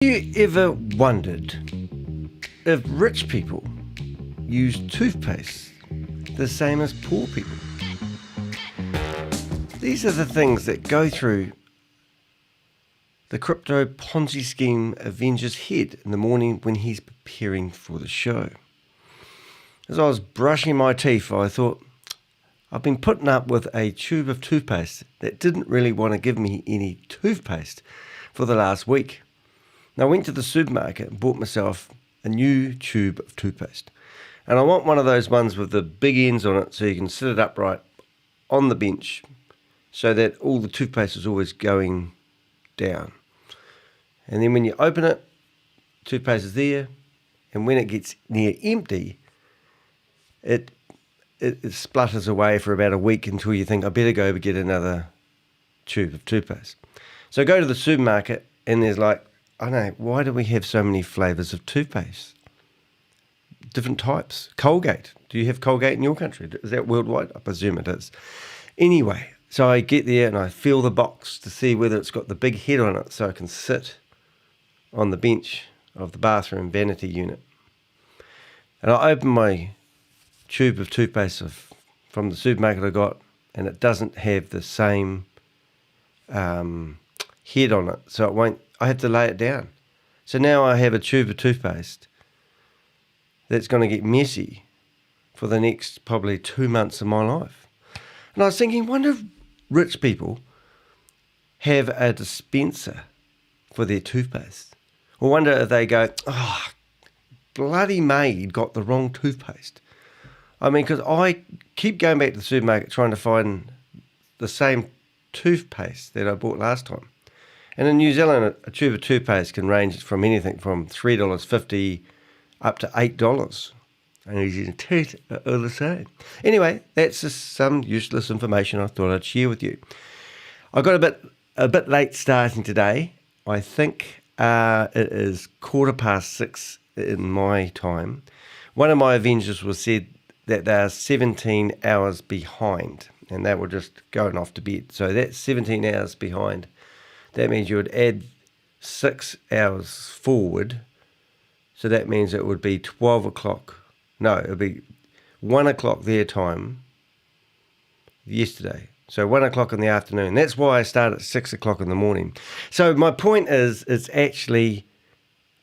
You ever wondered if rich people use toothpaste the same as poor people? These are the things that go through the Crypto Ponzi Scheme Avenger's head in the morning when he's preparing for the show. As I was brushing my teeth, I thought, I've been putting up with a tube of toothpaste that didn't really want to give me any toothpaste for the last week. Now, I went to the supermarket and bought myself a new tube of toothpaste. And I want one of those ones with the big ends on it so you can sit it upright on the bench so that all the toothpaste is always going down. And then when you open it, toothpaste is there, and when it gets near empty, it splutters away for about a week until you think, I better go get another tube of toothpaste. So I go to the supermarket and there's like, I know, why do we have so many flavours of toothpaste? Different types. Colgate. Do you have Colgate in your country? Is that worldwide? I presume it is. Anyway, so I get there and I feel the box to see whether it's got the big head on it so I can sit on the bench of the bathroom vanity unit. And I open my tube of toothpaste from the supermarket I got, and it doesn't have the same head on it, so it won't. I have to lay it down. So now I have a tube of toothpaste that's going to get messy for the next probably 2 months of my life. And I was thinking, wonder if rich people have a dispenser for their toothpaste. Or wonder if they go, oh, bloody maid got the wrong toothpaste. I mean, because I keep going back to the supermarket trying to find the same toothpaste that I bought last time. And in New Zealand, a tube of toothpaste can range from anything from $3.50 up to $8. And your teeth are all the same. Anyway, that's just some useless information I thought I'd share with you. I got a bit late starting today. I think it is 6:15 in my time. One of my Avengers was said that they are 17 hours behind, and they were just going off to bed. So that's 17 hours behind. That means you would add 6 hours forward. So that means it would be 12 o'clock. No, it would be 1 o'clock their time yesterday. So 1 o'clock in the afternoon. That's why I start at 6 o'clock in the morning. So my point is, it's actually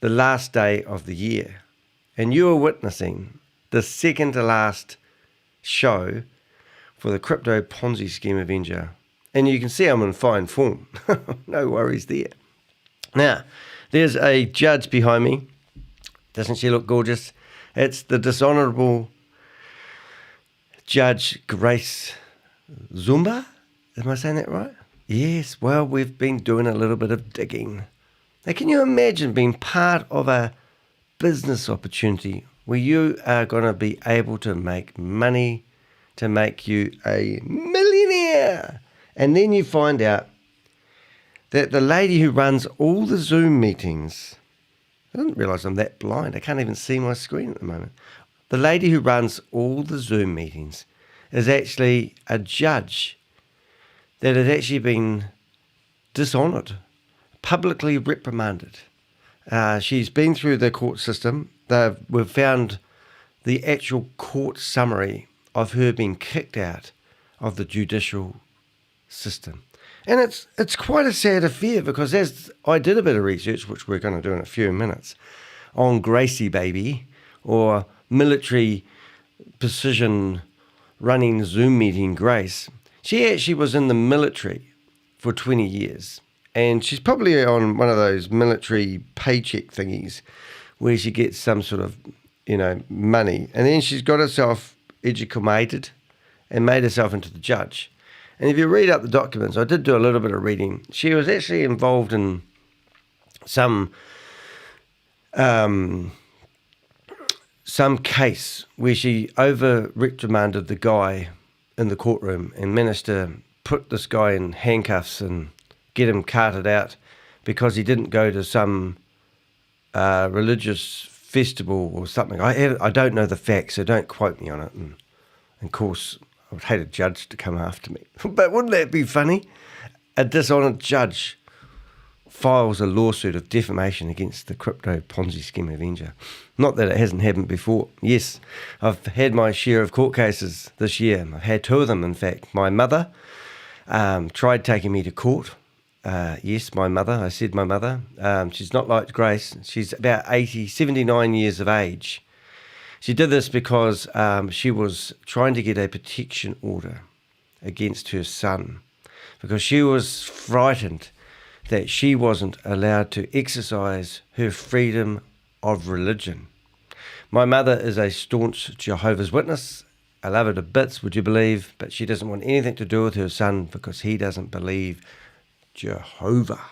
the last day of the year. And you are witnessing the second to last show for the Crypto Ponzi Scheme Avenger. And you can see I'm in fine form. No worries there. Now, there's a judge behind me. Doesn't she look gorgeous? It's the Dishonorable Judge Grace Uzomba. Am I saying that right? Yes, well, we've been doing a little bit of digging. Now, can you imagine being part of a business opportunity where you are going to be able to make money to make you a millionaire? And then you find out that the lady who runs all the Zoom meetings, I didn't realise I'm that blind. I can't even see my screen at the moment. The lady who runs all the Zoom meetings is actually a judge that has actually been dishonoured, publicly reprimanded. She's been through the court system. We've found the actual court summary of her being kicked out of the judicial system. And it's quite a sad affair, because as I did a bit of research, which we're going to do in a few minutes, on Gracie Baby, or military precision running Zoom meeting Grace. She actually was in the military for 20 years. And she's probably on one of those military paycheck thingies where she gets some sort of, money. And then she's got herself educated and made herself into the judge. And if you read up the documents, I did do a little bit of reading. She was actually involved in some case where she over-reprimanded the guy in the courtroom and managed to put this guy in handcuffs and get him carted out because he didn't go to some religious festival or something. I don't know the facts, so don't quote me on it. And of course, I would hate a judge to come after me. But wouldn't that be funny? A dishonoured judge files a lawsuit of defamation against the Crypto Ponzi Scheme Avenger. Not that it hasn't happened before. Yes, I've had my share of court cases this year. I've had 2 of them, in fact. My mother tried taking me to court. Yes, my mother. I said my mother. She's not like Grace. She's about 79 years of age. She did this because she was trying to get a protection order against her son because she was frightened that she wasn't allowed to exercise her freedom of religion. My mother is a staunch Jehovah's Witness. I love her to bits, would you believe? But she doesn't want anything to do with her son because he doesn't believe Jehovah.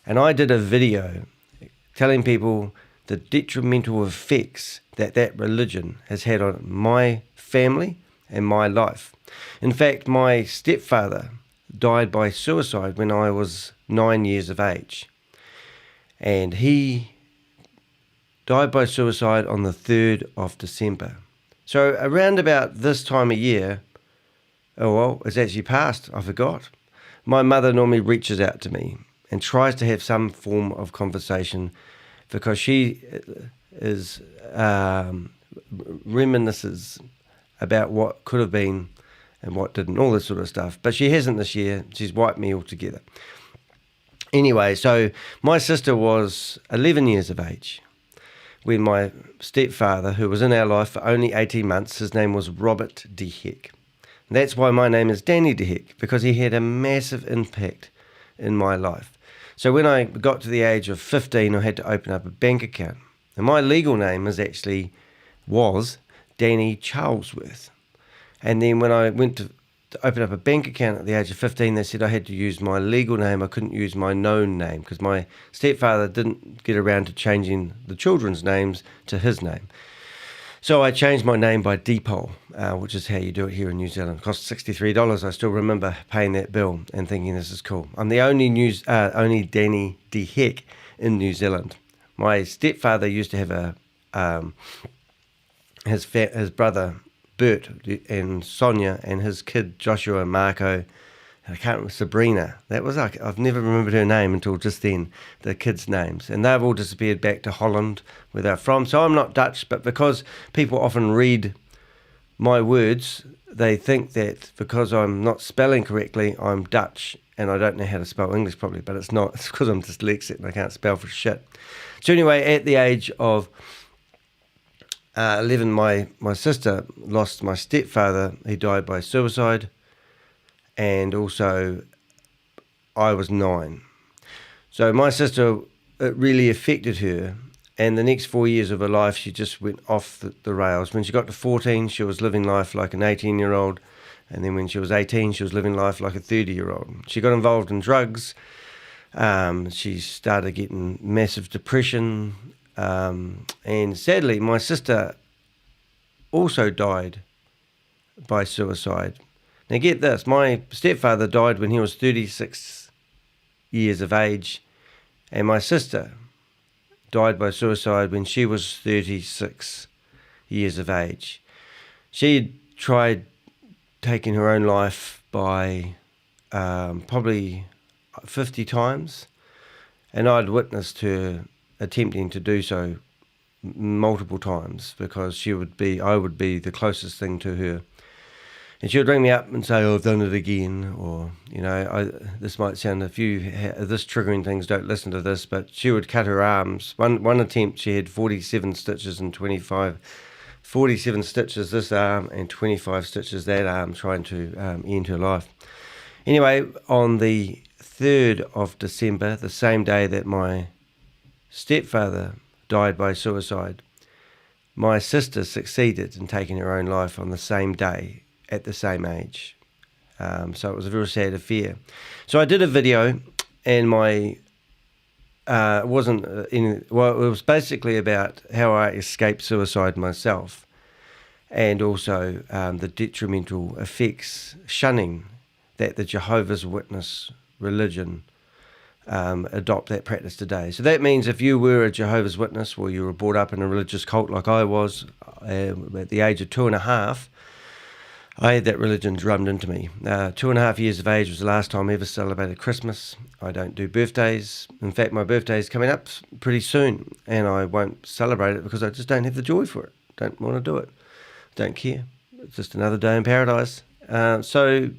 And I did a video telling people the detrimental effects that religion has had on my family and my life. In fact, my stepfather died by suicide when I was 9 years of age. And he died by suicide on the 3rd of December. So around about this time of year, oh well, it's actually passed, I forgot. My mother normally reaches out to me and tries to have some form of conversation because she is reminisces about what could have been and what didn't, all this sort of stuff. But she hasn't this year. She's wiped me altogether. Anyway, so my sister was 11 years of age when my stepfather, who was in our life for only 18 months, his name was Robert De Heck. And that's why my name is Danny De Heck, because he had a massive impact in my life. So when I got to the age of 15, I had to open up a bank account. And my legal name was Danny Charlesworth. And then when I went to open up a bank account at the age of 15, they said I had to use my legal name. I couldn't use my known name because my stepfather didn't get around to changing the children's names to his name. So I changed my name by Depol, which is how you do it here in New Zealand. It cost $63. I still remember paying that bill and thinking this is cool. I'm the only Danny De Heck in New Zealand. My stepfather used to have his brother Bert and Sonia and his kid Joshua and Marco. I can't remember, Sabrina. That was I've never remembered her name until just then, the kids' names. And they've all disappeared back to Holland, where they're from. So I'm not Dutch, but because people often read my words, they think that because I'm not spelling correctly, I'm Dutch and I don't know how to spell English properly, but it's not. It's because I'm dyslexic and I can't spell for shit. So anyway, at the age of 11, my sister lost my stepfather. He died by suicide. And also, I was 9. So my sister, it really affected her. And the next 4 years of her life, she just went off the rails. When she got to 14, she was living life like an 18-year-old. And then when she was 18, she was living life like a 30-year-old. She got involved in drugs. She started getting massive depression. And sadly, my sister also died by suicide. Now get this, my stepfather died when he was 36 years of age, and my sister died by suicide when she was 36 years of age. She had tried taking her own life by probably 50 times, and I'd witnessed her attempting to do so multiple times because I would be the closest thing to her. And she would ring me up and say, "Oh, I've done it again," or, this might sound this triggering things, don't listen to this, but she would cut her arms. One attempt, she had 47 stitches and 47 stitches this arm and 25 stitches that arm, trying to end her life. Anyway, on the 3rd of December, the same day that my stepfather died by suicide, my sister succeeded in taking her own life on the same day, at the same age. So it was a very sad affair. So I did a video, and it was basically about how I escaped suicide myself, and also the detrimental effects, shunning that the Jehovah's Witness religion adopt that practice today. So that means if you were a Jehovah's Witness, or you were brought up in a religious cult like I was at the age of 2.5, I had that religion drummed into me. 2.5 years of age was the last time I ever celebrated Christmas. I don't do birthdays. In fact, my birthday is coming up pretty soon, and I won't celebrate it because I just don't have the joy for it. Don't want to do it. Don't care. It's just another day in paradise. So,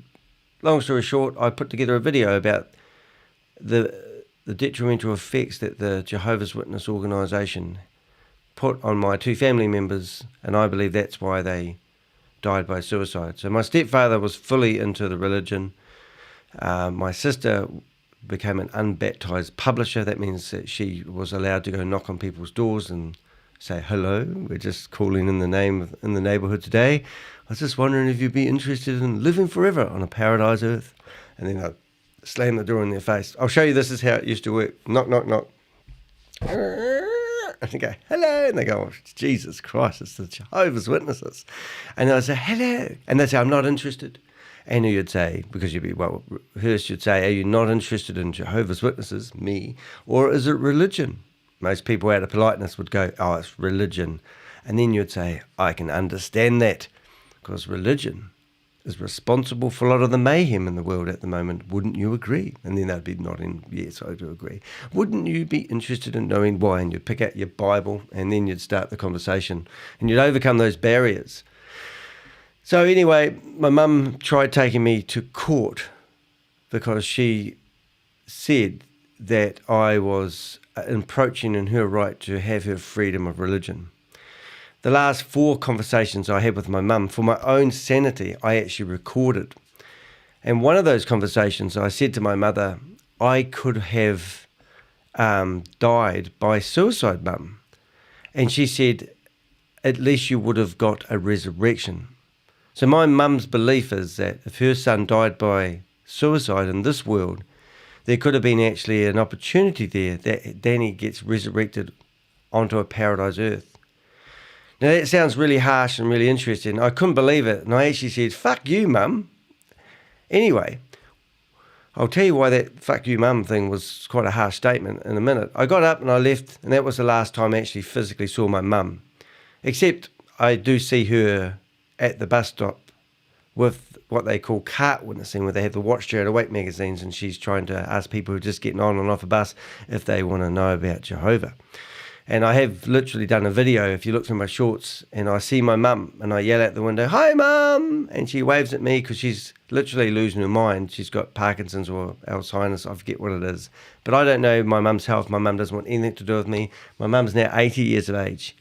long story short, I put together a video about the detrimental effects that the Jehovah's Witness organisation put on my 2 family members, and I believe that's why they died by suicide. So my stepfather was fully into the religion. My sister became an unbaptized publisher. That means that she was allowed to go knock on people's doors and say, hello, we're just calling in the name in the neighborhood today. I was just wondering if you'd be interested in living forever on a paradise earth. And then I'd slam the door in their face. I'll show you, this is how it used to work. Knock, knock, knock. And they go, hello. And they go, oh, Jesus Christ, it's the Jehovah's Witnesses. And I say, hello. And they'd say, I'm not interested. And you'd say, because you'd be, well, Hurst you'd say, are you not interested in Jehovah's Witnesses, me, or is it religion? Most people out of politeness would go, oh, it's religion. And then you'd say, I can understand that, because religion is responsible for a lot of the mayhem in the world at the moment. Wouldn't you agree? And then they'd be nodding, yes, I do agree. Wouldn't you be interested in knowing why? And you'd pick out your Bible, and then you'd start the conversation, and you'd overcome those barriers. So anyway, my mum tried taking me to court because she said that I was encroaching in her right to have her freedom of religion. The last 4 conversations I had with my mum, for my own sanity, I actually recorded. And one of those conversations, I said to my mother, I could have died by suicide, Mum. And she said, at least you would have got a resurrection. So my mum's belief is that if her son died by suicide in this world, there could have been actually an opportunity there that Danny gets resurrected onto a paradise earth. Now that sounds really harsh and really interesting. I couldn't believe it, and I actually said, fuck you, Mum. Anyway, I'll tell you why that fuck you, Mum thing was quite a harsh statement in a minute. I got up and I left, and that was the last time I actually physically saw my mum. Except I do see her at the bus stop with what they call cart witnessing, where they have the Watch Chair and Awake magazines, and she's trying to ask people who are just getting on and off a bus if they want to know about Jehovah. And I have literally done a video, if you look through my shorts, and I see my mum, and I yell out the window, hi, Mum! And she waves at me because she's literally losing her mind. She's got Parkinson's or Alzheimer's, I forget what it is. But I don't know my mum's health. My mum doesn't want anything to do with me. My mum's now 80 years of age,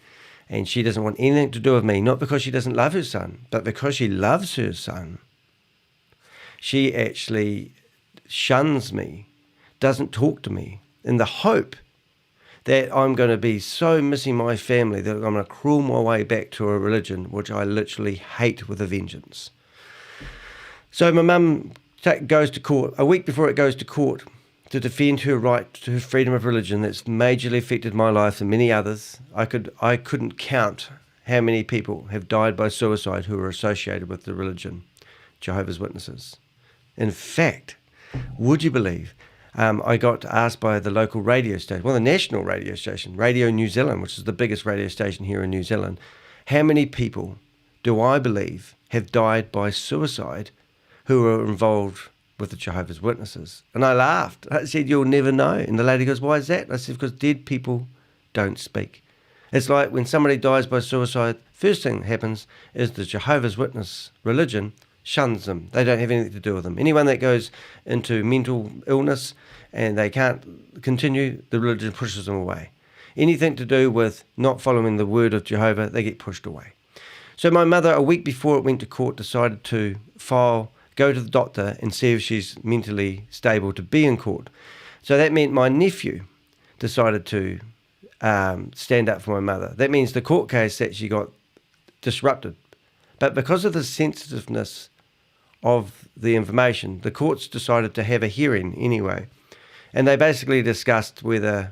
and she doesn't want anything to do with me, not because she doesn't love her son, but because she loves her son. She actually shuns me, doesn't talk to me, in the hope that I'm going to be so missing my family that I'm going to crawl my way back to a religion which I literally hate with a vengeance. So my mum goes to court, a week before it goes to court, to defend her right to her freedom of religion that's majorly affected my life and many others. I couldn't count how many people have died by suicide who are associated with the religion, Jehovah's Witnesses. In fact, would you believe, I got asked by the local radio station, well, the national radio station, Radio New Zealand, which is the biggest radio station here in New Zealand, how many people do I believe have died by suicide who are involved with the Jehovah's Witnesses? And I laughed. I said, you'll never know. And the lady goes, why is that? I said, because dead people don't speak. It's like when somebody dies by suicide, first thing that happens is the Jehovah's Witness religion shuns them. They don't have anything to do with them. Anyone that goes into mental illness and they can't continue, the religion pushes them away. Anything to do with not following the word of Jehovah, they get pushed away. So my mother, a week before it went to court, decided to go to the doctor and see if she's mentally stable to be in court. So that meant my nephew decided to stand up for my mother. That means the court case actually got disrupted. But because of the sensitiveness of the information, the courts decided to have a hearing anyway. And they basically discussed whether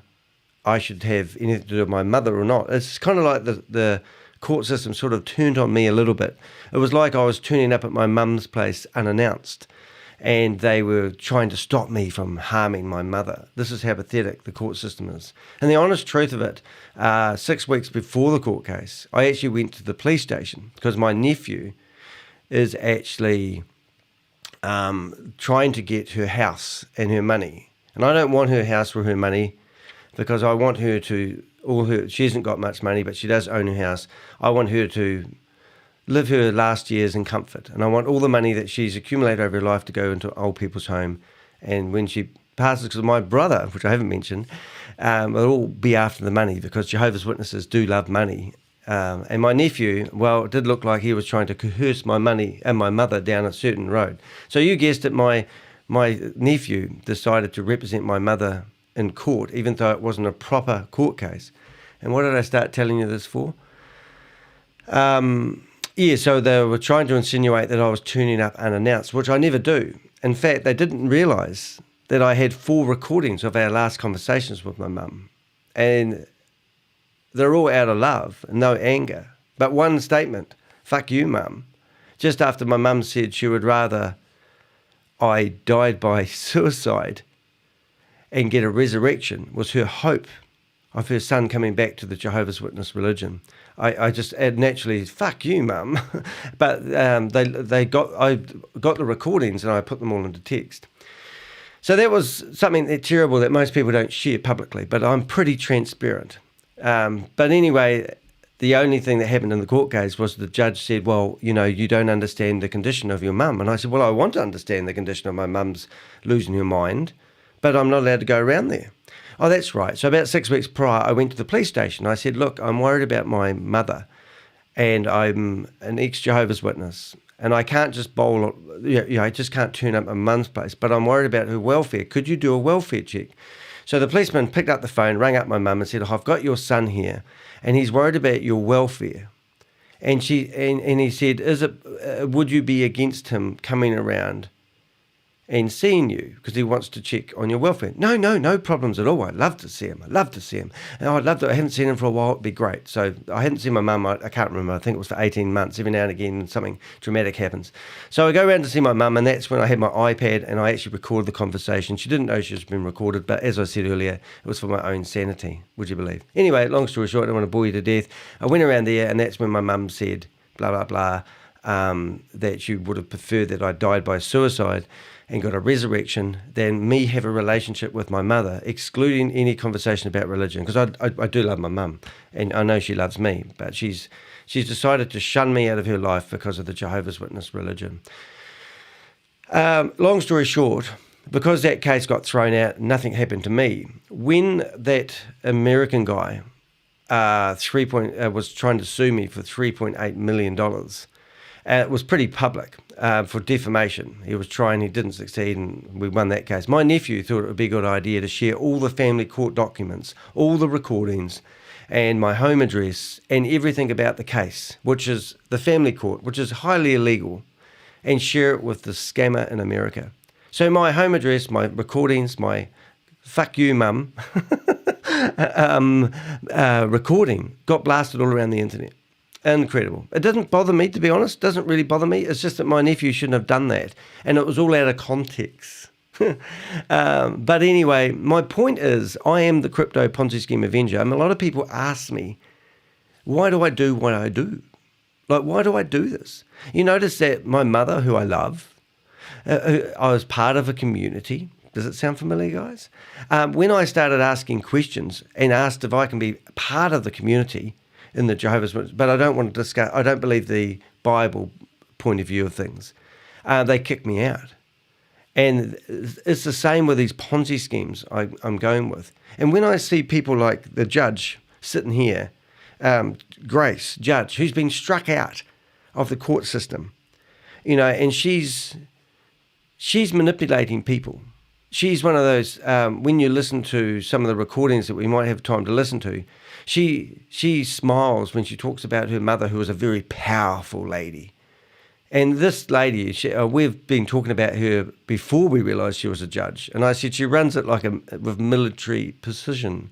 I should have anything to do with my mother or not. It's kind of like the court system sort of turned on me a little bit. It was like I was turning up at my mum's place unannounced, and they were trying to stop me from harming my mother. This is how pathetic the court system is. And the honest truth of it, 6 weeks before the court case, I actually went to the police station because my nephew is actually trying to get her house and her money. And I don't want her house or her money because I want her to, she hasn't got much money, but she does own her house. I want her to live her last years in comfort. And I want all the money that she's accumulated over her life to go into old people's home. And when she passes, because my brother, which I haven't mentioned, will all be after the money because Jehovah's Witnesses do love money. And my nephew, well, it did look like he was trying to coerce my money and my mother down a certain road. So you guessed it, my nephew decided to represent my mother in court, even though it wasn't a proper court case. And what did I start telling you this for? So they were trying to insinuate that I was turning up unannounced, which I never do. In fact, they didn't realise that I had 4 recordings of our last conversations with my mum. And they're all out of love, no anger. But one statement, fuck you, mum, just after my mum said she would rather I died by suicide and get a resurrection, was her hope of her son coming back to the Jehovah's Witness religion. I just naturally, fuck you, mum. But I got the recordings and I put them all into text. So that was something terrible that most people don't share publicly, but I'm pretty transparent. But anyway, the only thing that happened in the court case was the judge said, well, you don't understand the condition of your mum. And I said, well, I want to understand the condition of my mum's losing her mind, but I'm not allowed to go around there. Oh, that's right. So about 6 weeks prior, I went to the police station. I said, look, I'm worried about my mother and I'm an ex-Jehovah's Witness and I can't just I just can't turn up at mum's place, but I'm worried about her welfare. Could you do a welfare check? So the policeman picked up the phone, rang up my mum and said, I've got your son here and he's worried about your welfare. And he said, would you be against him coming around and seeing you because he wants to check on your welfare? No problems at all. I'd love to see him. And I haven't seen him for a while. It'd be great. So I hadn't seen my mum. I can't remember. I think it was for 18 months. Every now and again, something dramatic happens. So I go around to see my mum, and that's when I had my iPad and I actually recorded the conversation. She didn't know she was being recorded, but as I said earlier, it was for my own sanity, would you believe? Anyway, long story short, I don't want to bore you to death. I went around there, and that's when my mum said, blah, blah, blah, that she would have preferred that I died by suicide and got a resurrection than me have a relationship with my mother, excluding any conversation about religion, because I do love my mum, and I know she loves me, but she's decided to shun me out of her life because of the Jehovah's Witness religion. Long story short, because that case got thrown out, nothing happened to me. When that American guy was trying to sue me for $3.8 million, it was pretty public for defamation. He didn't succeed, and we won that case. My nephew thought it would be a good idea to share all the family court documents, all the recordings, and my home address, and everything about the case, which is the family court, which is highly illegal, and share it with the scammer in America. So my home address, my recordings, my fuck you, mum, recording got blasted all around the internet. Incredible. It doesn't bother me, to be honest. It doesn't really bother me. It's just that my nephew shouldn't have done that. And it was all out of context. But anyway, my point is, I am the Crypto Ponzi Scheme Avenger. I mean, a lot of people ask me, why do I do what I do? Like, why do I do this? You notice that my mother, who I love, I was part of a community. Does it sound familiar, guys? When I started asking questions and asked if I can be part of the community in the Jehovah's Witnesses, but I don't want to discuss, I don't believe the Bible point of view of things. They kicked me out. And it's the same with these Ponzi schemes I'm going with. And when I see people like the judge sitting here, Grace, judge, who's been struck out of the court system, and she's manipulating people. She's one of those, when you listen to some of the recordings that we might have time to listen to, she smiles when she talks about her mother, who was a very powerful lady. And this lady, we've been talking about her before we realised she was a judge. And I said she runs it with military precision.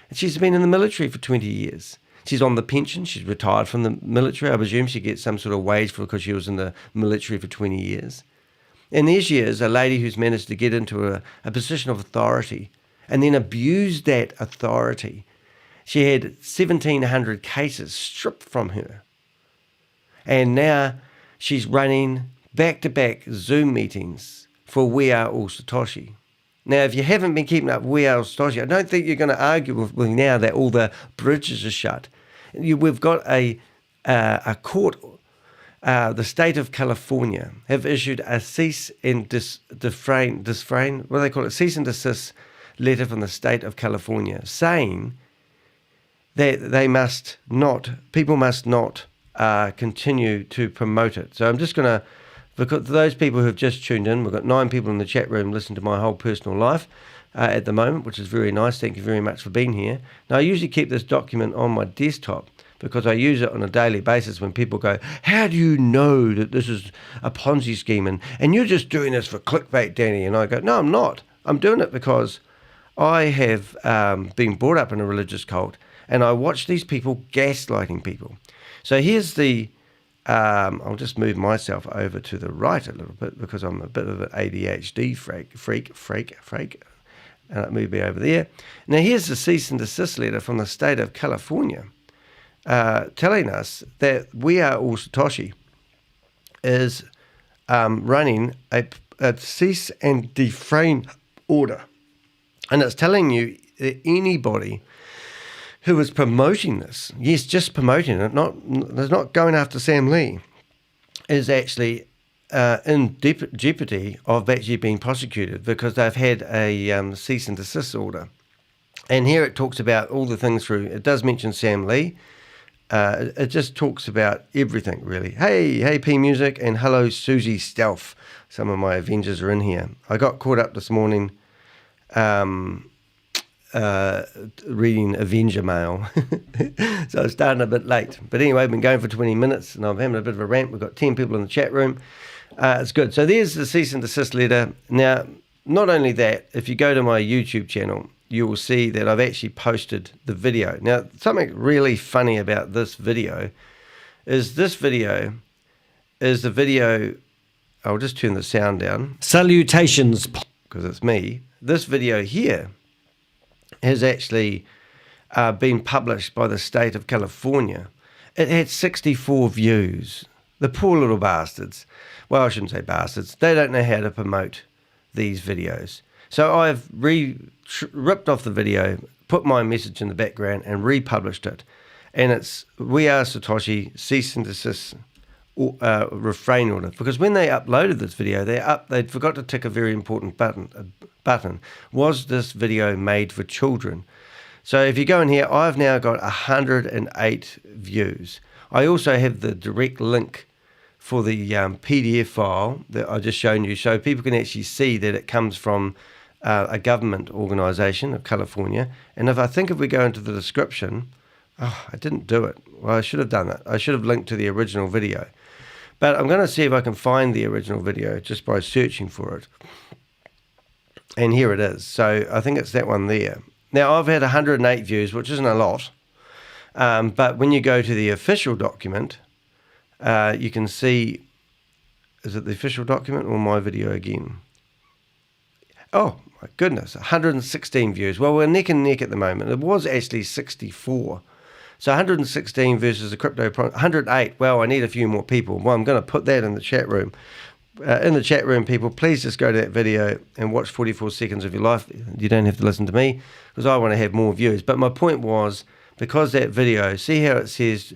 And she's been in the military for 20 years. She's on the pension. She's retired from the military. I presume she gets some sort of wage because she was in the military for 20 years. And there she is, a lady who's managed to get into a position of authority and then abuse that authority. She had 1,700 cases stripped from her. And now she's running back-to-back Zoom meetings for We Are All Satoshi. Now, if you haven't been keeping up We Are All Satoshi, I don't think you're going to argue with me now that all the bridges are shut. We've got a court, the state of California, have issued a cease and desist letter from the state of California saying that people must not continue to promote it. So I'm just going to, because those people who have just tuned in, we've got 9 people in the chat room listening to my whole personal life at the moment, which is very nice. Thank you very much for being here. Now, I usually keep this document on my desktop because I use it on a daily basis when people go, how do you know that this is a Ponzi scheme and you're just doing this for clickbait, Danny? And I go, no, I'm not. I'm doing it because I have been brought up in a religious cult and I watch these people gaslighting people. So here's the, I'll just move myself over to the right a little bit because I'm a bit of an ADHD freak. Move me over there. Now here's the cease and desist letter from the state of California telling us that We Are All Satoshi is running a cease and defrain order. And it's telling you that anybody who is promoting this, yes, just promoting it, there's not going after Sam Lee, is actually in jeopardy of actually being prosecuted because they've had a cease and desist order. And here it talks about all the things through, it does mention Sam Lee. It just talks about everything, really. Hey, P Music, and hello, Susie Stealth. Some of my Avengers are in here. I got caught up this morning reading Avenger mail. So I was starting a bit late. But anyway, I've been going for 20 minutes, and I'm having a bit of a rant. We've got 10 people in the chat room. It's good. So there's the cease and desist letter. Now, not only that, if you go to my YouTube channel, you will see that I've actually posted the video. Now, something really funny about this video is the video, I'll just turn the sound down. Salutations. Because it's me. This video here has actually been published by the state of California. It had 64 views. The poor little bastards. Well, I shouldn't say bastards. They don't know how to promote these videos. So I've ripped off the video, put my message in the background and republished it. And it's We Are Satoshi cease and desist refrain order. Because when they uploaded this video, they forgot to tick a very important button. Was this video made for children? So if you go in here, I've now got 108 views. I also have the direct link for the PDF file that I just shown you, so people can actually see that it comes from a government organisation of California. And if we go into the description, I didn't do it. Well, I should have done that. I should have linked to the original video. But I'm going to see if I can find the original video just by searching for it. And here it is. So I think it's that one there. Now, I've had 108 views, which isn't a lot. But when you go to the official document, you can see, is it the official document or my video again? Oh, my goodness, 116 views. Well, we're neck and neck at the moment. It was actually 64. So 116 versus the Crypto Ponzi, 108. Well, I need a few more people. Well, I'm going to put that in the chat room. In the chat room, people, please just go to that video and watch 44 seconds of your life. You don't have to listen to me because I want to have more views. But my point was, because that video, see how it says,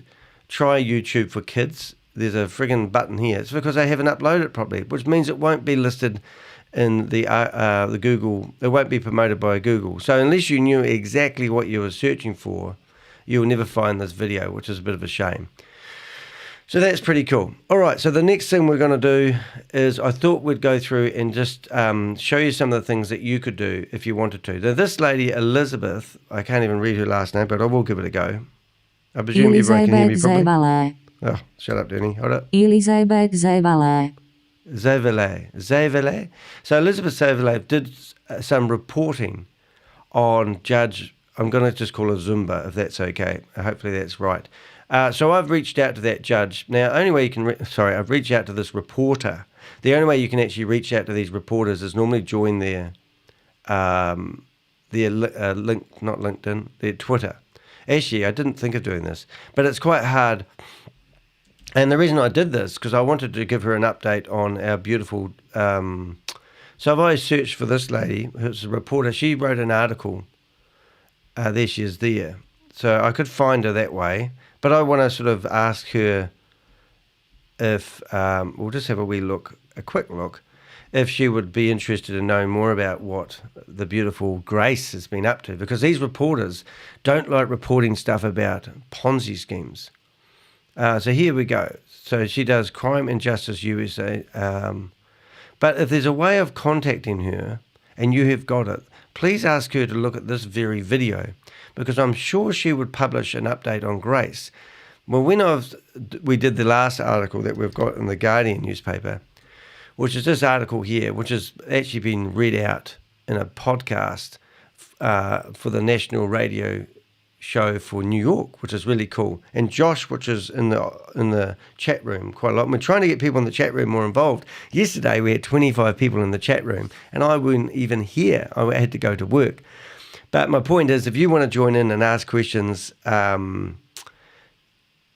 try YouTube for kids? There's a friggin' button here. It's because they haven't uploaded it properly, which means it won't be listed in the Google. It won't be promoted by Google. So unless you knew exactly what you were searching for, you'll never find this video, which is a bit of a shame. So that's pretty cool. All right, so the next thing we're going to do is I thought we'd go through and just show you some of the things that you could do if you wanted to. Now, this lady, Elizabeth, I can't even read her last name, but I will give it a go. I presume everyone can hear me properly. Zavala. Oh, shut up, Danny. Hold up. Elizabeth Zavala. Zavala. So Elizabeth Zavala did some reporting on Judge, I'm going to just call her Uzomba, if that's okay. Hopefully that's right. So I've reached out to that judge. Now, only way you can, I've reached out to this reporter. The only way you can actually reach out to these reporters is normally join their link, not LinkedIn, their Twitter. Actually, I didn't think of doing this, but it's quite hard And the reason I did this, because I wanted to give her an update on our beautiful... so I've always searched for this lady, who's a reporter. She wrote an article. There she is there. So I could find her that way. But I want to sort of ask her if... we'll just have a quick look, if she would be interested in knowing more about what the beautiful Grace has been up to. Because these reporters don't like reporting stuff about Ponzi schemes. So here we go. So she does Crime and Justice USA. But if there's a way of contacting her and you have got it, please ask her to look at this very video, because I'm sure she would publish an update on Grace. Well, when we did the last article that we've got in the Guardian newspaper, which is this article here, which has actually been read out in a podcast for the national radio show for New York, which is really cool. And Josh, which is in the chat room quite a lot. And we're trying to get people in the chat room more involved. Yesterday we had 25 people in the chat room, and I wasn't even here. I had to go to work. But my point is, if you want to join in and ask questions, thank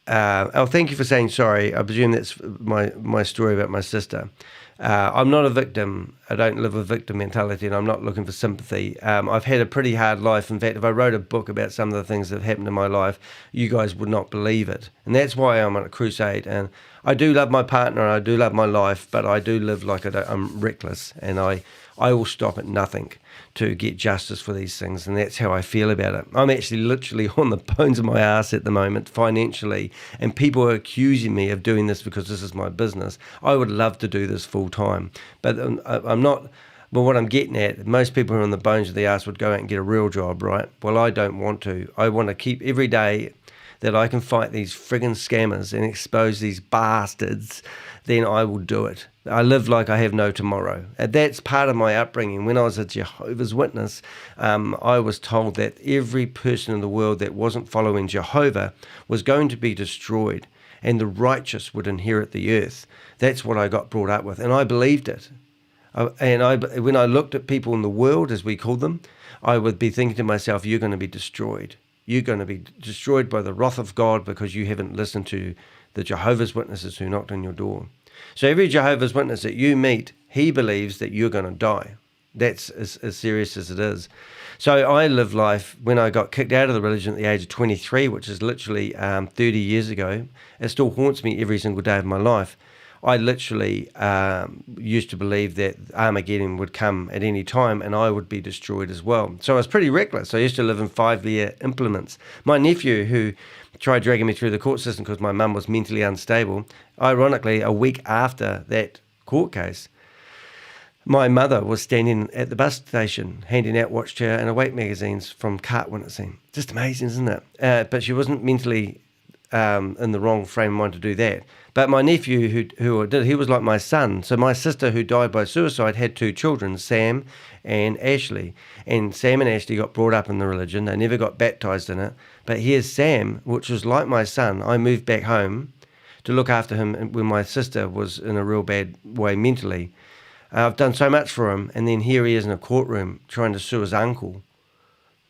you for saying sorry. I presume that's my story about my sister. I'm not a victim. I don't live with victim mentality, and I'm not looking for sympathy. I've had a pretty hard life. In fact, if I wrote a book about some of the things that have happened in my life, you guys would not believe it. And that's why I'm on a crusade. And I do love my partner, and I do love my life, but I do live like I'm reckless, and I will stop at nothing to get justice for these things, and that's how I feel about it. I'm actually literally on the bones of my ass at the moment financially, and people are accusing me of doing this because this is my business. I would love to do this full time, but I'm not. But what I'm getting at, most people who are on the bones of the ass would go out and get a real job, right? Well, I don't want to. I want to keep every day that I can fight these friggin' scammers and expose these bastards, then I will do it. I live like I have no tomorrow. And that's part of my upbringing. When I was a Jehovah's Witness, I was told that every person in the world that wasn't following Jehovah was going to be destroyed, and the righteous would inherit the earth. That's what I got brought up with, and I believed it. When I looked at people in the world, as we call them, I would be thinking to myself, you're going to be destroyed. You're going to be destroyed by the wrath of God because you haven't listened to the Jehovah's Witnesses who knocked on your door. So every Jehovah's Witness that you meet, he believes that you're going to die. That's as serious as it is. So I live life, when I got kicked out of the religion at the age of 23, which is literally 30 years ago, it still haunts me every single day of my life. I literally used to believe that Armageddon would come at any time and I would be destroyed as well. So I was pretty reckless. I used to live in 5-year implements. My nephew, who tried dragging me through the court system because my mum was mentally unstable, ironically, a week after that court case, my mother was standing at the bus station handing out Watch Chair and Awake magazines from cart witnessing. Just amazing, isn't it? But she wasn't mentally in the wrong frame of mind to do that. But my nephew, he was like my son. So my sister, who died by suicide, had 2 children, Sam and Ashley. And Sam and Ashley got brought up in the religion. They never got baptized in it. But here's Sam, which was like my son. I moved back home to look after him when my sister was in a real bad way mentally. I've done so much for him, and then here he is in a courtroom trying to sue his uncle,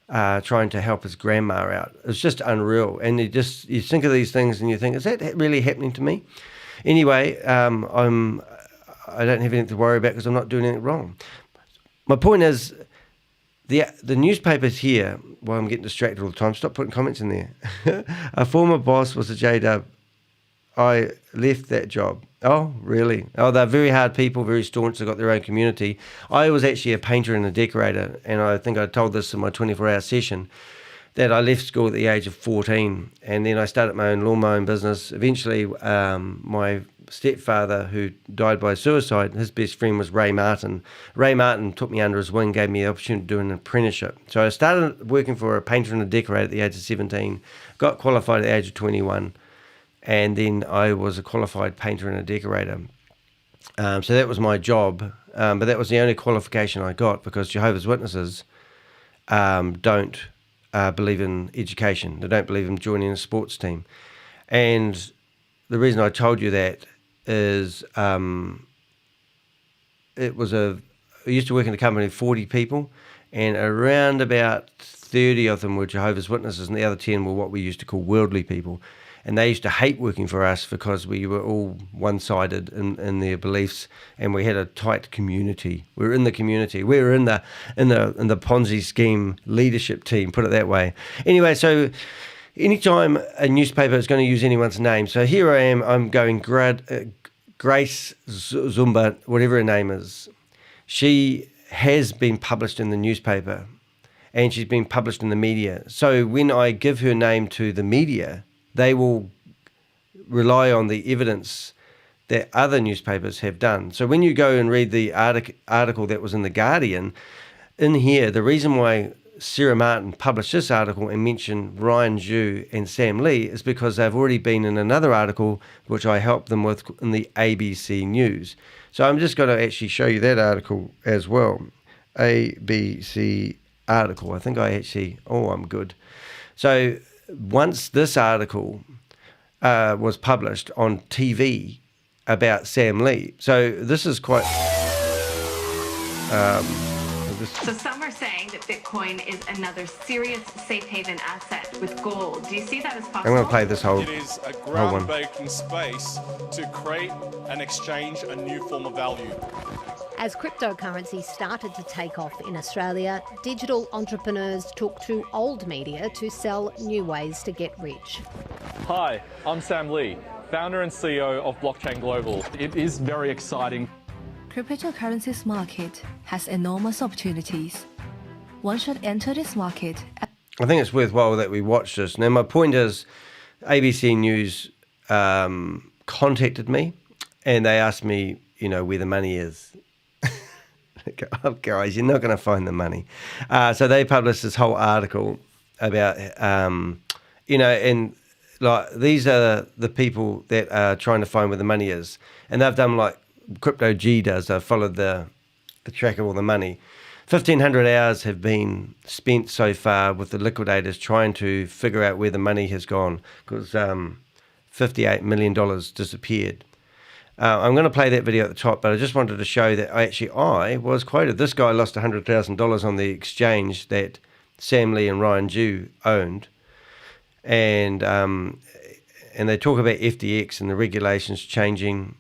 trying to help his grandma out. It's just unreal. And you think of these things and you think, is that really happening to me? Anyway, I don't have anything to worry about because I'm not doing anything wrong. My point is, the newspapers here, well, I'm getting distracted all the time. Stop putting comments in there. A former boss was a J-Dub. I left that job. Oh, really? Oh, they're very hard people, very staunch. They've got their own community. I was actually a painter and a decorator, and I think I told this in my 24-hour session, that I left school at the age of 14, and then I started my own lawn mowing business. Eventually, my stepfather, who died by suicide, his best friend was Ray Martin. Ray Martin took me under his wing, gave me the opportunity to do an apprenticeship. So I started working for a painter and a decorator at the age of 17, got qualified at the age of 21, and then I was a qualified painter and a decorator. So that was my job, but that was the only qualification I got because Jehovah's Witnesses don't believe in education. They don't believe in joining a sports team. And the reason I told you that is I used to work in a company of 40 people, and around about 30 of them were Jehovah's Witnesses, and the other 10 were what we used to call worldly people. And they used to hate working for us because we were all one-sided in their beliefs, and we had a tight community. We were in the community. We were in the Ponzi scheme leadership team, put it that way. Anyway, so anytime a newspaper is going to use anyone's name, so here I am, I'm going Grace Uzomba, whatever her name is. She has been published in the newspaper, and she's been published in the media. So when I give her name to the media, they will rely on the evidence that other newspapers have done. So when you go and read the article that was in The Guardian, in here, the reason why Sarah Martin published this article and mentioned Ryan Zhu and Sam Lee is because they've already been in another article which I helped them with in the ABC News. So I'm just going to actually show you that article as well. ABC article. I think I'm good. So once this article was published on TV about Sam Lee, so this is quite... So some are saying that Bitcoin is another serious safe haven asset with gold. Do you see that as possible? I'm going to play this whole one. It is a groundbreaking space to create and exchange a new form of value. As cryptocurrency started to take off in Australia, digital entrepreneurs took to old media to sell new ways to get rich. Hi, I'm Sam Lee, founder and CEO of Blockchain Global. It is very exciting. Cryptocurrencies market has enormous opportunities. One should enter this market. I think it's worthwhile that we watch this. Now, my point is, ABC News contacted me, and they asked me, where the money is. Oh, guys, you're not going to find the money. So they published this whole article about, and like these are the people that are trying to find where the money is, and they've done like Crypto G does. They've followed the track of all the money. 1,500 hours have been spent so far with the liquidators trying to figure out where the money has gone, because $58 million disappeared. I'm going to play that video at the top, but I just wanted to show that I was quoted. This guy lost $100,000 on the exchange that Sam Lee and Ryan Zhu owned, and they talk about FTX and the regulations changing.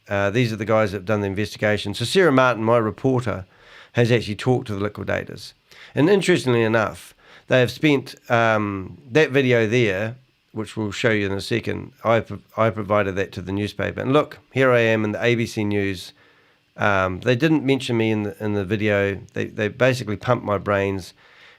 These are the guys that have done the investigation. So Sarah Martin, my reporter, has actually talked to the liquidators. And interestingly enough, they have spent that video there, which we'll show you in a second. I provided that to the newspaper. And look, here I am in the ABC News. They didn't mention me in the video. They basically pumped my brains,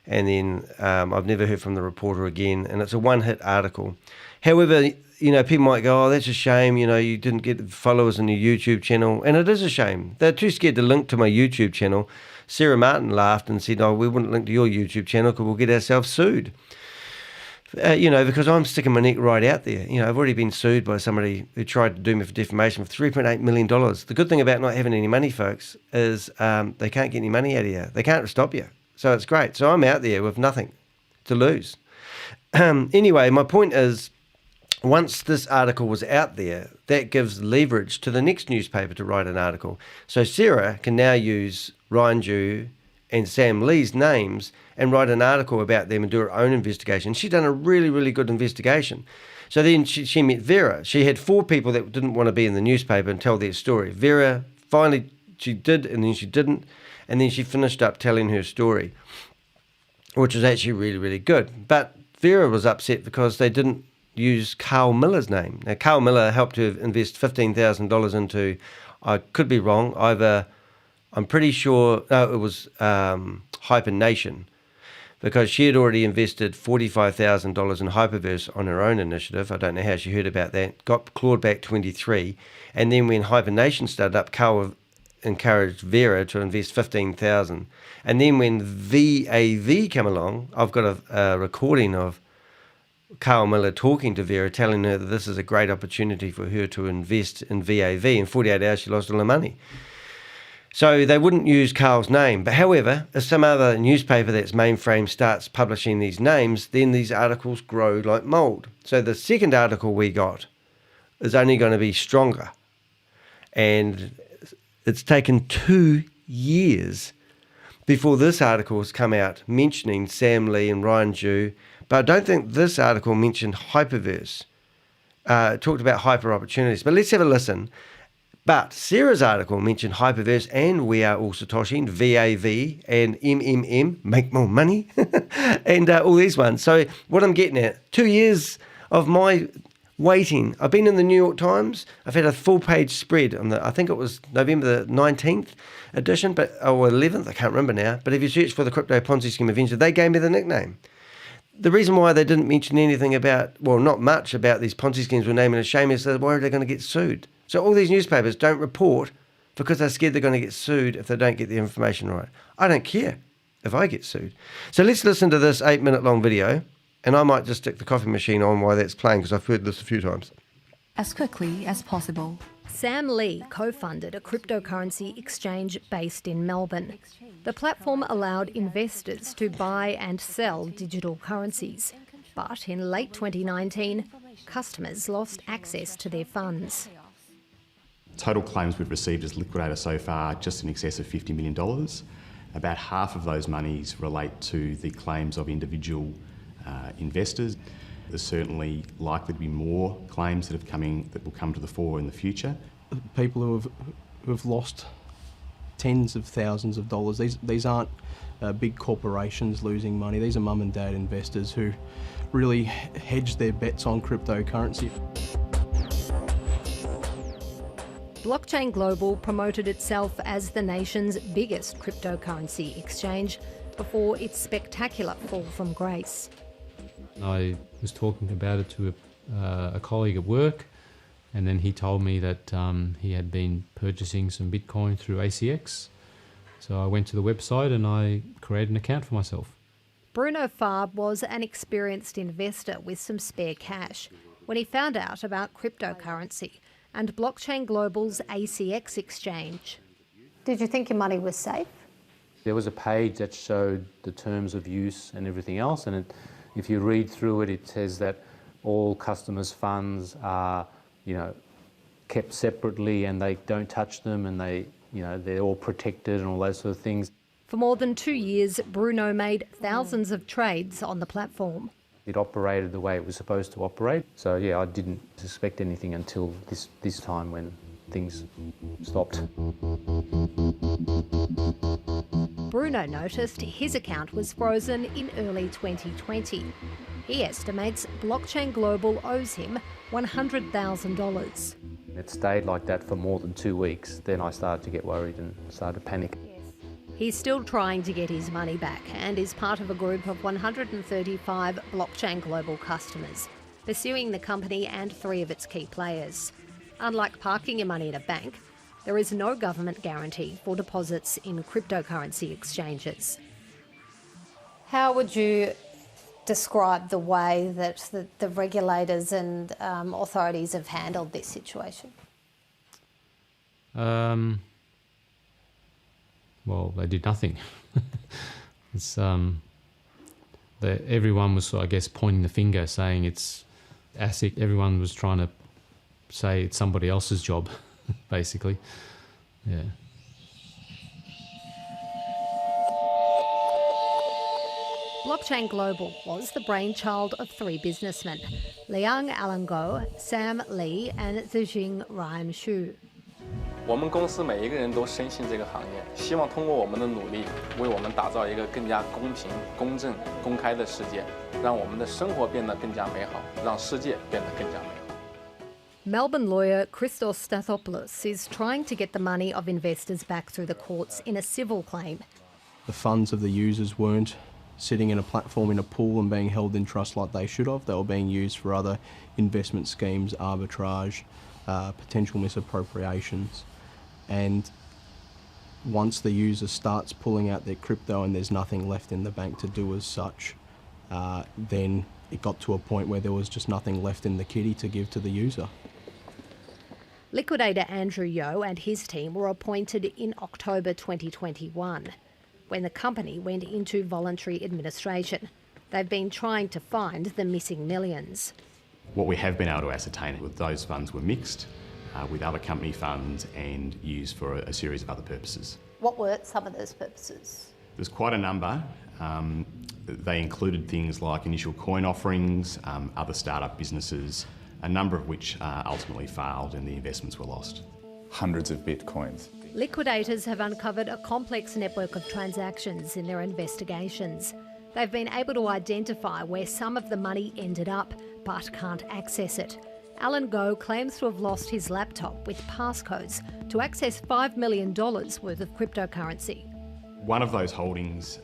and then I've never heard from the reporter again. And it's a one-hit article. However, people might go, oh, that's a shame, you didn't get followers on your YouTube channel. And it is a shame. They're too scared to link to my YouTube channel. Sarah Martin laughed and said, oh, we wouldn't link to your YouTube channel because we'll get ourselves sued. Because I'm sticking my neck right out there. I've already been sued by somebody who tried to do me for defamation for $3.8 million. The good thing about not having any money, folks, is they can't get any money out of you. They can't stop you. So it's great. So I'm out there with nothing to lose. Anyway, my point is, once this article was out there, that gives leverage to the next newspaper to write an article. So Sarah can now use Ryan Zhu and Sam Lee's names and write an article about them and do her own investigation. She's done a really, really good investigation. So then she met Vera. She had 4 people that didn't want to be in the newspaper and tell their story. Vera, finally, she did, and then she didn't. And then she finished up telling her story, which was actually really, really good. But Vera was upset because they didn't use Carl Miller's name. Now, Carl Miller helped her invest $15,000 into, I could be wrong, I'm pretty sure, no, it was Hypernation, because she had already invested $45,000 in Hyperverse on her own initiative. I don't know how she heard about that. Got clawed back 23, and then when Hypernation started up, Carl encouraged Vera to invest $15,000. And then when VAV came along, I've got a recording of Carl Miller talking to Vera, telling her that this is a great opportunity for her to invest in VAV. In 48 hours, she lost all her money. So they wouldn't use Carl's name. But however, if some other newspaper that's mainframe starts publishing these names, then these articles grow like mold. So the second article we got is only going to be stronger. And it's taken 2 years before this article has come out mentioning Sam Lee and Ryan Zhu. But I don't think this article mentioned Hyperverse. talked about hyper opportunities. But let's have a listen. But Sarah's article mentioned Hyperverse and We Are All Satoshi, and VAV and MMM, Make More Money, and all these ones. So what I'm getting at, 2 years of my waiting. I've been in the New York Times. I've had a full-page spread on I think it was November the 19th edition, or 11th, I can't remember now. But if you search for the Crypto Ponzi Scheme Avenger, they gave me the nickname. The reason why they didn't mention anything about, well, not much about these Ponzi schemes were naming a shame is they're worried they're going to get sued. So all these newspapers don't report because they're scared they're going to get sued if they don't get the information right. I don't care if I get sued. So let's listen to this 8-minute long video, and I might just stick the coffee machine on while that's playing because I've heard this a few times. As quickly as possible. Sam Lee co-funded a cryptocurrency exchange based in Melbourne. The platform allowed investors to buy and sell digital currencies. But in late 2019, customers lost access to their funds. Total claims we've received as liquidator so far, just in excess of $50 million. About half of those monies relate to the claims of individual investors. There's certainly likely to be more claims that will come to the fore in the future. People who have lost tens of thousands of dollars. These aren't big corporations losing money. These are mum and dad investors who really hedge their bets on cryptocurrency. Blockchain Global promoted itself as the nation's biggest cryptocurrency exchange before its spectacular fall from grace. I was talking about it to a colleague at work, and then he told me that he had been purchasing some Bitcoin through ACX. So I went to the website and I created an account for myself. Bruno Farb was an experienced investor with some spare cash when he found out about cryptocurrency and Blockchain Global's ACX exchange. Did you think your money was safe? There was a page that showed the terms of use and everything else, and if you read through it, it says that all customers' funds are, kept separately and they don't touch them, and they're all protected and all those sort of things. For more than 2 years, Bruno made thousands of trades on the platform. It operated the way it was supposed to operate. So yeah, I didn't suspect anything until this time when things stopped. Bruno noticed his account was frozen in early 2020. He estimates Blockchain Global owes him $100,000. It stayed like that for more than 2 weeks. Then I started to get worried and started to panic. He's still trying to get his money back and is part of a group of 135 Blockchain Global customers, pursuing the company and 3 of its key players. Unlike parking your money in a bank, there is no government guarantee for deposits in cryptocurrency exchanges. How would you describe the way that the regulators and authorities have handled this situation? Well, they did nothing. It's everyone was, I guess, pointing the finger, saying it's ASIC. Everyone was trying to say it's somebody else's job, basically. Yeah. Blockchain Global was the brainchild of 3 businessmen, Liang Alango, Sam Lee and Zijing Ryan Xu. 我们公司每一个人都深信这个行业，希望通过我们的努力，为我们打造一个更加公平、公正、公开的世界，让我们的生活变得更加美好，让世界变得更加美好。 Melbourne lawyer Christos Stathopoulos is trying to get the money of investors back through the courts in a civil claim. The funds of the users weren't sitting in a platform in a pool and being held in trust like they should have. They were being used for other investment schemes, arbitrage, potential misappropriations. And once the user starts pulling out their crypto and there's nothing left in the bank to do as such, then it got to a point where there was just nothing left in the kitty to give to the user. Liquidator Andrew Yeo and his team were appointed in October 2021, when the company went into voluntary administration. They've been trying to find the missing millions. What we have been able to ascertain was those funds were mixed with other company funds and used for a series of other purposes. What were some of those purposes? There's quite a number. They included things like initial coin offerings, other startup businesses, a number of which ultimately failed and the investments were lost. Hundreds of bitcoins. Liquidators have uncovered a complex network of transactions in their investigations. They've been able to identify where some of the money ended up, but can't access it. Alan Goh claims to have lost his laptop with passcodes to access $5 million worth of cryptocurrency. One of those holdings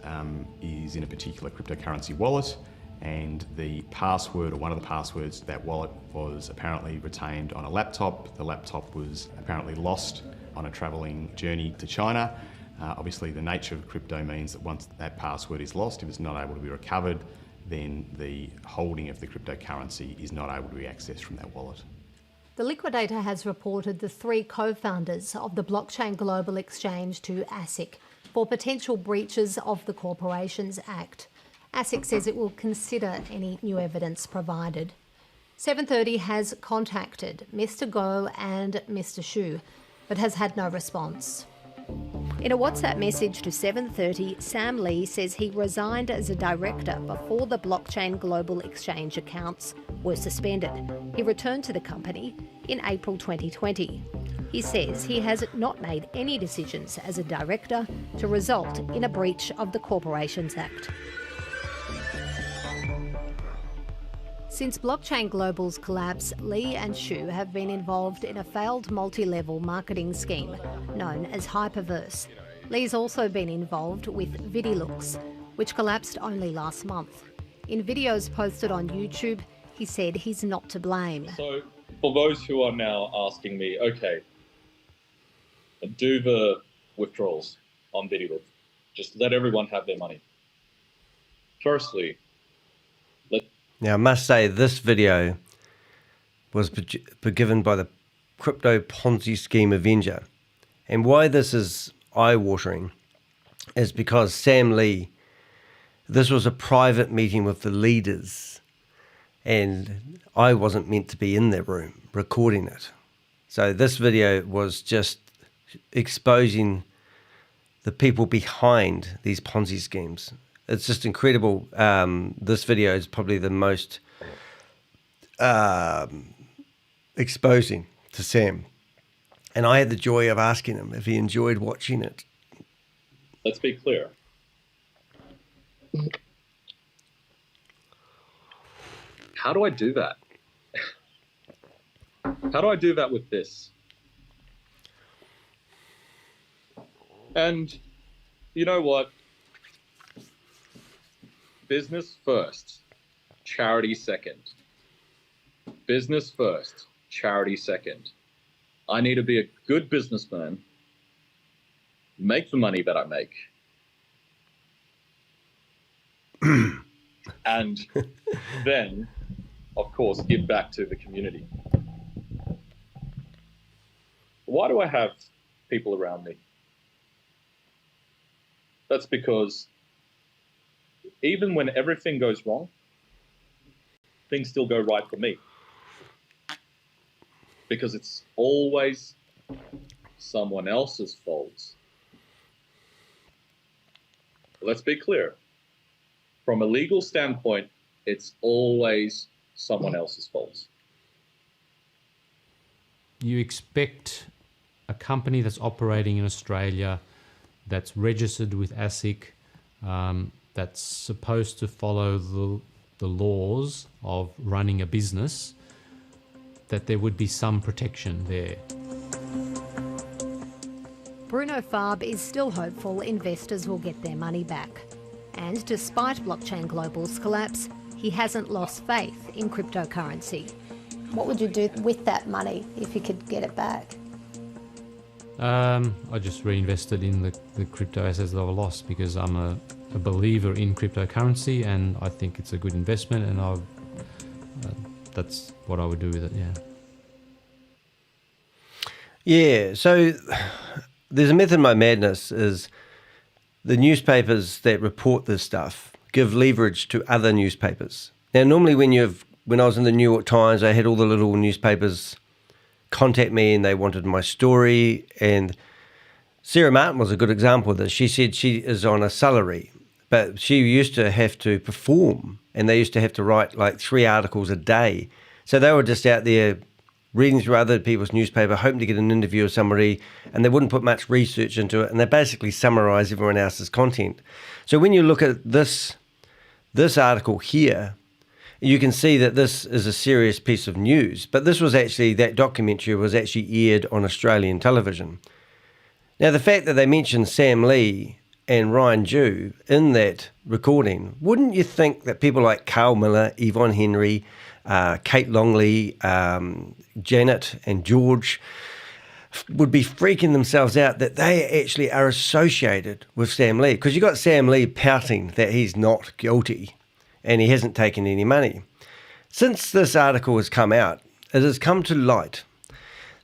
is in a particular cryptocurrency wallet, and the password, or one of the passwords to that wallet, was apparently retained on a laptop. The laptop was apparently lost on a travelling journey to China. Obviously, the nature of crypto means that once that password is lost, if it's not able to be recovered, then the holding of the cryptocurrency is not able to be accessed from that wallet. The liquidator has reported the 3 co-founders of the blockchain global exchange to ASIC for potential breaches of the Corporations Act. ASIC says it will consider any new evidence provided. 730 has contacted Mr. Goh and Mr. Xu, but has had no response. In a WhatsApp message to 730, Sam Lee says he resigned as a director before the blockchain global exchange accounts were suspended. He returned to the company in April 2020. He says he has not made any decisions as a director to result in a breach of the Corporations Act. Since Blockchain Global's collapse, Lee and Xu have been involved in a failed multi-level marketing scheme known as Hyperverse. Lee's also been involved with Vidilux, which collapsed only last month. In videos posted on YouTube, he said he's not to blame. So, for those who are now asking me, okay, do the withdrawals on Vidilux, just let everyone have their money. Firstly, now, I must say this video was given by the Crypto Ponzi Scheme Avenger. And why this is eye-watering is because Sam Lee, this was a private meeting with the leaders, and I wasn't meant to be in that room recording it. So this video was just exposing the people behind these Ponzi schemes. It's just incredible. This video is probably the most exposing to Sam. And I had the joy of asking him if he enjoyed watching it. Let's be clear. How do I do that? How do I do that with this? And you know what? Business first, charity second. Business first, charity second. I need to be a good businessman, make the money that I make, and then, of course, give back to the community. Why do I have people around me? That's because even when everything goes wrong, things still go right for me. Because it's always someone else's fault. Let's be clear. From a legal standpoint, it's always someone else's fault. You expect a company that's operating in Australia, that's registered with ASIC, that's supposed to follow the laws of running a business, that there would be some protection there. Bruno Farb is still hopeful investors will get their money back. And despite Blockchain Global's collapse, he hasn't lost faith in cryptocurrency. What would you do with that money if you could get it back? I just reinvested in the crypto assets that I lost because I'm a believer in cryptocurrency and I think it's a good investment, and that's what I would do with it, yeah. Yeah, so there's a method in my madness is the newspapers that report this stuff give leverage to other newspapers. Now, normally when I was in the New York Times, I had all the little newspapers contact me and they wanted my story, and Sarah Martin was a good example of this. She said she is on a salary, but she used to have to perform, and they used to have to write like 3 articles a day So they were just out there reading through other people's newspaper, hoping to get an interview with somebody, and they wouldn't put much research into it, and they basically summarise everyone else's content. So when you look at this article here, you can see that this is a serious piece of news. But this was actually, that documentary was actually aired on Australian television. Now, the fact that they mentioned Sam Lee and Ryan Jew in that recording, wouldn't you think that people like Carl Miller, Yvonne Henry, Kate Longley, Janet and George would be freaking themselves out that they actually are associated with Sam Lee? Because you got Sam Lee pouting that he's not guilty and he hasn't taken any money. Since this article has come out, it has come to light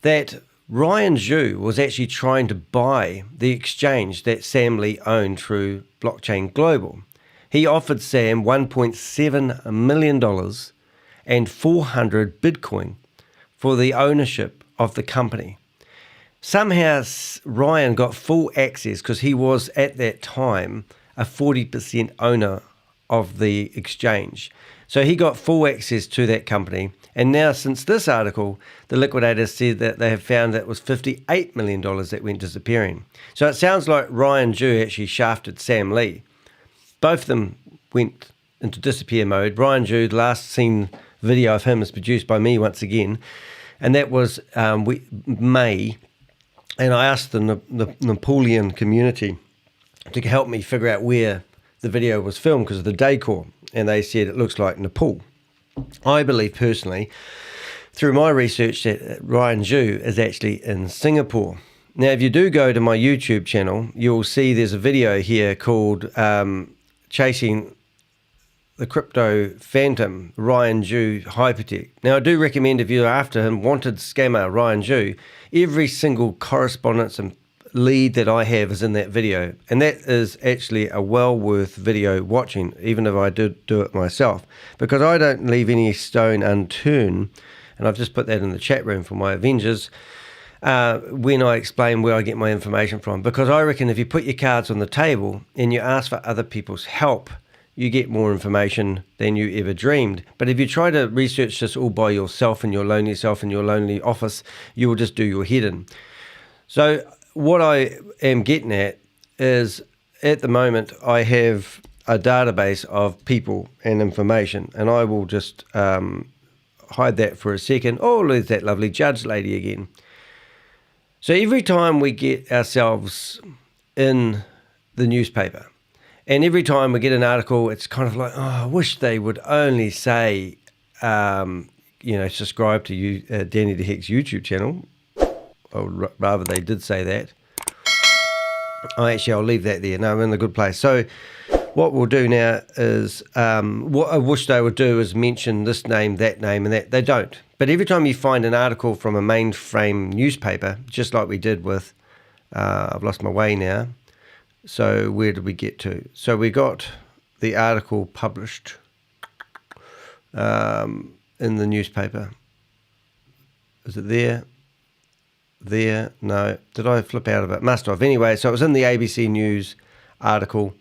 that Ryan Jew was actually trying to buy the exchange that Sam Lee owned through Blockchain Global. He offered Sam $1.7 million and 400 Bitcoin for the ownership of the company. Somehow Ryan got full access because he was at that time a 40% owner of the exchange. So he got full access to that company. And now since this article, the liquidators said that they have found that it was $58 million that went disappearing. So it sounds like Ryan Jew actually shafted Sam Lee. Both of them went into disappear mode. Ryan Jew, the last seen video of him is produced by me once again. And that was May. And I asked the Napoleon community to help me figure out where the video was filmed because of the decor. And they said it looks like Nepal. I believe personally, through my research, that Ryan Jew is actually in Singapore. Now, if you do go to my YouTube channel, you'll see there's a video here called Chasing the Crypto Phantom, Ryan Jew Hypertech. Now, I do recommend if you're after him, wanted scammer Ryan Jew, every single correspondence and lead that I have is in that video. And that is actually a well worth video watching, even if I did do it myself, because I don't leave any stone unturned. And I've just put that in the chat room for my Avengers when I explain where I get my information from. Because I reckon if you put your cards on the table and you ask for other people's help, you get more information than you ever dreamed. But if you try to research this all by yourself in your lonely office, you will just do your head in. So what I am getting at is, at the moment, I have a database of people and information, and I will just hide that for a second. Oh, there's that lovely judge lady again. So every time we get ourselves in the newspaper, and every time we get an article, it's kind of like, oh, I wish they would only say, subscribe to you, Danny the Heck's YouTube channel. Or rather, they did say that. I'll leave that there. No, I'm in a good place. So what we'll do now is, what I wish they would do is mention this name, and that. They don't. But every time you find an article from a mainframe newspaper, just like we did with, I've lost my way now. So where did we get to? So we got the article published in the newspaper. Is it there? There? No. Did I flip out of it? Must have. Anyway, so it was in the ABC News article.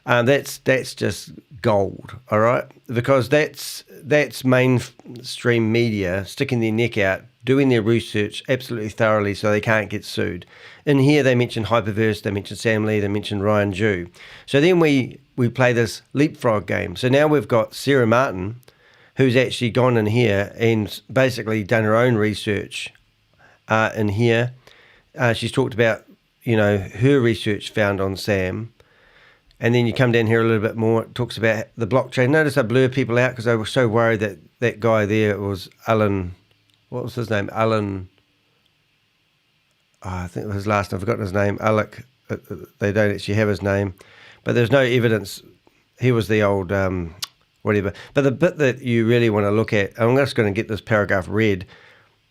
That's just gold, all right? Because that's mainstream media sticking their neck out, doing their research absolutely thoroughly so they can't get sued. In here, they mention Hyperverse, they mention Sam Lee, they mention Ryan Jew. So then we play this leapfrog game. So now we've got Sarah Martin, who's actually gone in here and basically done her own research in here. She's talked about, her research found on Sam. And then you come down here a little bit more, it talks about the blockchain. Notice I blur people out because I was so worried that that guy there was Alan, what was his name? Alan, I think it was his last name, I've forgotten his name, Alec. They don't actually have his name. But there's no evidence. He was the old whatever. But the bit that you really want to look at, I'm just going to get this paragraph read.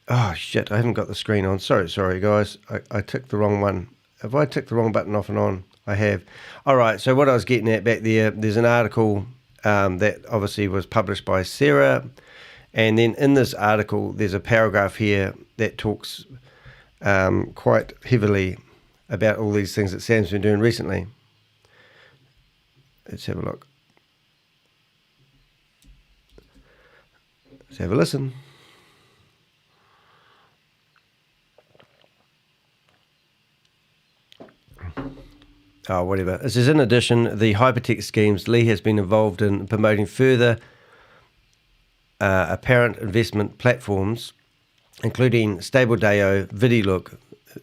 Oh, shit, I haven't got the screen on. Sorry, guys. I ticked the wrong one. Have I ticked the wrong button off and on? I have. All right, so what I was getting at back there, there's an article that obviously was published by Sarah, and then in this article, there's a paragraph here that talks quite heavily about all these things that Sam's been doing recently. Let's have a look. Let's have a listen. Oh, whatever. It says, in addition, the hypertext schemes Lee has been involved in promoting further apparent investment platforms, including StableDAO, VidiLook,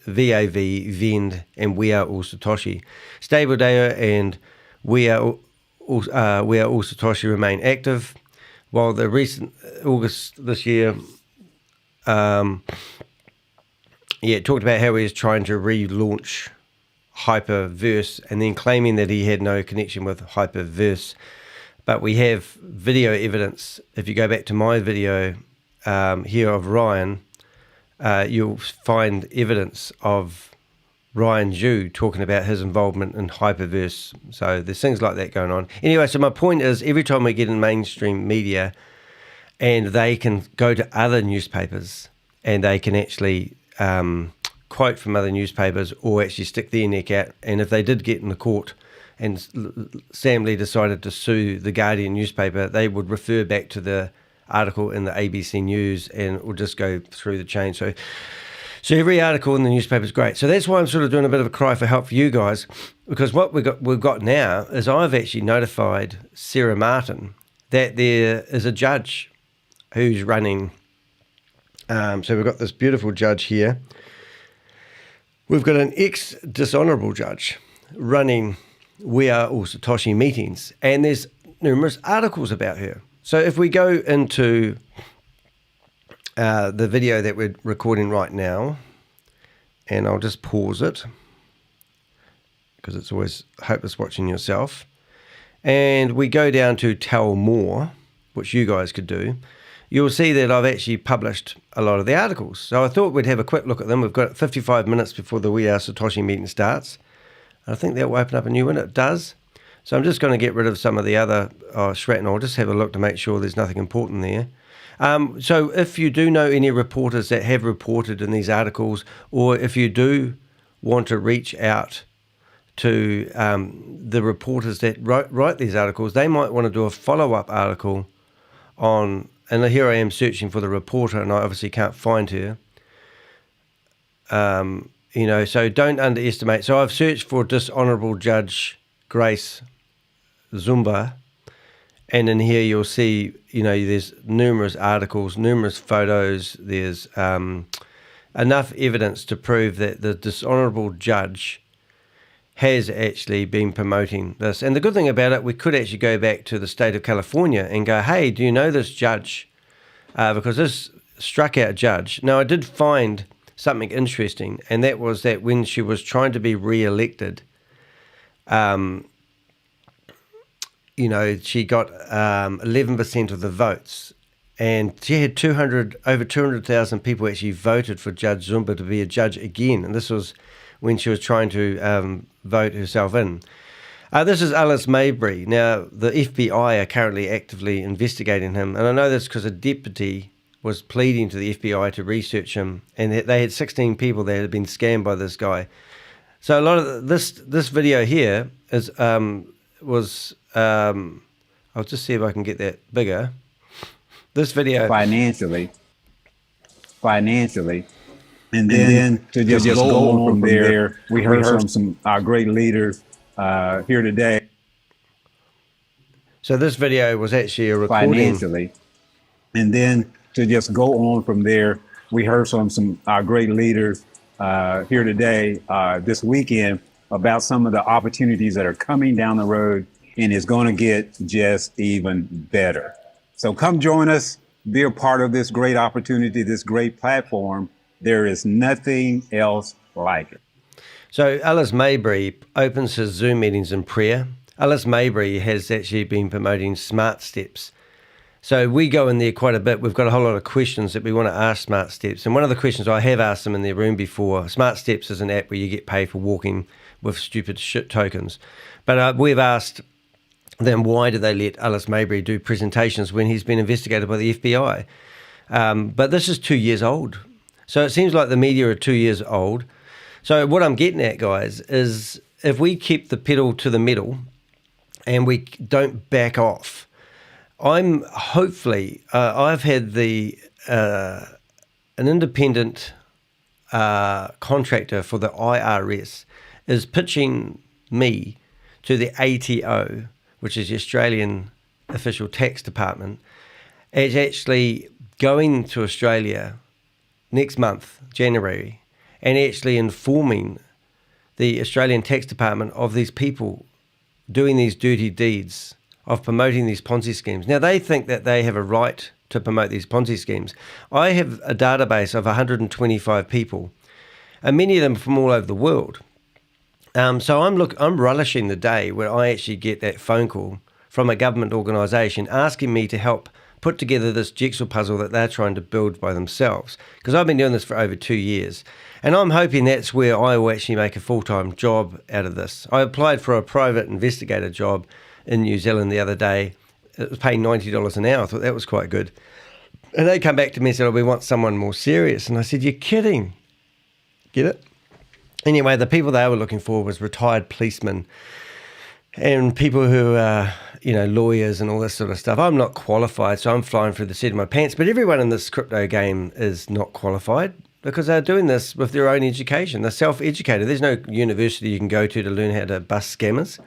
VAV, Vend, and We Are All Satoshi. StableDAO and We Are All Satoshi remain active, while the recent August this year, it talked about how he was trying to relaunch Hyperverse and then claiming that he had no connection with Hyperverse. But we have video evidence. If you go back to my video here of Ryan, you'll find evidence of Ryan Zhu talking about his involvement in Hyperverse. So there's things like that going on. Anyway, so my point is, every time we get in mainstream media and they can go to other newspapers and they can actually quote from other newspapers or actually stick their neck out, and if they did get in the court and Sam Lee decided to sue the Guardian newspaper, they would refer back to the article in the ABC News and it would just go through the chain. So every article in the newspaper is great. So that's why I'm sort of doing a bit of a cry for help for you guys, because what we've got now is I've actually notified Sarah Martin that there is a judge who's running. So we've got this beautiful judge here. We've got an ex-Dishonorable judge running We Are All Satoshi meetings, and there's numerous articles about her. So if we go into the video that we're recording right now, and I'll just pause it because it's always hopeless watching yourself, and we go down to tell more, which you guys could do, you'll see that I've actually published a lot of the articles. So I thought we'd have a quick look at them. We've got 55 minutes before the We Are Satoshi meeting starts. I think that will open up a new one. It does. So I'm just going to get rid of some of the other shrapnel. I'll just have a look to make sure there's nothing important there. So if you do know any reporters that have reported in these articles, or if you do want to reach out to the reporters that write these articles, they might want to do a follow-up article on, and here I am searching for the reporter and I obviously can't find her. So don't underestimate. So I've searched for Dishonorable Judge Grace Uzomba, and in here you'll see, there's numerous articles, numerous photos. There's enough evidence to prove that the Dishonorable Judge has actually been promoting this. And the good thing about it, we could actually go back to the state of California and go, hey, do you know this judge? Because this struck out judge. Now, I did find something interesting, and that was that when she was trying to be re-elected, she got 11% of the votes, and she had over 200,000 people actually voted for Judge Zumba to be a judge again, and this was when she was trying to vote herself in. This is Alice Mabry. Now, the FBI are currently actively investigating him, and I know this because a deputy was pleading to the FBI to research him, and they had 16 people that had been scammed by this guy. So a lot of this video here is I'll just see if I can get that bigger. This video financially, and then to just go on from there. We heard from some our great leaders here today. So this video was actually a recording. Financially, and then to just go on from there. We heard from some our great leaders here today, this weekend, about some of the opportunities that are coming down the road, and it's going to get just even better. So come join us, be a part of this great opportunity, this great platform. There is nothing else like it. So Alice Mabry opens his Zoom meetings in prayer. Alice Mabry has actually been promoting Smart Steps. So we go in there quite a bit. We've got a whole lot of questions that we want to ask Smart Steps. And one of the questions I have asked them in their room before, Smart Steps is an app where you get paid for walking with stupid shit tokens. But we've asked them, why do they let Alice Mabry do presentations when he's been investigated by the FBI? But this is 2 years old. So it seems like the media are 2 years old. So what I'm getting at, guys, is if we keep the pedal to the metal and we don't back off, I'm hopefully, I've had an independent contractor for the IRS is pitching me to the ATO, which is the Australian Official Tax Department, as actually going to Australia next month, January, and actually informing the Australian Tax Department of these people doing these dirty deeds of promoting these Ponzi schemes. Now, they think that they have a right to promote these Ponzi schemes. I have a database of 125 people, and many of them from all over the world. So I'm relishing the day where I actually get that phone call from a government organisation asking me to help put together this jigsaw puzzle that they're trying to build by themselves. Because I've been doing this for over 2 years. And I'm hoping that's where I will actually make a full-time job out of this. I applied for a private investigator job in New Zealand the other day. It was paying $90 an hour. I thought that was quite good. And they come back to me and said, we want someone more serious. And I said, you're kidding. Get it? Anyway, the people they were looking for was retired policemen and people who are, lawyers and all this sort of stuff. I'm not qualified, so I'm flying through the seat of my pants. But everyone in this crypto game is not qualified because they're doing this with their own education. They're self-educated. There's no university you can go to learn how to bust scammers.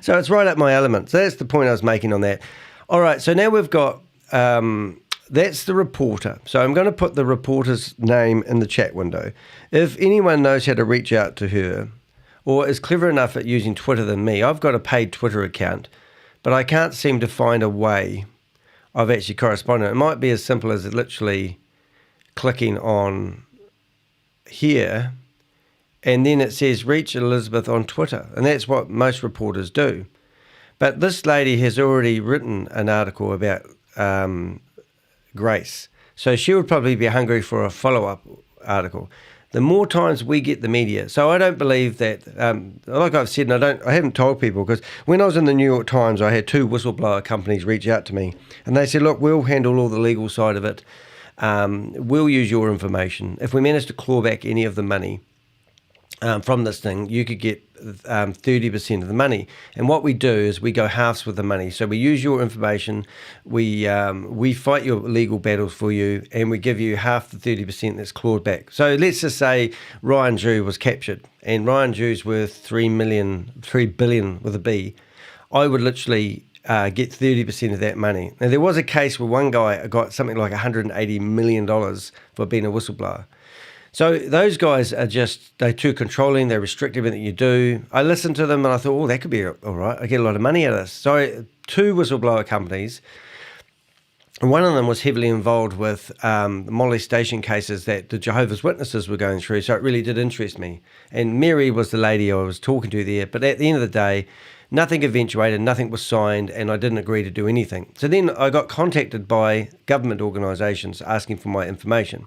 So it's right up my element. So that's the point I was making on that. All right, so now we've got... that's the reporter. So I'm going to put the reporter's name in the chat window. If anyone knows how to reach out to her or is clever enough at using Twitter than me, I've got a paid Twitter account, but I can't seem to find a way of actually corresponding. It might be as simple as literally clicking on here and then it says reach Elizabeth on Twitter. And that's what most reporters do. But this lady has already written an article about Grace. So she would probably be hungry for a follow-up article. The more times we get the media, so I don't believe that, like I've said, and I haven't told people, because when I was in the New York Times, I had 2 whistleblower companies reach out to me, and they said, look, we'll handle all the legal side of it. We'll use your information. If we manage to claw back any of the money from this thing, you could get 30% of the money. And what we do is we go halves with the money. So we use your information, we fight your legal battles for you, and we give you half the 30% that's clawed back. So let's just say Ryan Jew was captured, and Ryan Jew's worth 3 billion with a B. I would literally get 30% of that money. Now, there was a case where one guy got something like $180 million for being a whistleblower. So those guys are they're too controlling, they restrict everything you do. I listened to them and I thought, oh, that could be all right. I get a lot of money out of this. So 2 whistleblower companies, and one of them was heavily involved with molestation cases that the Jehovah's Witnesses were going through, so it really did interest me. And Mary was the lady I was talking to there, but at the end of the day, nothing eventuated, nothing was signed, and I didn't agree to do anything. So then I got contacted by government organisations asking for my information.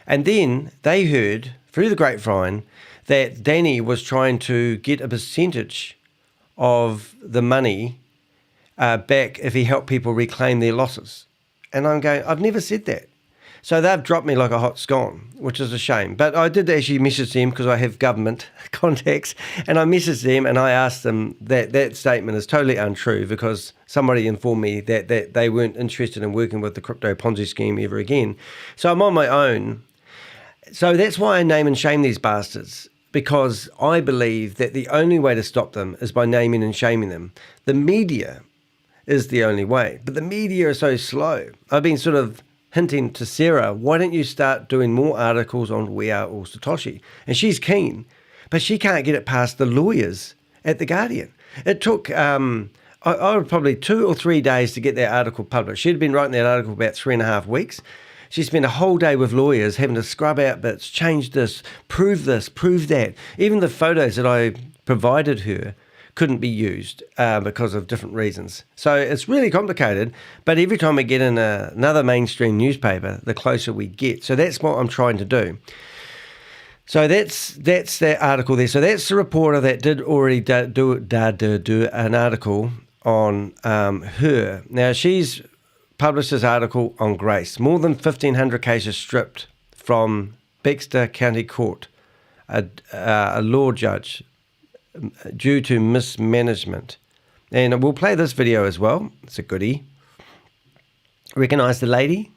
And then they heard through the grapevine that Danny was trying to get a percentage of the money back if he helped people reclaim their losses. And I'm going, I've never said that. So they've dropped me like a hot scone, which is a shame. But I did actually message them because I have government contacts, and I messaged them and I asked them that statement is totally untrue because somebody informed me that they weren't interested in working with the crypto Ponzi scheme ever again. So I'm on my own. So that's why I name and shame these bastards, because I believe that the only way to stop them is by naming and shaming them. The media is the only way, but the media are so slow. I've been sort of hinting to Sarah, why don't you start doing more articles on We Are All Satoshi? And she's keen, but she can't get it past the lawyers at The Guardian. It took I would probably 2 or 3 days to get that article published. She'd been writing that article about 3.5 weeks. She spent a whole day with lawyers having to scrub out bits, change this, prove that. Even the photos that I provided her couldn't be used because of different reasons. So it's really complicated, but every time we get in another mainstream newspaper, the closer we get. So that's what I'm trying to do. So that's that article there. So that's the reporter that did already do an article on her. Now, she's published this article on Grace. More than 1,500 cases stripped from Baxter County Court, a law judge, due to mismanagement. And we'll play this video as well. It's a goodie. Recognise the lady?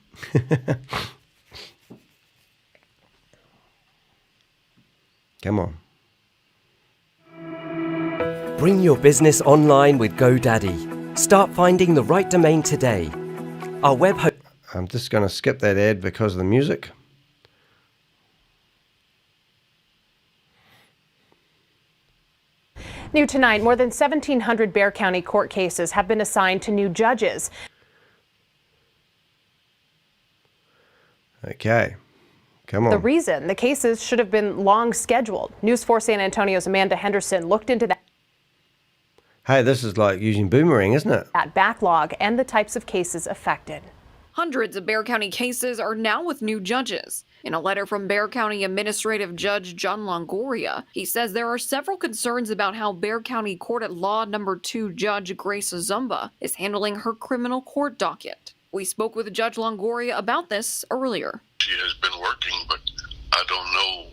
Come on. Bring your business online with GoDaddy. Start finding the right domain today. Our web host. I'm just going to skip that ad because of the music. New tonight, more than 1,700 Bexar County court cases have been assigned to new judges. Okay, come on. The reason the cases should have been long scheduled. News 4 San Antonio's Amanda Henderson looked into Hey, this is like using Boomerang, isn't it? that backlog and the types of cases affected. Hundreds of Bexar County cases are now with new judges. In a letter from Bexar County Administrative Judge John Longoria, he says there are several concerns about how Bexar County Court at Law No. 2 Judge Grace Uzomba is handling her criminal court docket. We spoke with Judge Longoria about this earlier. She has been working, but I don't know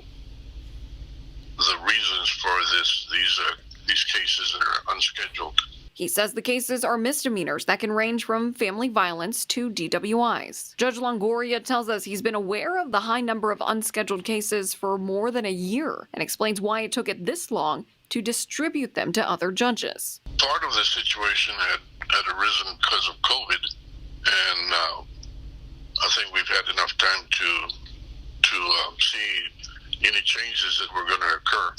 the reasons for these cases that are unscheduled. He says the cases are misdemeanors that can range from family violence to DWIs. Judge Longoria tells us he's been aware of the high number of unscheduled cases for more than a year and explains why it took it this long to distribute them to other judges. Part of the situation had arisen because of COVID, and I think we've had enough time to see any changes that were going to occur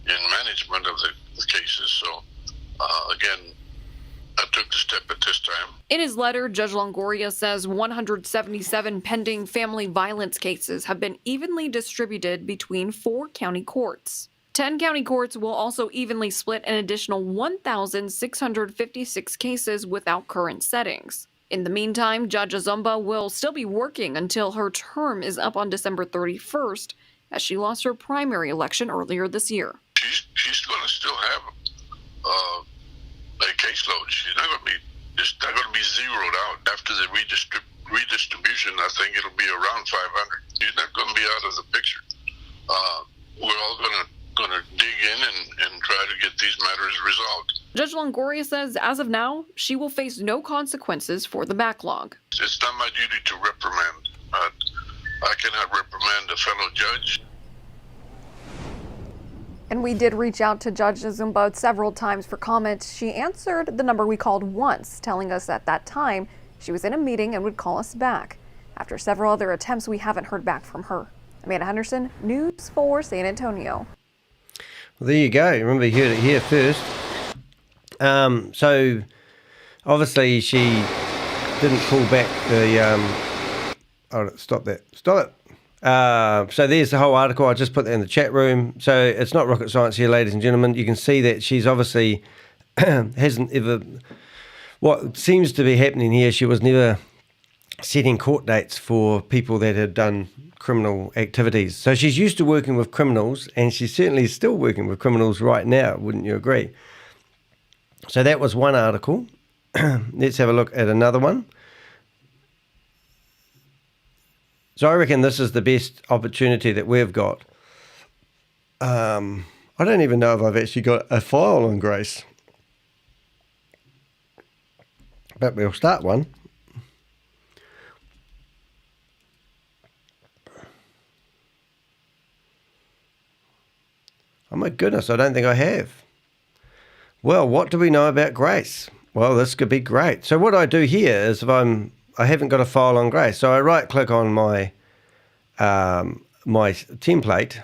in management of the cases. So again, I took the step at this time. In his letter, Judge Longoria says 177 pending family violence cases have been evenly distributed between 4 county courts. 10 county courts will also evenly split an additional 1,656 cases without current settings. In the meantime, Judge Uzomba will still be working until her term is up on December 31st, as she lost her primary election earlier this year. She's going to still have a caseload. She's not going to be zeroed out after the redistribution. I think it'll be around 500. She's not going to be out of the picture. We're all going to dig in and try to get these matters resolved. Judge Longoria says as of now, she will face no consequences for the backlog. It's not my duty to reprimand. I cannot reprimand a fellow judge. And we did reach out to Judge Uzomba several times for comments. She answered the number we called once, telling us at that time she was in a meeting and would call us back. After several other attempts, we haven't heard back from her. Amanda Henderson, News 4 San Antonio. Well, there you go. Remember, you heard it here first. So, obviously, she didn't pull back the... oh, stop that. Stop it. So there's the whole article. I just put that in the chat room. So it's not rocket science here, ladies and gentlemen. You can see that she's obviously hasn't ever... What seems to be happening here, she was never setting court dates for people that had done criminal activities. So she's used to working with criminals, and she's certainly still working with criminals right now. Wouldn't you agree? So that was one article. Let's have a look at another one. So I reckon this is the best opportunity that we've got. I don't even know if I've actually got a file on Grace. But we'll start one. Oh my goodness, I don't think I have. Well, what do we know about Grace? Well, this could be great. So what I do here is if I haven't got a file on Grace, so I right click on my my template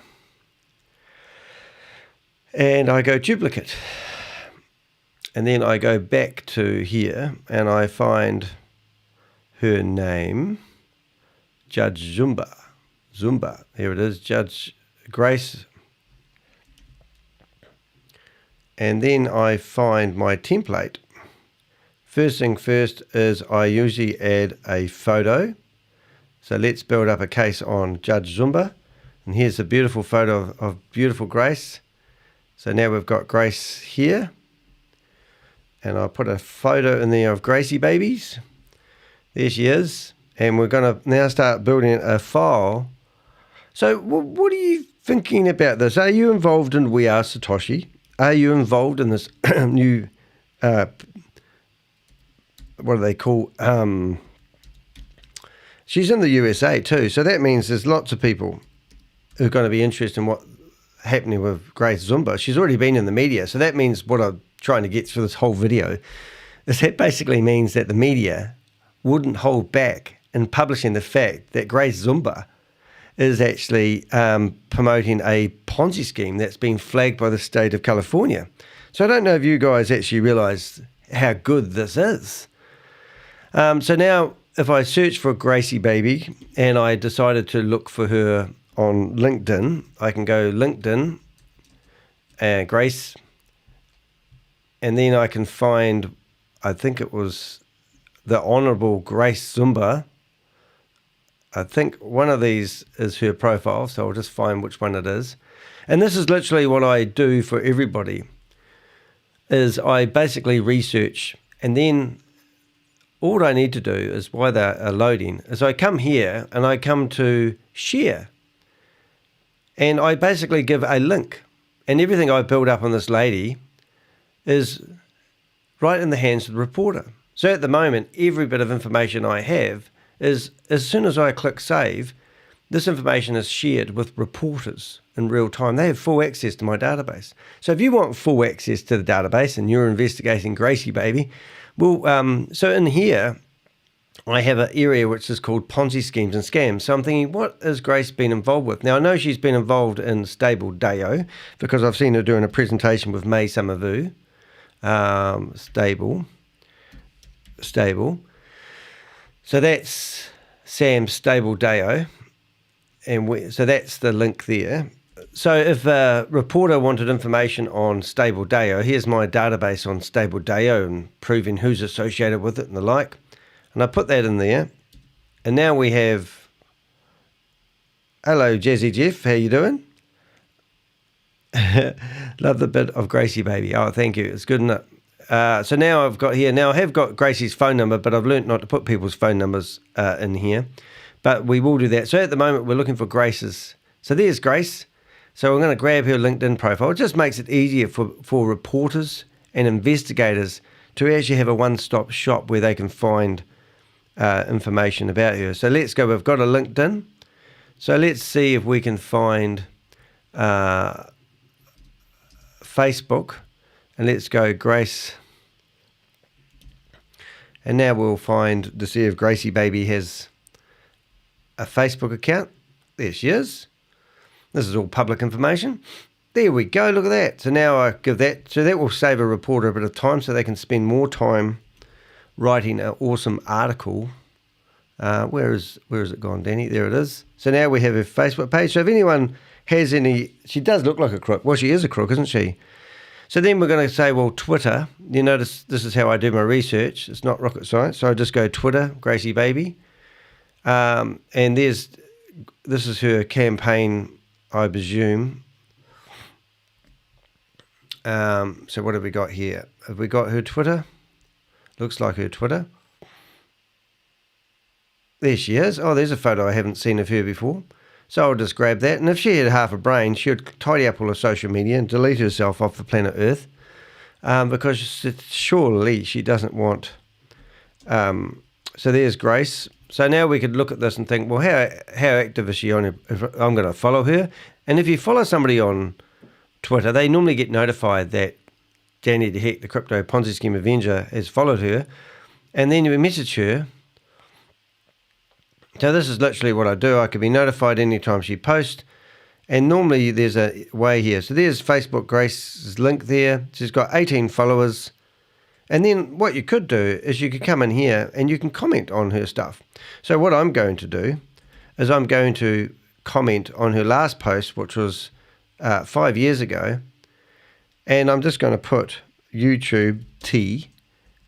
and I go duplicate, and then I go back to here and I find her name, Judge Zumba. Here it is, Judge Grace. And then I find my template. First thing first is I usually add a photo. So let's build up a case on Judge Uzomba. And here's a beautiful photo of beautiful Grace. So now we've got Grace here. And I'll put a photo in there of Gracie babies. There she is. And we're going to now start building a file. So what are you thinking about this? Are you involved in We Are Satoshi? Are you involved in this new, what do they call, She's in the USA too, so that means there's lots of people who are going to be interested in what's happening with Grace Uzomba. She's already been in the media, so that means what I'm trying to get through this whole video is that basically means that the media wouldn't hold back in publishing the fact that Grace Uzomba is actually promoting a Ponzi scheme that's been flagged by the state of California. So I don't know if you guys actually realise how good this is. So now, if I search for Gracie Baby and I decided to look for her on LinkedIn, I can go LinkedIn, Grace, and then I can find, I think it was the Honourable Grace Uzomba. I think one of these is her profile, so I'll just find which one it is. And this is literally what I do for everybody, is I basically research, and then all I need to do is, while they are loading, is I come here and I come to share. And I basically give a link. And everything I build up on this lady is right in the hands of the reporter. So at the moment, every bit of information I have is, as soon as I click save, this information is shared with reporters in real time. They have full access to my database. So if you want full access to the database and you're investigating Gracie Baby, well, so in here, I have an area which is called Ponzi Schemes and Scams. So I'm thinking, what has Grace been involved with? Now, I know she's been involved in Stable Deo because I've seen her doing a presentation with May Summervu. Stable. So that's Sam's Stable Deo. And so that's the link there. So if a reporter wanted information on Stable Deo, here's my database on Stable Deo and proving who's associated with it and the like. And I put that in there. And now we have, hello Jazzy Jeff, how you doing? Love the bit of Gracie Baby. Oh, thank you. It's good enough. So now I've got here, now I have got Gracie's phone number, but I've learnt not to put people's phone numbers in here. But we will do that. So at the moment, we're looking for Grace's. So there's Grace. So I'm going to grab her LinkedIn profile. It just makes it easier for reporters and investigators to actually have a one-stop shop where they can find information about her. So let's go. We've got a LinkedIn. So let's see if we can find Facebook. And let's go Grace. And now we'll find to see if Gracie Baby has a Facebook account. There she is. This is all public information. There we go, look at that. So now I give that, so that will save a reporter a bit of time so they can spend more time writing an awesome article. Where is it gone, Danny? There it is. So now we have a Facebook page. So if anyone has any, she does look like a crook. Well, she is a crook, isn't she? So then we're going to say, well, Twitter. You notice this is how I do my research. It's not rocket science. So I just go Twitter, Gracie Baby. And this is her campaign, I presume. So what have we got here? Have we got her Twitter? Looks like her Twitter. There she is. Oh, there's a photo I haven't seen of her before. So I'll just grab that. And if she had half a brain, she would tidy up all her social media and delete herself off the planet Earth. Because surely she doesn't want... so there's Grace. So now we could look at this and think, well, how active is she on her? If I'm going to follow her. And if you follow somebody on Twitter, they normally get notified that Danny the Heck, the Crypto Ponzi Scheme Avenger, has followed her. And then you message her. So this is literally what I do. I can be notified anytime she posts. And normally there's a way here. So there's Facebook Grace's link there. She's got 18 followers. And then what you could do is you could come in here and you can comment on her stuff. So what I'm going to do is I'm going to comment on her last post, which was 5 years ago. And I'm just going to put YouTube T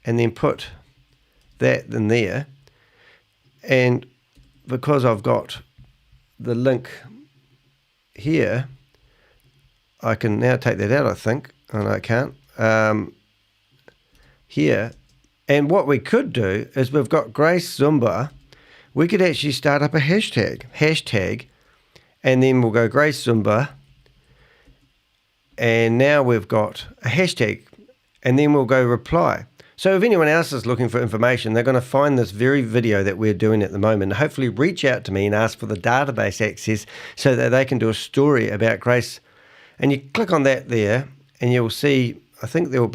and then put that in there. And because I've got the link here, I can now take that out, I think. Oh, no, I can't. Here. And what we could do is we've got Grace Uzomba. We could actually start up a hashtag, and then we'll go Grace Uzomba. And now we've got a hashtag, and then we'll go reply. So if anyone else is looking for information, they're going to find this very video that we're doing at the moment and hopefully reach out to me and ask for the database access so that they can do a story about Grace. And you click on that there and you'll see, I think you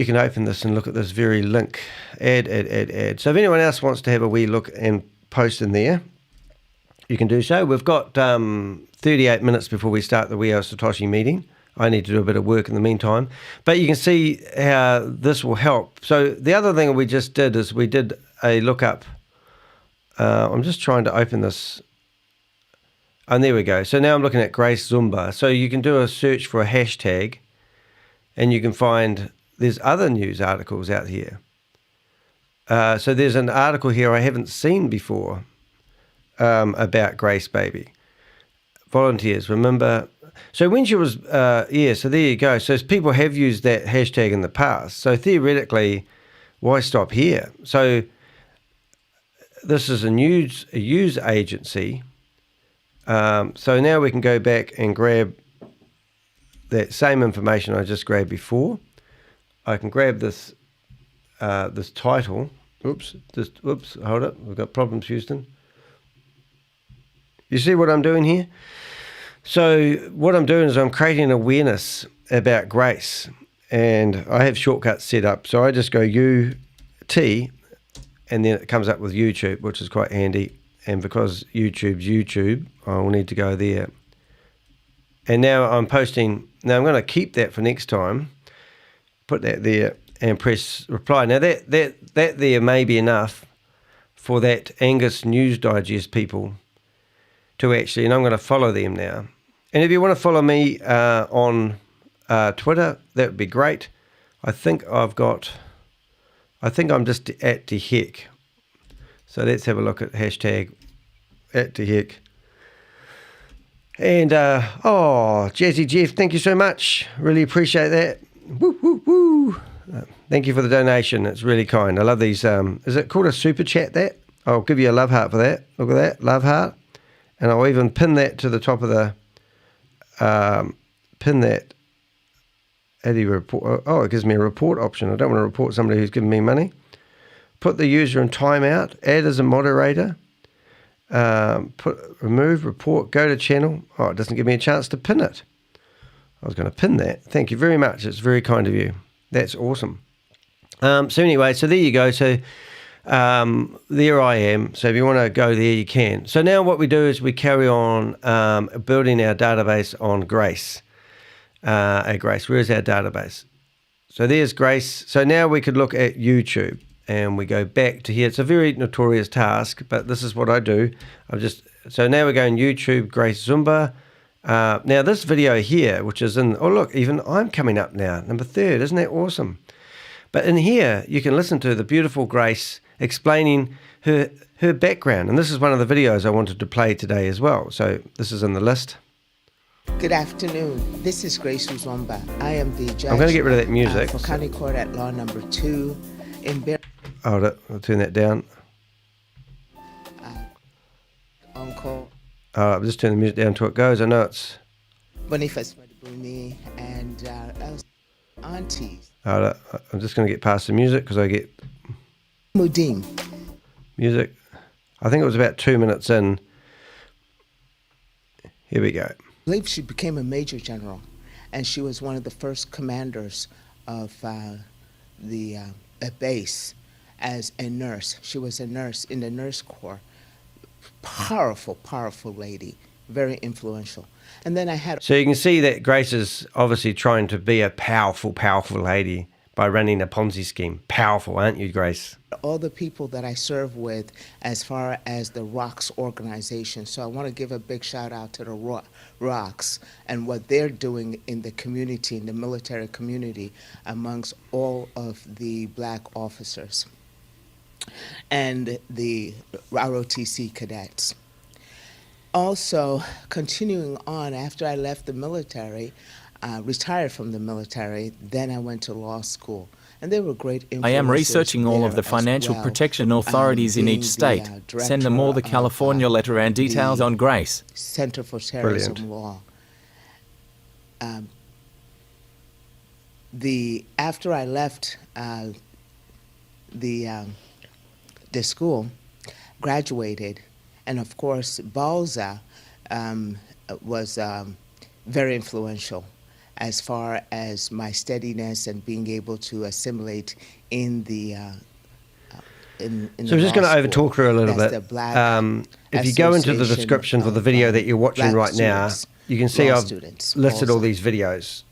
can open this and look at this very link. Add. So if anyone else wants to have a wee look and post in there, you can do so. We've got 38 minutes before we start the We Are Satoshi meeting. I need to do a bit of work in the meantime. But you can see how this will help. So the other thing we just did is we did a lookup. I'm just trying to open this. And there we go. So now I'm looking at Grace Uzomba. So you can do a search for a hashtag and you can find there's other news articles out here. So there's an article here I haven't seen before about Grace Baby. Volunteers, remember... So when she was, so there you go. So people have used that hashtag in the past. So theoretically, why stop here? So this is a news agency. So now we can go back and grab that same information I just grabbed before. I can grab this this title. Oops, hold it. We've got problems, Houston. You see what I'm doing here? So what I'm doing is I'm creating awareness about Grace, and I have shortcuts set up. So I just go UT, and then it comes up with YouTube, which is quite handy. And because YouTube's YouTube, I will need to go there. And now I'm posting. Now I'm going to keep that for next time. Put that there and press reply. Now that there may be enough for that Angus News Digest people to actually, and I'm going to follow them now. And if you want to follow me on Twitter, that would be great. I think I'm just at the heck. So let's have a look at hashtag at the heck. And, Jazzy Jeff, thank you so much. Really appreciate that. Woo, woo, woo. Thank you for the donation. It's really kind. I love these. Is it called a super chat, that? I'll give you a love heart for that. Look at that, love heart. And I'll even pin that to the top of the, pin that. How do you report? Oh, it gives me a report option. I don't want to report somebody who's giving me money. Put the user in timeout. Add as a moderator. Remove, report, go to channel. Oh, it doesn't give me a chance to pin it. I was going to pin that. Thank you very much. It's very kind of you. That's awesome. So anyway, so there you go. So there I am. So if you want to go there, you can. So now what we do is we carry on building our database on Grace. Grace, where's our database? So there's Grace. So now we could look at YouTube and we go back to here. It's a very notorious task, but this is what I do. So now we're going YouTube, Grace Uzomba. Now this video here, which is in, oh look, even I'm coming up now, number 3rd. Isn't that awesome? But in here, you can listen to the beautiful Grace explaining her background. And this is one of the videos I wanted to play today as well. So this is in the list. Good afternoon. This is Grace Uzomba. I am the judge. I'm going to get rid of that music. For County Court at Law Number 2 in Hold it. I'll turn that down. Uncle. I'll just turn the music down until it goes. I know it's... Boniface Madibuni and aunties. Hold it. I'm just going to get past the music because I get... Mudim. Music. I think it was about 2 minutes in. Here we go. I believe she became a major general, and she was one of the first commanders of a base as a nurse. She was a nurse in the nurse corps. Powerful, powerful lady, very influential. And then I had... So you can see that Grace is obviously trying to be a powerful, powerful lady by running a Ponzi scheme. Powerful, aren't you, Grace? All the people that I serve with as far as the ROCKS organization. So I want to give a big shout out to the ROCKS and what they're doing in the community, in the military community, amongst all of the black officers and the ROTC cadets. Also, continuing on, after I left the military, retired from the military, then I went to law school. And they were great influences. I am researching all of the financial protection authorities in each state. Send them all the California letter and details on Grace. Center for Terrorism Brilliant. Law. After I left the school, graduated, and of course Balza was very influential as far as my steadiness and being able to assimilate in the So I'm just going to overtalk her a little bit. If you go into the description for the video that you're watching right now, you can see I've listed all these videos.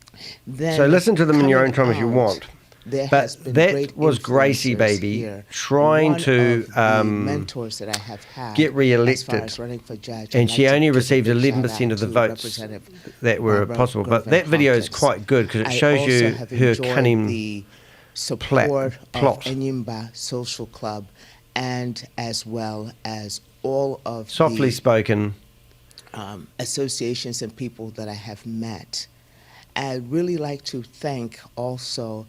So listen to them in your own time if you want. But that was Gracie, baby, trying to get re-elected, and she only received 11% of the votes that were possible. But that video is quite good because it shows you her cunning support plot. of Enyimba Social Club, and as well as all of Softly the spoken associations and people that I have met. I'd really like to thank also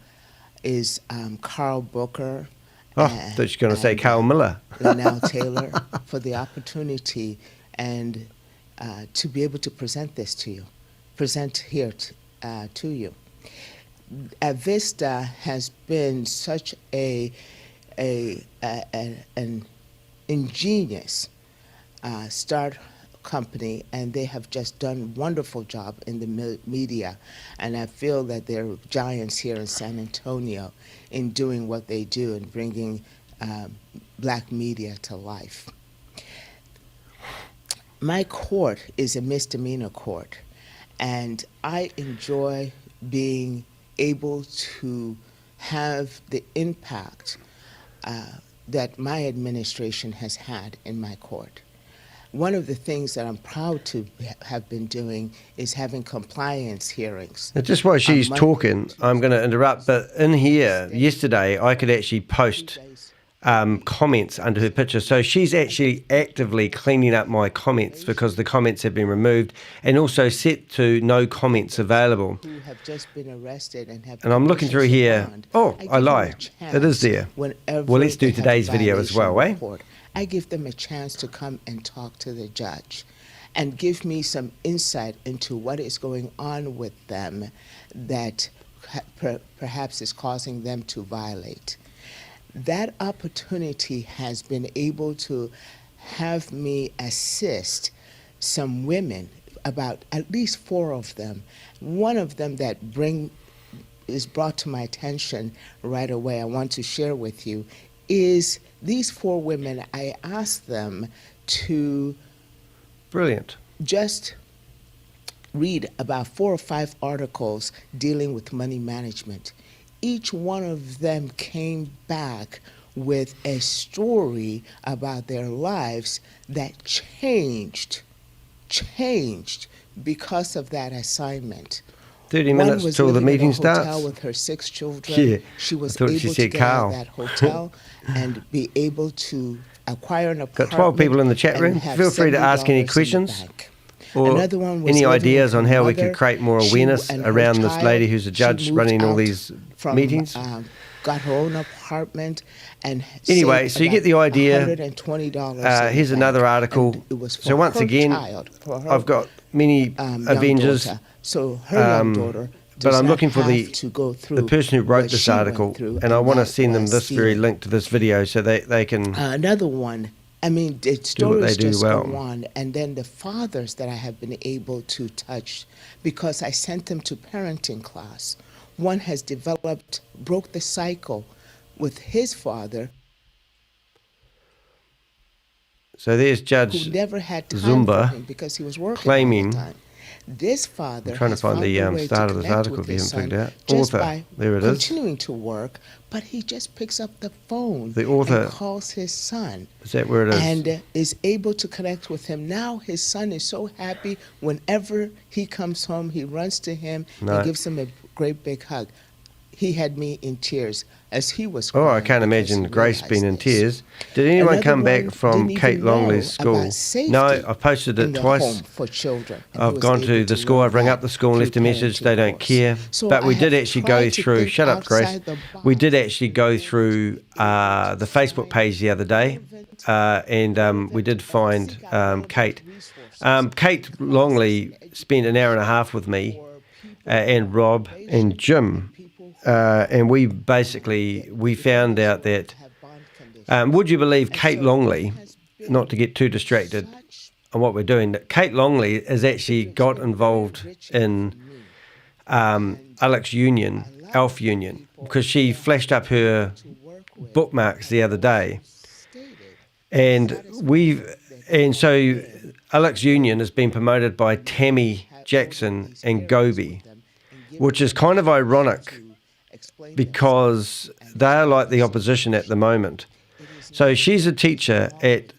is Carl Booker. Oh, I thought you were going to say Carl Miller. Linnell Taylor for the opportunity and to be able to present this to you, present here to you. Vista has been such an ingenious start company, and they have just done a wonderful job in the media, and I feel that they're giants here in San Antonio in doing what they do and bringing black media to life. My court is a misdemeanor court, and I enjoy being able to have the impact that my administration has had in my court. One of the things that I'm proud to have been doing is having compliance hearings. Now, just while she's talking, I'm going to interrupt, but in here, yesterday, I could actually post comments under her picture. So she's actually actively cleaning up my comments because the comments have been removed, and also set to no comments available. Who have just been arrested and have And I'm looking through here. Oh, I lie. It is there. Well, let's do today's video as well, eh? I give them a chance to come and talk to the judge and give me some insight into what is going on with them that perhaps is causing them to violate. That opportunity has been able to have me assist some women, about at least 4 of them. One of them that is brought to my attention right away, I want to share with you, is these 4 women. I asked them to just read about 4 or 5 articles dealing with money management. Each one of them came back with a story about their lives that changed because of that assignment. 30 minutes till the meeting starts. Hotel with her 6 children. Yeah, she was I thought able she to said get Carl. out of that hotel and be able to acquire an apartment. Got 12 people in the chat room. Feel free to ask any questions or any ideas on how we could create more awareness around this lady who's a judge running all these meetings. Got her own apartment and anyway, so you get the idea. $120. Here's another article. So once again, I've got many Avengers. So her young daughter but I'm looking for the person who wrote this article, and I want to send them this very link to this video so they can. Another one. I mean, the stories just go on, and then the fathers that I have been able to touch, because I sent them to parenting class. One has broke the cycle with his father. So there's Judge who never had time Uzomba for him because he was working claiming. all the time. This father I'm trying to find the start of this article if you haven't figured out. Author, there it is. Continuing to work, but he just picks up the phone the author and calls his son. Is that where it is? And is able to connect with him. Now his son is so happy. Whenever he comes home, he runs to him and gives him a great big hug. He had me in tears as he was crying. Oh, I can't imagine Grace being in tears. Did anyone come back from Kate Longley's school? No, I've posted it twice. For children. I've gone to the school, I've rang up the school and left a message, they don't care. But we did actually go through, shut up Grace, we did actually go through the Facebook page the other day, and we did find Kate. Kate Longley spent an hour and a half with me, and Rob and Jim. and we found out that, would you believe Kate Longley, not to get too distracted on what we're doing, that Kate Longley has actually got involved in Alf Union, because she flashed up her bookmarks the other day. And so Alf Union has been promoted by Tammy Jackson and Gobi, which is kind of ironic because they're like the opposition at the moment. So she's a teacher at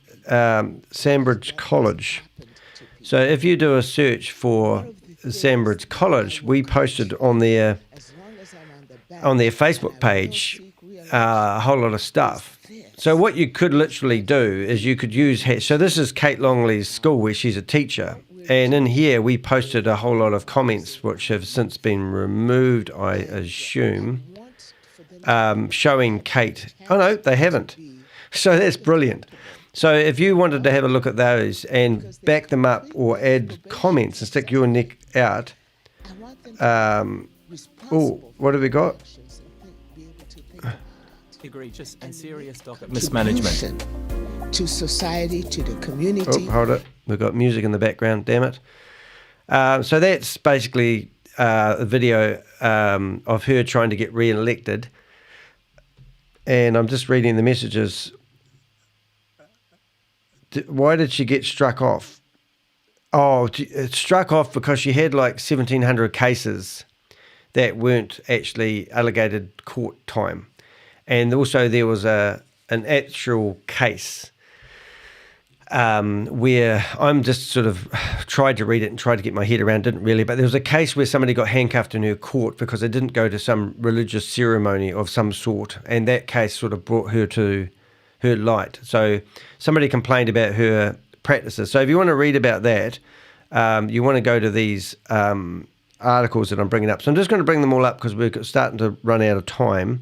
Sandbridge College. So if you do a search for Sandbridge College, we posted on their Facebook page a whole lot of stuff. So what you could literally do is you could use... So this is Kate Longley's school where she's a teacher. And in here we posted a whole lot of comments which have since been removed, I assume, showing Kate... Oh no, they haven't. So that's brilliant. So if you wanted to have a look at those and back them up or add comments and stick your neck out... what have we got? Egregious and serious docket mismanagement. To society, to the community. Oh, hold it. We've got music in the background, damn it. So that's basically a video of her trying to get re-elected. And I'm just reading the messages. Why did she get struck off? Oh, struck off because she had like 1,700 cases that weren't actually allocated court time. And also there was an actual case where I'm just sort of tried to read it and tried to get my head around, didn't really, but there was a case where somebody got handcuffed in her court because they didn't go to some religious ceremony of some sort, and that case sort of brought her to her light. So somebody complained about her practices. So if you want to read about that, you want to go to these articles that I'm bringing up. So I'm just going to bring them all up because we're starting to run out of time.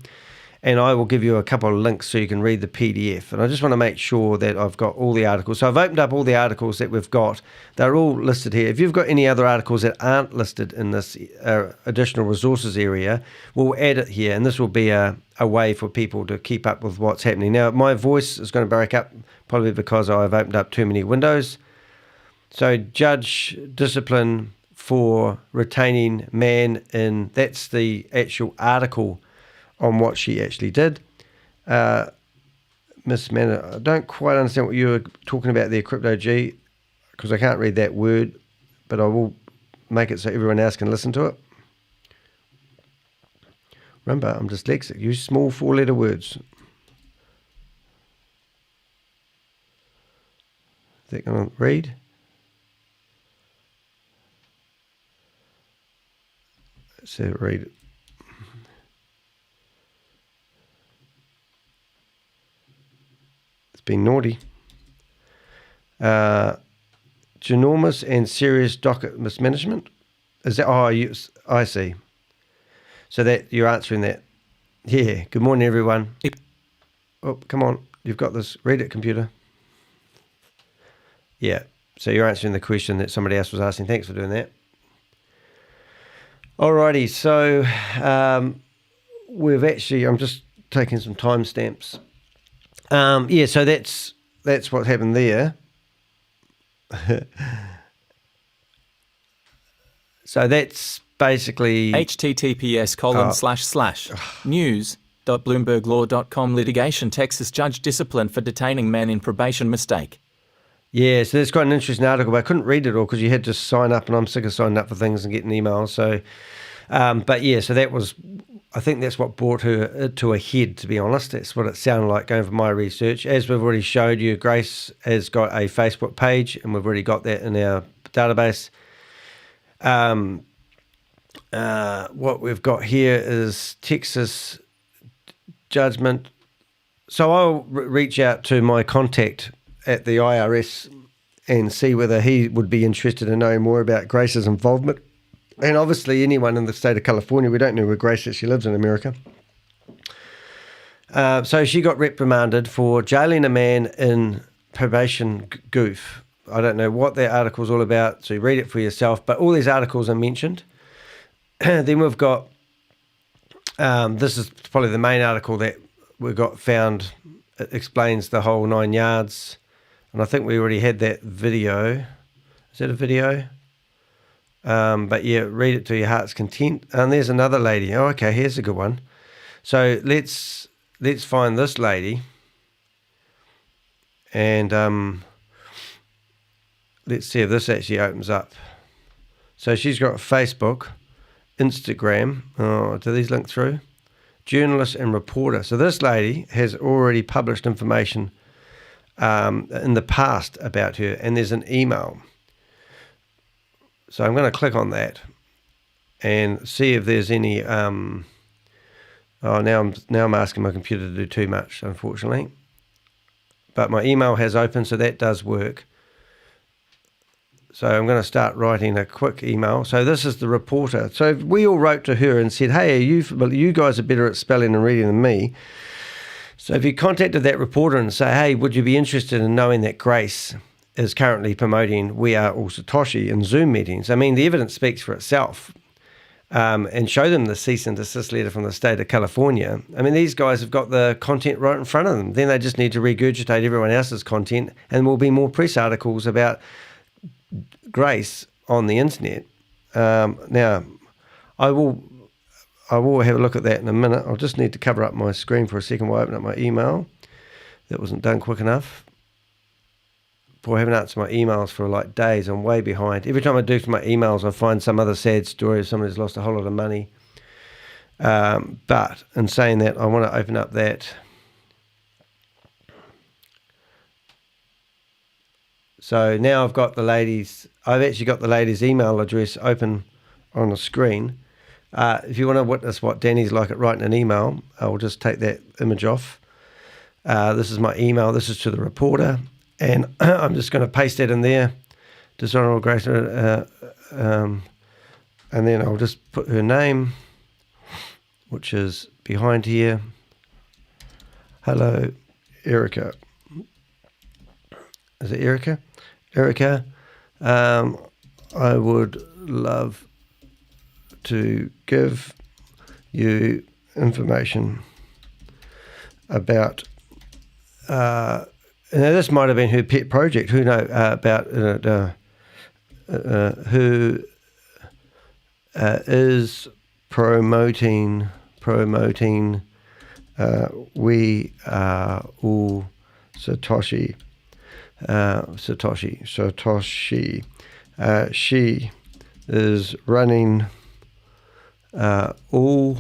And I will give you a couple of links so you can read the PDF. And I just want to make sure that I've got all the articles. So I've opened up all the articles that we've got. They're all listed here. If you've got any other articles that aren't listed in this additional resources area, we'll add it here. And this will be a way for people to keep up with what's happening. Now, my voice is going to break up probably because I've opened up too many windows. So judge discipline for retaining man in, that's the actual article on what she actually did. Miss Manor, I don't quite understand what you were talking about there, Crypto G, because I can't read that word, but I will make it so everyone else can listen to it. Remember, I'm dyslexic. Use small 4-letter words. Is that going to read? So read it. Been naughty. Ginormous and serious docket mismanagement. Is that? Oh, I see. So that you're answering that. Yeah. Good morning, everyone. Yep. Oh, come on. You've got this. Read it, computer. Yeah. So you're answering the question that somebody else was asking. Thanks for doing that. Alrighty. So we've actually. I'm just taking some timestamps. Yeah, so that's what happened there. So that's basically https://news.bloomberglaw.com litigation Texas judge discipline for detaining man in probation mistake. Yeah, so that's quite an interesting article, but I couldn't read it all because you had to sign up, and I'm sick of signing up for things and getting emails. So, but yeah, so that was. I think that's what brought her to a head, to be honest. That's what it sounded like going from my research. As we've already showed you, Grace has got a Facebook page, and we've already got that in our database. What we've got here is Texas judgment. So I'll reach out to my contact at the IRS and see whether he would be interested in knowing more about Grace's involvement. And obviously anyone in the state of California, we don't know where Grace actually lives in America. So she got reprimanded for jailing a man in probation goof. I don't know what that article's all about, so you read it for yourself. But all these articles are mentioned. Then we've got This is probably the main article that we got found. It explains the whole 9 yards. And I think we already had that video. Is that a video? But yeah, read it to your heart's content. And there's another lady. Oh, okay, here's a good one. So let's find this lady. And let's see if this actually opens up. So she's got Facebook, Instagram. Oh, do these link through? Journalist and reporter. So this lady has already published information in the past about her, and there's an email. So I'm going to click on that and see if there's any. Now I'm asking my computer to do too much, unfortunately. But my email has opened, so that does work. So I'm going to start writing a quick email. So this is the reporter. So we all wrote to her and said, hey, you guys are better at spelling and reading than me. So if you contacted that reporter and say, hey, would you be interested in knowing that Grace is currently promoting We Are All Satoshi in Zoom meetings? I mean, the evidence speaks for itself. And show them the cease and desist letter from the state of California. I mean, these guys have got the content right in front of them. Then they just need to regurgitate everyone else's content, and there'll be more press articles about Grace on the internet. Now, I will have a look at that in a minute. I'll just need to cover up my screen for a second while I open up my email. That wasn't done quick enough. Boy, I haven't answered my emails for like days. I'm way behind. Every time I do for my emails, I find some other sad story of someone who's lost a whole lot of money. But in saying that, I want to open up that. So now I've actually got the lady's email address open on the screen. If you want to witness what Danny's like at writing an email, I'll just take that image off. This is my email. This is to the reporter. And I'm just going to paste that in there, Dishonorable Grace, and then I'll just put her name, which is behind here. Hello, Erica. Is it Erica? Erica, I would love to give you information about now this might have been her pet project. Who knows about who is promoting We Are All Satoshi. Satoshi. She is running all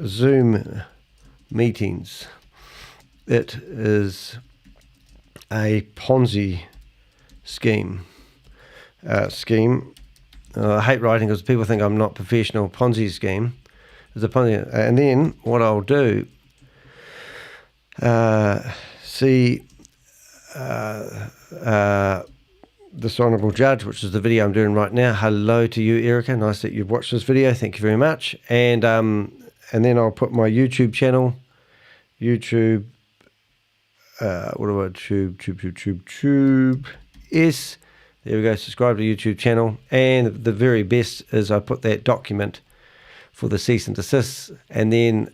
Zoom meetings. It is a Ponzi scheme. I hate writing because people think I'm not professional. Ponzi scheme is a Ponzi. And then what I'll do, Dishonorable Judge, which is the video I'm doing right now. Hello to you, Erica. Nice that you've watched this video. Thank you very much. And then I'll put my YouTube channel. YouTube. Tube. Yes. There we go. Subscribe to the YouTube channel. And the very best is I put that document for the cease and desist. And then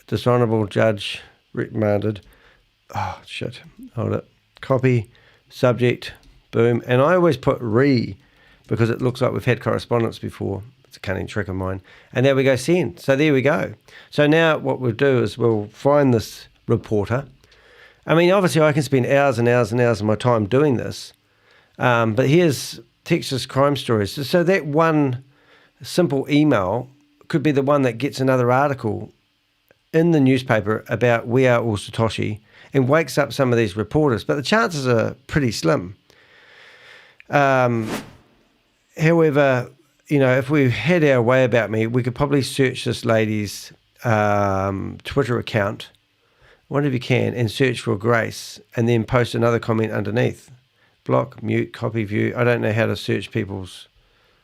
Dishonorable Judge reprimanded. Oh, shit. Hold it. Copy. Subject. Boom. And I always put because it looks like we've had correspondence before. It's a cunning trick of mine. And there we go. Send. So there we go. So now what we'll do is we'll find this reporter. I mean, obviously I can spend hours and hours and hours of my time doing this, but here's Texas crime stories. So that one simple email could be the one that gets another article in the newspaper about We Are All Satoshi and wakes up some of these reporters, but the chances are pretty slim. However, if we had our way about me, we could probably search this lady's Twitter account. I wonder if you can, and search for Grace, and then post another comment underneath. Block, mute, copy, view. I don't know how to search people's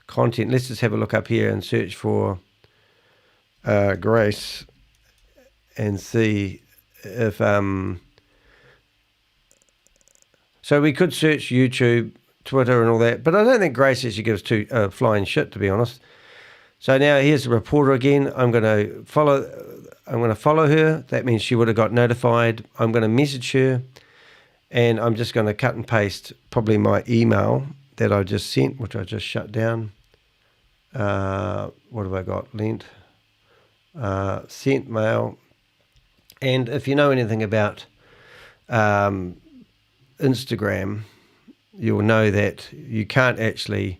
content. Let's just have a look up here and search for Grace and see if... So we could search YouTube, Twitter and all that, but I don't think Grace actually gives two flying shit, to be honest. So now here's the reporter again. I'm going to follow her. That means she would have got notified. I'm going to message her, and I'm just going to cut and paste probably my email that I just sent, which I just shut down. What have I got? Lent. Sent mail. And if you know anything about Instagram, you'll know that you can't actually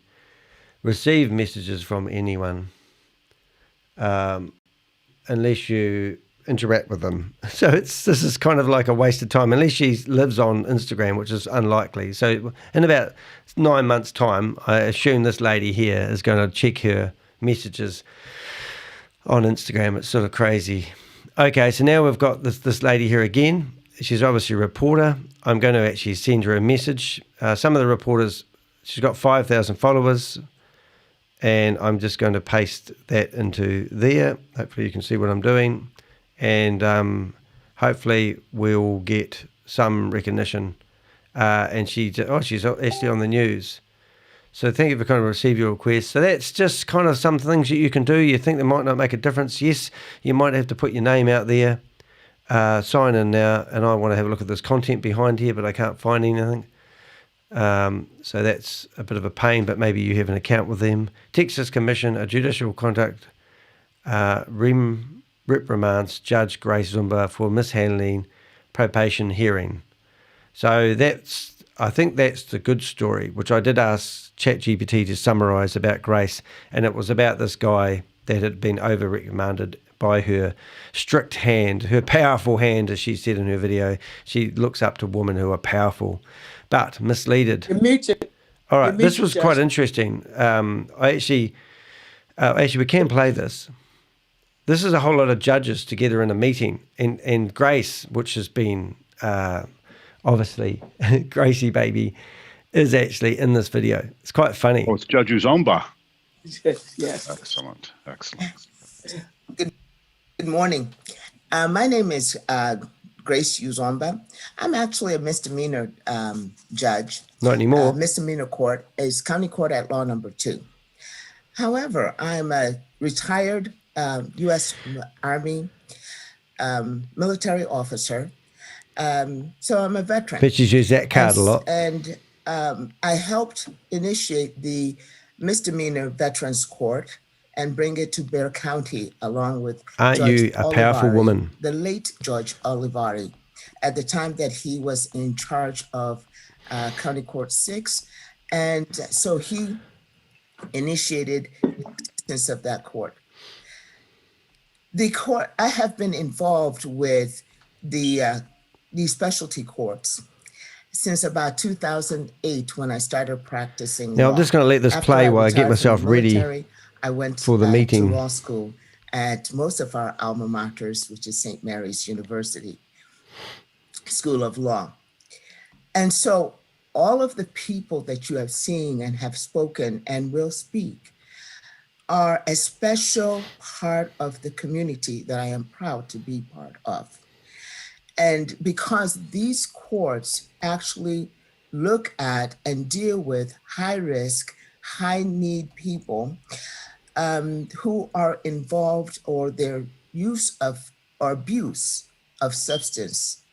receive messages from anyone unless you interact with them. So this is kind of like a waste of time, unless she lives on Instagram, which is unlikely. So in about 9 months' time, I assume this lady here is going to check her messages on Instagram. It's sort of crazy. Okay, so now we've got this lady here again. She's obviously a reporter. I'm going to actually send her a message. Some of the reporters, she's got 5,000 followers, and I'm just going to paste that into there. Hopefully you can see what I'm doing, and hopefully we'll get some recognition. And she's actually on the news. So thank you for kind of receiving your request. So that's just kind of some things that you can do. You think they might not make a difference. Yes, you might have to put your name out there. Sign in now, and I want to have a look at this content behind here, but I can't find anything. So that's a bit of a pain, but maybe you have an account with them. Texas Commission, a Judicial Conduct, reprimands Judge Grace Uzomba for mishandling probation hearing. So I think that's the good story, which I did ask ChatGPT to summarise about Grace, and it was about this guy that had been over-reprimanded by her strict hand, her powerful hand, as she said in her video. She looks up to women who are powerful, but misleaded. You're muted. All right, this was quite interesting. Actually, we can play this. This is a whole lot of judges together in a meeting, and Grace, which has been obviously Gracie baby, is actually in this video. It's quite funny. Oh, it's Judge Uzomba. Yes. Excellent. Good morning. My name is Grace Uzomba. I'm actually a misdemeanor judge. Not anymore. Misdemeanor court is county court at law number 2. However, I'm a retired U.S. Army military officer. So I'm a veteran. Bitches use that card a lot. And I helped initiate the misdemeanor veterans court and bring it to Bexar County along with Aren't Judge you a powerful Olivari, woman? the late Judge Olivari, at the time that he was in charge of County Court 6. And so he initiated the existence of that court. The court, I have been involved with the specialty courts since about 2008 when I started practicing Now, law. I'm just going to let this After play while I retired get myself from the ready military, I went for the meeting. to law school at most of our alma maters, which is St. Mary's University School of Law. And so all of the people that you have seen and have spoken and will speak are a special part of the community that I am proud to be part of. And because these courts actually look at and deal with high risk, high need people who are involved or their use of or abuse of substances,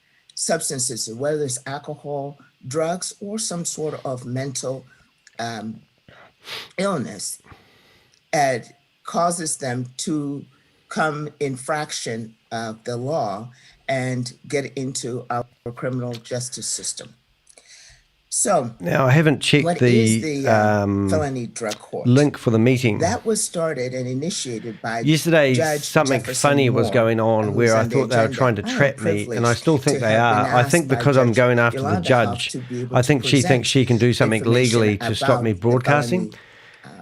whether it's alcohol, drugs, or some sort of mental illness, and causes them to come infraction of the law and get into our criminal justice system. So now I haven't checked what the is the felony drug court link for the meeting. That was started and initiated by Yesterday, Judge something Jefferson funny was Moore, going on who's where I on the thought they were agenda. trying to I am trap me, and I still think privileged they to have are. been I asked think by because I'm Judge going after the Yolanda judge, to be able I to think she thinks she can do something information legally to stop me about the broadcasting. felony,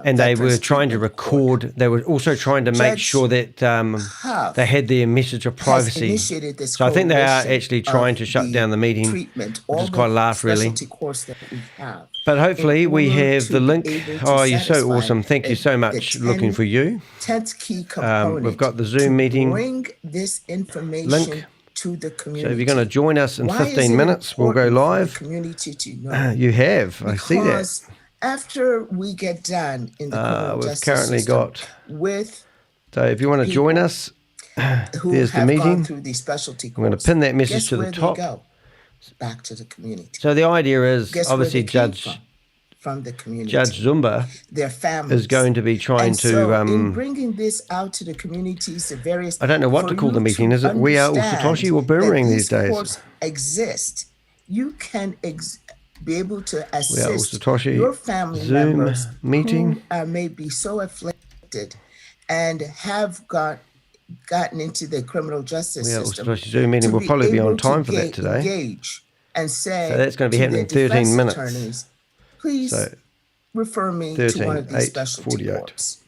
And they were veterans trying to record. They were also trying to make Judge sure that they had their message of privacy. initiated this So I think they are coalition actually trying to shut down the meeting, treatment, which all is quite a the laugh, really. specialty course that we have. But hopefully in we order have to the be link. able to Oh, you're so satisfy awesome. Thank you so the much. Looking for you. 10th key component We've got the Zoom meeting bring this information link. to the community. So if you're going to join us in Why is 15 it minutes, we'll go important for the live. community to know? You have. I see that. Because After we get done in the criminal we've justice currently system got. with So if you want to join us, who there's the have gone meeting. through these specialty I'm going to courts, pin that message guess to the where top. they go? Back to the community. So the idea is Guess obviously where they came Judge from the community. Judge Zumba Their families. is going to be trying And so to. in bringing this out to the communities, the various. I don't know what for to call the you meeting. to Is it We Are All understand Satoshi or Boomerang that these days? Courts exist. You can be able to We Are All assist Satoshi your family Zoom members meeting. who may be so afflicted and have gotten into the criminal justice We Are All system. Satoshi Zoom meeting will probably be on time for that today. Engage and say So that's going to be happening in their 13 defense minutes. attorneys, please So refer me 13, to one of these 8, specialty 48. courts.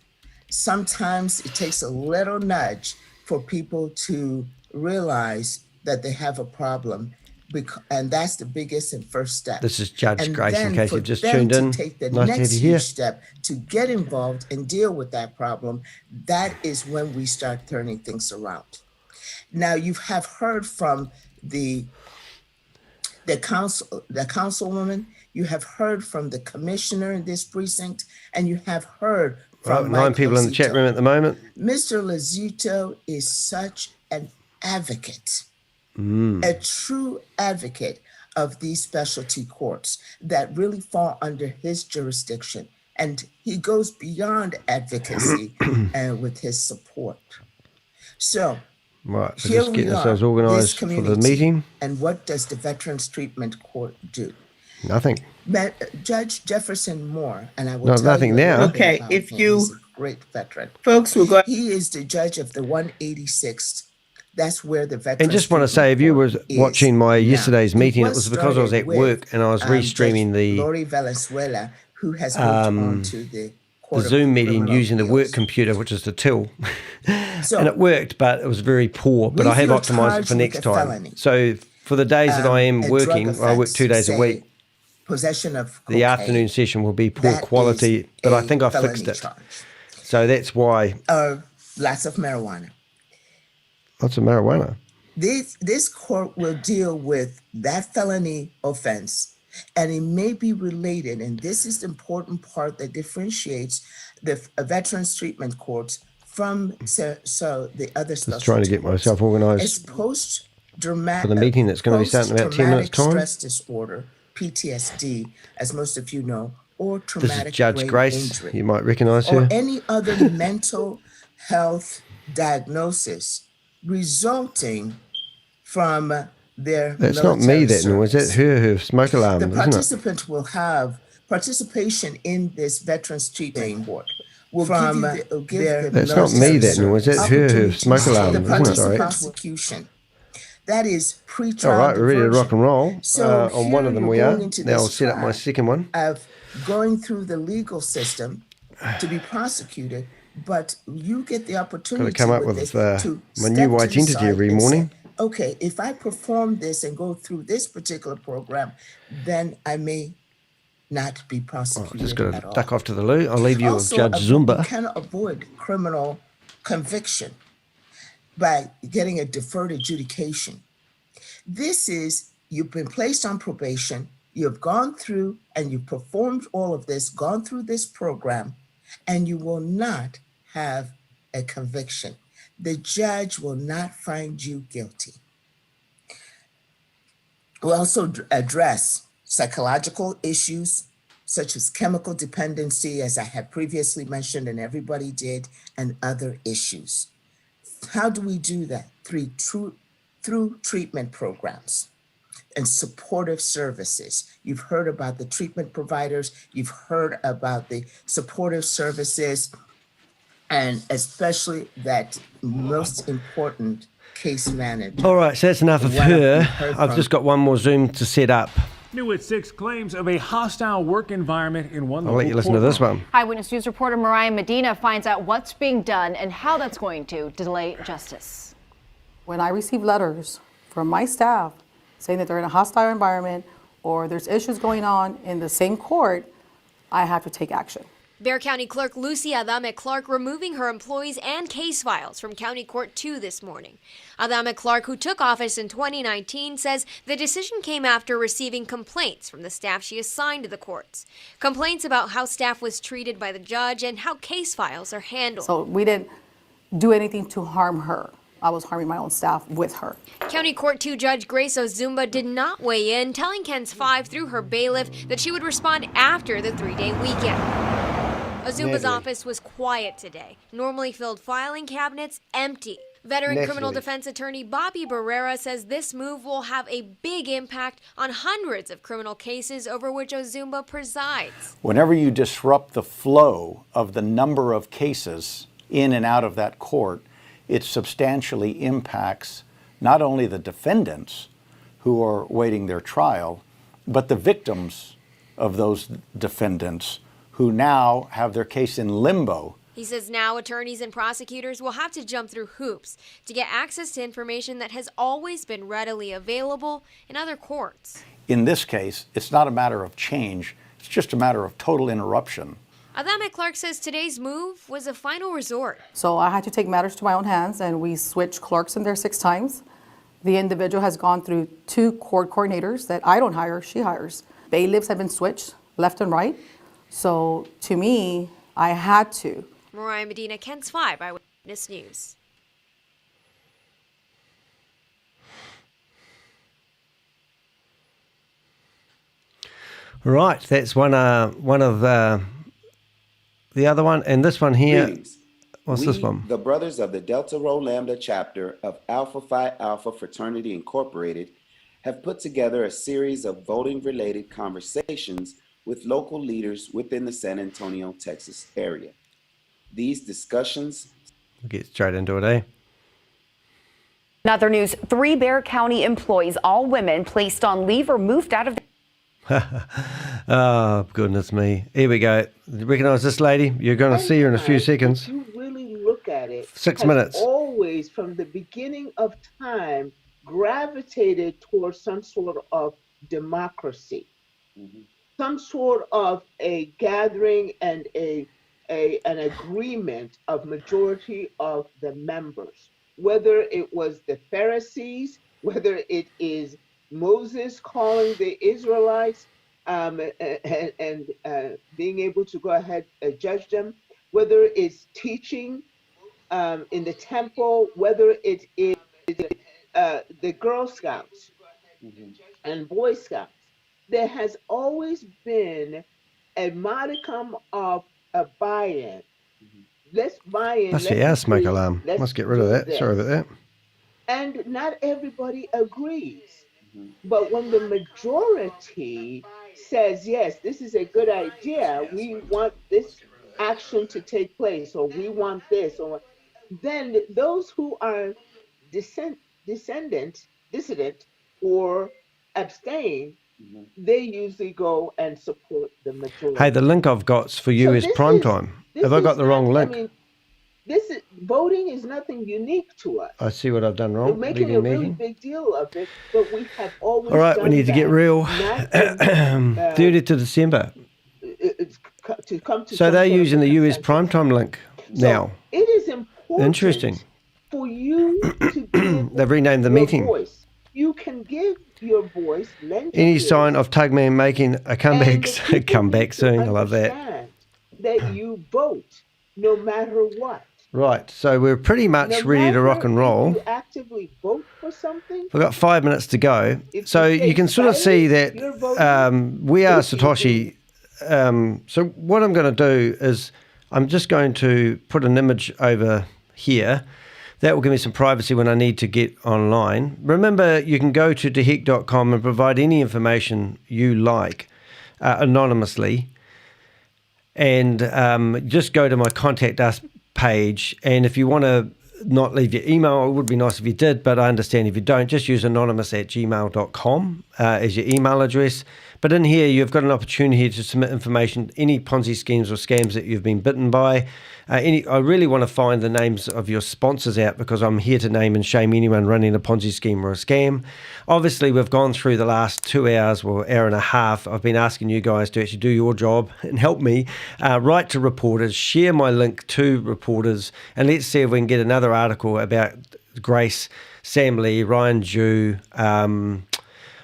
Sometimes it takes a little nudge for people to realize that they have a problem, and that's the biggest and first step. This is Judge And Grace, in then case for you've just them tuned to in. take the Nice to have next you here. huge step to get involved and deal with that problem, that is when we start turning things around. Now you have heard from the councilwoman, you have heard from the commissioner in this precinct, and you have heard Right, from 9 Mike people in the chat Lozito. room at the moment. Mr. Lozito is such an advocate, a true advocate of these specialty courts that really fall under his jurisdiction. And he goes beyond advocacy and with his support. So Right, so here just we getting are, ourselves this organised for the community. meeting. And what does the Veterans Treatment Court do? Nothing. Judge Jefferson Moore, and I will No, tell nothing you a little now. bit Okay, about if him. you He's a great veteran. folks will go. He is the judge of the 186th. That's where the Veterans And just want to say, if you were watching my yesterday's meeting, it was because I was at work and I was restreaming the Lori Valenzuela, who has moved on to the Court of Zoom meeting Criminal using the Appeals. work computer, which is the till. So, and it worked, but it was very poor. But I if have you're optimised it charged for with next a time. felony, So for the days that I am a working, drug I work offense, 2 days a say week. Possession of The cocaine, afternoon session will be poor that quality, is but I a think I felony fixed it. charge. So that's why. Lots of marijuana. Lots of marijuana. This court will deal with that felony offense, and it may be related, and this is the important part that differentiates the Veterans Treatment Courts from the other specialty Just trying to get myself It's organised post-traumatic for the meeting that's going to be starting in about 10 minutes' time. stress disorder, PTSD, as most of you know, or This traumatic is Judge brain Grace. injury, You might recognise or her. any other mental health diagnosis resulting from their That's not me, that noise. That's her smoke alarm, The isn't it? participant will have participation in this Veterans Treatment Court. From their That's not me, that noise. That's her smoke alarm, the isn't it? Sorry. prosecution. That is pre-trial All right, we're ready to rock and roll. So On one of them we are. into Now I'll this set up my track second one. of going through the legal system to be prosecuted, but you get the Got opportunity to come up with with this to my step new to the identity side every and say, morning. okay, if I perform this and go through this particular program, then I may not be Oh, prosecuted just got at to all. duck off to the loo. I'll leave you Also, with Judge you Zumba. can avoid criminal conviction by getting a deferred adjudication. This is, you've been placed on probation, you've gone through and you've performed all of this, gone through this program, and you will not have a conviction. The judge will not find you guilty. We'll also address psychological issues such as chemical dependency, as I had previously mentioned, and everybody did, and other issues. How do we do that? Through treatment programs and supportive services. You've heard about the treatment providers, you've heard about the supportive services, and especially that most important case manager. All right, so that's enough of One of you her. heard I've from- just got one more Zoom to set up. New at 6 claims of a hostile work environment in one I'll let you listen to this one. Eyewitness News reporter Mariah Medina finds out what's being done and how that's going to delay justice. When I receive letters from my staff saying that they're in a hostile environment or there's issues going on in the same court, I have to take action. Bexar County Clerk Lucy Adame Clark removing her employees and case files from County Court 2 this morning. Adame Clark, who took office in 2019, says the decision came after receiving complaints from the staff she assigned to the courts. Complaints about how staff was treated by the judge and how case files are handled. So we didn't do anything to harm her. I was harming my own staff with her. County Court 2 Judge Grace Uzomba did not weigh in, telling KENS 5 through her bailiff that she would respond after the 3-day weekend. Uzomba's office was quiet today. Normally filled filing cabinets empty. Veteran criminal defense attorney Bobby Barrera says this move will have a big impact on hundreds of criminal cases over which Uzomba presides. Whenever you disrupt the flow of the number of cases in and out of that court, it substantially impacts not only the defendants who are waiting their trial, but the victims of those defendants who now have their case in limbo. He says now attorneys and prosecutors will have to jump through hoops to get access to information that has always been readily available in other courts. In this case, it's not a matter of change, it's just a matter of total interruption. Adame Clark says today's move was a final resort. So I had to take matters to my own hands, and we switched clerks in there 6 times. The individual has gone through 2 court coordinators that I don't hire, she hires. Bailiffs have been switched left and right. So to me, I had to. Mariah Medina, KENS 5 Eyewitness News. Right, that's one of the other one, and this one here. Greetings. What's this one? The brothers of the Delta Rho Lambda chapter of Alpha Phi Alpha Fraternity Incorporated have put together a series of voting-related conversations with local leaders within the San Antonio, Texas area. These discussions... We'll get straight into it, eh? In other news, 3 Bexar County employees, all women, placed on leave or moved out of the... Oh, goodness me. Here we go. Recognise this lady? You're going to see her in a few seconds. If you really look at it, 6 minutes. Always, from the beginning of time, gravitated towards some sort of democracy, some sort of a gathering and an agreement of majority of the members. Whether it was the Pharisees, whether it is Moses calling the Israelites and being able to go ahead and judge them, whether it's teaching in the temple, whether it is the Girl Scouts and Boy Scouts, there has always been a modicum of a buy-in. Let's buy in. That's the air smoke alarm. Must get rid of that. Sorry about that. And not everybody agrees. But when the majority says, yes, this is a good idea, we want this action to take place, or we want this, or then those who are dissident, or abstain, they usually go and support the majority. Hey, the link I've got for you is primetime. Have I got the wrong link? I mean, voting is nothing unique to us. I see what I've done wrong. We're making a really big deal of it, but we have always. All right, we need to get real. 30th of December. To come to so they're using the US primetime link now. It is important. Interesting. For you to give they've renamed the meeting. Voice. You can give your voice. Any sign of Tugman making a comeback soon? I love that. That you vote no matter what. Right, so we're pretty much ready to rock and roll. If you actively vote for something. We've got 5 minutes to go. So you can sort of see that we are Satoshi. So what I'm going to do is I'm just going to put an image over here. That will give me some privacy when I need to get online. Remember, you can go to dehec.com and provide any information you like anonymously. And just go to my Contact Us page. And if you want to not leave your email, it would be nice if you did, but I understand if you don't, just use anonymous@gmail.com as your email address. But But in here, you've got an opportunity to submit information, any Ponzi schemes or scams that you've been bitten by. I really want to find the names of your sponsors out, because I'm here to name and shame anyone running a Ponzi scheme or a scam. Obviously, we've gone through the last 2 hours, well, hour and a half. I've been asking you guys to actually do your job and help me. Write to reporters, share my link to reporters, and let's see if we can get another article about Grace, Sam Lee, Ryan Jew,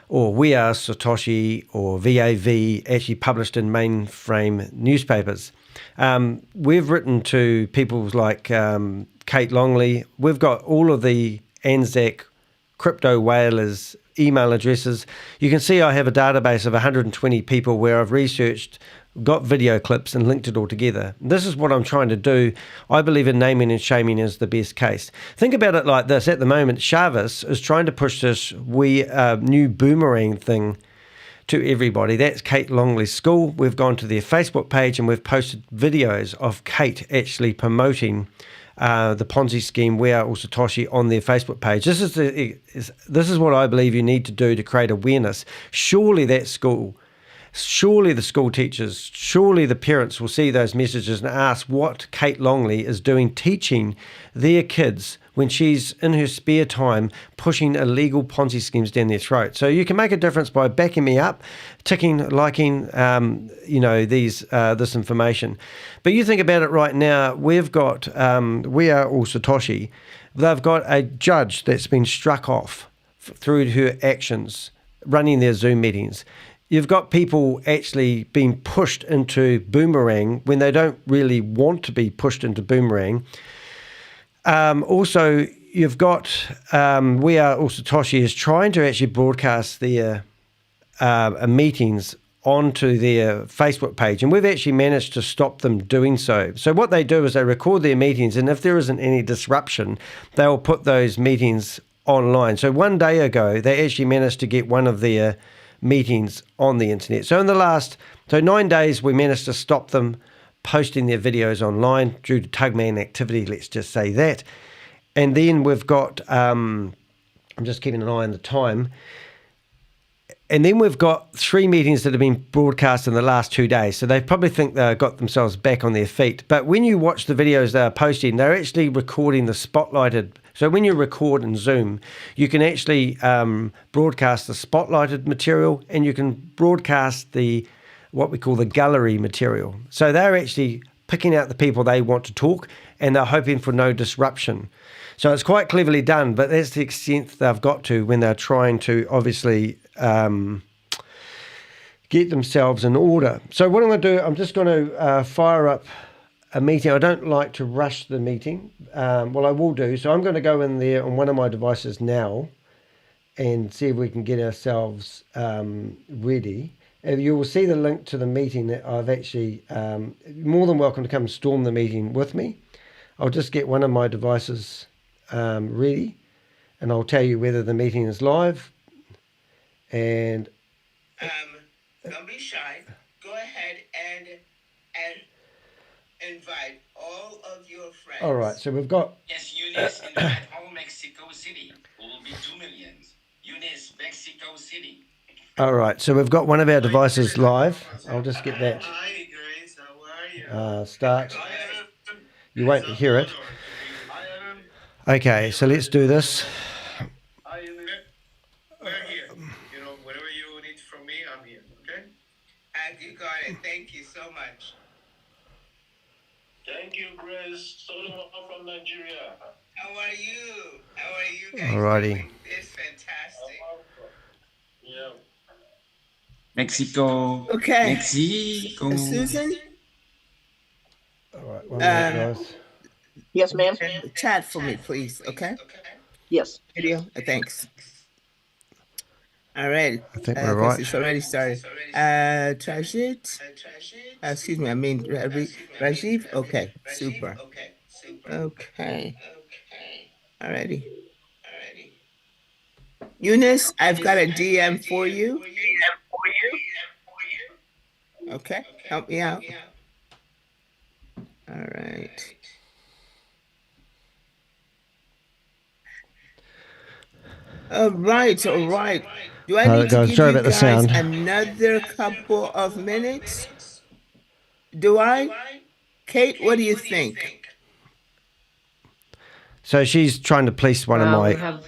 or We Are Satoshi, or VAV, actually published in mainframe newspapers. We've written to people like Kate Longley. We've got all of the Anzac crypto whalers email addresses. You can see I have a database of 120 people where I've researched, got video clips and linked it all together. This is what I'm trying to do. I believe in naming and shaming is the best case. Think about it like this. At the moment, Chavis is trying to push this new boomerang thing to everybody. That's Kate Longley's school. We've gone to their Facebook page and we've posted videos of Kate actually promoting the Ponzi scheme, We Are All Satoshi, on their Facebook page. This is what I believe you need to do to create awareness. Surely that school, surely the school teachers, surely the parents will see those messages and ask what Kate Longley is doing, teaching their kids when she's in her spare time pushing illegal Ponzi schemes down their throat. So you can make a difference by backing me up, liking, this information. But you think about it right now, we've got, We Are All Satoshi. They've got a judge that's been struck off through her actions, running their Zoom meetings. You've got people actually being pushed into boomerang when they don't really want to be pushed into boomerang. Also, you've got We Are All Satoshi is trying to actually broadcast their meetings onto their Facebook page, and we've actually managed to stop them doing so. So what they do is they record their meetings, and if there isn't any disruption, they will put those meetings online. So one day ago, they actually managed to get one of their meetings on the internet. So in the last 9 days, we managed to stop them posting their videos online due to tugman activity, let's just say that. And then we've got, I'm just keeping an eye on the time, and then we've got 3 meetings that have been broadcast in the last 2 days. So they probably think they've got themselves back on their feet. But when you watch the videos they're posting, they're actually recording the spotlighted. So when you record in Zoom, you can actually broadcast the spotlighted material, and you can broadcast what we call the gallery material. So they're actually picking out the people they want to talk, and they're hoping for no disruption. So it's quite cleverly done, but that's the extent they've got to when they're trying to obviously get themselves in order. So what I'm going to do, I'm just going to fire up a meeting. I don't like to rush the meeting. Well, I will do. So I'm going to go in there on one of my devices now and see if we can get ourselves ready. You will see the link to the meeting that I've actually, more than welcome to come storm the meeting with me. I'll just get one of my devices ready, and I'll tell you whether the meeting is live. And don't be shy. Go ahead and invite all of your friends. All right, so we've got... Yes, Eunice, invite all Mexico City. It will be 2 million. Eunice, Mexico City. All right, so we've got one of our devices live. I'll just get that. Hi, Grace. How are you? Start. You won't hear it. Okay, so let's do this. We're here. Whatever you need from me, I'm here. Okay? You got it. Thank you so much. Thank you, Grace. Solomon from Nigeria. How are you? How are you guys? Alrighty. It's fantastic. Yeah. Mexico. Okay. Mexico. Susan? All right, one minute, guys. Yes, ma'am. Chat for me, please. Okay. Yes. Video. Thanks. All right. I think we're right. It's already started. Trajit. Excuse me. I mean Rajiv. Okay. Super. Okay. Alrighty. Eunice, I've got a DM for you. Okay. Help me out. All right. All right, all right. Do I need to guys, give sorry you about the guys sound. another couple of minutes? Do I? Kate, what do you think? So she's trying to police one of Well, we my... have,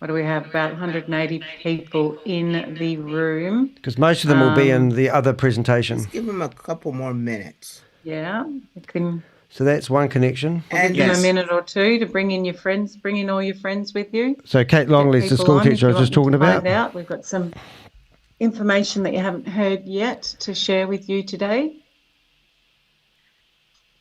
what do we have, about 180 people in the room. Because most of them will be in the other presentation. Let's give them a couple more minutes. Yeah, we can So that's one connection. give them a minute or two to bring in your friends, bring in all your friends with you. So Kate Longley's the school teacher I was just talking about. Out. We've got some information that you haven't heard yet to share with you today.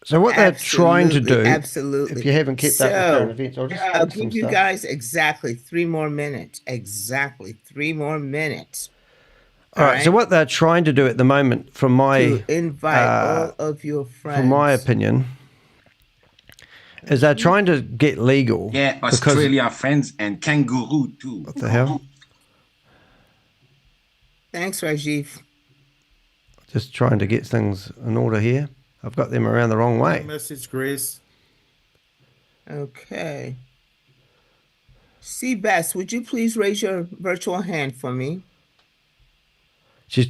So what they're trying to do, absolutely. if you haven't kept up with current events, I'll give you guys exactly 3 more minutes. Exactly 3 more minutes. All right. So what they're trying to do at the moment, from my To invite all of your friends. from my opinion, is they're trying to get legal. Yeah, Australia friends and kangaroo too. What the hell? Thanks, Rajiv. Just trying to get things in order here. I've got them around the wrong way. Message, Grace. Okay. Seabass, would you please raise your virtual hand for me?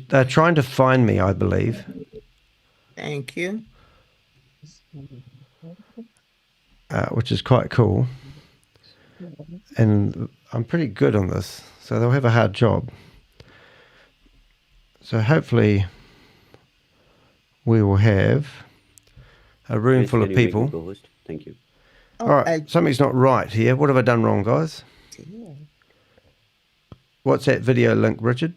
They're trying to find me, I believe. Thank you. Which is quite cool. And I'm pretty good on this, so they'll have a hard job. So hopefully we will have a room full of people. Thank you. All right, something's not right here. What have I done wrong, guys? What's that video link, Richard?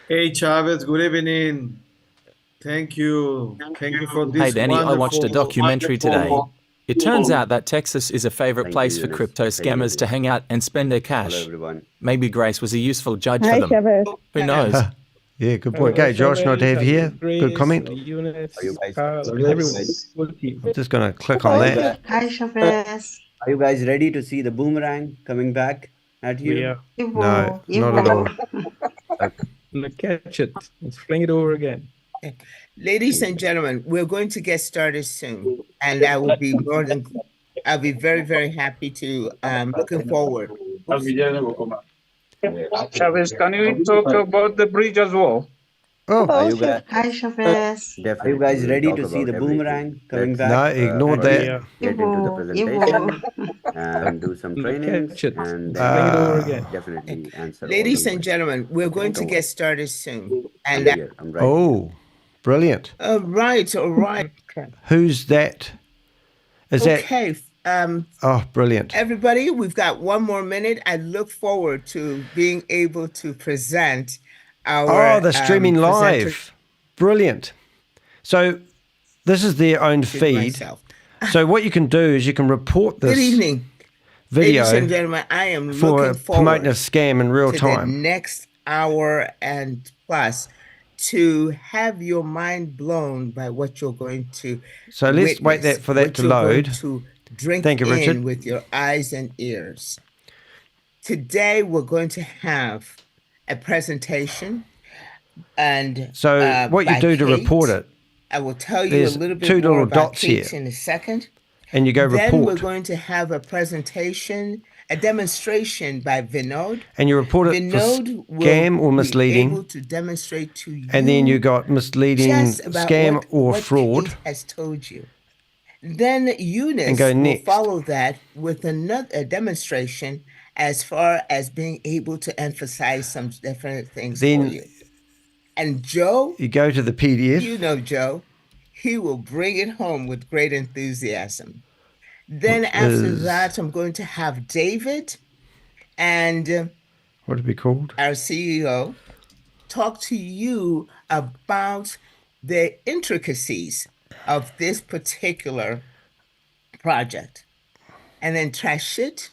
Hey, Chavez, good evening. Thank you. Thank you for this. Hey, Danny, I watched a wonderful- documentary today. It turns out that Texas is a favorite place for crypto scammers to hang out and spend their cash. Maybe Grace was a useful judge for them. Who knows? Yeah, good point. Okay, Josh, nice to have you here. Good comment. I'm just going to click on that. Hi, Chavez. Are you guys ready to see the boomerang coming back at you? No, not at all. Catch it. Let's fling it over again. Ladies and gentlemen, we're going to get started soon, and I'll be very, very happy to. Looking forward. Chavez, can you talk about the bridge as well? Oh, Are you guys, Hi, Chavez. are you guys ready to see the boomerang coming back? No, ignore that. Get into the presentation and do some training and definitely answer. Ladies and gentlemen, we're going to get started soon, and I'm right. Oh, brilliant. all right. Who's that? Is that... Okay. Oh, brilliant. Everybody, we've got 1 more minute. I look forward to being able to present our. Oh, they're streaming live. Brilliant. So this is their own feed. So what you can do is you can report this Good evening, video ladies and gentlemen. I am for looking forward promoting a scam in real to time. the next hour and plus to have your mind blown by what you're going to. So let's wait for that to load. To drink Thank you, in Richard. with your eyes and ears. Today we're going to have a presentation, and So what you by do to Kate. report it, I will tell you there's a little bit 2 more little about dots Kate here. in a second. And you go Then we're report. going to have a presentation, a demonstration by Vinod. And you report it for Vinod will scam or be misleading. able to demonstrate to you And then you got misleading, just about scam or what fraud. Kate has told you. Then Eunice And go will next. follow that with a demonstration as far as being able to emphasize some different things Then for you. And Joe, you go to the PDF. you know Joe, he will bring it home with great enthusiasm. Then Which after is- that, I'm going to have David and What would it be called? our CEO talk to you about the intricacies of this particular project. And then Trashit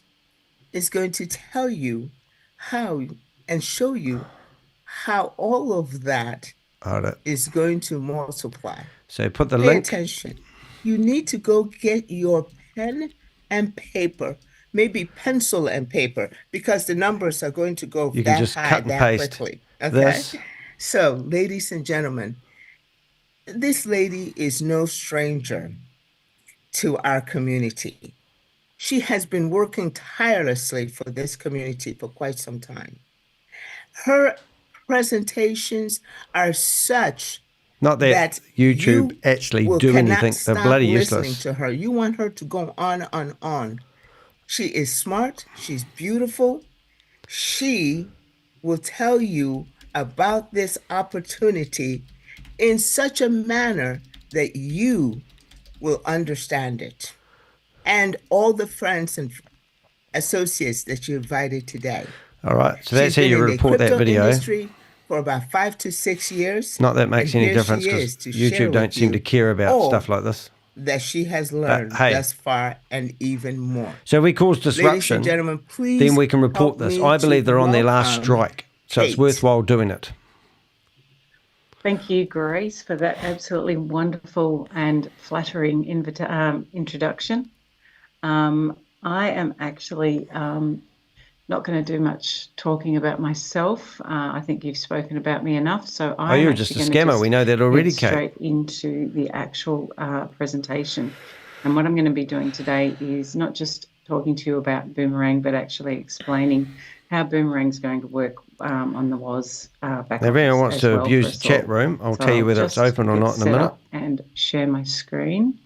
is going to tell you how and show you how all of that Got it. is going to multiply. So put the Pay link. attention. You need to go get your pen and paper, maybe pencil and paper, because the numbers are going to go You can that just high cut and that paste quickly. this. So, ladies and gentlemen, this lady is no stranger to our community. She has been working tirelessly for this community for quite some time. Her presentations are such Not that YouTube actually do anything. They're bloody listening useless. to her. You want her to go on and on. She is smart. She's beautiful. She will tell you about this opportunity in such a manner that you will understand it. And all the friends and associates that you invited today. All right, so that's how you report that video. Industry for about 5 to 6 years. Not that it makes any difference because YouTube don't seem to care about stuff like this. That she has learned thus far and even more. So if we cause disruption, Ladies and gentlemen, please then we can report this. I believe they're on their last strike, so it's worthwhile doing it. Thank you, Grace, for that absolutely wonderful and flattering introduction. I am actually not going to do much talking about myself. I think you've spoken about me enough. So you're just a scammer. We know that already, Kate. Straight into the actual presentation. And what I'm going to be doing today is not just talking to you about Boomerang, but actually explaining how Boomerang's going to work on the WOZ back. If anyone wants to abuse the chat room, I'll tell you whether it's open or not in a minute. And share my screen.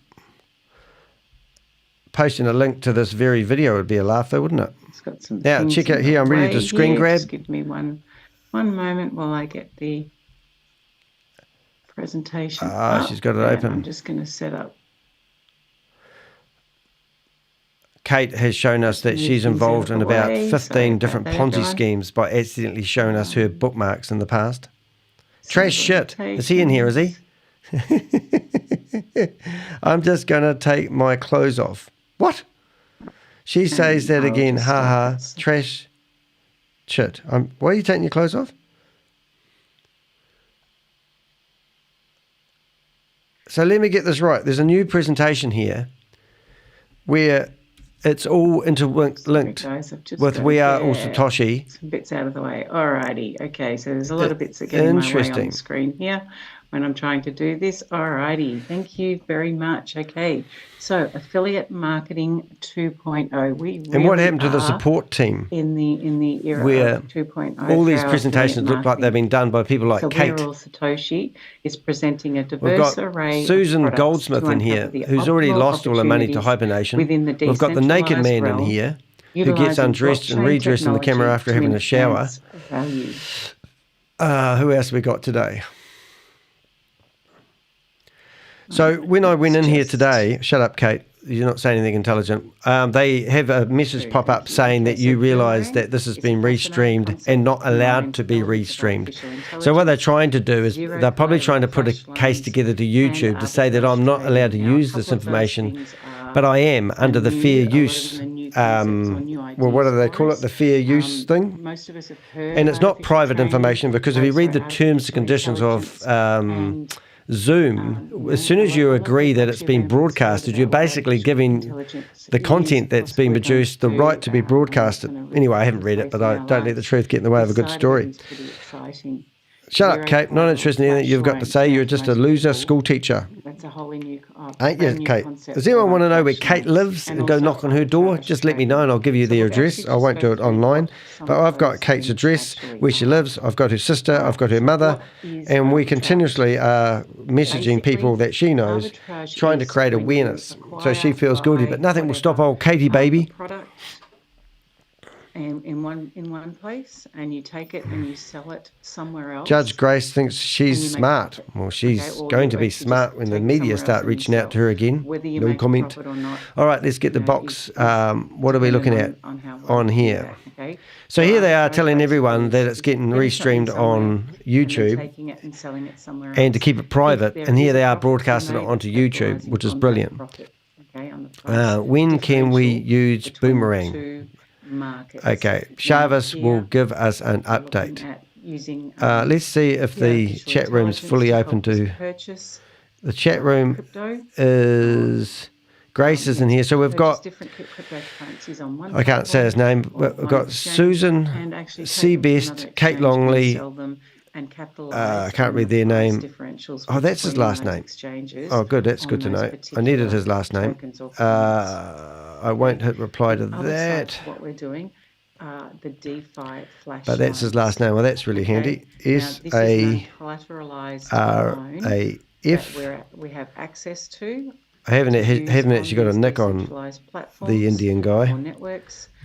Posting a link to this very video would be a laugh, though, wouldn't it? It's got some now, check out here. I'm ready to screen grab. Just give me one moment while I get the presentation. She's got it open. I'm just going to set up. Kate has shown us that she's involved in about 15 different Ponzi schemes by accidentally showing us her bookmarks in the past. Trash shit. Is he in here, is he? I'm just going to take my clothes off. What? She says that again. Ha ha. Trash shit. Why are you taking your clothes off? So let me get this right. There's a new presentation here where it's all interlinked with We Are All Satoshi. Some bits out of the way. Alrighty. Okay. So there's a lot of bits that get in my way on the screen here when I'm trying to do this. Alrighty. Thank you very much. Okay. So affiliate marketing 2.0. We really and what happened to the support team in the era where of 2.0? All these presentations look like they've been done by people like Kate. We Are All Satoshi is presenting a diverse array. Susan Goldsmith in here, who's already lost all her money to hibernation. We've got the naked man in here, who gets undressed and redressed in the camera after having a shower. Who else have we got today? So when I went in here today, shut up, Kate, you're not saying anything intelligent. They have a message pop up saying that you realise that this has been restreamed and not allowed to be restreamed. So what they're trying to do is they're probably trying to put a case together to YouTube to say that I'm not allowed to use this information, but I am under the fair use. Well, what do they call it? The fair use thing? And it's not private information because if you read the terms and conditions of Zoom, as soon as you agree that it's been broadcasted, you're basically giving the content that's been produced the right to be broadcasted. Anyway, I haven't read it, but I don't let the truth get in the way of a good story. Shut up, Kate. Not interested in anything you've got to say. You're just a loser school teacher. That's a wholly new ain't you, Kate? Does anyone want to know where Kate lives and go knock on her door? Just let me know and I'll give you their address. I won't do it online. But I've got Kate's address, where she lives. I've got her sister. I've got her mother. And we continuously are messaging people that she knows, trying to create awareness so she feels guilty. But nothing will stop old Katie, baby. In one place, and you take it and you sell it somewhere else. Judge Grace thinks she's smart. Well, she's going to be smart when the media start reaching out to her again. No comment. All right, let's get the box. What are we looking at on here? So here they are telling everyone that it's getting restreamed on YouTube and to keep it private. And here they are broadcasting it onto YouTube, which is brilliant. When can we use Boomerang? Okay, Shavis will give us an update. Let's see if the chat room's fully open to. The chat room is Grace is in here, so we've got. I can't say his name. We've got Susan, Seabest, Kate Longley, and capitalize. I can't read their name. Differentials. Oh, that's his last name. Oh, good. That's good to know. I needed his last name. I won't hit reply to that. What we're doing, the DeFi flash. But that's his last name. Well, that's really handy. S-A-R-A-F. We have access to. I haven't actually got a nick on the Indian guy,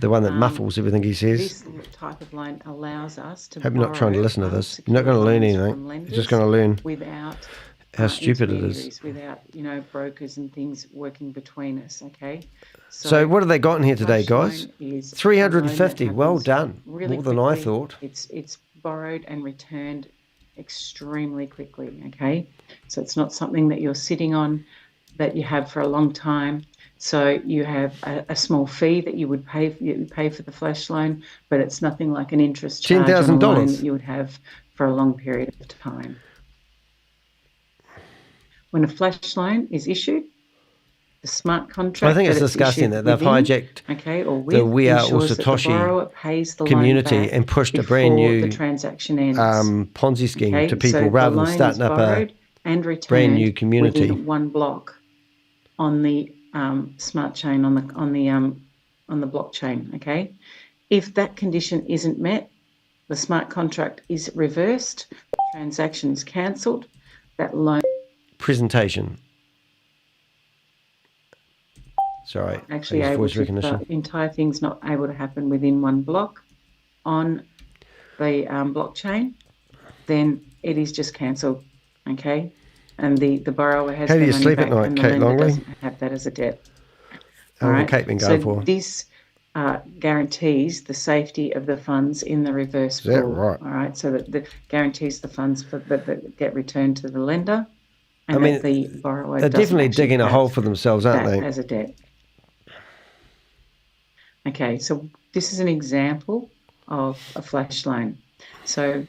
the one that muffles everything he says. This type of loan allows us to hope you're not trying to listen to this. You're not going to learn anything. You're just going to learn without how stupid it is. Without, brokers and things working between us, okay? So what have they got in here today, guys? 350. Well done. More than I thought. It's borrowed and returned extremely quickly, okay? So it's not something that you're sitting on that you have for a long time. So you have a small fee that you would pay. You pay for the flash loan, but it's nothing like an interest charge on a loan that you would have for a long period of time. When a flash loan is issued, the smart contract. I think it's disgusting that they've hijacked the We Are All Satoshi community and pushed a brand new Ponzi scheme to people rather than starting up a brand new community. Within one block on the smart chain on the blockchain. Okay, if that condition isn't met, the smart contract is reversed, transaction is cancelled, that loan. Presentation. Sorry, actually able to, the entire thing's not able to happen within one block on the blockchain, then it is just cancelled. Okay, and the borrower has. How do you sleep at night, Kate Longley? Doesn't have that as a debt. How long Kate been going for? This guarantees the safety of the funds in the reverse pool. Is that right? All right, so that guarantees the funds that get returned to the lender. And that the borrower they're definitely digging a hole for themselves, aren't they? As a debt. Okay, so this is an example of a flash loan. So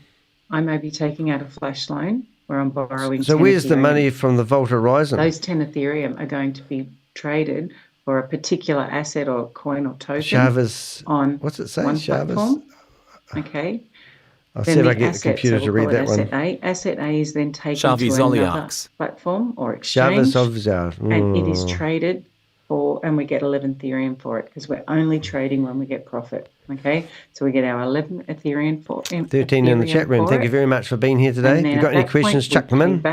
I may be taking out a flash loan where I'm borrowing. So where's the money from the Vault Horizon? Those 10 Ethereum are going to be traded for a particular asset or coin or token. Chavez. On what's it say? One Chavez. Platform. Okay. I'll see if I get the computer to read that one. Asset A is then taken to another platform or exchange, and it is traded for, and we get 11 Ethereum for it because we're only trading when we get profit. Okay, so we get our 11 Ethereum for 13 in the chat room. Thank you very much for being here today. If you've got any questions, chuck them in.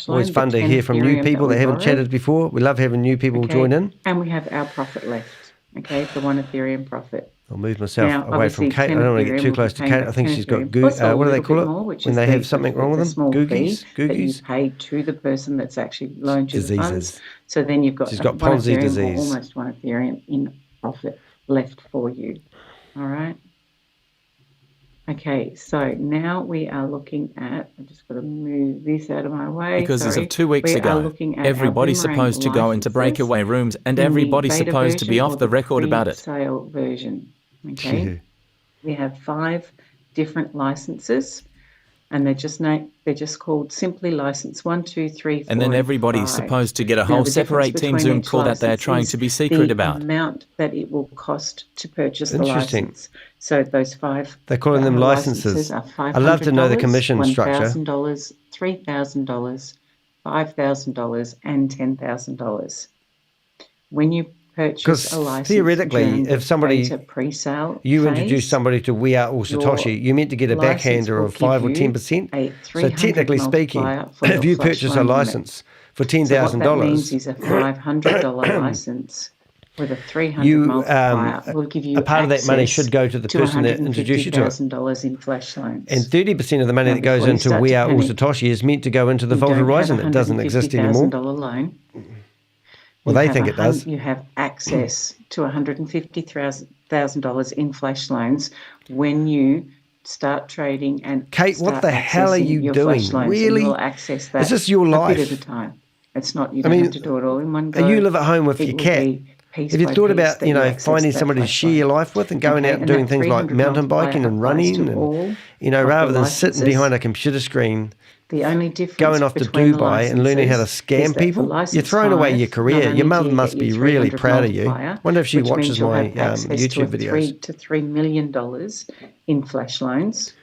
Always fun to hear from new people that haven't chatted before. We love having new people join in. And we have our profit left. Okay, the 1 Ethereum profit. I'll move myself away from Kate. I don't want to get too close to Kate. I think she's got what do they call it when they have something wrong with them? Googies? That you pay to the person that's actually loaned you the funds. So then you've got, she's got Ponzi disease. Almost 1 Ethereum in profit left for you. All right. Okay, so now we are looking at, I've just got to move this out of my way. Because as of 2 weeks ago, everybody's supposed to go into breakaway rooms and everybody's supposed to be off the record about it. Sale version. Okay. We have 5 different licenses and they're just called simply license 1, 2, 3, 4. And then everybody's supposed to get a whole separate team Zoom call that they're trying to be secret about. The amount that it will cost to purchase the license. So those 5. They're calling them licenses. I love to know the commission structure. $1,000, $3,000, $5,000, and $10,000. When you purchase a license, theoretically, if somebody pre-sale you introduce somebody to We Are All Satoshi, you meant to get a backhander of 5 or 10%. So technically speaking, if you purchase a license for $10,000, what that means is a $500 license with a 300 multiplier will give you a part of that money should go to the person that introduced you to it. $250,000 in flash loans. And 30% of the money that goes into We Are All Satoshi is meant to go into the Vault Horizon that doesn't exist anymore. Loan. Well, they think it does. You have access to $150,000 in flash loans when you start trading and Kate, what the hell are you doing? Really? You'll access that is this your life? A bit at a time. It's not. You don't have to do it all in one go. You live at home with your cat. Have you thought about finding somebody to share your life with and going out and doing things like mountain biking and running and rather than sitting behind a computer screen? The only difference going off to Dubai and learning how to scam people, you're throwing away your career. Your mother must be really proud of you. I wonder if she watches my YouTube videos. $3 to $3 million in flash loans.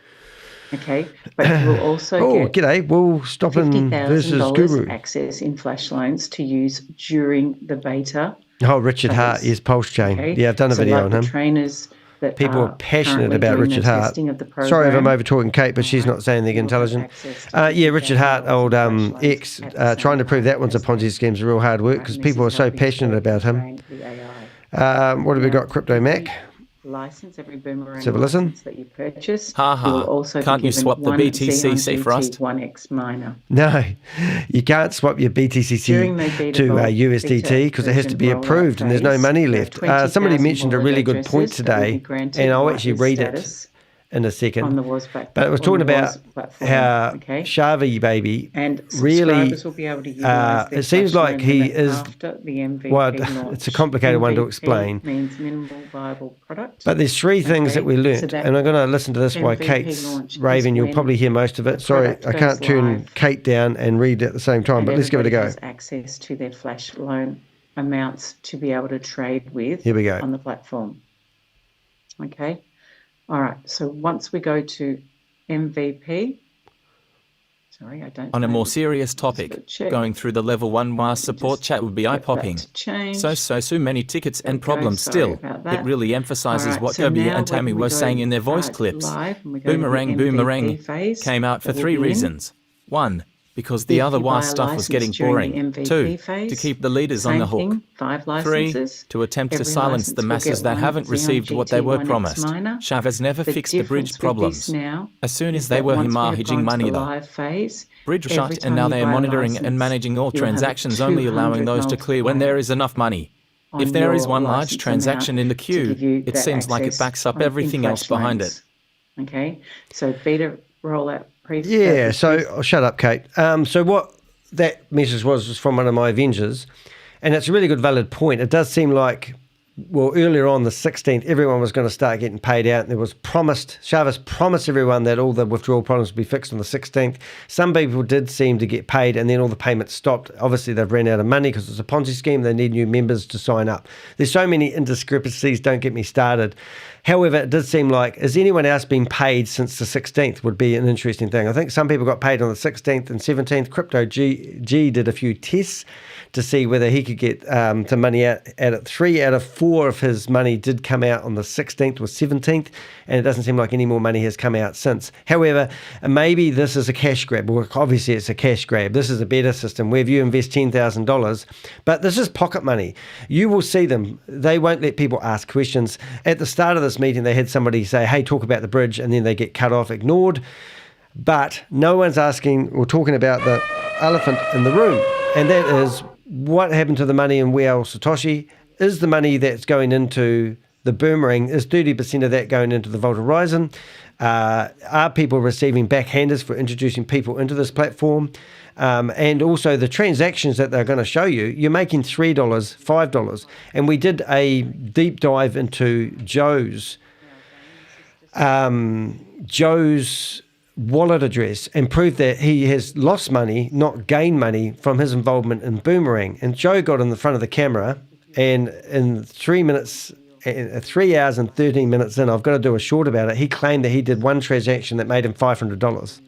Okay, but you will also get g'day. Will Stoppin versus Guru. $50,000 access in flash loans to use during the beta. Oh, Richard Hart is Pulse Chain. Okay. Yeah, I've done a video on him. Trainers that people are passionate about Richard Hart. Sorry if I'm over talking Kate, but she's not saying they're intelligent. Yeah, Richard Hart, old ex, trying to prove that one's a Ponzi scheme is real hard work because people are so passionate about him. What have we got? Crypto Mac. License every boomerang Have a listen. that you purchase. Also can't you swap the BTCC for Rust? 1X miner. No, you can't swap your BTCC to USDT because it has to be approved and there's no money left. Somebody mentioned a really good point today, and I'll actually read it in a second. But it was talking about how Shavi baby really, it seems like he is, well, it's a complicated one to explain. But there's three things that we learned, and I'm going to listen to this while Kate's raving. You'll probably hear most of it. Sorry, I can't turn Kate down and read at the same time, but let's give it a go. Has access to their flash loan amounts to be able to trade with Here we go. On the platform. Okay. All right, so once we go to MVP, sorry, I don't. On a more serious topic, going through the level 1 WAS support chat would be eye-popping. So many tickets and problems still. It really emphasizes what Toby and Tammy were saying in their voice clips. Boomerang came out for 3 reasons. 1, because the other WAS stuff was getting boring. 2, to keep the leaders on the hook. 3, to attempt to silence the masses that haven't received what they were promised. Chavez never fixed the bridge problems. As soon as they were hemorrhaging money though. Bridge shut and now they are monitoring and managing all transactions, only allowing those to clear when there is enough money. If there is one large transaction in the queue, it seems like it backs up everything else behind it. Okay, so beta rollout. Yeah, so shut up, Kate. So what that message was from one of my Avengers, and it's a really good, valid point. It does seem like, well, earlier on the 16th, everyone was going to start getting paid out. And there was Chavez promised everyone that all the withdrawal problems would be fixed on the 16th. Some people did seem to get paid, and then all the payments stopped. Obviously, they've ran out of money because it's a Ponzi scheme. They need new members to sign up. There's so many indiscrepancies, don't get me started. However, it did seem like, has anyone else been paid since the 16th would be an interesting thing. I think some people got paid on the 16th and 17th. Crypto G did a few tests to see whether he could get some money out at it. 3 out of 4 of his money did come out on the 16th or 17th, and it doesn't seem like any more money has come out since. However, maybe this is a cash grab. Well, obviously it's a cash grab. This is a better system where if you invest $10,000, but this is pocket money. You will see them. They won't let people ask questions. At the start of this meeting, they had somebody say, hey, talk about the bridge, and then they get cut off, ignored. But no one's asking or talking about the elephant in the room, and that is what happened to the money in where SATOSHI? Is the money that's going into the boomerang, is 30% of that going into the Vault Horizon? Are people receiving backhanders for introducing people into this platform? And also the transactions that they're going to show you, you're making $3, $5. And we did a deep dive into Joe's wallet address and proved that he has lost money, not gained money from his involvement in Boomerang. And Joe got in the front of the camera, and in 3 hours and 13 minutes in, I've got to do a short about it, he claimed that he did one transaction that made him $500.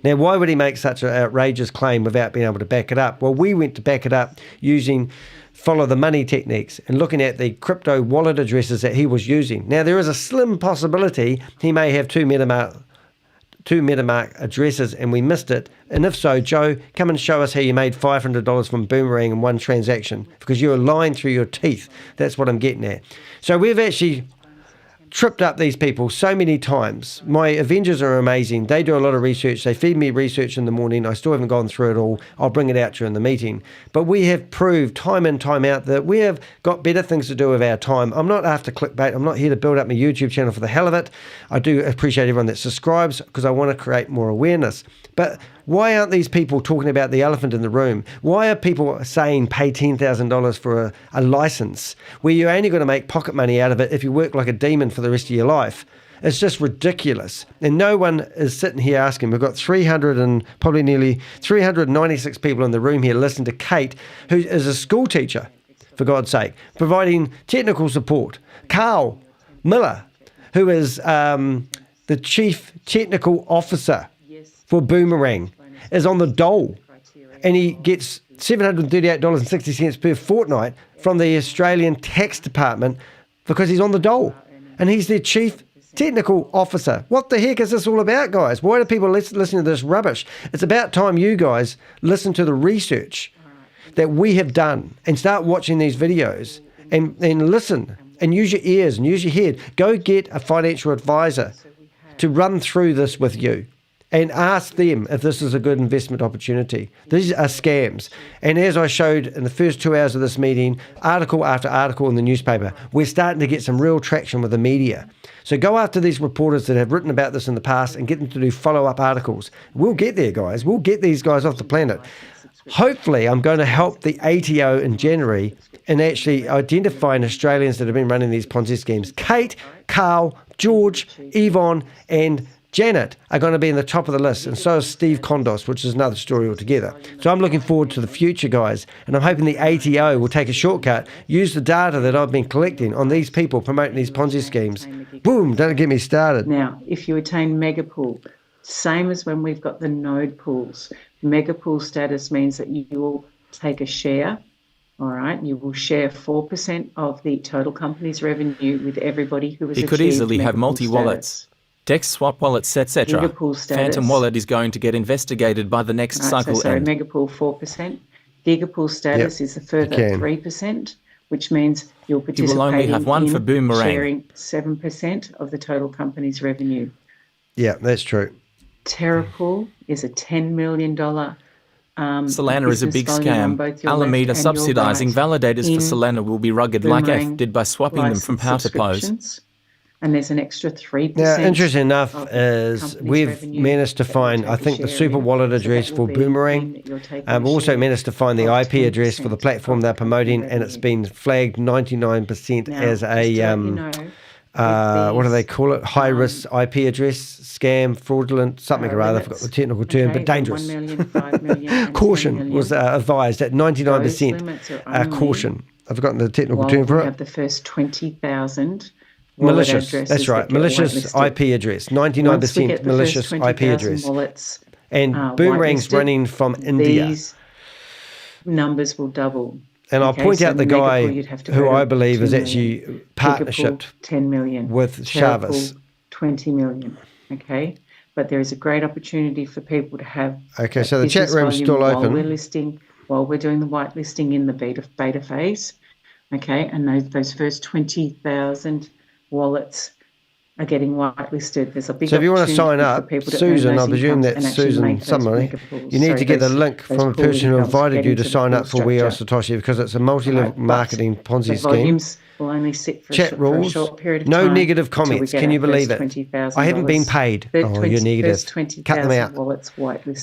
Now, why would he make such an outrageous claim without being able to back it up? Well, we went to back it up using follow the money techniques and looking at the crypto wallet addresses that he was using. Now, there is a slim possibility he may have two MetaMask addresses and we missed it. And if so, Joe, come and show us how you made $500 from Boomerang in one transaction, because you're lying through your teeth. That's what I'm getting at. So we've actually tripped up these people so many times. My Avengers are amazing. They do a lot of research. They feed me research in the morning. I still haven't gone through it all. I'll bring it out during the meeting. But we have proved time in, time out that we have got better things to do with our time. I'm not after clickbait. I'm not here to build up my YouTube channel for the hell of it. I do appreciate everyone that subscribes because I want to create more awareness. But why aren't these people talking about the elephant in the room? Why are people saying pay $10,000 for a license where you're only going to make pocket money out of it if you work like a demon for the rest of your life? It's just ridiculous. And no one is sitting here asking. We've got 396 people in the room here listening to Kate, who is a school teacher, for God's sake, providing technical support. Carl Miller, who is the the chief technical officer for Boomerang, is on the dole, and he gets $738.60 per fortnight from the Australian Tax Department because he's on the dole, and he's their chief technical officer. What the heck is this all about, guys? Why do people listen to this rubbish? It's about time you guys listen to the research that we have done and start watching these videos and listen and use your ears and use your head. Go get a financial advisor to run through this with you and ask them if this is a good investment opportunity. These are scams. And as I showed in the first 2 hours of this meeting, article after article in the newspaper, we're starting to get some real traction with the media. So go after these reporters that have written about this in the past and get them to do follow-up articles. We'll get there, guys. We'll get these guys off the planet. Hopefully, I'm going to help the ATO in January in actually identifying Australians that have been running these Ponzi schemes. Kate, Carl, George, Yvonne, and Janet are going to be in the top of the list, and so is Steve Kondos, which is another story altogether. So I'm looking forward to the future, guys, and I'm hoping the ATO will take a shortcut, use the data that I've been collecting on these people promoting these Ponzi schemes. Boom, don't get me started. Now, if you attain mega pool, same as when we've got the node pools, mega pool status means that you will take a share. All right, you will share 4% of the total company's revenue with everybody who has He could easily have multi-wallets. DEX, swap wallets, etc. Phantom wallet is going to get investigated by the next cycle. So Megapool 4%. Gigapool status is a further 3%, which means you'll participate you will only have one for Boomerang. Sharing 7% of the total company's revenue. Yeah, that's true. Terrapool is a $10 million Solana is a big scam. Alameda subsidizing validators for Solana will be rugged like F did by swapping them from power to pose. And there's an extra 3%. Now, interesting enough is we've managed to find, I think, the super wallet address for Boomerang. We've also managed to find the IP address for the platform they're promoting, and it's been flagged 99% as a, what do they call it? High-risk IP address, scam, fraudulent, something or other. I forgot the technical term, but dangerous. 1 million, 5 million, Caution was advised at 99% caution. I've forgotten the technical term for it. We have the first 20,000. Malicious, that's right. Malicious IP address, 99% malicious IP address. Wallets, and Boomerang's running from India. These numbers will double. And I'll point out the guy who I believe is actually partnershiped 10 million with Chavez. 20 million. Okay. But there is a great opportunity for people to have. Okay, so the chat room's still open. While we're doing the whitelisting in the beta phase. Okay. And those first 20,000 wallets are getting whitelisted. There's a big so if you want to sign up, Susan, I presume that's Susan somebody, you need to get the link from a person who invited you to sign up for We Are Satoshi, because it's a multi-level marketing Ponzi scheme. Will only sit for chat rules, a short period of no time negative comments. Can you believe it? I haven't been paid. Oh, you're negative. Cut them out.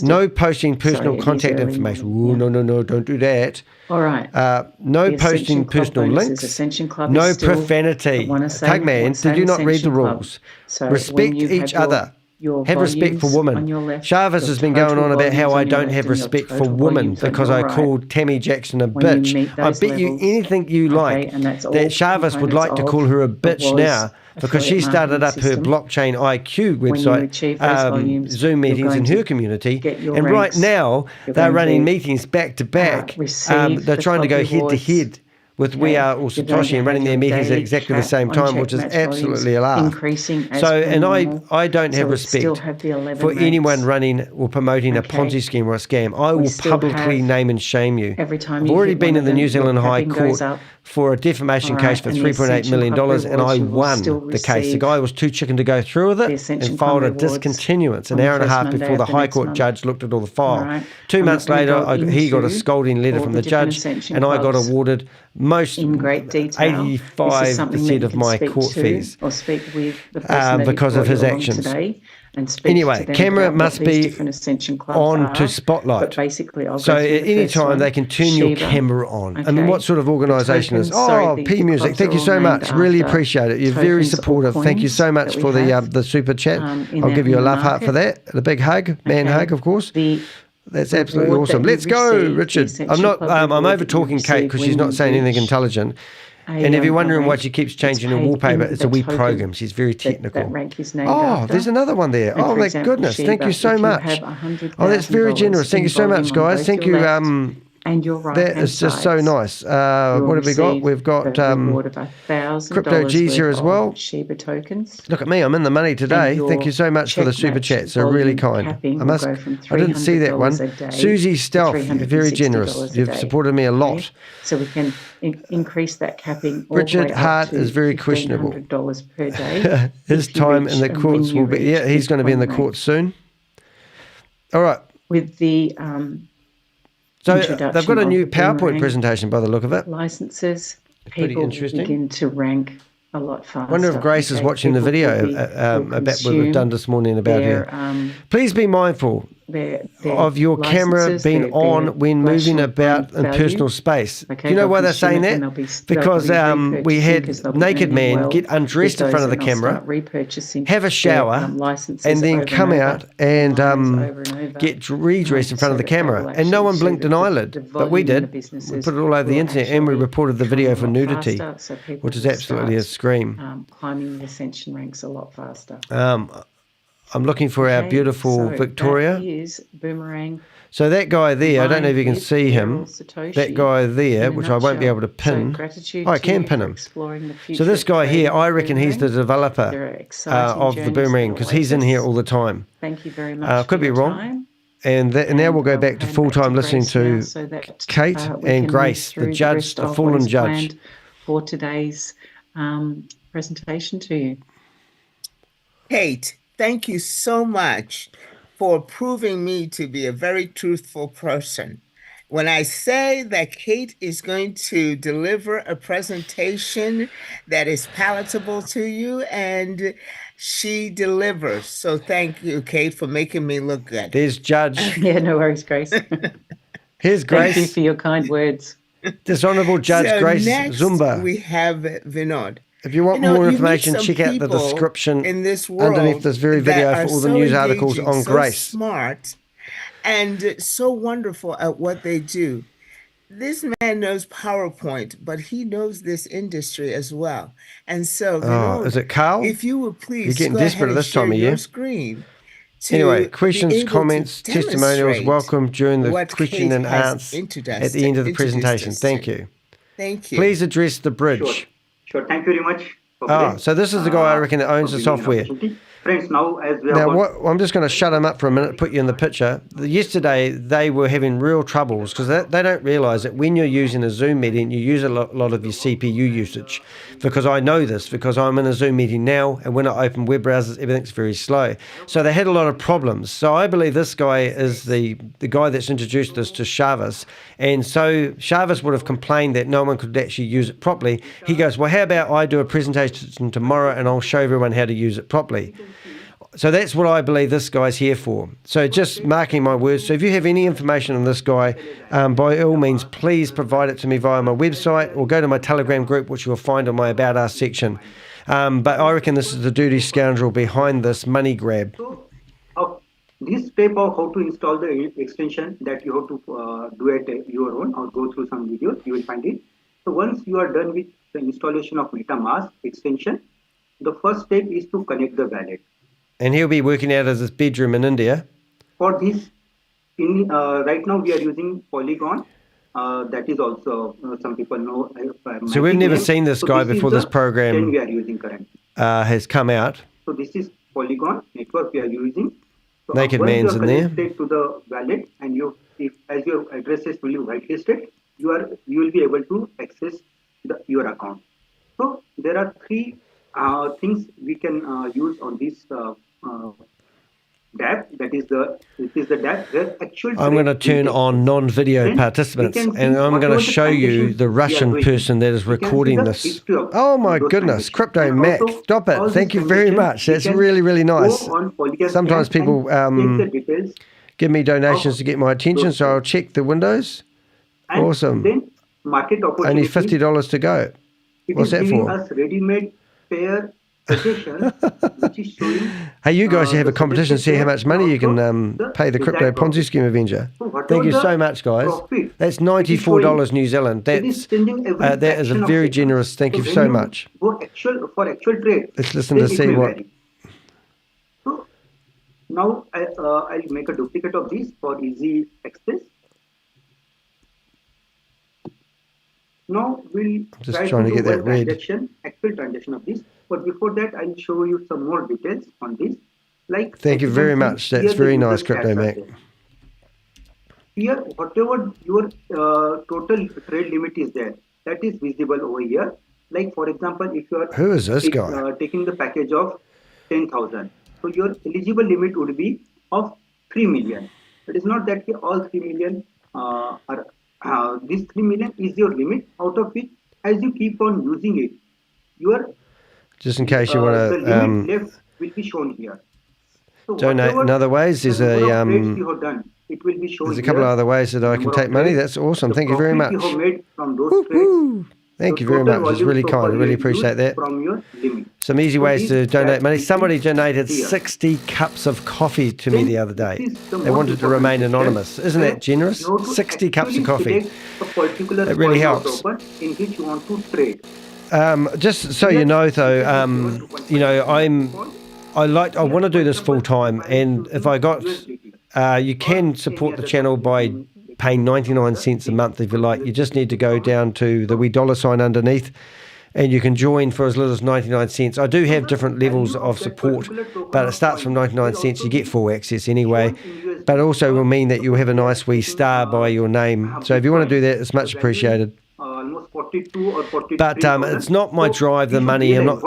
No posting personal contact information. Ooh, no, don't do that. All right. No posting personal links. No profanity. Tag man, did you not read the rules? Respect each other. Have respect for women. Chavez has been going on about how I don't have respect for women because I called Tammy Jackson a bitch. I bet you anything you like that Chavez would like to call her a bitch now because she started up her blockchain IQ website, Zoom meetings in her community. And right now, they're running meetings back to back. They're trying to go head to head with We Are All Satoshi and running their meetings at exactly the same time, which is absolutely a laugh. So, and I don't have respect for anyone running or promoting a Ponzi scheme or a scam. I will publicly name and shame you. I've already been in the New Zealand High Court for a defamation case for $3.8 million, and I won the case. The guy was too chicken to go through with it and filed a discontinuance an hour and a half before the High Court judge looked at all the file. 2 months later, he got a scolding letter from the judge, and I got awarded most 85% of my court fees because of his actions. Anyway, camera must be on to spotlight. So at any time they can turn your camera on. I mean, what sort of organisation is? Oh, P Music, thank you so much. Really appreciate it. You're very supportive. Thank you so much for the super chat. I'll give you a love heart for that. A big hug, man hug, of course. That's absolutely awesome. Let's go, Richard. I'm over talking Kate because she's not saying anything intelligent. And if you're wondering why she keeps changing her wallpaper, it's a wee program. She's very technical. That rank is named Oh, after. there's another one there. And Oh, for my example, goodness. Sheba, Thank you so if much. have $100,000 Oh, that's very generous. Thank you so much, volume on guys. both Thank your you. left and your right That is just so nice. What have we got? We've got reward of $1,000 Crypto G's here as well. Sheba tokens. Look at me, I'm in the money today. Thank you so much for the super chats. They're really kind. I didn't see that one. Susie Stealth, very generous. You've supported me a lot. So we can increase that capping. Richard Hart is very questionable. $1,500 per day. His time in the courts will be. Yeah, he's going to be in the courts soon. All right. With the so they've got a new PowerPoint presentation by the look of it. Licenses, pretty people interesting. begin to rank a lot faster. I wonder if Grace is watching the video about what we've done this morning about here. Please be mindful of your camera being on when moving about in personal space. Do you know why they're saying that? Because we had naked man get undressed in front of the camera, have a shower, and then come out and get redressed in front of the camera. And no one blinked an eyelid, but we did. We put it all over the internet and we reported the video for nudity, which is absolutely a scream. Climbing the ascension ranks a lot faster. I'm looking for our beautiful Victoria. That is Boomerang. So that guy there, I don't know if you can see him. That guy there, which I won't be able to pin. Oh, I can pin him. So this guy here, I reckon he's the developer of the Boomerang because he's in here all the time. Thank you very much. Could be wrong. And now we'll go back to full-time listening to Kate and Grace, the judge, the fallen judge. For today's presentation to you. Kate, thank you so much for proving me to be a very truthful person. When I say that Kate is going to deliver a presentation that is palatable to you, and she delivers. So thank you, Kate, for making me look good. There's Judge. Yeah, no worries, Grace. Here's Grace. Thank you for your kind words. Dishonorable Judge Grace Uzomba. We have Vinod. If you want more information, check out the description underneath this very video for all the news articles on Grace. Smart and so wonderful at what they do. This man knows PowerPoint, but he knows this industry as well. And so, Vinod, is it Carl? If you would please, you're getting desperate at this time of year. Screen anyway, questions, comments, testimonials, welcome during the question and answer at the end of the presentation. Thank you. Thank you. Please address the bridge. Sure, thank you very much. So this is the guy I reckon that owns the software. Friends, now as we have I'm just going to shut him up for a minute, put you in the picture. Yesterday, they were having real troubles because they don't realise that when you're using a Zoom meeting, you use a lot of your CPU usage. Because I know this, because I'm in a Zoom meeting now, and when I open web browsers, everything's very slow. So they had a lot of problems. So I believe this guy is the guy that's introduced this to Shavis. And so Shavis would have complained that no one could actually use it properly. He goes, well, how about I do a presentation tomorrow and I'll show everyone how to use it properly. So that's what I believe this guy's here for. So just marking my words. So if you have any information on this guy, by all means, please provide it to me via my website or go to my Telegram group, which you'll find on my About Us section. But I reckon this is the dirty scoundrel behind this money grab. This step of how to install the extension that you have to do at your own or go through some videos, you will find it. So once you are done with the installation of MetaMask extension, the first step is to connect the wallet. And he'll be working out of his bedroom in India. For this, right now we are using Polygon. That is also, some people know. So we've never seen this guy before this program we are using currently. Has come out. So this is Polygon network we are using. So Naked man's in there. To the wallet, and as your address is fully whitelisted, you will be able to access your account. So there are three things we can use on this DApp. That is the DApp where actual. I'm going to turn on non-video participants, and I'm going to show you the Russian person that is recording this. Oh my goodness, Crypto Mac, stop it! Thank you very much. That's really, really nice. Sometimes people give me donations to get my attention, so I'll check the windows. Awesome. Market opportunity. Only $50 to go. What's that for? Us ready-made pair suggestion which is showing. Hey, you guys should have a competition to see how much money you can pay the Crypto Ponzi Scheme Avenger. Thank you so much, guys. That's $94 New Zealand. That is a very generous. Thank you so much. For actual trade. Let's listen to see what. So now I'll make a duplicate of this for easy access. Now we'll just trying to get that read. Actual transaction of this. But before that, I'll show you some more details on this. Like, thank you very much. That's very nice, Crypto Mac. Here, whatever your total trade limit is there, that is visible over here. Like, for example, if you are who is this guy taking the package of 10,000, so your eligible limit would be of 3 million. It is not that all 3 million are. This 3 million is your limit, out of which, as you keep on using it, your just in case you want to left will be shown here. So donate in other ways. There's a you have done, it will be shown there's a couple of other ways that I can take money. That's awesome. Thank you very much. You have made from those trades, thank you very much. It's really kind. I really appreciate that. From your limit. Some easy ways to donate money. Somebody donated 60 cups of coffee to me the other day. They wanted to remain anonymous. Isn't that generous? 60 cups of coffee. It really helps. In which you want to trade. Just so you know, though, you know, I want to do this full time, and if I got, you can support the channel by paying 99 cents a month if you like. You just need to go down to the wee $ underneath, and you can join for as little as 99 cents. I do have different levels of support, but it starts from 99 cents. You get full access anyway, but it also will mean that you'll have a nice wee star by your name. So if you want to do that, it's much appreciated. Almost 42 or 43. But it's not my drive, the money. I'm not.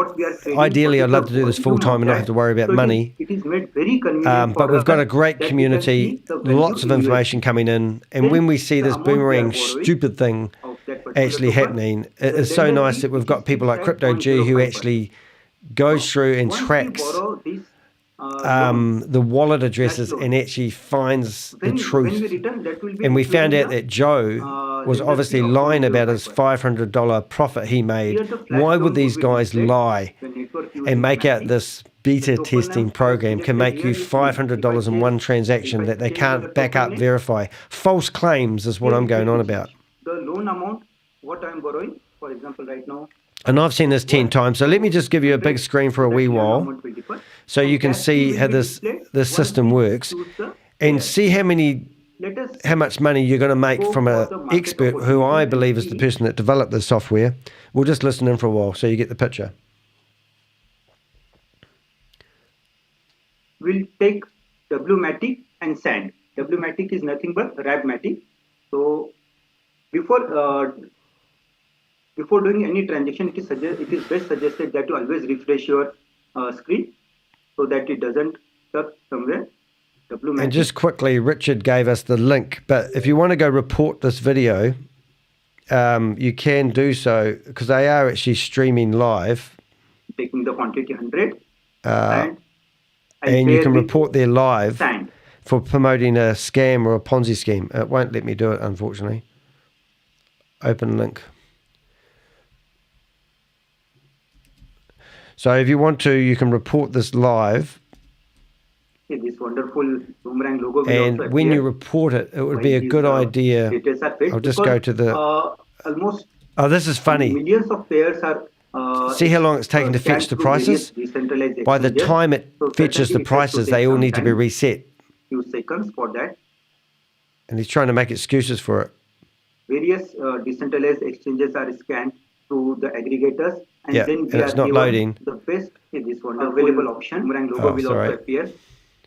Ideally, I'd love to do this full time and not have to worry about money. It is made very convenient. But we've got a great community, lots of information coming in, and when we see this boomerang stupid thing actually happening, it is so nice that we've got people like Crypto G who actually goes through and tracks the wallet addresses and actually finds the truth. And we found out that Joe was obviously lying about his $500 profit he made. Why would these guys lie and make out this beta testing program can make you $500 in one transaction that they can't back up, verify? False claims is what I'm going on about. The loan amount, what I'm borrowing, for example, right now. And I've seen this 10 times. So let me just give you a big screen for a wee while so you can see how this system works and see how much money you're going to make from an expert who I believe is the person that developed the software. We'll just listen in for a while so you get the picture. We'll take Wmatic and Sand. Wmatic is nothing but Rabmatic. So before doing any transaction, it is best suggested that you always refresh your screen so that it doesn't stuck somewhere. And just quickly, Richard gave us the link, but if you want to go report this video, you can do so because they are actually streaming live. Taking the quantity 100 and you can report there live for promoting a scam or a Ponzi scheme. It won't let me do it, unfortunately. Open link. So if you want to, you can report this live. This wonderful boomerang logo. And when you report it, it would be a good idea. I'll just go to the. Almost. Oh, this is funny. Millions of pairs are. See how long it's taken to fetch the prices? By the time it fetches the prices, they all need to be reset. Few seconds for that. And he's trying to make excuses for it. Various decentralized exchanges are scanned through the aggregators. And yeah, then and it's not loading. The best is this one available option. Boomerang logo will also appear.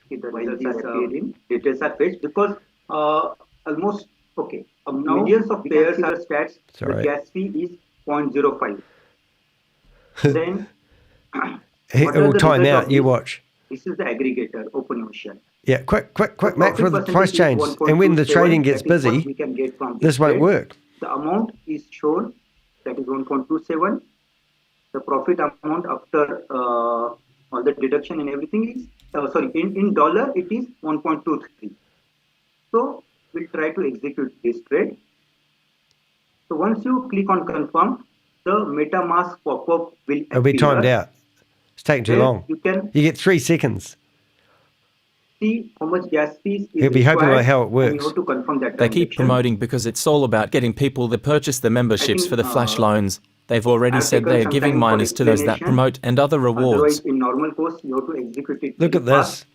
Details are fetched because almost millions of pairs are stats. The gas fee is 0.05. Then it will time out. You watch. This is the aggregator, OpenOcean. Yeah, quick, Matt, for the price change. And when the trading gets busy, this won't work. The amount is shown, that is 1.27. The profit amount after all the deduction and everything is, in dollar, it is 1.23. So we'll try to execute this trade. So once you click on confirm, the MetaMask pop-up will appear. It'll be timed out. It's taking too There long. you can You get 3 seconds. see how much gas fees is He'll be hoping required, like how it and you works. have to confirm that They keep transaction. promoting because it's all about getting people that purchase the memberships for the flash loans. They've already I've said taken they are some giving time for miners to those that explanation. promote and other rewards. Otherwise, in normal course, you have to execute it. Look at very fast. this.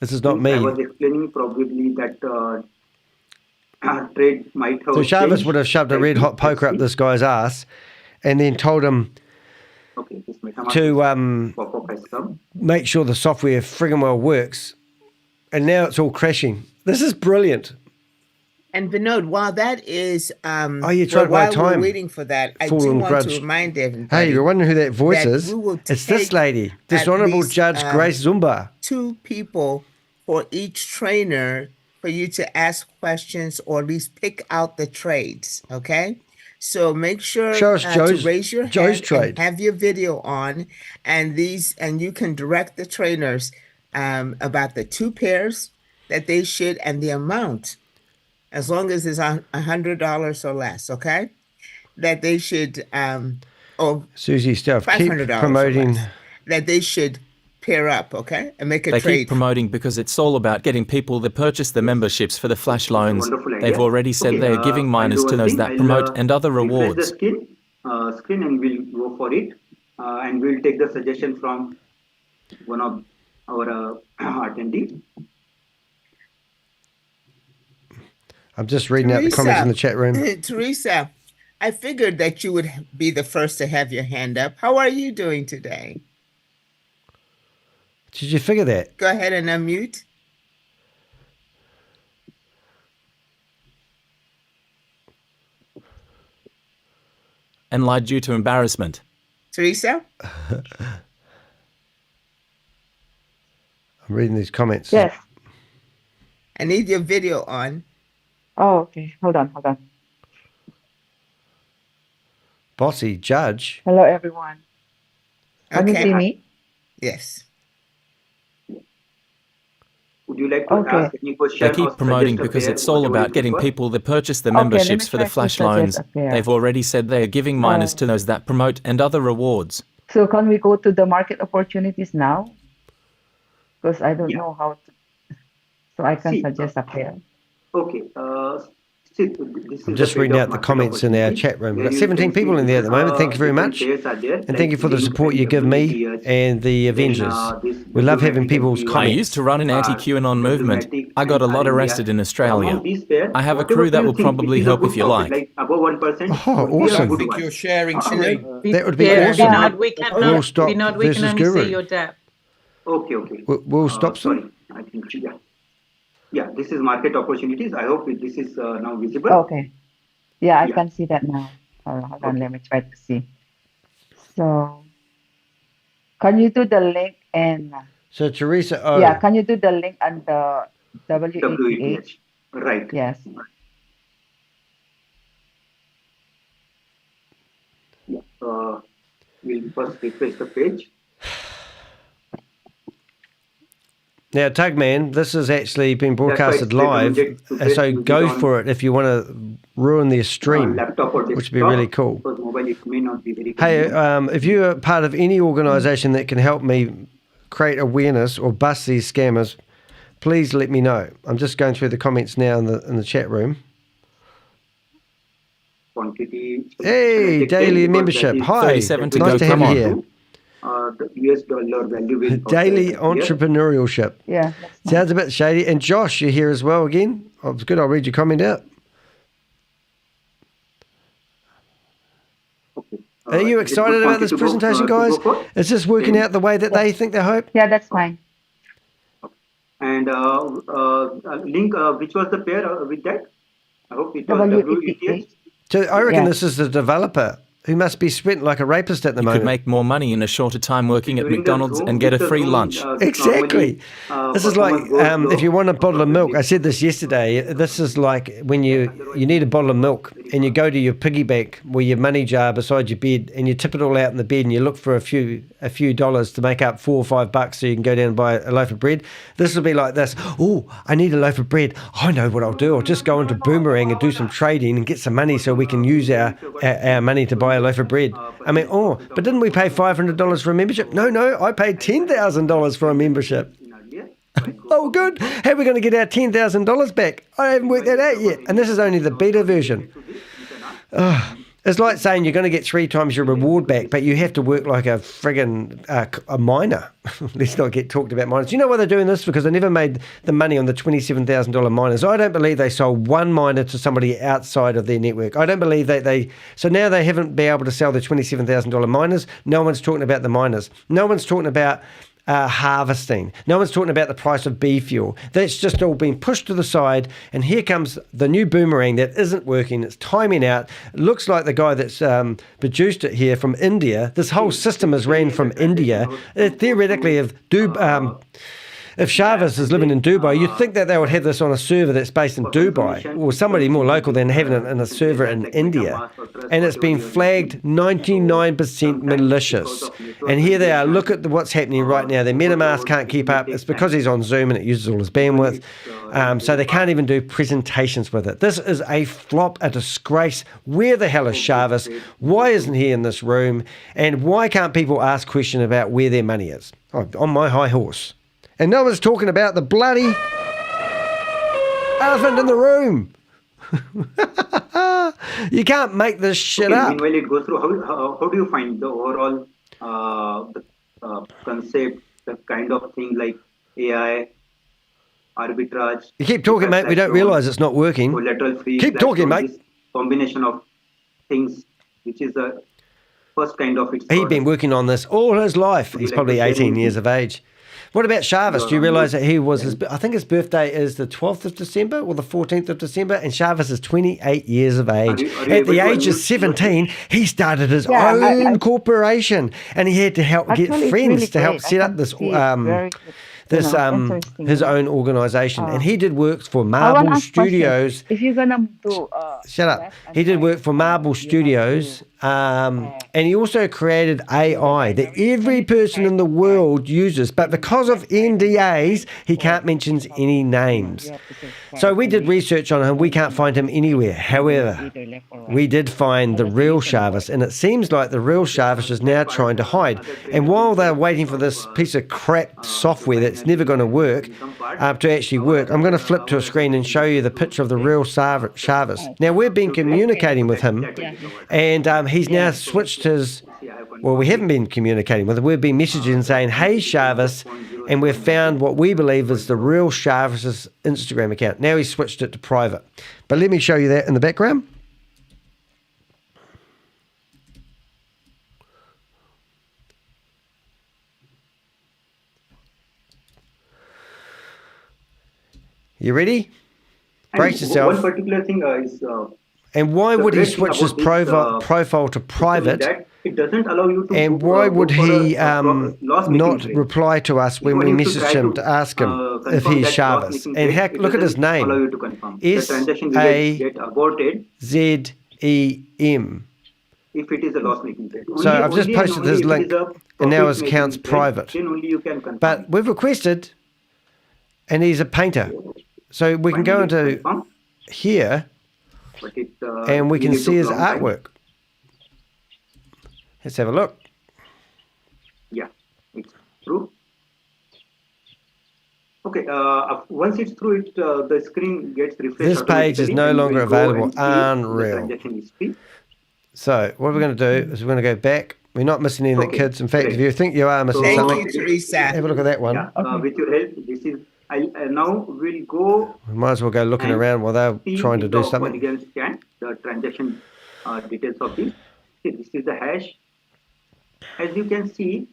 This is not Since me. I was explaining probably that trade might have So Chavez changed. would have shoved a red hot poker up this guy's ass and then told him Okay, this MetaMask to pop-up has come. make sure the software friggin' well works. And now it's all crashing. This is brilliant. And Vinod, while that is, Oh, you tried my while time. we're waiting for that, I Fool do and want grudge. to remind everybody. Hey, you're wondering who that voice that is? we will It's this take lady, at Dishonorable least, Judge Grace Uzomba. 2 people for each trainer for you to ask questions or at least pick out the trades. Okay, so make sure Show us to raise your Joe's hand trade. and have your video on, and you can direct the trainers about the 2 pairs that they should and the amount, as long as it's $100 or less. Okay, that they should Susie Stuff, keep $500 promoting. that they should pair up, okay, and make a They trade. keep promoting because it's all about getting people that purchase the memberships for the flash loans. They've already said they are giving miners to those that promote and other rewards. Screen and we'll go for it, and we'll take the suggestion from one of our attendees. I'm just reading out the comments in the chat room. Teresa, I figured that you would be the first to have your hand up. How are you doing today? Did you figure that? Go ahead and unmute. And lied due to embarrassment. Teresa? I'm reading these comments. Yes. I need your video on. Oh, okay. Hold on. Bossy Judge. Hello, everyone. Can you see me? Yes. Would you like to Okay. ask any question? They keep promoting because it's all about getting people that purchase the Okay, let me memberships for the try to flash suggest loans. a pair. They've already said they are giving miners to those that promote and other rewards. So can we go to the market opportunities now? Because I don't know how to. So I can suggest a pair. Okay. I'm just reading out the comments in our chat room. We've got 17 people in there at the moment. Thank you very much. And thank you for the support you give me and the Avengers. We love having people's I comments. used to run an anti-QAnon movement. I got a lot arrested in Australia. I have a crew that will probably help if you like. Above 1%. Oh, awesome. I think you're sharing screen. That would be Yeah, awesome. Vinod, we cannot, We'll stop Vinod, we can versus only Guru. see your depth. Okay. We'll stop soon. I think, yeah, this is market opportunities. I hope this is now visible. Okay. Yeah, I can see that now. Hold on, let me try to see. So, can you do the link and So Teresa O. yeah, can you do the link and the WETH? Right. Yes. Yeah. We'll first refresh the page. Now, Tugman, this has actually been broadcasted That's why live, it's recommended to so use go it on, for it if you want to ruin their stream, laptop or which would be desktop, really cool. Because mobile it may not be very Hey, convenient. if you're part of any organisation that can help me create awareness or bust these scammers, please let me know. I'm just going through the comments now in the chat room. Quantity. Hey, daily membership. Hi, 37 to nice go. to have Come you on. here. The US dollar value will Daily also appear. entrepreneurship. Yeah. Sounds a bit shady. And Josh, you're here as well again. Oh, it's good. I'll read your comment out. Are you is it good excited about this quantity to go- presentation, to go guys? for? Is this working out the way that they think they hope? Yeah, that's fine. And link, which was the pair with that? I hope it was WETH. So I reckon Yeah. this is the developer who must be spent like a rapist at the You moment. could make more money in a shorter time working at During the McDonald's Zoom, and get a with the free Zoom, lunch. Exactly. This is like performance goes if you want a bottle of milk. I said this yesterday. This is like when you need a bottle of milk and you go to your piggy bank where your money jar beside your bed, and you tip it all out in the bed, and you look for a few dollars to make up $4 or $5 so you can go down and buy a loaf of bread. This will be like this. Oh, I need a loaf of bread. I know what I'll do. I'll just go into Boomerang and do some trading and get some money so we can use our money to buy a loaf of bread. I mean, but didn't we pay $500 for a membership? No, I paid $10,000 for a membership. Oh, good. How are we going to get our $10,000 back? I haven't worked that out yet. And this is only the beta version. It's like saying you're going to get 3 times your reward back, but you have to work like a friggin' a miner. Let's not get talked about miners. Do you know why they're doing this? Because they never made the money on the $27,000 miners. I don't believe they sold one miner to somebody outside of their network. I don't believe that so now they haven't been able to sell the $27,000 miners. No one's talking about the miners. No one's talking about harvesting. No one's talking about the price of bee fuel. That's just all been pushed to the side, and here comes the new Boomerang that isn't working. It's timing out. It looks like the guy that's produced it here from India. This whole system is ran from India. Theoretically, if Chavez is living in Dubai, you'd think that they would have this on a server that's based in Dubai, or somebody more local than having it in a server in India. And it's been flagged 99% malicious. And here they are. Look at what's happening right now. Their MetaMask can't keep up. It's because he's on Zoom and it uses all his bandwidth. So they can't even do presentations with it. This is a flop, a disgrace. Where the hell is Chavez? Why isn't he in this room? And why can't people ask questions about where their money is? On my high horse. And no one's talking about the bloody elephant in the room. You can't make this shit up. Meanwhile, it goes through. How do you find the overall concept, the kind of thing like AI, arbitrage? You keep talking, mate. We don't realise it's not working. Collateral free. Keep talking, mate. This combination of things, which is the first kind of. He'd been working on this all his life. He's probably 18 years of age. What about Chavez? Do you realise that he was, I think his birthday is the 12th of December or the 14th of December, and Chavez is 28 years of age. At the age of 17, he started his own corporation, and he had to help get friends to help set up this his own organisation. And he did work for Marble Studios. If you're going to do... Shut up. He did work for Marble Studios, and he also created AI that every person in the world uses, but because of NDAs, he can't mention any names. So we did research on him. We can't find him anywhere. However, we did find the real Chavez, and it seems like the real Chavez is now trying to hide. And while they're waiting for this piece of crap software that's never going to work to actually work, I'm going to flip to a screen and show you the picture of the real Chavez. Now, we've been communicating with him, and he's now switched his... Well, we haven't been communicating with him. We've been messaging saying, hey, Chavez, and we've found what we believe is the real Chavez's Instagram account. Now he's switched it to private. But let me show you that in the background. You ready? Brace yourself. One particular thing is... and why would he switch his profile to private? It doesn't allow you to. And why would he not reply to us when we message him to ask him if he's Chavez? And heck, look at his name. S-A-Z-E-M. If it is a loss-making trade. So I've just posted his link, and now his account's private. But we've requested, and he's a painter. So we can go into here, and we can see his artwork. Let's have a look. Yeah, it's through. Okay, once it's through, the screen gets refreshed. This page is no longer available. Unreal. So what we're going to do is we're going to go back. We're not missing anything, kids. In fact, if you think you are missing something, have a look at that one. Yeah, with your help, this is. Now we'll go. We might as well go looking around while they're trying to do something. The transaction details of this. This is the hash. As you can see,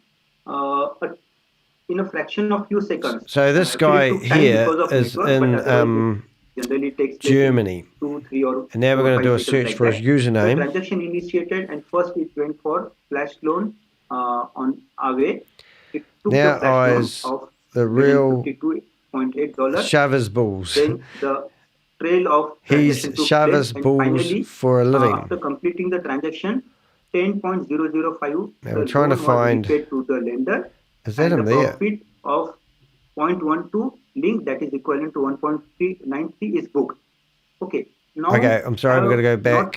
in a fraction of few seconds. So this guy here is in Germany. 2, 3, or and now we're going to do a search for his username. The transaction initiated, and first it went for flash loan on Aave. It took now the eyes of the real $52.8. Chavez Bulls. Then the trail of He's transaction took Chavez place, and Bulls finally, for a living. after completing the transaction, 10.005 Now we're trying to was find. repaid to the lender, Is that and him the there? profit of 0.12 link, that is equivalent to 1.393, is booked. Okay. Now, Okay, I'm sorry, we've got to go back.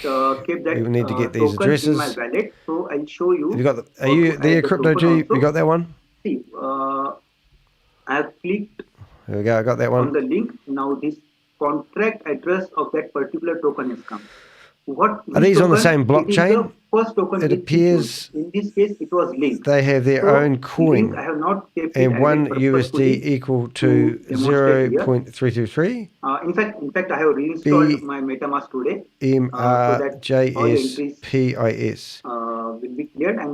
kept that, We need to get these token in my addresses. wallet, so I'll show you. Have you got the, are how you to there, add the Crypto G? token also. You got that one? See, I have clicked There we go, I got that on one. the link. Now this contract address of that particular token has come. Are these on the same It is blockchain? the first token It which appears in this case it was linked. they have their So, own coin, link I have not kept it and added 1 purposefully USD equal to demonstrate here. 0.323 In fact, I have reinstalled my MetaMask today, so that all entries MRJSPIS. will be cleared, and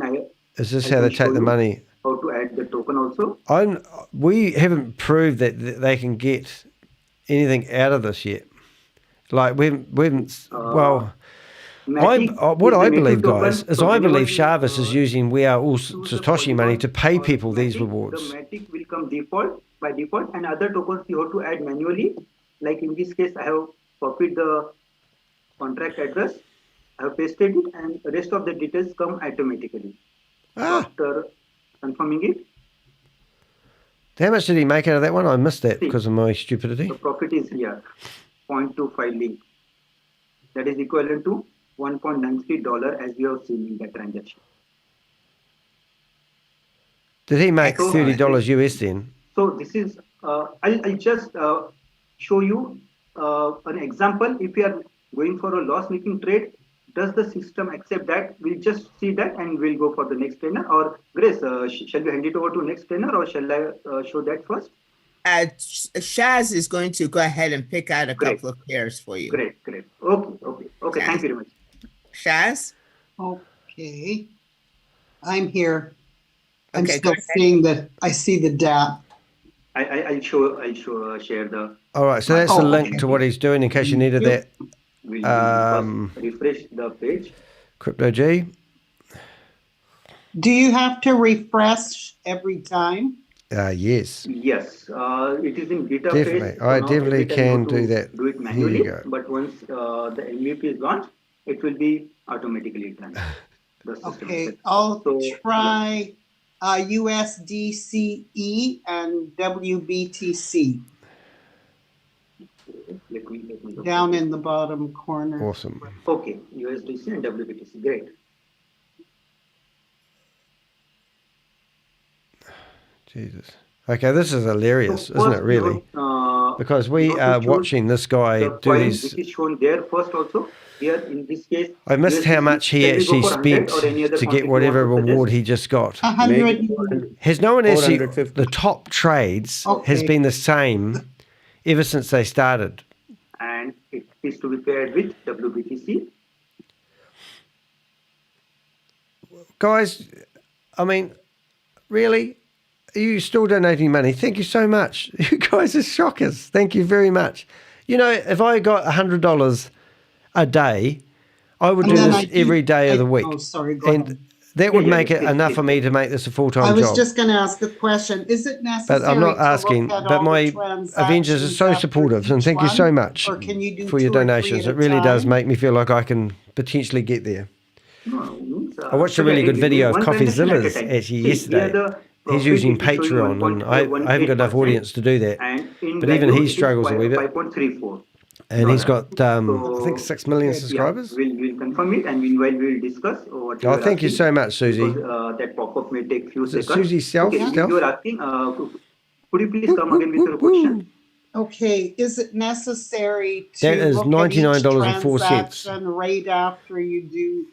Is this I how they can show take the you money? how to add the token also. We haven't proved that they can get anything out of this yet. Like we haven't what I believe, guys, is I believe Chavez is using We Are All Satoshi money to pay people these rewards. The Matic will come by default, and other tokens you have to add manually. Like in this case, I have copied the contract address, I have pasted it, and the rest of the details come automatically after confirming it. How much did he make out of that one? I missed that because of my stupidity. The profit is here, 0.25 link. That is equivalent to $1.93 as you have seen in that transaction. Did he make $30 US then? So this is, I'll just show you an example. If you are going for a loss-making trade, does the system accept that? We'll just see that and we'll go for the next trainer. Or Grace, shall we hand it over to next trainer, or shall I show that first? Shaz is going to go ahead and pick out a couple of pairs for you. Great. Okay. Thank you very much. Shaz? Okay. I'm here. I'm Okay, still seeing that. I see the DAP. I'll share the. All right, so that's the link to what he's doing in case you needed that. We'll refresh the page. Crypto G. Do you have to refresh every time? Yes. Yes, it is in beta Definitely. phase. I now definitely every time can you do have to that. Do it Here manually, you go. but once the MVP is launched, it will be automatically done. Okay, I'll try USDCE and WBTC. Let me down in the bottom corner. Awesome. Okay, USDC and WBTC, great. Jesus. Okay, this is hilarious, isn't it, really? Because we are watching this guy do these. This is shown there first also. Here in this case, I missed how much he actually spent to get whatever reward he just got. 100. Has no one actually, the top trades has been the same ever since they started. And it is to be paired with WBTC. Guys, I mean, really? Are you still donating money? Thank you so much. You guys are shockers. Thank you very much. You know, if I got $100 a day, I would do this every day of the week. Oh, sorry. And that would make it enough for me to make this a full-time job. I was just going to ask the question, is it necessary But I'm not asking, but my Avengers are so supportive, and thank you so much for your donations. It really does make me feel like I can potentially get there. I watched a really good video of CoffeeZilla's actually yesterday. He's using Patreon, and I haven't got enough audience to do that. But even he struggles a wee bit. 5.34. And he's got, I think, 6 million subscribers. We'll confirm it, and meanwhile we'll discuss. Oh, thank you so much, Susie. That pop-up may take few seconds. Susie Self? Okay, you were asking, could you please come again with your question? Okay, is it necessary to that is look $99.04. at each transaction right after you do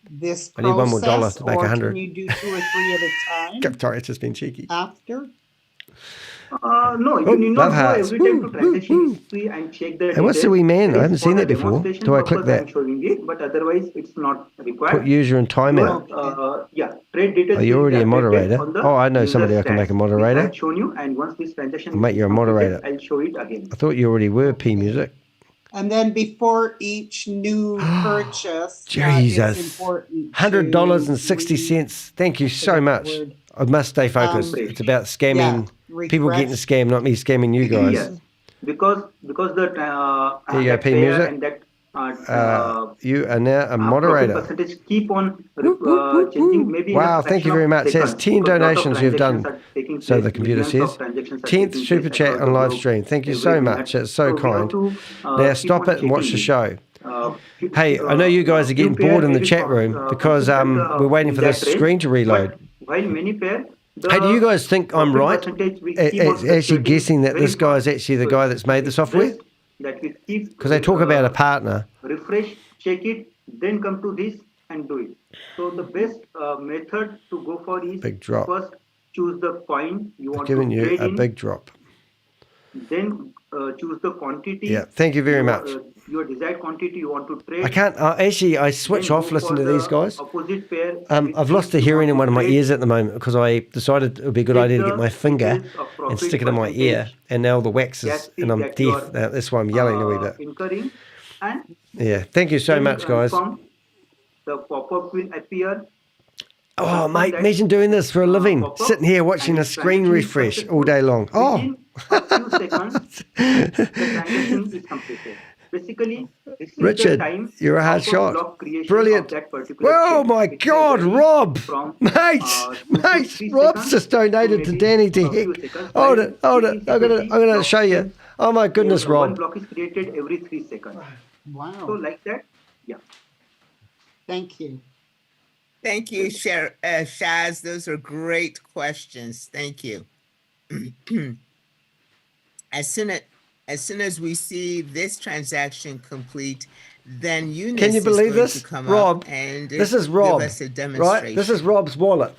this process? I need one more dollar to make 100. Can you do 2 or 3 at a time? Sorry, it's just been cheeky. After? No, you need not go every time to transaction history and check the. Hey, what's the wee man? I haven't seen that before. Do I click that? I'm showing it, but otherwise it's not required. Put user in timeout. Yeah, trade details. Are you already a moderator? Oh, I know somebody I can make a moderator. I've shown you, and once this transaction I'll make you a moderator. I'll show it again. I thought you already were P Music. And then before each new purchase, Jesus, it's important $100.60. Thank you so much. I must stay focused. It's about scamming. People getting scammed, not me scamming you guys. Yes. because the Here you go, that P pair Music. and that You are now a profit moderator. percentage keep on changing. Maybe in a Wow, thank you fraction very of much. That's seconds, 10 because lot of donations you've transactions done. are taking So place, the computer millions says. of transactions are 10th taking super place chat across on the live globe stream. Thank you so every much. minute. It's so So we have kind. to Now keep stop on it and watch the checking show. few- Hey, I know you guys are getting few pair bored in the maybe chat room because consistent, we're waiting in for this that range, screen to reload. but while many pair, Hey, do you guys think I'm profit right? percentage will At keep on actually fluctuating guessing that very this guy is fast. actually the So guy that's made the it's software? best that we keep Because they talk about a partner. refresh, check it, then come to this and do it. So the best method to go for is Big drop. first choose the coin you I've want given to you trade a in, big drop. then choose the quantity. Yeah, thank you very much. Your desired quantity you want to trade. I can't, actually, I switch Then off go listening for to these the guys. opposite pair. I've lost the hearing in one of my ears at the moment because I decided it would be a good Check idea to the get my finger details of and profit stick it in my ear, percentage, and now the wax gas is, fee and I'm that you deaf. are That's why I'm yelling a wee bit. incurring, and Yeah, thank you so then much, guys. confirm. The pop-up will appear. Oh, Confirm mate, that, imagine doing this for a living, pop-up, sitting here watching and a if screen transaction is refresh all day long. Oh, Within a few seconds, the transaction is completed. Basically, this is the Richard, time you're a hard of shot. block creation Brilliant. of that particular Oh chain. my It may God, vary Rob, from, mate, 2 to mate, 3 Rob's seconds just donated to maybe Danny a few Heck. seconds, Hold while it, hold within it. I'm gonna block show you. chain, Oh my goodness, one Rob. block is created every 3 seconds. Wow. So like that, yeah. Thank you. Thank you, Shaz. Those are great questions. Thank you. As soon as we see this transaction complete, then Eunice Can you believe is going this, to come Rob? up and This is Rob, give us a right? demonstration. This is Rob's wallet.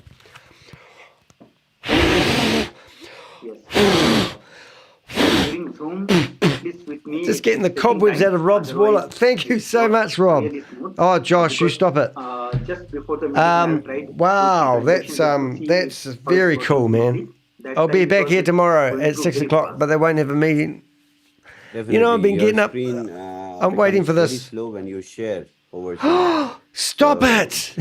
During Zoom, please with me. Just getting the cobwebs out of Rob's wallet. Thank you so much, Rob. Oh, Josh, you stop it. Just before the meeting, I tried Wow, that's very cool, man. I'll be back here tomorrow at 6 o'clock, but they won't have a meeting. Definitely. You know, I've been Your getting up. screen, I'm waiting for becomes this. Very slow when you share over Zoom. Stop it!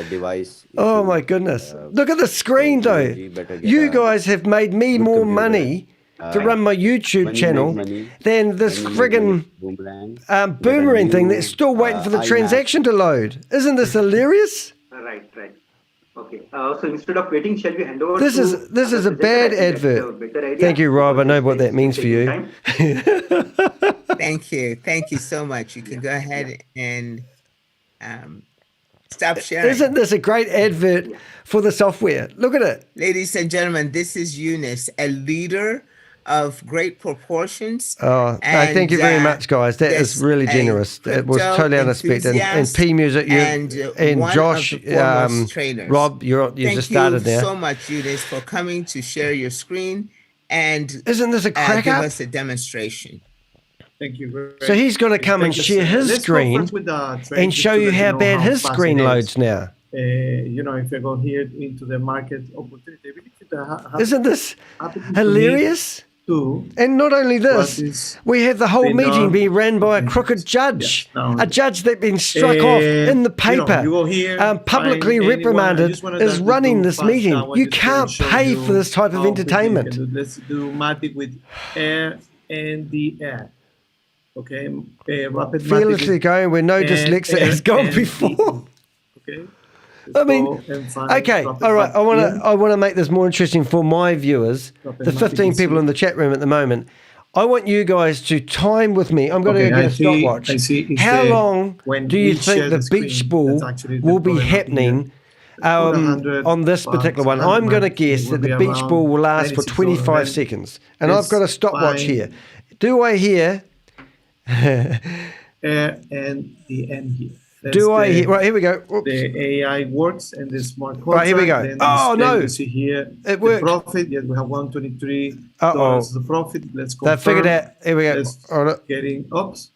Device. Oh my goodness! Look at the screen, though. You guys have made me more money to run my YouTube channel than this friggin' boomerang thing that's still waiting for the transaction to load. Isn't this hilarious? Right. Okay. So instead of waiting, shall we hand over? This is a bad advert. Thank you, Rob. I know what that means for you. Thank you so much. You can go ahead and stop sharing. Isn't this a great advert for the software? Look at it. Ladies and gentlemen, this is Eunice, a leader of great proportions. Oh, no, thank you very much, guys. That is really generous. It was totally unexpected. And P Music, you and Josh, Rob, you just started now. Thank you so much, Eunice, for coming to share your screen and isn't this a crack give up? us a demonstration. Thank you. So he's going to come and share his screen and show you how bad his screen loads now. If I go here into the market opportunity, isn't this hilarious? And not only this, we have the whole meeting being ran by a crooked judge, a judge that's been struck off in the paper, publicly reprimanded, is running this meeting. You can't pay for this type of entertainment. Let's do matic with air and the air. Okay, rapid fearlessly going where no dyslexia has gone before. Okay. I mean, okay, all right. I want to make this more interesting for my viewers, the 15 people in the chat room at the moment. I want you guys to time with me. I'm going to get a stopwatch. How long do you think the beach ball will be happening on this particular one? I'm going to guess that the beach ball will last for 25 seconds. And I've got a stopwatch here. Do I hear... air and the end here. Do I hear? Right, here we go. Oops. The AI works and the smart contract. Right, here we go. No. You see here it worked. The profit. Yes, we have $123. The profit. Let's go. That figured out. Here we go. Getting ups.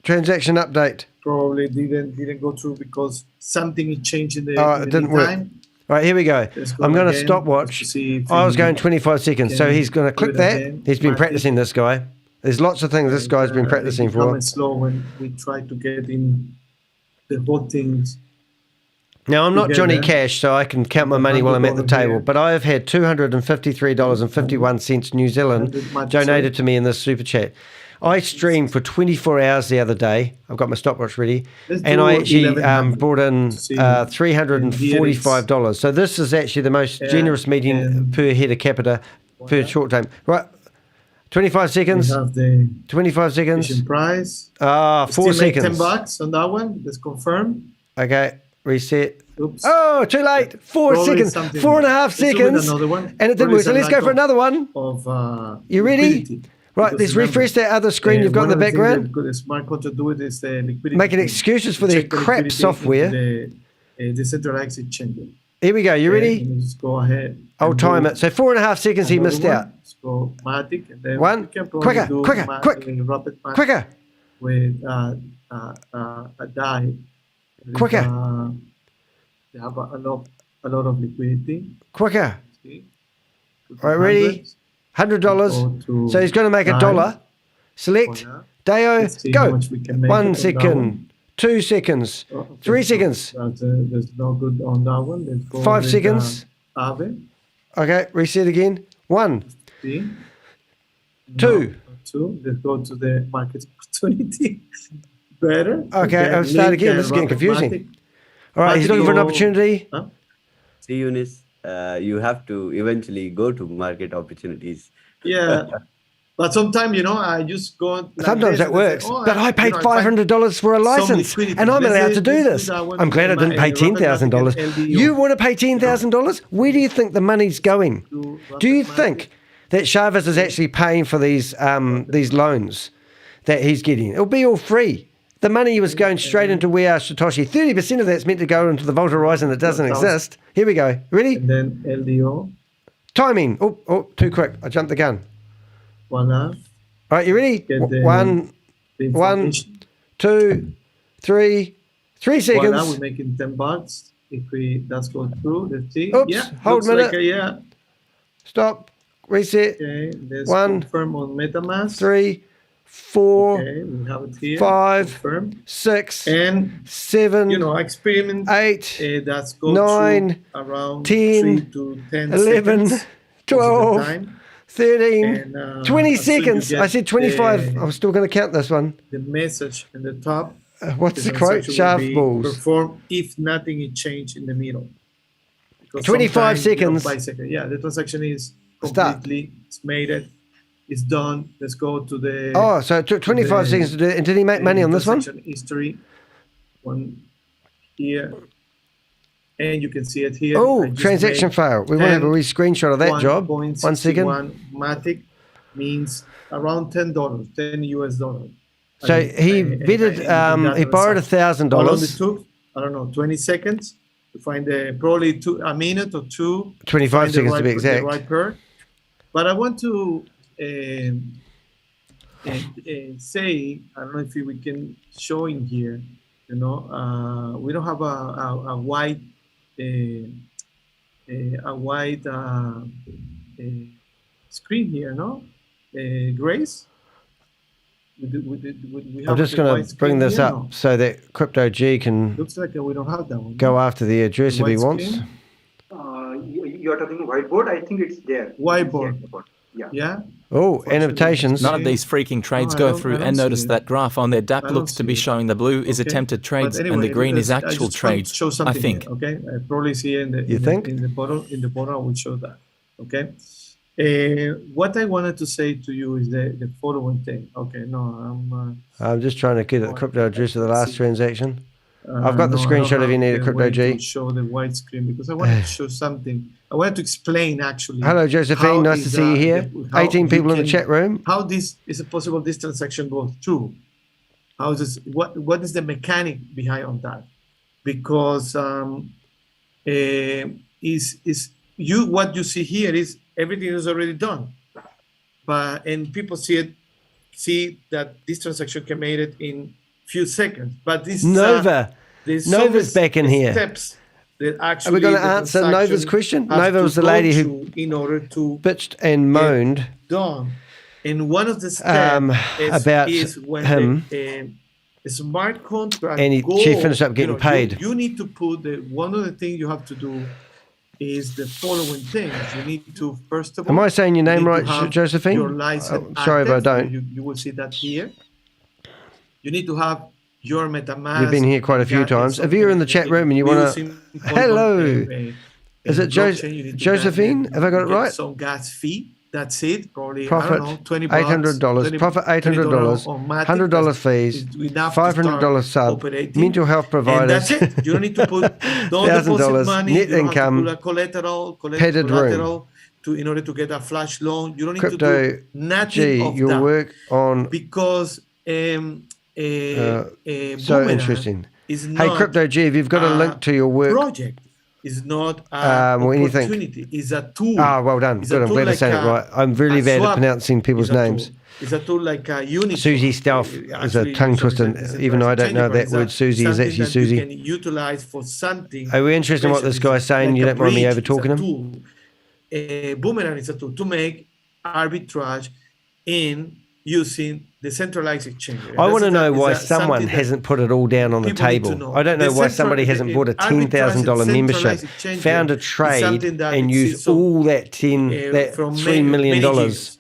Transaction update. Probably didn't go through because something changed in the it didn't work. Right, here we go. I'm going to stopwatch. I was going 25 seconds, so he's going to click that. He's been practicing, this guy. There's lots of things this guy's been practicing for. It's slow when we try to get in the whole things. Now, I'm not together. Johnny Cash, so I can count my money while I'm at the table, but I have had $253.51 New Zealand donated to me in this super chat. I streamed for 24 hours the other day. I've got my stopwatch ready. And I actually brought in $345. So this is actually the most generous meeting per head of capita per short time. Right. 25 seconds. 25 seconds. Price. 4 seconds. $10 on that one. Let's confirm. Okay. Reset. Oops. Oh, too late. 4 seconds. 4.5 seconds. And it didn't work. So let's go for another one. You ready? Liquidity. Right, let's refresh that other screen you've got in the background. The smart contract do it is the liquidity. Making excuses for their crap software. The decentralized exchange. Here we go. You ready? Just go ahead. I'll time it. So 4.5 seconds he missed out. Let's go Matic. And then one. Quicker. Quicker. With a die. Quicker. They have a lot of liquidity. Quicker. All right, ready? $100. So he's going to make $1. Select. Deo. Go. 1 second. 2 seconds. 3 seconds. There's no good on that one. Let's go 5 seconds. Ave. Okay, reset again. 1. 2. 2. Let's go to the market opportunity. Better. Okay, I'll start again. This is getting confusing. All right, he's looking for an opportunity. See, Eunice, you have to eventually go to market opportunities. Yeah. But sometimes, I just go. Like sometimes that works. But I paid $500 for a license, and I'm allowed to do this. I'm glad I didn't pay $10,000. You want to pay $10,000? Where do you think the money's going? Do you think that Chavez is actually paying for these loans that he's getting? It'll be all free. The money was going straight into We Are Satoshi. 30% of that's meant to go into the Vault Horizon that doesn't exist. Here we go. Ready? And then LDO. Timing. Oh, too quick. I jumped the gun. All right, you ready? 1, 2, 3. 3 seconds. Voila, we're making $10. If that's go through, let's see. Oops, yeah, hold a minute. Yeah. Stop. Reset. Okay, let's 1, confirm on MetaMask. 3, 4, okay, we have it here. 5, confirm. 6, and 7, experiment 8, that's go 9, around 10, 3 to 10 11, seconds 12, 13, and, 20 seconds. I said 25. I was still going to count this one. The message in the top. What's the quote? Shaft balls. Perform if nothing is changed in the middle. 25 seconds. Yeah, the transaction is completely it's made it. It's done. Let's go to the. Oh, so it took 25 seconds to do it. And did he make money on this one? History. One here. And you can see it here. Oh, transaction fail. We want to have a screenshot of that job. 1 second. Matic means around $10, 10 US dollars. So he bidded, he borrowed $1,000. How long it took? I don't know, 20 seconds to find probably a minute or two. 25 seconds to be exact. The right pair. But I want to say, I don't know if we can show in here, we don't have a wide screen here, no? Grace? I'm just going to bring this up so that Crypto G can looks like we don't have that one. Go after the address if he wants. You're talking whiteboard? I think it's there. Whiteboard. Yeah. Oh, annotations. None of these freaking trades go through, and notice that graph on their DAP looks to be showing the blue is attempted trades and the green is actual trades, I think. Here, okay, I probably see in the in the bottom I will show that. Okay. What I wanted to say to you is the following thing. Okay, no, I'm just trying to get the crypto address of the last transaction. I've got the screenshot if you need a Crypto G. Show the white screen because I wanted to show something. I wanted to explain actually. Hello, Josephine. Nice to see you here. 18 people in the chat room. How this is it possible this transaction goes through? How is this? What is the mechanic behind on that? Because what you see here is everything is already done, and people see that this transaction can made it in few seconds, but this Nova's back in here. Steps that actually are we going to answer Nova's question? Nova was the lady who in order to bitched and moaned done. And one of the steps about is when him. a smart contract And she finished up getting paid. You need to put one of the things you have to do is the following things. You need to, first of all, Am I saying your name right, Josephine? Your license sorry if I don't. You will see that here. You need to have your MetaMask. You've been here quite a few times. If you're in the chat room and you want to... Hello! Is it Josephine? Have I got it right? Some gas fee. That's it. Probably, profit, I don't know, $20. $800. Profit, $800. $100 fees. $500 sub. Mental health providers. And that's it. You don't need to put $1,000 net income. Collateral Padded room. In order to get a flash loan. You don't need Crypto, to do nothing of your that. work on... Because... so interesting. Hey, Crypto G, if you've got a link to your work... Project. Is not an opportunity. It's a tool. Ah, well done. Good. I'm glad I said it right. I'm really bad at pronouncing people's names. It's a tool like Unity. Susie Stealth is a tongue twister. Even though I don't know that word Susie is actually Susie. You can utilize for something. Are we interested in what this guy's saying? You don't mind me over talking him? Boomerang is a tool to make arbitrage in using the centralized exchange. I want to know why someone hasn't put it all down on the table. I don't know why somebody hasn't bought a $10,000 membership, found a trade, and used all that $3 million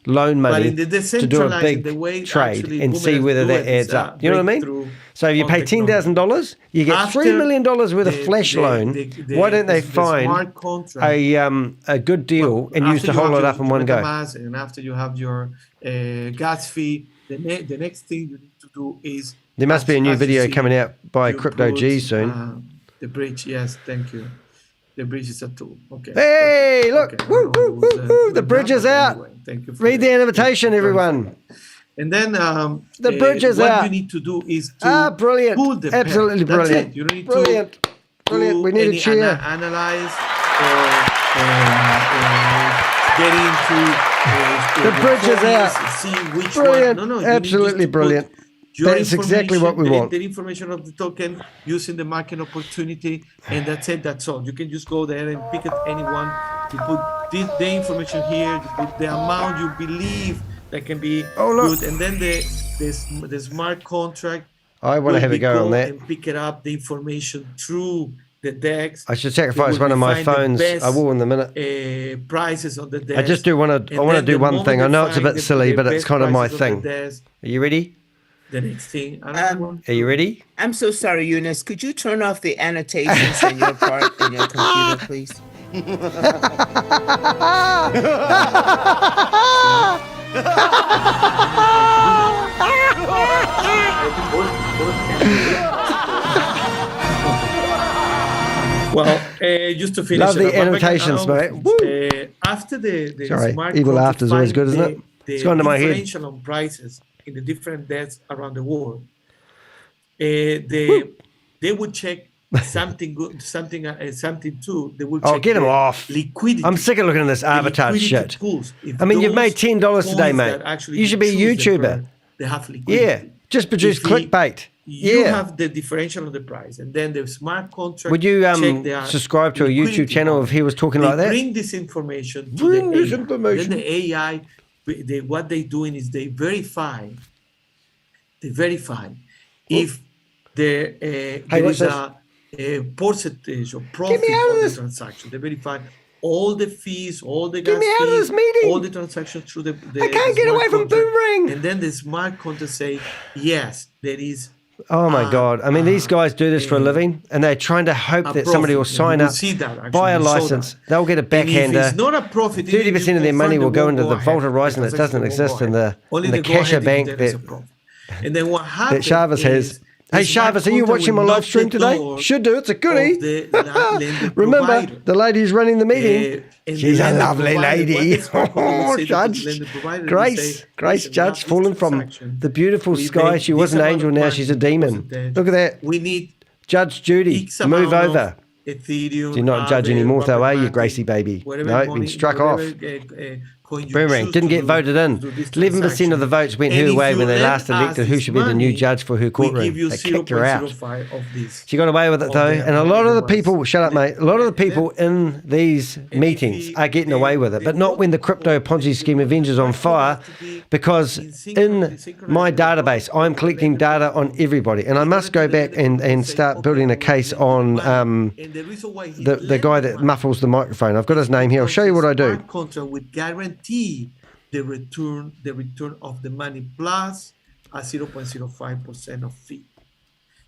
loan money to do a big trade and see whether that adds up. You know what I mean? So if you pay $10,000, you get $3 million worth of flash loan. Why don't they find a good deal and use the whole lot up in one go? And after you have your gas fee, the next thing you need to do is... There must be a new video coming out by Crypto G soon. The bridge, yes, thank you. The bridge is a tool. Okay. Hey, look. Okay. Woo, woo, woo, woo. The bridge is out. Anyway, thank you. Read the invitation, everyone. And then the bridge is what out. you need to do is to brilliant. pull the absolutely pen. Brilliant. That's it. You don't need brilliant. Brilliant. We need a cheer. Analyze get into the bridge is out. See which brilliant. One. No, absolutely brilliant. That's exactly what we want. The information of the token using the market opportunity, and that's it. That's all. You can just go there and pick at anyone. You put the information here. You put the amount you believe that can be good, and then the smart contract. I want to have a go on that. And pick it up the information through the DEX. I should sacrifice one of my phones. I will in a minute. Prices on the DEX. I just do want to. I want to do one thing. I know it's a bit silly, but it's kind of my thing. Are you ready? The next thing. Are you ready? I'm so sorry, Eunice. Could you turn off the annotations on your part in your computer, please? Well, just to finish. Love the annotations, mate. After the sorry, smart evil laughter is always good, isn't it? It's gone to my head. Differential on prices in the different desks around the world. They would check something good, something too. They will check. Oh, get them off! Liquidity. I'm sick of looking at this arbitrage shit. I mean, you've made $10 today, mate. You should be a YouTuber. They have liquidity. Yeah, just produce clickbait. You have the differential of the price, and then the smart contract. Would you subscribe to a YouTube channel if he was talking like that? Bring this information to the AI. Then the AI, what they're doing is they verify. If there is a percentage of profit on the transaction. They verify all the fees, all the gas fees, all the transactions through the I can't get away from Boomerang. And then the smart contract say, yes, there is. Oh my God. I mean, these guys do this for a living, and they're trying to hope that somebody will sign up, buy a license, they'll get a backhander. If it's not a profit, 30% of their money will go into the Vault Horizon that doesn't exist in the Casher Bank and then what happens that Shavas has. Hey, Shavas, are you watching my live stream today? Should do. It's a goodie. Remember, the lady who's running the meeting. She's a lovely lady. Oh, Judge. Grace Judge, fallen from the beautiful sky. She was an angel, now she's a demon. Look at that. We need Judge Judy, move over. Ethereum. You're not judge anymore, though, are you, Gracie baby? No, you've been struck off. when you Boomerang choose didn't to get voted in. 11% of the votes went her way when they last elected who should be the new judge for her courtroom. They kicked her out. She got away with it though, and a lot of the people, shut up mate, a lot of the people in these meetings are getting away with it, but not when the Crypto Ponzi Scheme Avengers on fire, because in my database, I'm collecting data on everybody, and I must go back and start building a case on the guy that muffles the microphone. I've got his name here. I'll show you what I do. Contract would guarantee the return of the money plus a 0.05% of fee.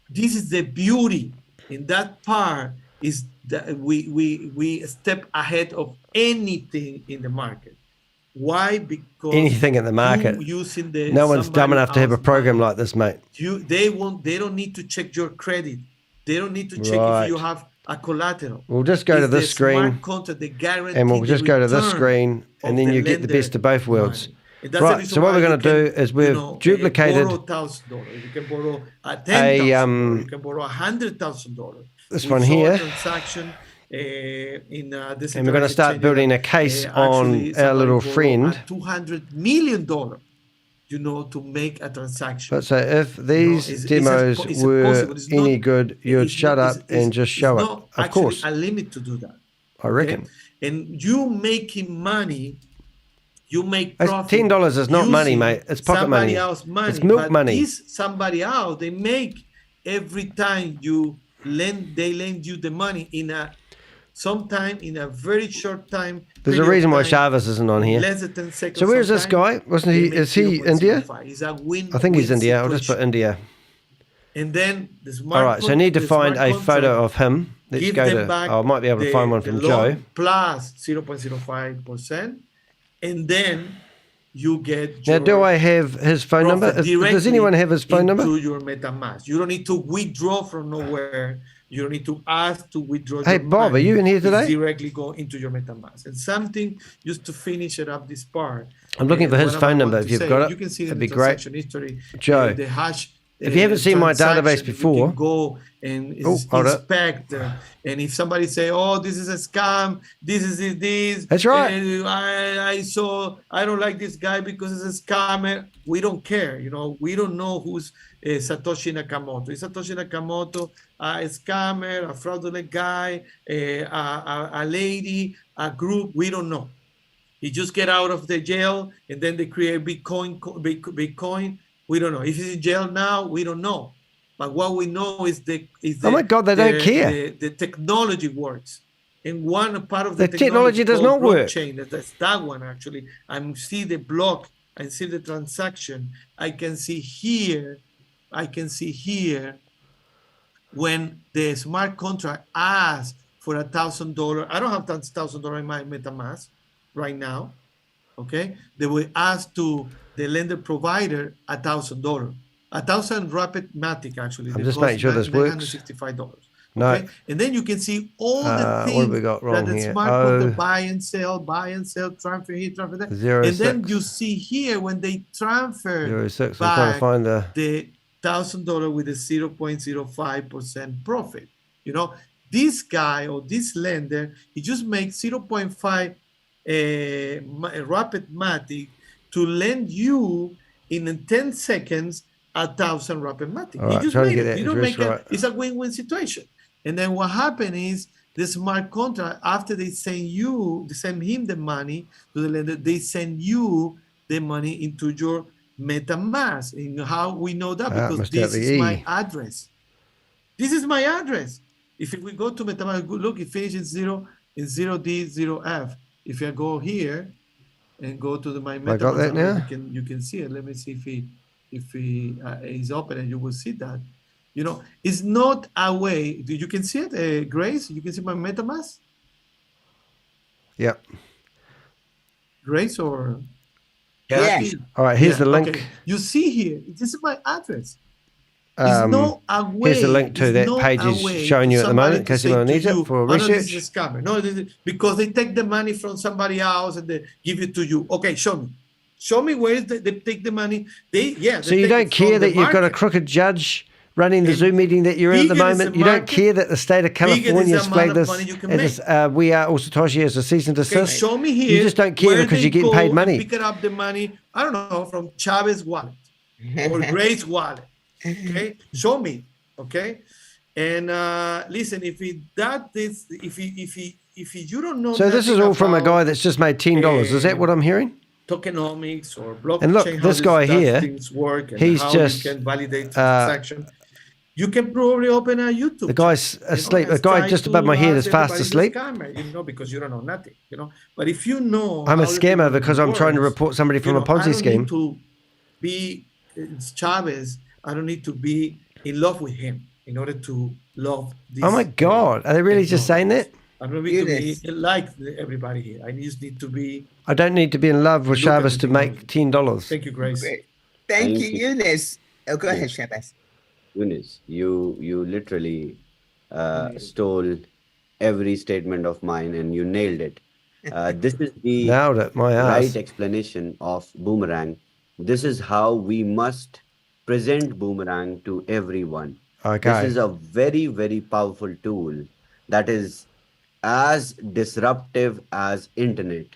This is the beauty in that part, is that we step ahead of anything in the market. Why? Because anything in the market. No one's dumb enough to have a program like this, mate. They don't need to check your credit. They don't need to check if you have a collateral. We'll just go to this screen, and we'll just go to this screen, and then you get the best of both worlds. Right, so what we're going to do is we've duplicated borrow $1,000. You can borrow $10,000. You can borrow $100,000. This one here. Transaction, and we're going to start building a case on our little friend. $200 million, to make a transaction. But so if these demos were any good, you'd shut up and just show it. Of course. A limit to do that. I reckon. And you making money, you make profit. $10 is not money, mate. It's pocket money. It's milk money. Somebody else, they make every time they lend you the money sometime in a very short time. There's a reason why Chavez isn't on here. Less than 10 seconds. So where's this guy? Wasn't he? Is he India? I think he's India. I'll just put India. And then the smart. All right. So I need to find a photo of him. Let's go to. I might be able to find one from Joe. Plus 0.05%, and then you get. Now, do I have his phone number? Does anyone have his phone number? To your MetaMask. You don't need to withdraw from nowhere. You don't need to ask to withdraw. Hey, Bob, are you in here today? Directly go into your MetaMask. And something just to finish it up this part. I'm looking for his phone number. If you've got it, you can see it'd the be great. History, Joe, the hash. If you haven't seen my database before, you can go and inspect. And if somebody say, "Oh, this is a scam. This is this," that's right. I don't like this guy because it's a scammer. We don't care. We don't know who's Satoshi Nakamoto. Is Satoshi Nakamoto a scammer, a fraudulent guy, a lady, a group? We don't know. He just get out of the jail and then they create Bitcoin. We don't know. If he's in jail now, we don't know. But what we know is oh my God, they don't care. The technology works. And one part of the technology does not work. That's that one actually. I see the block. I see the transaction. I can see here when the smart contract asks for $1,000. I don't have $1,000 in my MetaMask right now. Okay, they will ask to the lender provider $1,000, 1,000 rapid matic actually. I'm just making sure this works. $965. No. Okay? And then you can see all the things what have we got wrong that the here? smart contract buy and sell, transfer here, transfer there. 06. And then you see here when they transfer 06. I'm trying to find the $1,000 with a 0.05% profit. This guy or this lender, he just makes 0.5 rapid matic to lend you in 10 seconds 1,000 rapid matic. Right, you just made it. You don't make it. It's a win-win situation. And then what happened is the smart contract, after they send him the money to the lender, they send you the money into your MetaMask. And how we know that? Because this is my address. This is my address. If we go to MetaMask, look, it finishes in 0D0F. If I go here and go to my MetaMask, I got that now? You can see it. Let me see if he is open, and you will see that. It's not a way. You can see it, Grace. You can see my MetaMask. Yep. Grace or yeah. All right. Here's the link. Okay. You see here. This is my address. Here's the link to that page is showing you at the moment in case anyone needs it for research. No, this is a scammer. No, because they take the money from somebody else and they give it to you. Okay, show me. Show me where they take the money. So you don't care that you've got a crooked judge running the Zoom meeting that you're in at the moment. You don't care that the state of California has flagged this as We Are All Satoshi as a cease and desist. Show me here. You just don't care because you're getting paid money. Picking up the money, I don't know, from Chavez wallet or Grace wallet. Okay, show me. Okay, and listen, if you don't know. So this is all from a guy that's just made $10. Is that what I'm hearing? Tokenomics or blockchain. And look, this guy here, he's just you can validate transaction. You can probably open a YouTube. The guy's asleep. The guy just above my head is fast asleep. Scammer, because you don't know nothing. But if you know, I'm a scammer because I'm trying to report somebody from a Ponzi scheme. I don't need to be Chavez. I don't need to be in love with him in order to love. This Oh my God! Are they really just saying that? I don't need to be like everybody here. I just need to be. I don't need to be in love with Chavez to make $10. Thank you, Grace. Great. Thank you, Eunice. Oh, go ahead, Chavez. Eunice, you literally stole every statement of mine and you nailed it. This is the right explanation of Boomerang. This is how we must present Boomerang to everyone. Okay. This is a very, very powerful tool that is as disruptive as internet.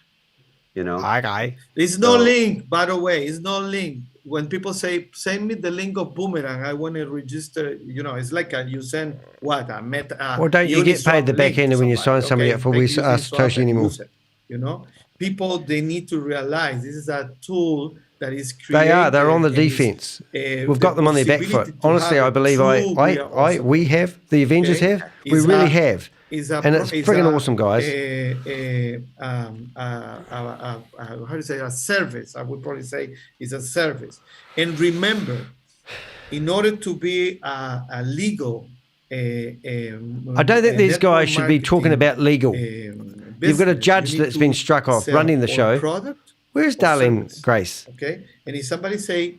Okay. There's no link, by the way. It's no link. When people say, send me the link of Boomerang, I want to register, it's like you send what? A meta. Well, don't you get paid the back end when you sign somebody up for We Are Satoshi anymore? People, they need to realize this is a tool that is created. They're on the defense. We've got them on their back foot. Honestly, I believe we have, the Avengers have, we really have. And it's friggin' awesome, guys. How do you say, a service? I would probably say it's a service. And remember, in order to be a legal, I don't think these guys should be talking about legal. You've got a judge that's been struck off running the show. Where's Darlene Grace? Okay, and if somebody say,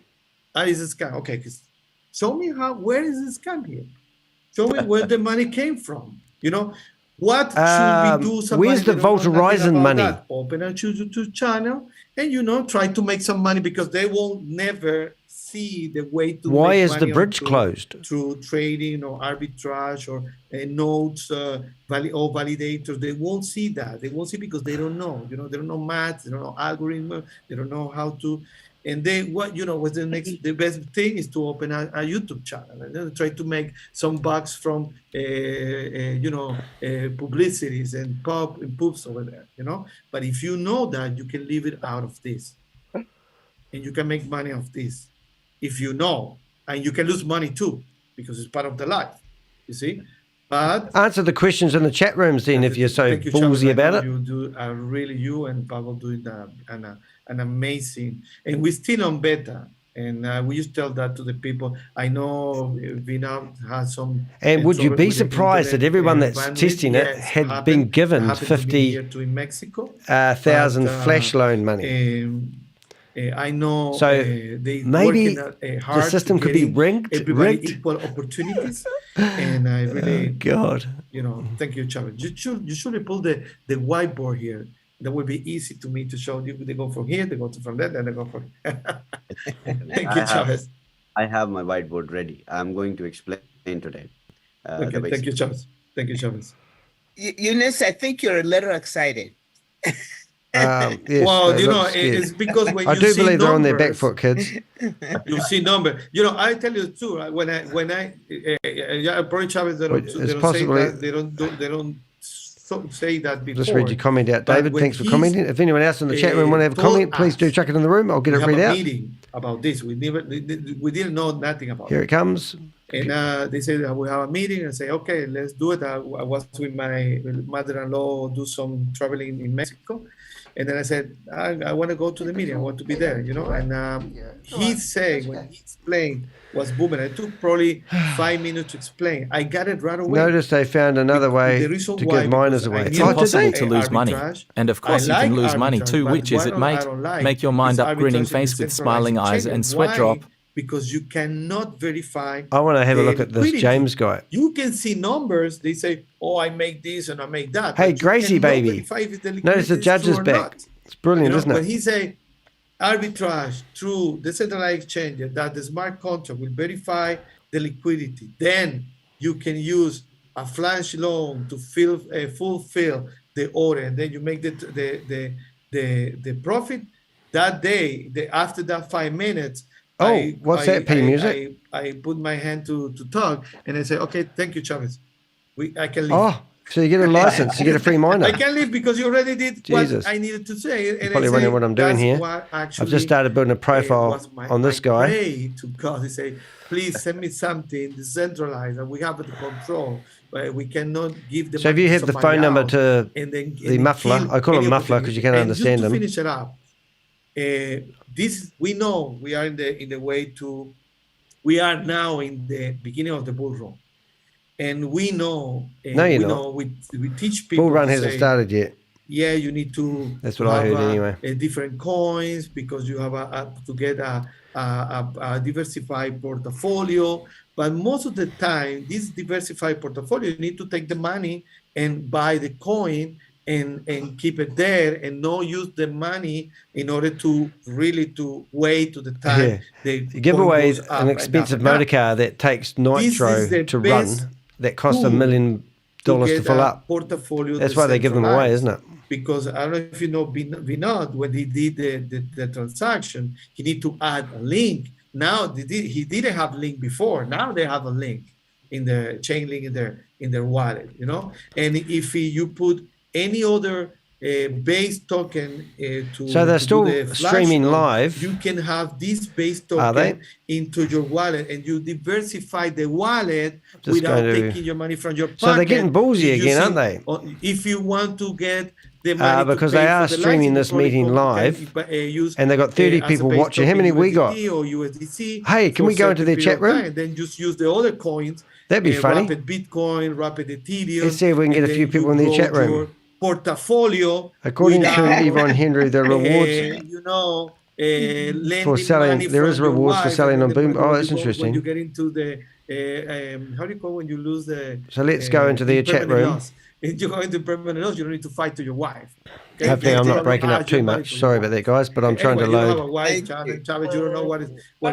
is a scam? Okay, show me where is the scam here? Show me where the money came from. What should we do? Where's the Volt Horizon money? Open a YouTube channel and, try to make some money because they will never see the way to Why make is money the bridge closed? Through trading or arbitrage or nodes or validators. They won't see that. They won't see because they don't know. They don't know math. They don't know algorithm. They don't know how to. And what's the best thing is to open a YouTube channel and then try to make some bucks from, publicities and pubs over there, But if you know that, you can leave it out of this. And you can make money off this. If you know, and you can lose money too, because it's part of the life, you see? But answer the questions in the chat rooms then if you're so ballsy about it. You do really, you and Pablo doing an amazing, and we're still on beta, and we just tell that to the people. I know Vina has some. And would you be surprised that everyone that's testing it had been given 50,000 flash loan money? I know. So maybe the system could be rigged. Equal opportunities, and I really. God. Thank you, Chavez. You should pull the whiteboard here. That would be easy to me to show you. They go from here, they go from there, then they go from. Thank you, Chavez. I have my whiteboard ready. I'm going to explain today. Okay, thank you, Chavez. Thank you, Chavez. Eunice, I think you're a little excited. Yes, well, it's because when I you do see believe numbers, they're on their back foot, kids. You see number. I tell you too. When I probably Chavez, they don't say that before. Just read your comment out, David. Thanks for commenting. If anyone else in the chat room want to have a comment, please do chuck it in the room. I'll get it read out. Meeting about this. We didn't know nothing about. Here it comes. And they said we have a meeting and say, okay, let's do it. I was with my mother-in-law, do some traveling in Mexico. And then I said, I want to go to the meeting. I want to be there, And he said, when he explained, was Boomerang. It took probably 5 minutes to explain. I got it right away. Notice they found another way to give miners away. It's impossible to lose money. And of course you can lose money too. Which is it, mate? Make your mind up, grinning face with smiling eyes and sweat drop. Because you cannot verify. I want to have a look at this James guy. You can see numbers. They say, I make this and I make that. Hey, Gracie, baby. Notice the judge is back. It's brilliant, isn't it? When he say arbitrage through decentralized exchange, that the smart contract will verify the liquidity. Then you can use a flash loan to fulfill the order, and then you make the profit that day. After that 5 minutes, what's that, P Music? I put my hand to talk, and I say, okay, thank you, Chavez. I can leave. Oh, so you get a license, you get a free miner. I can leave because you already did Jesus. what I needed to say. And You're probably wondering what I'm doing here. I've just started building a profile on this guy. Pray to God and say, please send me something decentralized, and we have it to control. But we cannot give the. So if you have the phone number to the muffler, I call him muffler because you can't understand him. To finish it up, this we know we are in the way to. We are now in the beginning of the bull run. And we know, we teach people. Bull run hasn't started yet. Yeah, you need to. That's what I heard anyway. Different coins because you have to get a diversified portfolio. But most of the time, this diversified portfolio, you need to take the money and buy the coin and keep it there and not use the money in order to really to wait to the time. You give away an expensive motor car that takes nitro to run. That costs $1 million to fill up. That's why they give them away, isn't it? Because I don't know if you know Vinod, when he did the transaction, he need to add a link. Now he didn't have link before. Now they have a link in the chain link in their wallet, you know. And if you put any other base token so they're still streaming live. You can have this base token into your wallet, and you diversify the wallet without taking your money from your pocket. So they're getting ballsy again, aren't they? If you want to get the money because they are streaming this meeting live, and they've got 30 people watching. How many we got? Hey, can we go into their chat room? And then just use the other coins. That'd be funny. Rapid Bitcoin, Rapid Ethereum. Let's see if we can get a few people in their chat room. Portfolio. According to Yvonne Henry, the rewards for selling, there is rewards for selling on Boom. Oh, that's interesting. When you get into the, how do you call when you lose the? So let's go into their chat room. If you go into permanent loss, you don't need to fight to your wife. Okay? Hopefully, I'm not breaking up too much. Sorry about that, guys, but I'm trying to load. You have a wife, Chavez, you don't know what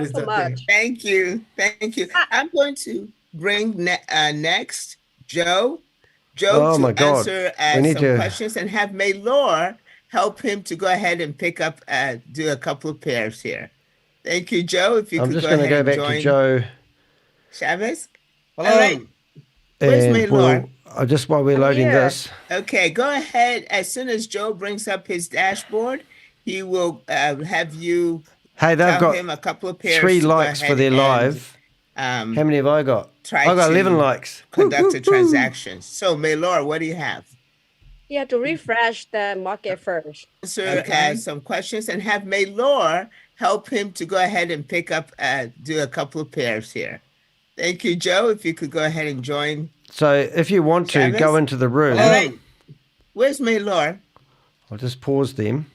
is that thing. Thank you. I'm going to bring next Joe. Oh my God. Answer some questions and have Maylor help him to go ahead and pick up, do a couple of pairs here. Thank you, Joe. If you I'm could just go going to go back to Joe Chavez. Hello. All right. Where's Maylor? Just while we're loading this. Okay, go ahead. As soon as Joe brings up his dashboard, he will have you. Hey, they've got him a couple of pairs 3 likes for their live. How many have I got? I got 11 likes. Conduct a transaction. So, Maylor, what do you have? You have to refresh the market first. Sir has some questions and have Maylor help him to go ahead and pick up, do a couple of pairs here. Thank you, Joe. If you could go ahead and join. So, if you want to go into the room. All right. Where's Maylor? I'll just pause them.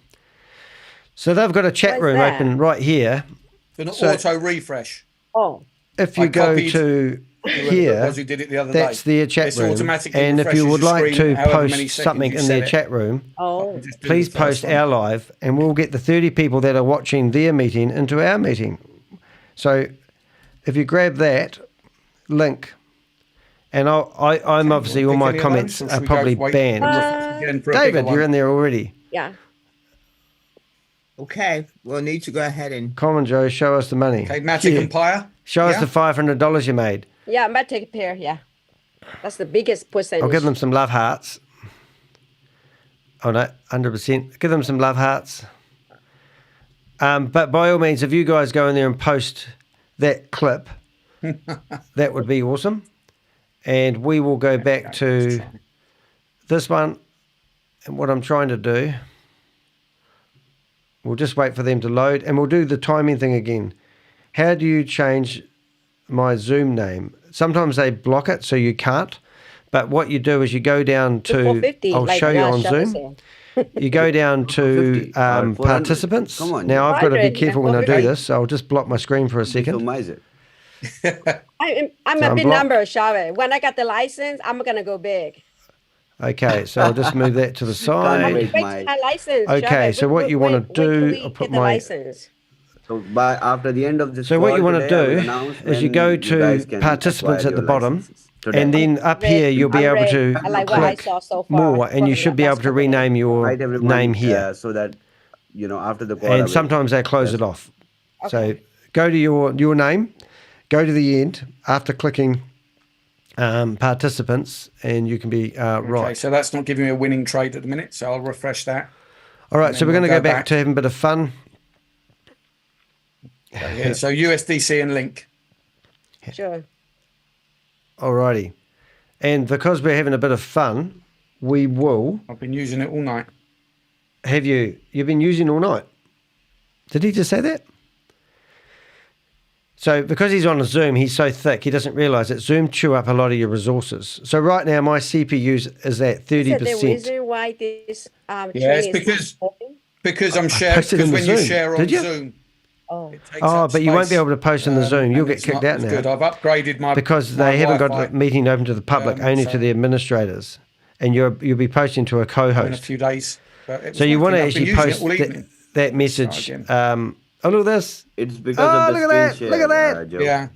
So, they've got a chat room open right here. For an auto refresh. Oh. If you go to here, that's their chat room. And if you would like to post something in their chat room, please post our live, and we'll get the 30 people that are watching their meeting into our meeting. So if you grab that link, and I'm obviously, all my comments are probably banned. David, you're in there already. Yeah. Okay, we'll need to go ahead and... Come on, Joe, show us the money. Okay, Matic and Pyre. Show us the $500 you made. Yeah, I'm about to take a pair, yeah. That's the biggest percentage. I'll give them some love hearts. Oh, no, 100%. Give them some love hearts. But by all means, if you guys go in there and post that clip, that would be awesome. And we will go back to this one. And what I'm trying to do... We'll just wait for them to load, and we'll do the timing thing again. How do you change my Zoom name? Sometimes they block it, so you can't. But what you do is you go down to, I'll show you on Zoom. You go down to participants. Now, I've got to be careful when I do this, so I'll just block my screen for a second. I'm a big number, Chavez. When I got the license, I'm going to go big. Okay, so I'll just move that to the side. My license, okay, so what you want to do, I'll put my... So after the end of this So what call you want to today, I will do announce is you when go you guys to can participants acquire at the your bottom, licenses. Today. and then up here you'll be able to I like what I click saw so far. more, and you should be able to rename your Right, everyone, name here. so that, after the call, I And will- sometimes they close it off. So go to your name, go to the end after clicking participants, and you can be Okay, right. so that's not giving me a winning trade at the minute, so I'll refresh that. All right, and so then we're going to we'll go back to having a bit of fun. Yeah, so USDC and link. Sure. Alrighty. And because we're having a bit of fun, we will... I've been using it all night. Have you? You've been using all night? Did he just say that? So because he's on a Zoom, he's so thick, he doesn't realise that Zoom chew up a lot of your resources. So right now, my CPU is at 30%. Is that the reason why this Yeah, training it's is because I'm I sharing, posted in because the when you Zoom. share on Did you? Zoom, Oh, but you won't be able to post in the Zoom. You'll and get it's kicked not out as now. good. I've upgraded my Because my they haven't got Wi-Fi, the meeting open to the public, only to so- the administrators. And you'll be posting to a in a co-host. few days. But it So was you want to working. I've been actually using it post all evening. that message. Oh, look at this. It's because Oh, of the look at screen that. Look share, at that. Joe. Yeah.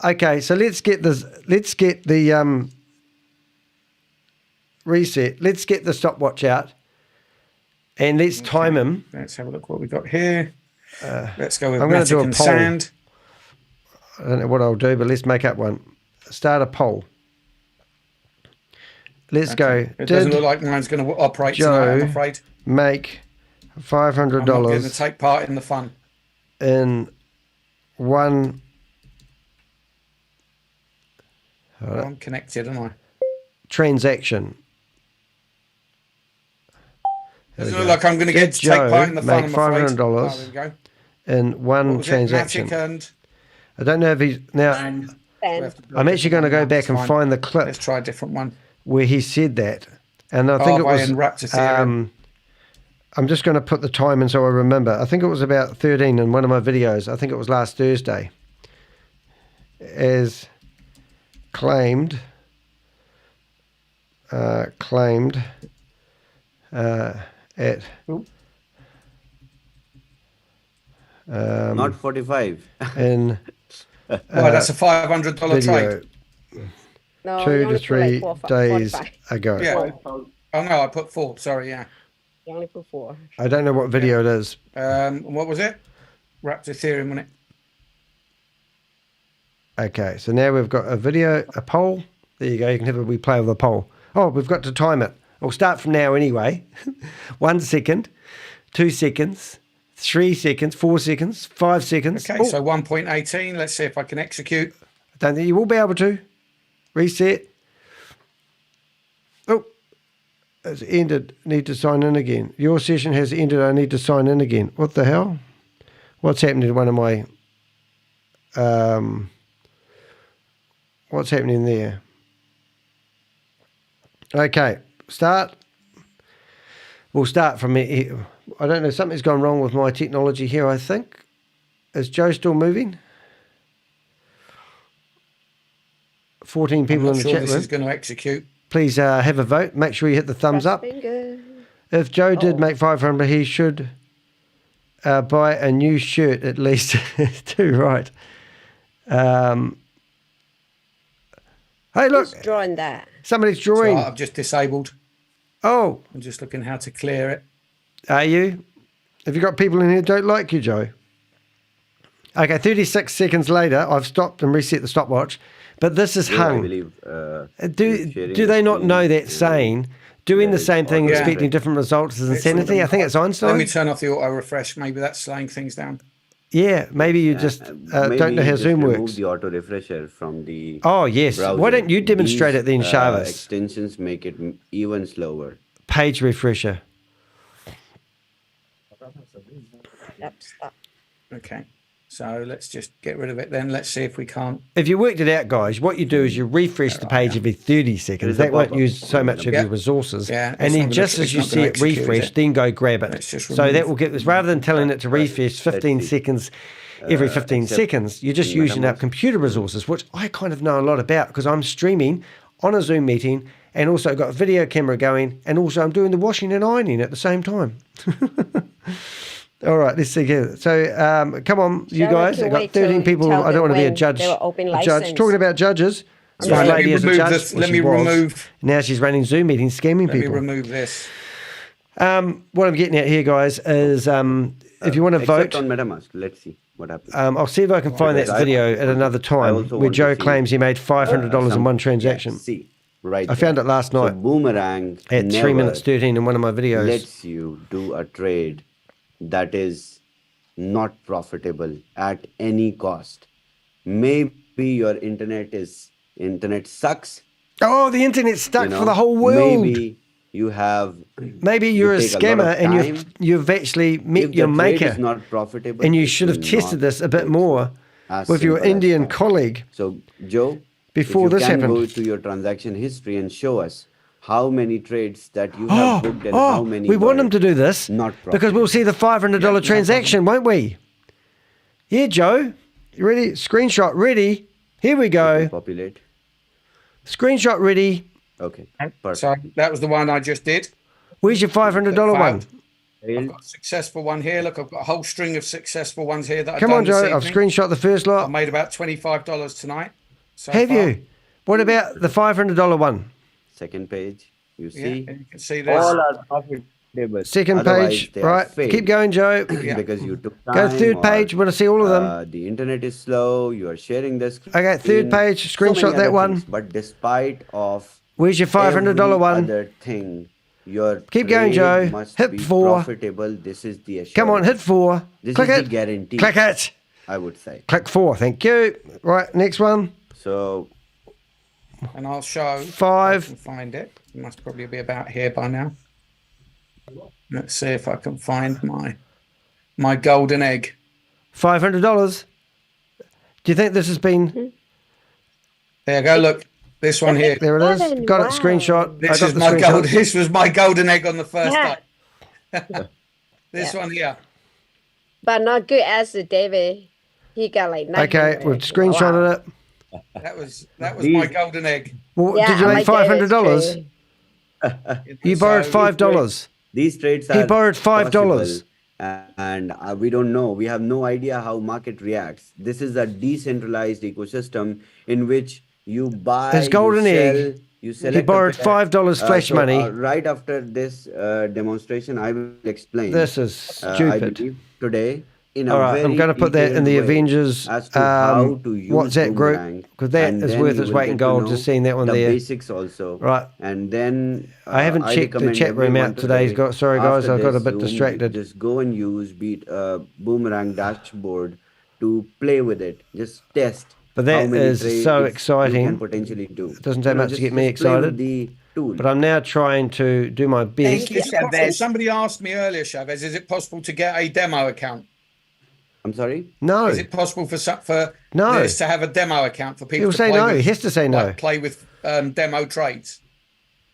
Okay, so let's get the reset. Let's get the stopwatch out. And let's time him. Let's have a look what we've got here. Let's go with I'm going to Matic do a and poll. Sand. I don't know what I'll do, but let's make up one. Start a poll. Let's go. It doesn't look like mine's going to operate tonight, I'm afraid. Make $500 I'm not going to take part in the fun. in one. I'm connected, am I? Transaction. There we Doesn't look go. like I'm going to Did get to take part in the fun, make I'm afraid. $500 Oh, there we go. in one What was it? transaction. Matic and I don't know if he's now. I'm actually going to go back and Fine. find the clip Let's try a different one. where he said that, and I think it Barway was. and Raptor theorem. I'm just going to put the time in so I remember. I think it was about 13 in one of my videos. I think it was last Thursday. As claimed at Not 45. in That's a $500 video trade. No, you 2 only to put 3 like days 45. ago. Yeah. Oh no, I put 4. Sorry, yeah. You only put 4. I don't know what video it is. What was it? Raptor theorem, wasn't it? Okay, so now we've got a video, a poll. There you go. You can have a wee play with the poll. Oh, we've got to time it. We'll start from now anyway. 1 second, 2 seconds, 3 seconds, 4 seconds, 5 seconds. Okay, so 1.18. Let's see if I can execute. I don't think you will be able to. Reset. Oh, it's ended. Need to sign in again. Your session has ended. I need to sign in again. What the hell? What's happening to one of my... what's happening there? Okay, start. We'll start from here. I don't know, something's gone wrong with my technology here, I think. Is Joe still moving? 14 people in the chat This room. is going to execute. Please have a vote. Make sure you hit the thumbs up. If Joe did make 500, he should buy a new shirt at least. Too right. Hey, look. Who's drawing that? Somebody's drawing. So I've just disabled. Oh. I'm just looking how to clear it. Are you? Have you got people in here who don't like you, Joe? Okay, 36 seconds later, I've stopped and reset the stopwatch. But this is hung. I believe, Do they not know that saying doing the same thing, expecting different results is insanity? I think it's Einstein. Let me turn off the auto refresh. Maybe that's slowing things down. Yeah, maybe you just don't know how Zoom remove works. the auto refresher from the Oh, yes. browser. Why don't you demonstrate These, it then, Shavis? Extensions make it even slower. Page refresher. Yep, stop. Okay. So let's just get rid of it then. Let's see if we can't. If you worked it out, guys, what you do is you refresh the page every 30 seconds. That won't use so much of your resources. Yeah, and then just as you see it refresh, then go grab it. So that will get this, rather than telling it to refresh 15 seconds every 15 seconds, you're just using up computer resources, which I kind of know a lot about because I'm streaming on a Zoom meeting and also got a video camera going, and also I'm doing the washing and ironing at the same time. All right, let's see here. So, come on, you guys. I've got 13 people. I don't want to be a judge. Talking about judges. This lady is a judge. Let me remove. Now she's running Zoom meetings, scamming people. Let me remove this. What I'm getting at here, guys, is if you want to vote on MetaMask, let's see what happens. I'll see if I can find that video at another time where Joe claims he made $500 in one transaction. See, right. I found it last night. So Boomerang at 3 minutes 13 in one of my videos. Lets you do a trade that is not profitable at any cost. Maybe your internet sucks. Oh, the internet's stuck for the whole world. Maybe you have. Maybe you're a scammer and you've actually met your maker. Is not profitable, and you should have tested this a bit more with your Indian colleague. So, Joe, before this happened, go to your transaction history and show us how many trades that you have booked and how many. We want them to do this because we'll see the $500 transaction, won't we? Yeah, Joe. You ready? Screenshot ready. Here we go. Populate. Screenshot ready. Okay. Perfect. So that was the one I just did. Where's your $500 one? I've got a successful one here. Look, I've got a whole string of successful ones here that I've done. Come on, Joe. I've screenshot the first lot. I made about $25 tonight. Have you? What about the $500 one? Second page. You see? Yeah, and you can see this. All are profitable. Second page. Right. Keep going, Joe. Because you took time. Go third page. Want to see all of them? The internet is slow. You are sharing this. Okay, third page. Screenshot that one. But despite of. Where's your $500 one? Other thing, your keep going, Joe. Hit 4. Profitable. This is the assurance. Come on, hit 4. This Click is it. The guarantee. Click it. I would say. Click 4. Thank you. Right, next one. So. And I'll show. 5. I can find it. It must probably be about here by now. Let's see if I can find my golden egg. $500. Do you think this has been? There you go. Look. This one here. There it is. Got it. Screenshot. This is my This was my golden egg on the first day. This one here. But not good as David. He got like 900. Okay, we've screenshotted it. That was my golden egg. Well, did you make $500? You borrowed $5. These trades are. He borrowed $5. And we don't know. We have no idea how market reacts. This is a decentralized ecosystem in which you buy. There's golden egg. You he borrowed $5 flash money. Right after this demonstration, I will explain. This is stupid. I believe today. All right, I'm going to put that in the Avengers WhatsApp group because that is worth its weight in gold. Just seeing that one there. Basics also. Right. And then I haven't checked the chat room out today. Sorry guys, I got a bit distracted. Just go and use Boomerang dashboard to play with it. Just test. But that is so exciting. You can potentially do. It doesn't take much to get me excited. But I'm now trying to do my best. Thank you, Chavez. Somebody asked me earlier, Chavez, is it possible to get a demo account? I'm sorry? No. Is it possible for this to have a demo account for people to say no. He has to say no. Like play with demo trades?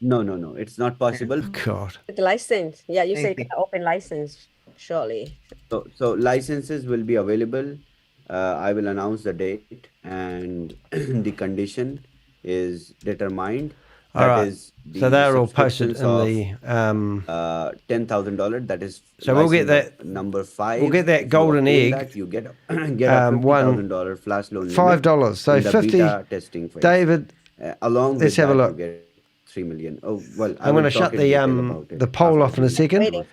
No. It's not possible. Oh, God. The license. Yeah, you say you can open license shortly. So licenses will be available. I will announce the date and the condition is determined. All right. So they're all posted in the $10,000. That is. So we'll get that number 5. We'll get that golden egg. That, you get a $50,000 flash loan. $5. So 50. Testing phase. David. Along. Let's have a look. You get 3 million. Oh well. I'm going to shut the poll off in a second.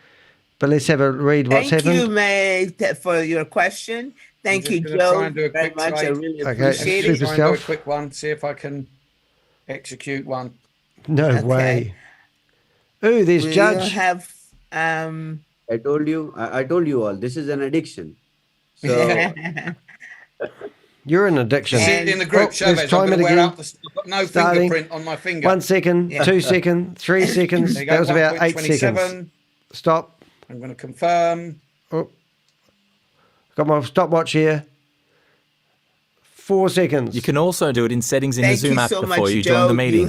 But let's have a read what's happened. Thank you, May, for your question. Thank you, Joe, very much. I really appreciate it. Try and do a quick one. See if I can execute one. No way. Ooh, there's Judge. Have, I told you all. This is an addiction. So you're an addiction. See in the group, Chavez. I'm going to wear out I've got no fingerprint on my finger. 1 second, 2 seconds, 3 seconds. That was about 8 seconds. Stop. I'm going to confirm. Oh. Got my stopwatch here. 4 seconds. You can also do it in settings in the Zoom app before you join the meeting.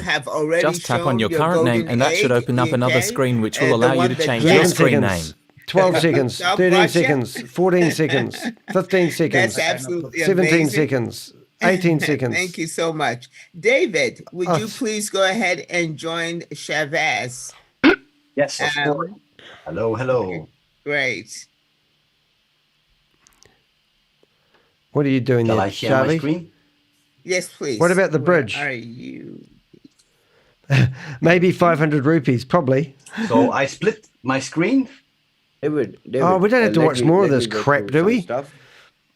Just tap on your current name and that should open up another screen which will allow you to change your screen name. 12 seconds, 13 seconds, 14 seconds, 15 seconds, That's absolutely 17 amazing. seconds, 18 seconds. Thank you so much. David, would you please go ahead and join Chavez? Yes, of course. Hello. Great. What are you doing Shall there, I share my Shavi? screen? Yes, please. What about the bridge? Where are you? Maybe 500 rupees, probably. So I split my screen. David, Oh, we don't have to watch more of this crap, do we? Stuff,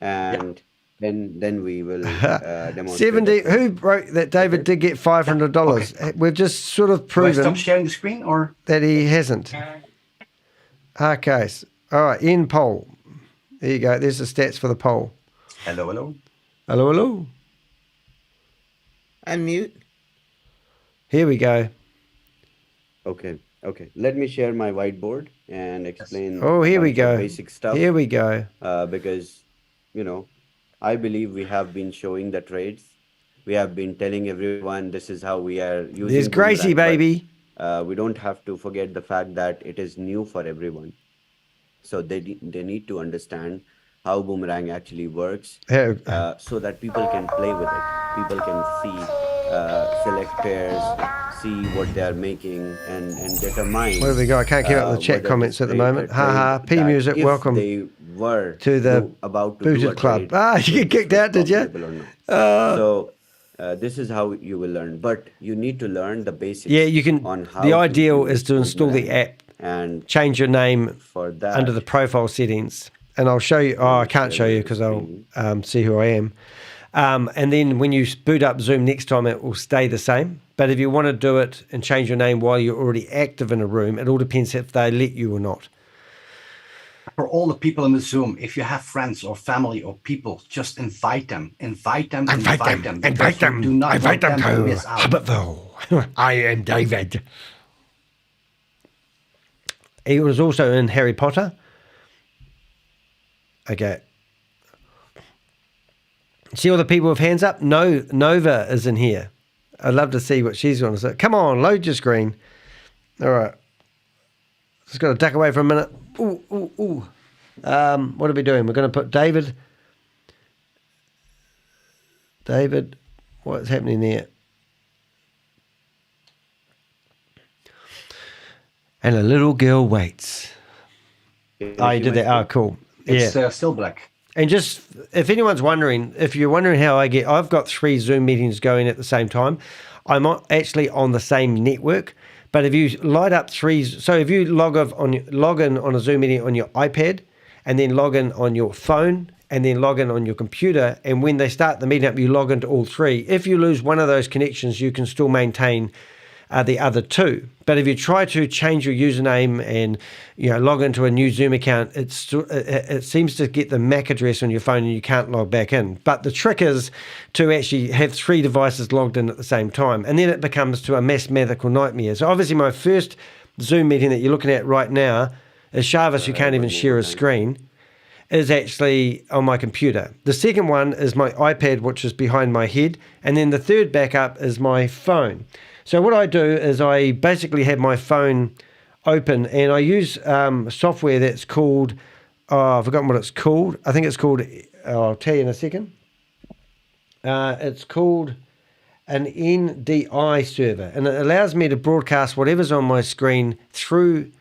and then we will demonstrate. 70. Who wrote that David did get $500? Okay. We've just sort of Do I proven stop sharing the screen or that he hasn't. Okay. All right. In poll. There you go. There's the stats for the poll. Hello, hello. Hello, hello. Unmute. Here we go. Okay. Let me share my whiteboard and explain. Oh, here we go. Basic stuff. Here we go. Because, I believe we have been showing the trades. We have been telling everyone this is how we are using. There's Gracie, baby. We don't have to forget the fact that it is new for everyone. So they need to understand how boomerang actually works, so that people can play with it. People can see, select pairs, see what they are making, and determine. What have we got? I can't keep up with the chat comments at the moment. Haha. P Music, welcome to the Booted Club. You get kicked out, did you? So this is how you will learn, but you need to learn the basics. Yeah, you can. On how the ideal is to install the app and change your name for that under the profile settings. And I'll show you. Oh, I can't show you because I'll see who I am. And then when you boot up Zoom next time, it will stay the same. But if you want to do it and change your name while you're already active in a room, it all depends if they let you or not. For all the people in the Zoom, if you have friends or family or people, just invite them. Invite them. Do not want them to miss out. Hubbartville. I am David. He was also in Harry Potter. Okay. See all the people with hands up? No, Nova is in here. I'd love to see what she's going to say. Come on, load your screen. All right. Just got to duck away for a minute. Ooh. What are we doing? We're going to put David. What's happening there? And a little girl waits. Oh, you did that. Oh, cool. It's still black. And just, if anyone's wondering, if you're wondering how I've got 3 Zoom meetings going at the same time. I'm actually on the same network, but if you light up 3, so if you log in on a Zoom meeting on your iPad, and then log in on your phone, and then log in on your computer, and when they start the meeting up, you log into all 3. If you lose one of those connections, you can still maintain the other 2. But if you try to change your username and log into a new Zoom account, it seems to get the MAC address on your phone and you can't log back in. But the trick is to actually have 3 devices logged in at the same time, and then it becomes to a mathematical nightmare. So obviously my first Zoom meeting that you're looking at right now is Shavis, who can't even share a screen, is actually on my computer. The second one is my iPad, which is behind my head, and then the third backup is my phone. So what I do is I basically have my phone open and I use software that's called, I've forgotten what it's called. I think it's called, I'll tell you in a second. It's called an NDI server, and it allows me to broadcast whatever's on my screen through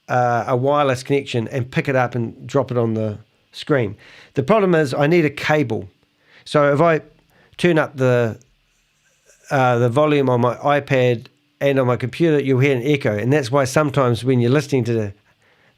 a wireless connection and pick it up and drop it on the screen. The problem is I need a cable. So if I turn up the volume on my iPad and on my computer, you'll hear an echo. And that's why sometimes when you're listening to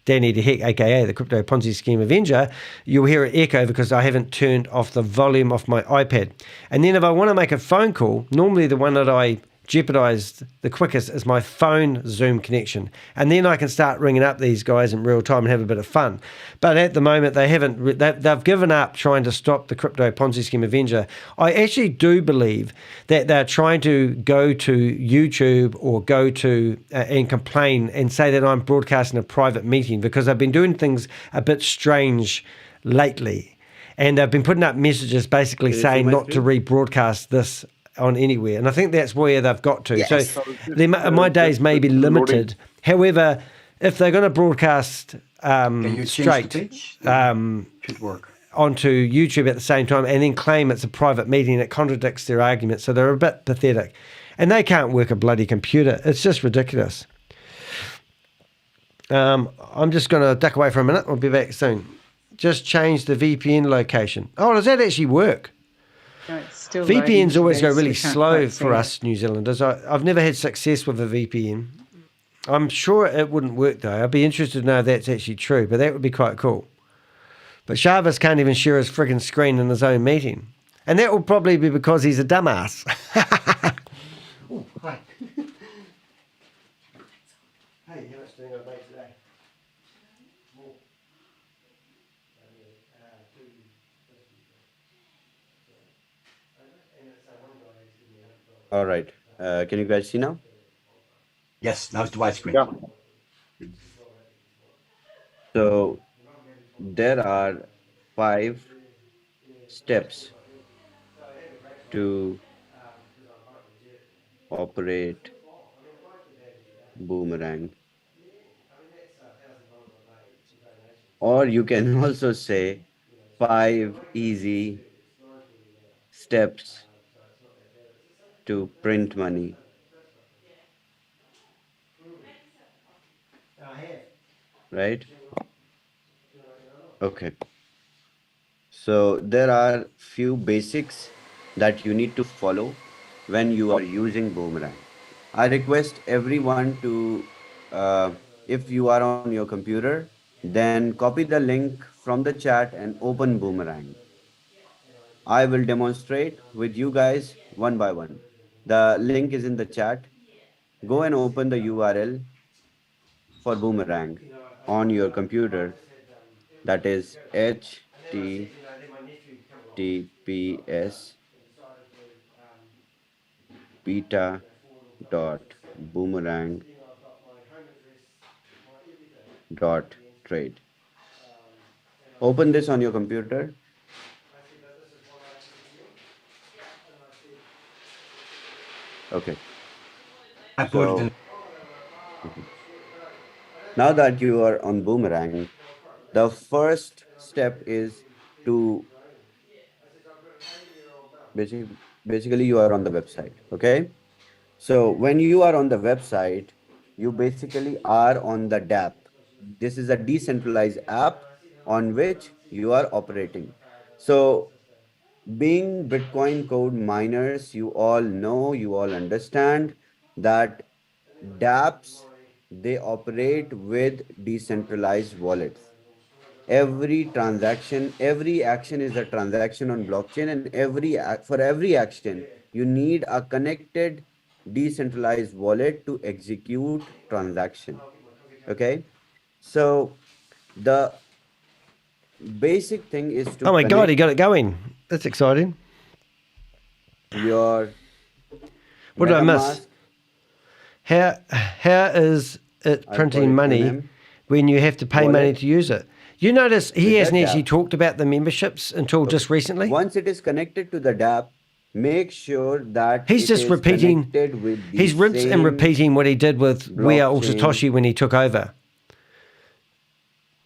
Danny the Heck, aka the Crypto Ponzi Scheme Avenger, you'll hear an echo because I haven't turned off the volume off my iPad. And then if I want to make a phone call, normally the one that I jeopardize the quickest is my phone Zoom connection, and then I can start ringing up these guys in real time and have a bit of fun. But at the moment they've given up trying to stop the Crypto Ponzi Scheme Avenger. I actually do believe that they're trying to go to YouTube or go to and complain and say that I'm broadcasting a private meeting, because I've been doing things a bit strange lately, and they've been putting up messages basically saying not to rebroadcast this on anywhere, and I think that's where they've got to. Yes. So my days may be limited. However, if they're going to broadcast straight onto YouTube at the same time and then claim it's a private meeting, it contradicts their argument. So they're a bit pathetic, and they can't work a bloody computer. It's just ridiculous. I'm just going to duck away for a minute. I'll be back soon. just changed the VPN location. Oh, does that actually work? No, it's still VPNs always go really We can't slow quite see for it. us New Zealanders. I've never had success with a VPN. I'm sure it wouldn't work though. I'd be interested to know if that's actually true, but that would be quite cool. But Chavez can't even share his friggin' screen in his own meeting. And that will probably be because he's a dumbass. Ooh, hi. Hey, how much do you think I made today? All right. Can you guys see now? Yes, now it's the widescreen. Yeah. So there are 5 steps to operate Boomerang. Or you can also say 5 easy steps to print money. Right? Okay. So there are few basics that you need to follow when you are using Boomerang. I request everyone to, if you are on your computer, then copy the link from the chat and open Boomerang. I will demonstrate with you guys one by one. The link is in the chat. Go and open the URL for Boomerang on your computer. That is https://beta.boomerang.trade. Open this on your computer. Okay. I put it in. Now that you are on Boomerang, the first step is to basically you are on the website. Okay. So when you are on the website, you basically are on the DApp. This is a decentralized app on which you are operating. So being Bitcoin code miners, you all know, you all understand that dApps, they operate with decentralized wallets. Every transaction, every action is a transaction on blockchain, and for every action, you need a connected decentralized wallet to execute transaction. Okay. So the basic thing is to Oh my God, he got it going. That's exciting. Your what did I miss? How is it printing money when you have to pay money to use it? You notice he hasn't actually talked about the memberships until just recently. Once it is connected to the DApp, make sure that he's just repeating. He's rinsed and repeating what he did with Wea or Satoshi when he took over.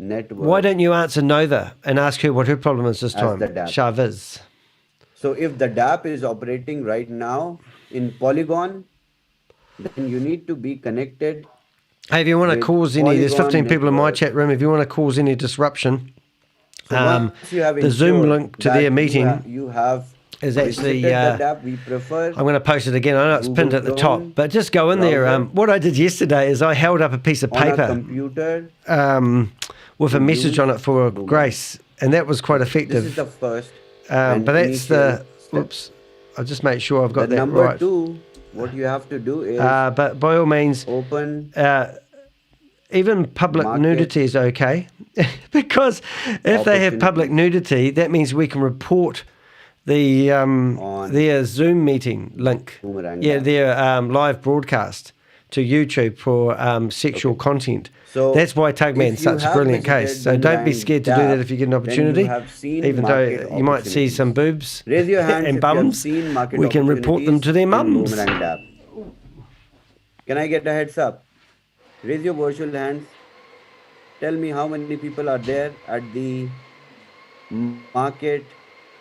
Network. Why don't you answer Nova and ask her what her problem is this time? Chavez. So if the DApp is operating right now in Polygon, then you need to be connected. Hey, if you want to cause any, there's 15 people in my chat room. If you want to cause any disruption, the Zoom link to their meeting is actually. I'm going to post it again. I know it's pinned at the top, but just go in there. What I did yesterday is I held up a piece of paper with a message on it for Grace, and that was quite effective. This is the first. But that's the. Whoops. I'll just make sure I've got that number right. 2. What you have to do is but by all means, open. Even public nudity is okay, because if they have public nudity, that means we can report the their Zoom meeting link, their live broadcast to YouTube for sexual content. So that's why Tugman's such a brilliant case. So don't be scared to do that if you get an opportunity, even though you might see some boobs and bums. We can report them to their mums. Can I get a heads up? Raise your virtual hands. Tell me how many people are there at the market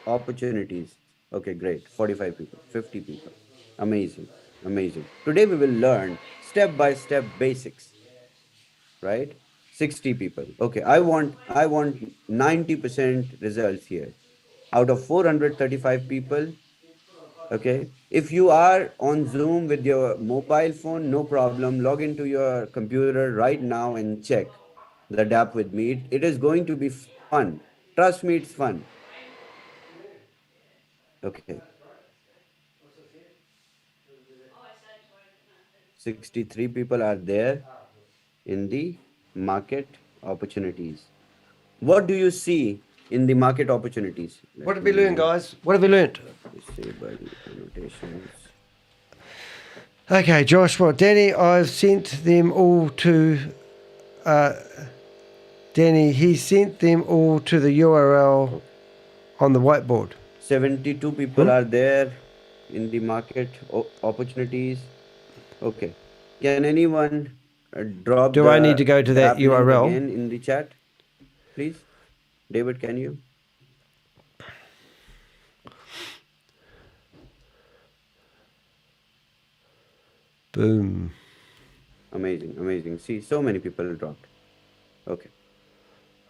opportunities. Okay, great. 45 people, 50 people. Amazing, amazing. Today we will learn step-by-step basics, right? 60 people. Okay, I want 90% results here. Out of 435 people, okay, if you are on Zoom with your mobile phone, no problem. Log into your computer right now and check the DApp with me. It is going to be fun. Trust me, it's fun. Okay. 63 people are there in the market opportunities. What do you see in the market opportunities? What have we learned, guys? What have we learned? Disable annotations. Okay, Josh, what? Danny, I've sent them all to... Danny, he sent them all to the URL on the whiteboard. 72 people are there in the market opportunities. Okay. Can anyone drop Do I need to go to that app link URL? again in the chat? Please. David, can you? Boom. Amazing, amazing. See, so many people dropped. Okay.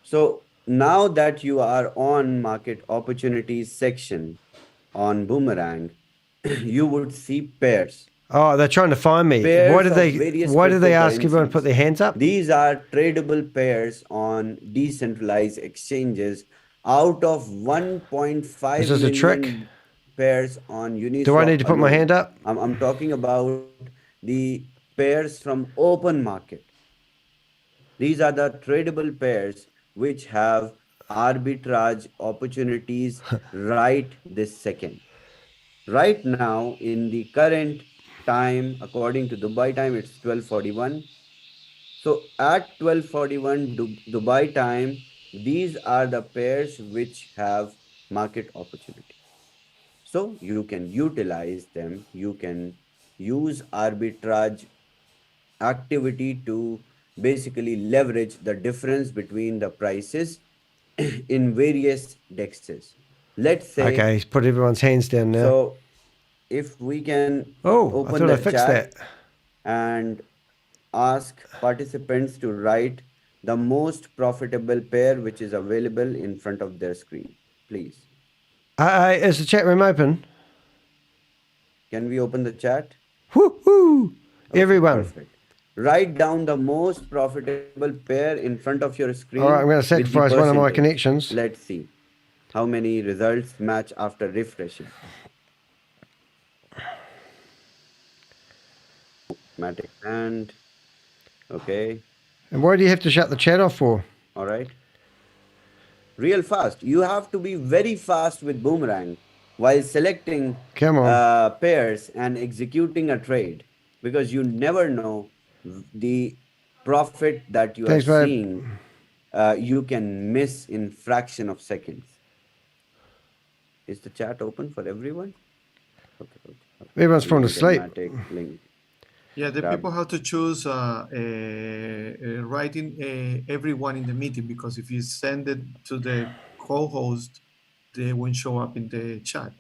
So now that you are on market opportunities section on Boomerang, you would see pairs. Oh, they're trying to find me. Why did they ask everyone to put their hands up? These are tradable pairs on decentralized exchanges out of 1.5 Is this a trick? million pairs on Uniswap. Do I need to put my hand up? I'm talking about the pairs from open market. These are the tradable pairs which have arbitrage opportunities right this second. Right now, in the current time, according to Dubai time, it's 12:41. So at 12:41 Dubai time, these are the pairs which have market opportunity. So you can utilize them. You can use arbitrage activity to basically leverage the difference between the prices in various dexes. Let's say. Okay, he's put everyone's hands down now. So if we can open the chat and ask participants to write the most profitable pair which is available in front of their screen, please. Is the chat room open? Can we open the chat? Woo-hoo! Everyone. Perfect. Write down the most profitable pair in front of your screen. All right, I'm going to sacrifice one of my connections. Let's see how many results match after refreshing. Matic and okay. And why do you have to shut the chat off for? All right. Real fast. You have to be very fast with Boomerang while selecting pairs and executing a trade, because you never know the profit that you are seeing. You can miss in fraction of seconds. Is the chat open for everyone? Okay. Everyone's falling asleep. Yeah, the people have to choose writing everyone in the meeting, because if you send it to the co-host, they won't show up in the chat.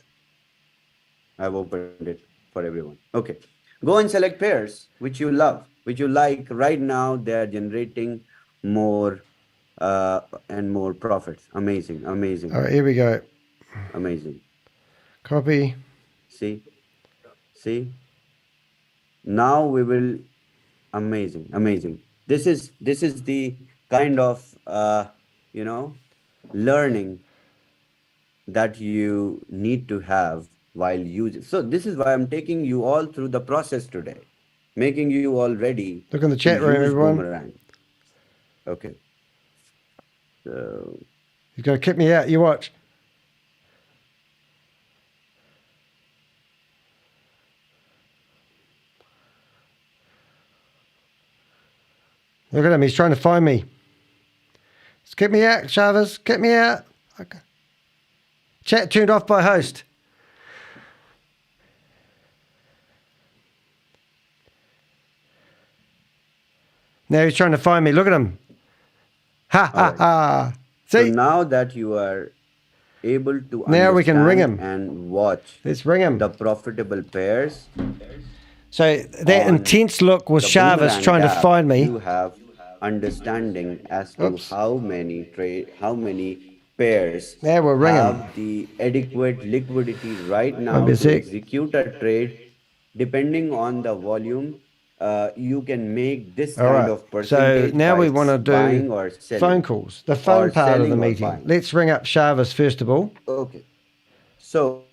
I've opened it for everyone. Okay. Go and select pairs which you love, which you like. Right now, they are generating more and more profits. Amazing, amazing. All right, here we go. Amazing. Copy. See? Now we will, amazing. This is the kind of, learning that you need to have while using. So this is why I'm taking you all through the process today, making you all ready. Look in the chat room, everyone. Boomerang. Okay. So. He's going to kick me out. You watch. Look at him. He's trying to find me. Get me out, Chavez. Get me out. Okay. Chat turned off by host. Now he's trying to find me. Look at him. Ha. See? So now that you are able to now we can ring him and watch. Let's ring him. The profitable pairs. So that intense look was Chavez trying to find me. You have understanding as to how many pairs we'll have the adequate liquidity right now to execute a trade. Depending on the volume, you can make this kind of percentage. So now we want to buying do or selling, phone calls, the fun part of the meeting. Let's ring up Shavas first of all. Okay. So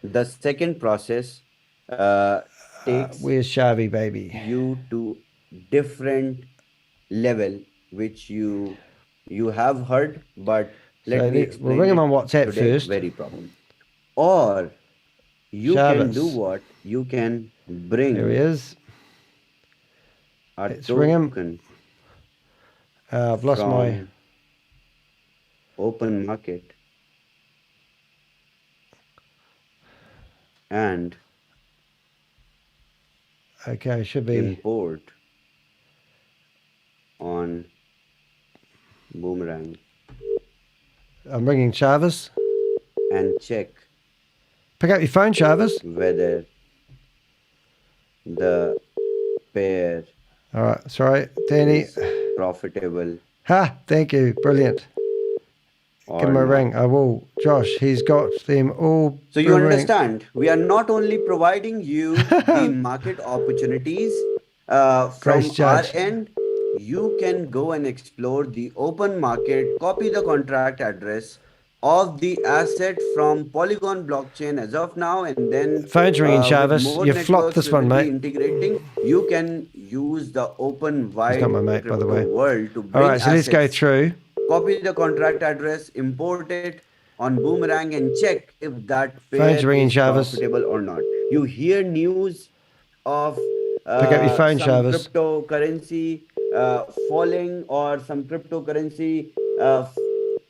the second process takes where's Shavi, baby? You to different level which you have heard, but let me explain. We'll ring him on WhatsApp first. Very problem. Or you can do what? You can bring. There he is. Let's ring him. I've lost my open market and okay, should be import on Boomerang. I'm ringing Chavez. And check. Pick up your phone, Chavez. Whether the pair. All right, sorry, Danny. Profitable. Ha! Thank you, brilliant. Give him a ring. I will. Josh, he's got them all. So you understand, we are not only providing you the market opportunities from our end. You can go and explore the open market, copy the contract address of the asset from Polygon blockchain as of now, and then phone's ringing, Chavez. You flopped this one, mate. Integrating, you can use the open wide not my mate, by the way. world to bring all right, so let's go through. Copy the contract address, import it on Boomerang, and check if that pair phone's ringing, is Chavez. profitable or not. You hear news of pick up your phone, some Chavez. Cryptocurrency falling, or some cryptocurrency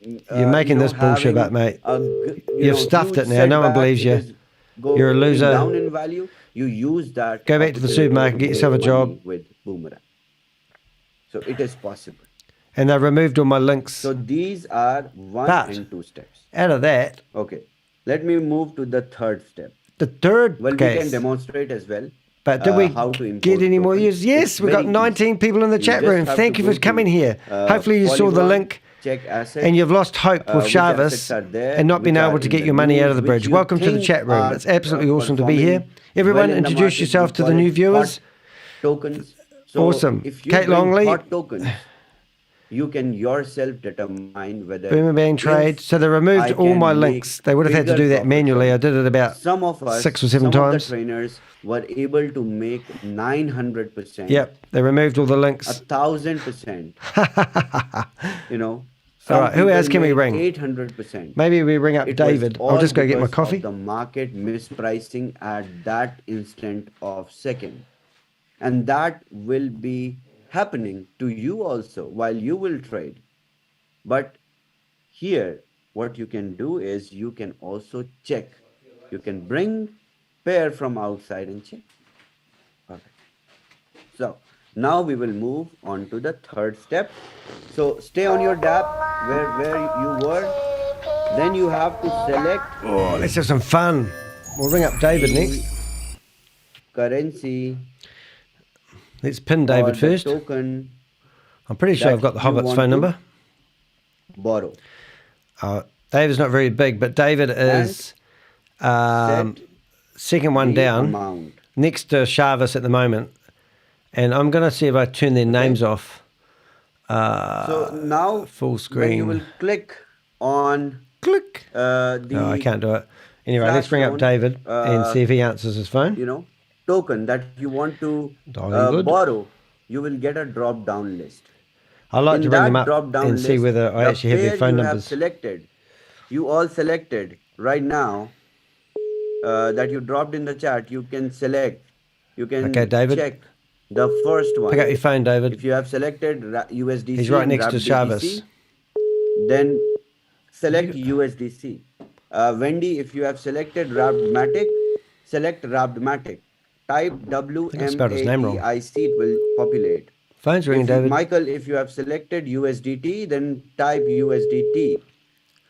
you're making this bullshit up, mate. You've stuffed it now. No one believes you. You're a loser. Down in value. You use that. Go back to the supermarket, get yourself a job. With Boomerang. So it is possible. And they removed all my links. So these are one and two steps. Out of that. Okay. Let me move to the third step. The third Well, case. we can demonstrate as well. But did we how to get any more use? Yes, we've got 19 people in the chat room. Thank you for coming here. Hopefully you saw the link. Check assets, and you've lost hope with Chavez and not been able to get your money out of the bridge. Welcome to the chat room. It's absolutely awesome to be here. Everyone, introduce yourself to the new viewers. Tokens. So awesome. If you Kate Longley. Hot tokens, you can yourself determine whether Boomerang trade. So they removed all my links. They would have had to do that manually. I did it about some of us, 6 or 7 times. Some of the trainers were able to make 900%. Yep, they removed all the links. 1,000%. You know. All right, who else can we ring? 800%. Maybe we ring up David. I'll just go get my coffee. The market mispricing at that instant of second. And that will be happening to you also while you will trade. But here, what you can do is you can also check. You can bring pair from outside and check. Okay. So now we will move on to the third step. So stay on your dApp where you were. Then you have to select. Oh, let's have some fun. We'll ring up David next. Currency. Let's pin David first. Token. I'm pretty sure I've got the Hobbit's phone number. Borrow. David's not very big, but David is second one down, next to Chavez at the moment. And I'm going to see if I turn their names off. So now, full screen. When you will click on no, I can't do it. Anyway, let's bring up David and see if he answers his phone. You know, token that you want to borrow, you will get a drop down list. I'd like to ring them up and see whether I actually have their phone numbers. You all selected right now that you dropped in the chat. You can select. You can check the first one. Pick up your phone, David. If you have selected USDC, he's right next to Chavez. Then select USDC. Wendy, if you have selected Wrappedmatic, select Wrappedmatic. Type WMATIC, it will populate. Phone's ringing, David. Michael, if you have selected USDT, then type USDT.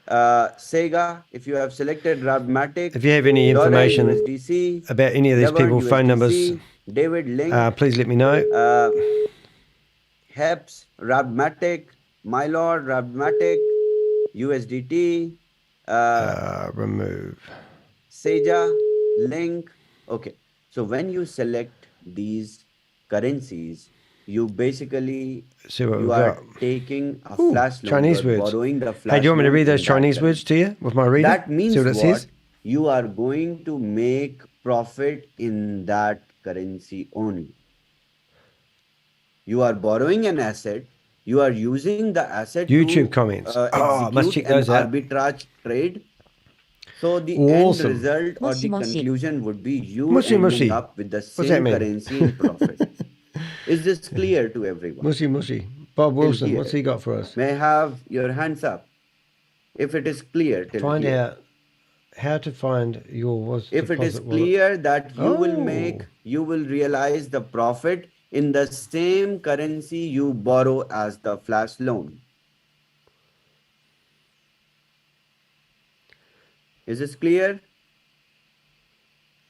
Sega, if you have selected Wrappedmatic. If you have any information USDC, about any of these people's phone numbers, David Link, please let me know. HEPS, Rabmatic, my lord, Rabmatic, USDT, remove. Seja, Link. Okay. So when you select these currencies, you basically See what you we've are got. taking a Ooh, flash loan. Chinese You are words. borrowing the Hey, flash do you want me to loan read those in that Chinese words to you with my reader? That means See what it says? You are going to make profit in that currency only. You are borrowing an asset. You are using the asset YouTube to comments. Oh, must check execute an those out. arbitrage trade. So the end Awesome. result or the Mushy. conclusion would be you Mushy, ending mushy. up with the What's that same mean? currency in profit. Is this clear to everyone? Mushy, mushy. Bob Till Wilson, what's here. he got for us? May I have your hands up if it is clear till Find here. out how to find your was If it is deposit wallet. clear that you Oh. you will realize the profit in the same currency you borrow as the flash loan. Is this clear?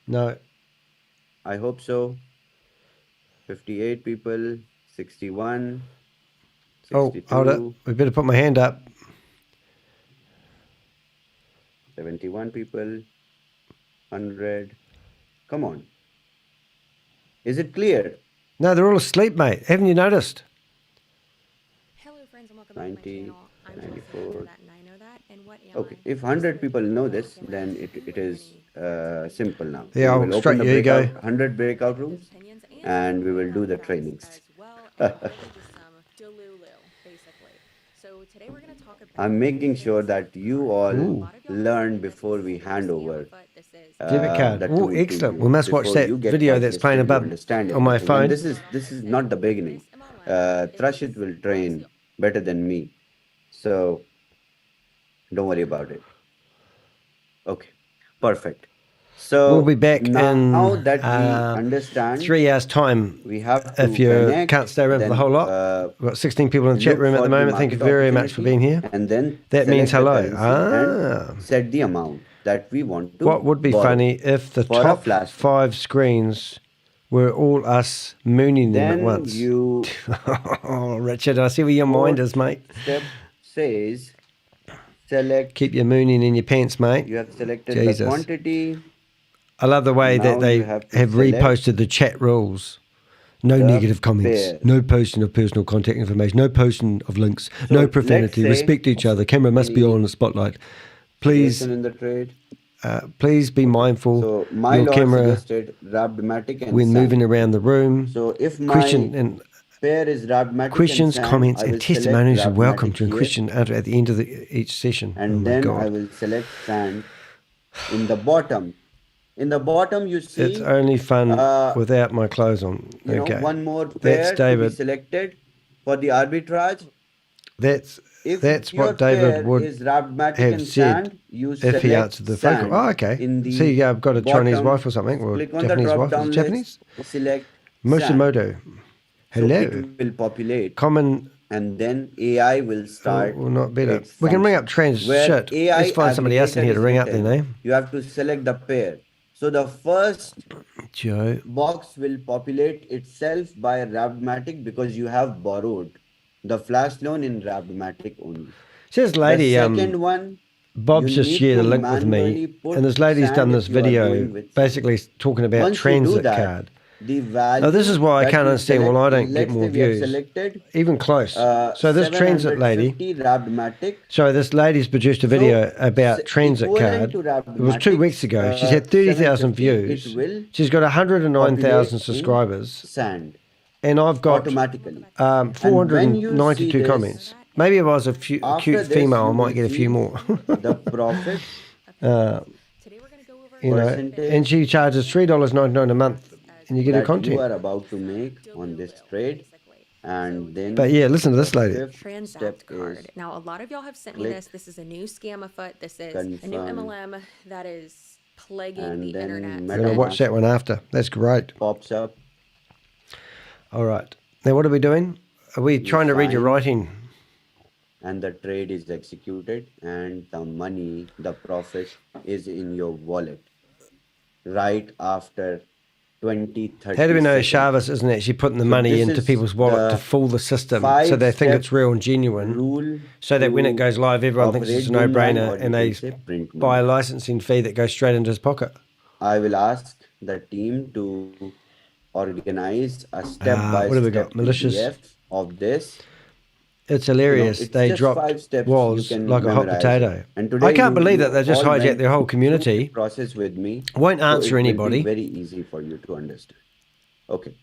No. I hope so. 58 people, 61, 62. Oh, hold it. We better put my hand up. 71 people, 100. Come on. Is it clear? No, they're all asleep, mate. Haven't you noticed? Hello, friends, and welcome 90, back to my channel. I'm 94. that, and I know that. And what am Okay, if 100 people know this, then it is simple now. Yeah, we I'll will straight open the you go. 100 breakout rooms and we will do the trainings. So today we're going to talk about I'm making sure that you all learn before we hand over Debit card. the Oh, tool to excellent. you, We must watch before that you get video that's whitelisted, playing you above understand on my everything. And phone. this is not the beginning. Thrushit will train better than me. So don't worry about it. Okay, perfect. So We'll be back now in that we understand 3 hours' time. we have to If you connect, can't stay around for the then, whole lot, we've got 16 people in the chat look room at for the the moment. Thank you market very much for being here. and then That means select the hello. currency and set the amount that we want to What would be borrow funny if the for a top flash 5 screens were all us mooning them at Then once? you Oh, Richard, I see where your mind is, mate. step says select. Keep your mooning in your pants, mate. You have selected Jesus. the quantity. I love the way that Now they you have to have select reposted the chat rules. No the negative comments, pair. no posting of personal contact information, no posting of links, no let's profanity, say respect each other, camera must be on the spotlight. Please, person in the trade. please be mindful So my your lord camera suggested Rabmatic and when Sand. moving around the room. So if Question my and pair is Rabmatic questions, and Sand, comments, I and will select testimonies are welcome Rabmatic during here, question and at the end of each session. and oh my then God. I will select Sand in the bottom. In the bottom, you see It's only fun without my clothes on. Okay. one more That's pair to be David. selected for the arbitrage. That's If your what David pair would is Rabmatic have and said Sand, you if he select answered the phone call. Sand Oh, okay. in the See, I've got a Chinese bottom. wife or something, or Click on the Japanese drop wife. Is down it Japanese? list, select Sand. Musumoto. So Hello. it will populate, Common. and then AI will start Will not better. its We can ring up functions. trans. Where Shit. AI Let's find somebody else in aggregator here to is ring up their written, name. you have to select the pair. So the first Joe. box will populate itself by Rabmatic because you have borrowed the flash loan in Rabmatic only. See this The lady, second one, Bob's you just need shared to a link with manually me, put and this lady's Sand done if this you are video going with Sand. basically talking about Once you do transit that, card. the value Now, this is why I that can't you understand. select, Well, I don't get let's more say we have views, selected even close. So this transit lady. 750 Rabmatic. So this lady's produced a video about transit card. Equivalent to It was 2 weeks ago. She's had 30,000 views. it will She's got 109,000 populate in subscribers, Sand and I've got automatically. And when you see 492 this, comments. Maybe if I was a after cute this, female, I you might will get a few see more. the profit You know, percentage and she charges $3.99 a month, and you get her that you content. are about to make on this trade. And then But yeah, listen to this lady. fifth step Transact card. is Now, a lot of y'all have sent me click this. This is a new scam afoot. This is a new confirm, MLM that is plaguing and the then internet. I'm going to watch MetaMask that one after. That's great. pops up. All right. Now, what are we doing? Are we You trying to read your sign, writing? and the trade is executed, and the money, the profit is in your wallet right after 20, 30 How do we know seconds. Chavez isn't actually putting the So money this into is people's wallet to the fool the system so they think it's real and genuine, rule so that when it to goes live, everyone thinks it's a operate Boomerang, no-brainer or and you they can say print buy a Boomerang. licensing fee that goes straight into his pocket? I will ask the team to organize a What have we step-by-step got? Malicious. PDF of this. It's hilarious. It's they just dropped 5 steps was you can like a hot memorize potato. it. And I today can't believe that they just all hijacked went their whole through community. the process with me. Won't so answer it will anybody. be very easy for you to understand. Okay.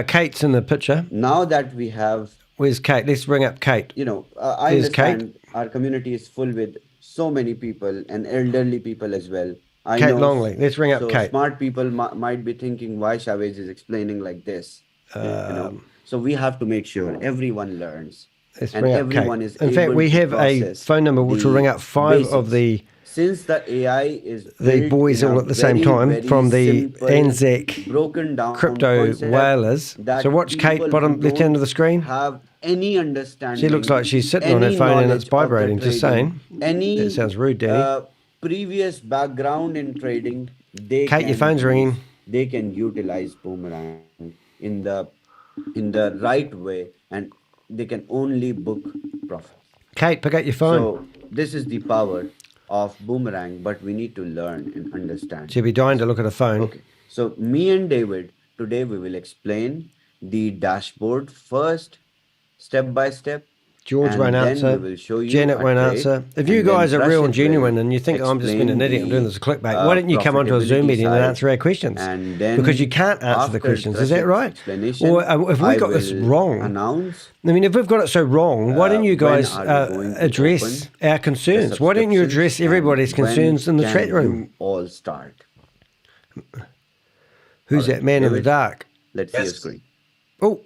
Kate's in the picture. Now that we have, Where's Kate? Let's bring up Kate. I There's understand our community is full with so many people and elderly people as well. I Kate know Longley. Let's bring up so Kate. smart people might be thinking why Chavez is explaining like this. So we have to make sure everyone learns. Let's and bring up everyone Kate. is In fact, able we to have a process phone number which will the ring up 5 of basics. the Since the AI is the built boys in a all at the same very, time very from the simple, Anzac broken down crypto concept whalers. that So watch Kate people bottom who left hand of the don't screen. have any understanding. She looks like she's sitting on her any phone and it's knowledge of the vibrating. Just trading, saying. Any That sounds rude, Danny. previous background in trading, they Kate, can your phone's ringing. They can utilize Boomerang in the right way, and they can only book profit. Kate, pick up your phone. So this is the power of Boomerang, but we need to learn and understand. She'll be dying to look at her phone. Okay. So me and David, today we will explain the dashboard first, step by step. George and won't then answer. we will show you Janet a won't trade, answer. If you and then guys are real and Rashid will genuine and you think I'm just being an explain idiot, I'm doing this as a clickbait, the, why don't you come onto a Zoom profitability meeting and side, answer our questions? and then Because you can't answer the after questions. Is that Rashid's right? explanation, Or if we I got this will wrong, announce I mean, if we've got it so wrong, why don't you when guys are we going to address open our concerns? Why don't you address subscriptions, everybody's and when concerns in the can chat room? you all start. Who's that man in the David, dark? Let's see your screen. Oh.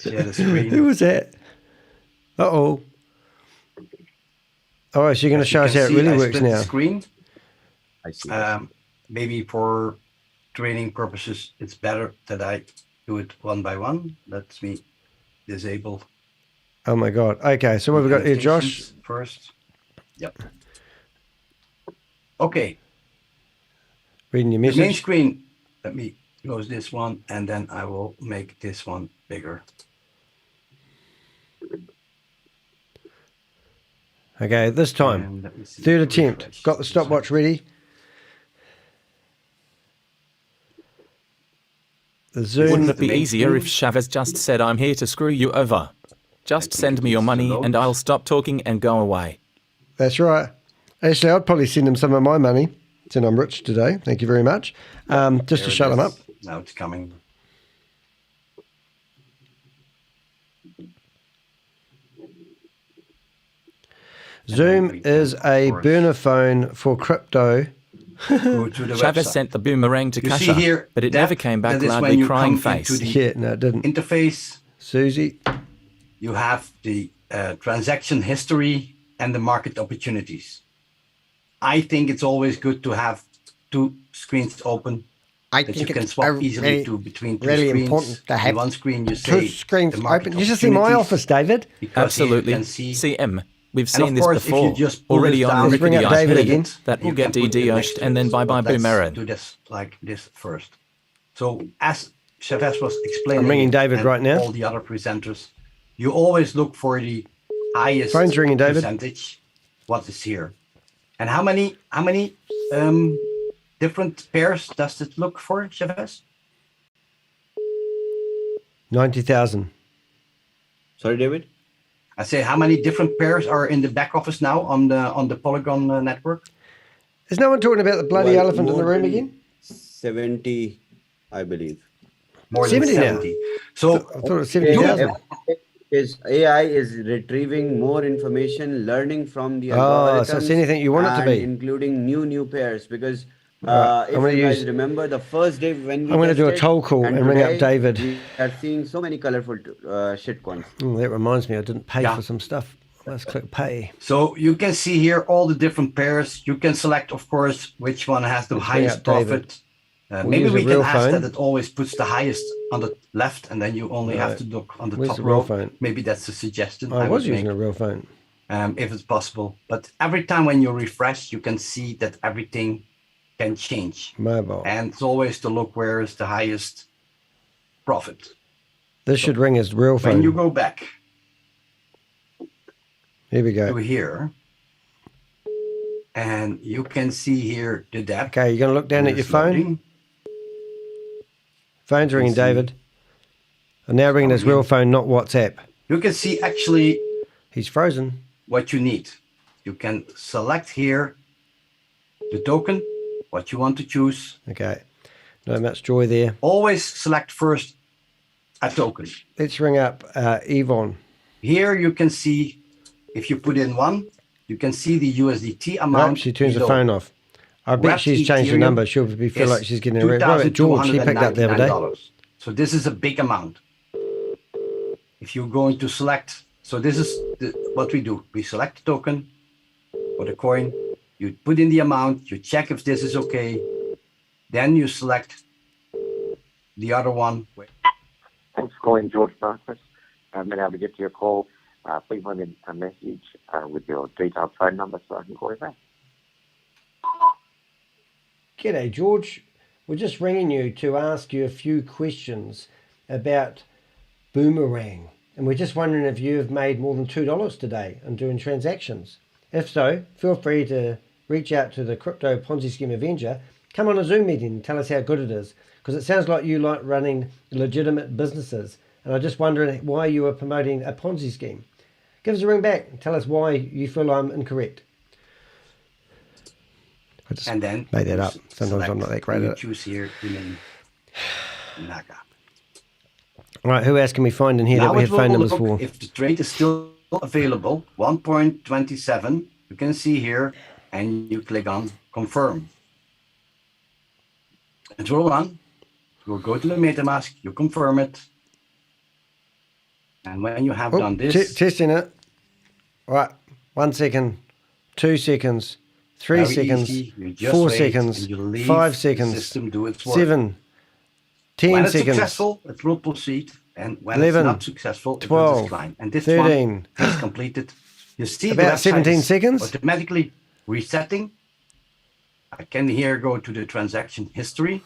Share the screen. Who was that? Uh-oh. Oh, so you're going to show us how it really I works split the now. screen. I see. Maybe for training purposes, it's better that I do it one by one. Let me disable. Oh my God. Okay, so what have we got here, Josh? annotations first. Yep. Okay. Reading your The main message. screen. Let me close this one, and then I will make this one bigger. Okay, this time. Third attempt. Got the stopwatch ready. The Zoom. Wouldn't it be easier if Chavez just said, I'm here to screw you over? Just send me your money and I'll stop talking and go away. That's right. Actually, I'd probably send him some of my money, since I'm rich today. Thank you very much. Just to shut him up. Now it's coming. Zoom is a burner phone for crypto. Go to the Chavez website. sent the boomerang to You see Kasha, here, but it never came back that is when loudly you crying come into face. the Yeah, no, it didn't. interface. Susie. You have the transaction history and the market opportunities. I think it's always good to have two screens open that you can swap easily to between two really screens. important to have In one screen, you two say screens the market open. You should see my opportunities, office, David. because here you Absolutely. can see- CM. We've And seen of this course, if you before. just pull Already this on down, Let's bring up Rudecki David IP. again. That will you get can put it next DDoSed to and it. then bye-bye Let's boomerang. do this like this first. So as Chavez was explaining, I'm ringing David and right now. all the other presenters, you always look for the highest Phone's ringing, David. percentage. What is here? And how many different pairs does it look for, Chavez? 90,000. Sorry, David? I say, how many different pairs are in the back office now on the Polygon network? Is no one talking about the bloody Well, elephant in the more room than again? 70, I believe. More 70 than now. 70. So I thought it was 70,000. AI is retrieving more information, learning from the Oh, so algorithms, it's anything you want it to and be. including new pairs. Because Right, if I'm gonna you guys use- remember the first day when we I'm gonna do a tested, toll call and ring up today David. We are seeing so many colorful shitcoins. Oh, that reminds me, I didn't pay Yeah. for some stuff. Let's click pay. So you can see here all the different pairs. You can select, of course, which one has the Let's bring highest up David. profit. We'll Maybe use a we can real ask phone. that it always puts the highest on the left, and then you only have Right. to look on the Where's top the real row. phone? Maybe that's a suggestion I was would using make, a real phone. if it's possible. But every time when you refresh, you can see that everything can change. Mobile. And it's always to look where is the highest profit. This should ring his real phone. When you go back here we go. to here, and you can see here the depth. Okay, you're going to look down at your phone. Loading. Phone's ringing, David. I'm now ringing his real phone, not WhatsApp. You can see actually he's frozen. What you need. You can select here the token, what you want to choose. Okay, no much joy there. Always select first a token. Let's ring up Yvonne. Here you can see, if you put in one, you can see the USDT amount. Nope, she turns the phone off. I bet she's changed the number. She'll feel like she's getting a red. Right, George, he picked up the other day. So this is a big amount. If you're going to select, so this is what we do. We select the token or the coin. You put in the amount. You check if this is okay. Then you select the other one. Thanks for calling George Marcus. I've been able to get to your call. Please leave me a message with your detailed phone number so I can call you back. G'day, George. We're just ringing you to ask you a few questions about Boomerang. And we're just wondering if you've made more than $2 today on doing transactions. If so, feel free to reach out to the Crypto Ponzi Scheme Avenger. Come on a Zoom meeting and tell us how good it is. Because it sounds like you like running legitimate businesses. And I'm just wondering why you are promoting a Ponzi scheme. Give us a ring back and tell us why you feel I'm incorrect. I just and then made that up. Sometimes I'm not that great at it. Choose here Naga. All right, who else can we find in here that we have phone numbers for? If the trade is still available, 1.27, you can see here, and you click on confirm. It will run. You will go to the MetaMask, you confirm it. And when you have done this... Testing it. All right, 1 second, 2 seconds, 3 seconds, 4 seconds, 5 seconds, 7, 10 when it's seconds. Successful, it will proceed. And when 11, it's not successful, 12, it will decline. And this 13, one is completed. You see about 17 seconds. Automatically resetting. I can here go to the transaction history.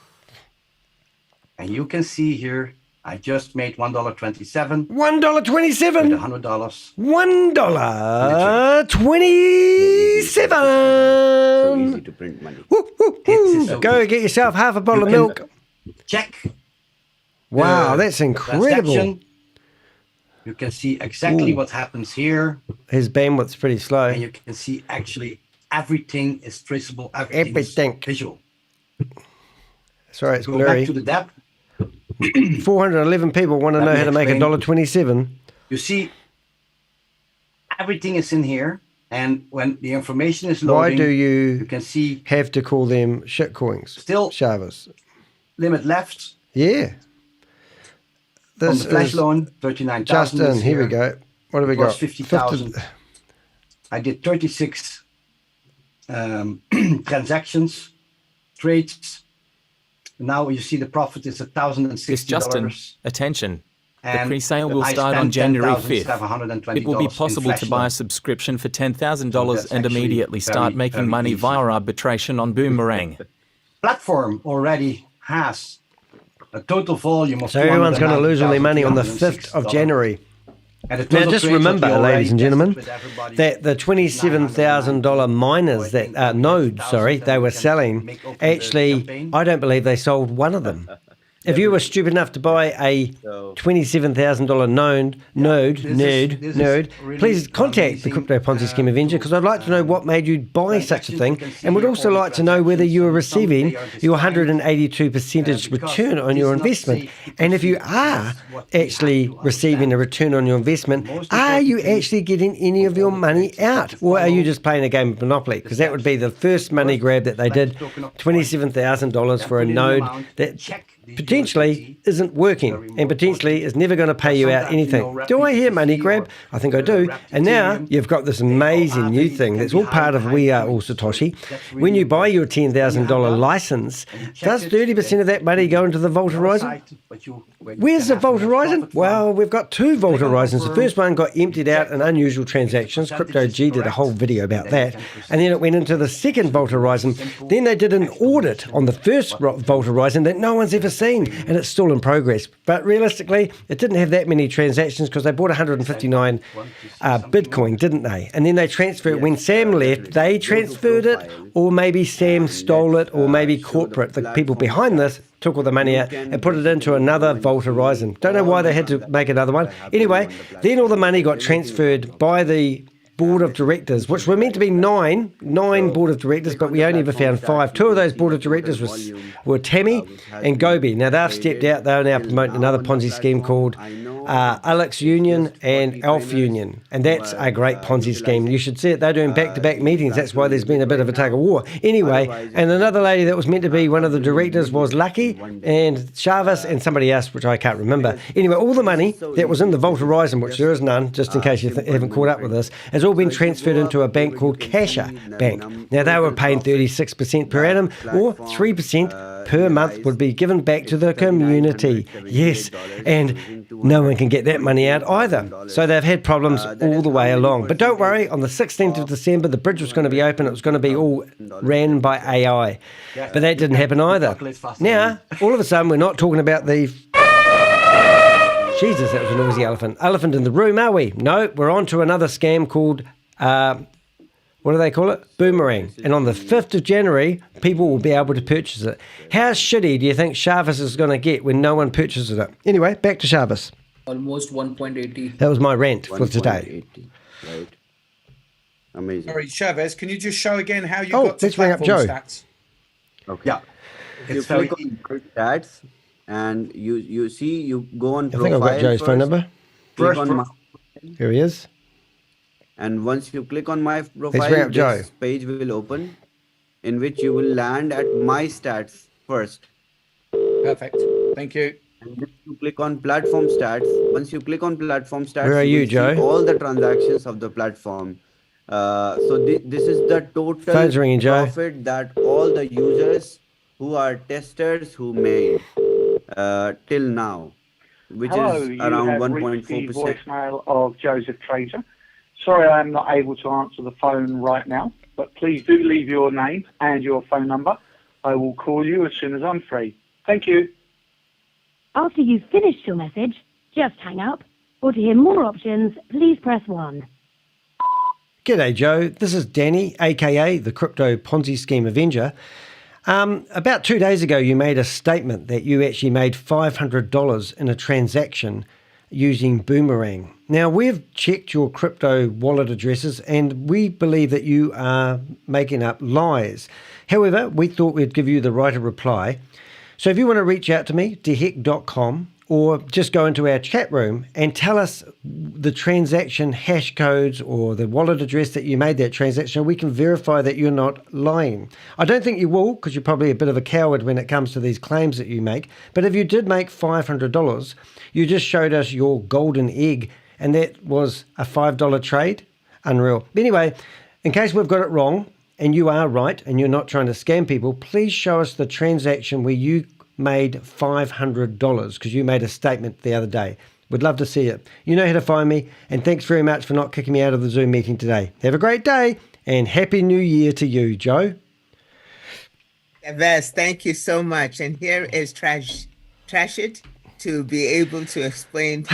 And you can see here, I just made $1.27. $1.27. With $100. $1.27. So easy to print money. So go get yourself half a bottle of milk. Check. Wow, that's incredible. You can see exactly what happens here. His bandwidth's pretty slow. And you can see actually everything is traceable. Everything. Is visual. Sorry, it's Go blurry. back to the depth. 411 people want to know how to make $1.27. You see, everything is in here. And when the information is loading, why do you can see have to call them shitcoins? Still, Shavas. Limit left. Yeah. This on the flash is loan, 39,000. Justin, here we go. What have we got? 50,000. I did 36 transactions, trades. Now you see the profit is $1,060. Yes, Justin, attention. The And pre-sale will I start on spent January 10,720 5th. It will be possible to buy a subscription for $10,000 and immediately start making money via arbitration on Boomerang. Platform already has a total volume of So everyone's going to lose all their money on the 5th of January. Now just remember, ladies and gentlemen, that the $27,000 miners that nodes, they were selling, actually, I don't believe they sold one of them. If you were stupid enough to buy a $27,000 node, please contact the Crypto Ponzi Scheme Avenger, because I'd like to know what made you buy such a thing, and would also like to know whether you are receiving your 182% return on your investment. And if you are actually receiving a return on your investment, are you actually getting any of your money out? Or are you just playing a game of Monopoly? Because that would be the first money grab that they did, $27,000 for a node that potentially isn't working and potentially is never going to pay you out anything. Do I hear money grab? I think I do. And now you've got this amazing new thing that's all part of We Are All Satoshi. When you buy your $10,000 license, does 30% of that money go into the Vault Horizon? Where's the Vault Horizon? Well, we've got two Vault Horizons. The first one got emptied out in unusual transactions. Crypto G did a whole video about that. And then it went into the second Vault Horizon. Then they did an audit on the first Vault Horizon that no one's ever seen, and it's still in progress. But realistically, it didn't have that many transactions because they bought 159 Bitcoin, didn't they? And then they transferred, when Sam left, they transferred it, or maybe Sam stole it, or maybe corporate, the people behind this, took all the money out and put it into another Vault Horizon. Don't know why they had to make another one. Anyway, then all the money got transferred by the board of directors, which were meant to be nine board of directors, but we only ever found 5. 2 of those board of directors were Tammy and Gobi. Now they've stepped out. They're now promoting another Ponzi scheme called Alex Union and Alf Union, and that's a great Ponzi scheme. You should see it. They're doing back-to-back meetings. That's why there's been a bit of a tug of war. Anyway, and another lady that was meant to be one of the directors was Lucky and Chavez and somebody else, which I can't remember. Anyway, all the money that was in the Vault Horizon, which there is none, just in case you haven't caught up with this, has all been transferred into a bank called Casher Bank. Now, they were paying 36% per annum, or 3% per month would be given back to the community. Yes, and no one can get that money out either. So they've had problems all the way along. But don't worry, on the 16th of December, the bridge was going to be open. It was going to be all ran by AI. But that didn't happen either. Now, all of a sudden, we're not talking about the... Jesus, that was a noisy elephant in the room, are we? No, we're on to another scam called, what do they call it? Boomerang. And on the 5th of January, people will be able to purchase it. How shitty do you think Chavez is going to get when no one purchases it? Anyway, back to Chavez. Almost 1.80. That was my rant for today. Right. Amazing. Sorry, Chavez, can you just show again how you got to let's bring up Joe. Stats? Okay. Yeah. You click on stats, and you see, you go on profile. I think I've got Joe's phone number. Click on my, here he is. And once you click on my profile, this page will open, in which you will land at my stats first. Perfect. Thank you. And then you click on platform stats. Once you click on platform stats, where are you, Joe? All the transactions of the platform. So this is the total profit that all the users who are testers who made till now, which is around 1.4%. Voicemail of Joseph Trader. Sorry, I am not able to answer the phone right now, but please do leave your name and your phone number. I will call you as soon as I'm free. Thank you. After you've finished your message, just hang up. Or to hear more options, please press 1. G'day, Joe. This is Danny, a.k.a. the Crypto Ponzi Scheme Avenger. About 2 days ago, you made a statement that you actually made $500 in a transaction using Boomerang. Now, we've checked your crypto wallet addresses and we believe that you are making up lies. However, we thought we'd give you the right of reply. So if you want to reach out to me, deheck.com, or just go into our chat room and tell us the transaction hash codes or the wallet address that you made that transaction, we can verify that you're not lying. I don't think you will, because you're probably a bit of a coward when it comes to these claims that you make. But if you did make $500, you just showed us your golden egg, and that was a $5 trade. Unreal. Anyway, in case we've got it wrong, and you are right, and you're not trying to scam people, please show us the transaction where you made $500, because you made a statement the other day. We'd love to see it. You know how to find me, and thanks very much for not kicking me out of the Zoom meeting today. Have a great day, and Happy New Year to you, Joe. Yes, thank you so much. And here is Trash It to be able to explain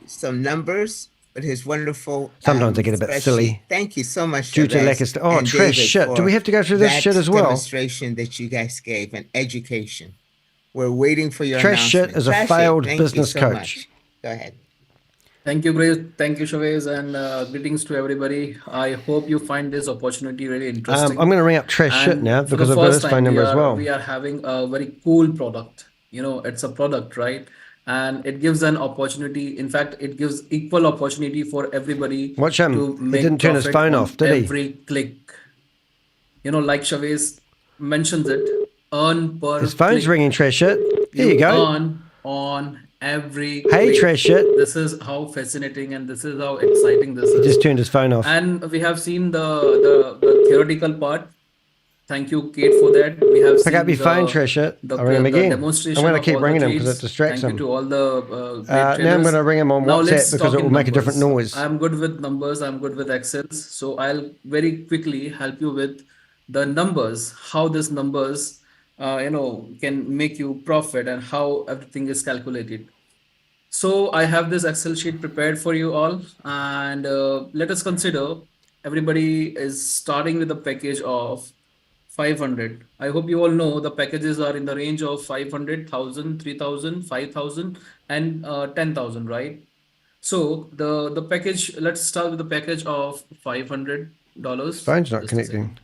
some numbers with his wonderful. Sometimes I get a bit silly. Thank you so much. Due to lack of trash shit. Do we have to go through this shit as well? Demonstration that you guys gave and education. We're waiting for your trash shit as a failed business coach. Go ahead. Thank you, Grace. Thank you, Chavez, and greetings to everybody. I hope you find this opportunity really interesting. I'm going to ring up trash shit now because I've got his phone number as well. We are having a very cool product. You know, it's a product, right? And it gives an opportunity. In fact, it gives equal opportunity for everybody. Watch him. He didn't turn his phone off, did he? Every click. You know, like Chavez mentions it, earn per His phone's click. ringing, trash it. Here you go. Earn on every Hey, click. trash it. This is how fascinating and this is how exciting this He is. just turned his phone off. And we have seen the theoretical part. Thank you, Kate, for that. We have Pick seen up your phone, trash it. I'll ring him again. I'm demonstration going to of keep all the ringing him because trades. it distracts Thank him. you to all the great Now I'm traders. going to ring him on Now WhatsApp let's because talk it will in make a different numbers. noise. I'm good with numbers. I'm good with Excels. So I'll very quickly help you with the numbers, how these numbers, can make you profit and how everything is calculated. So I have this Excel sheet prepared for you all, and let us consider everybody is starting with a package of 500. I hope you all know the packages are in the range of 500, 1,000, 3,000, 5,000, and 10,000, right? So the package, let's start with the package of $500. Phone's not Just a connecting. second.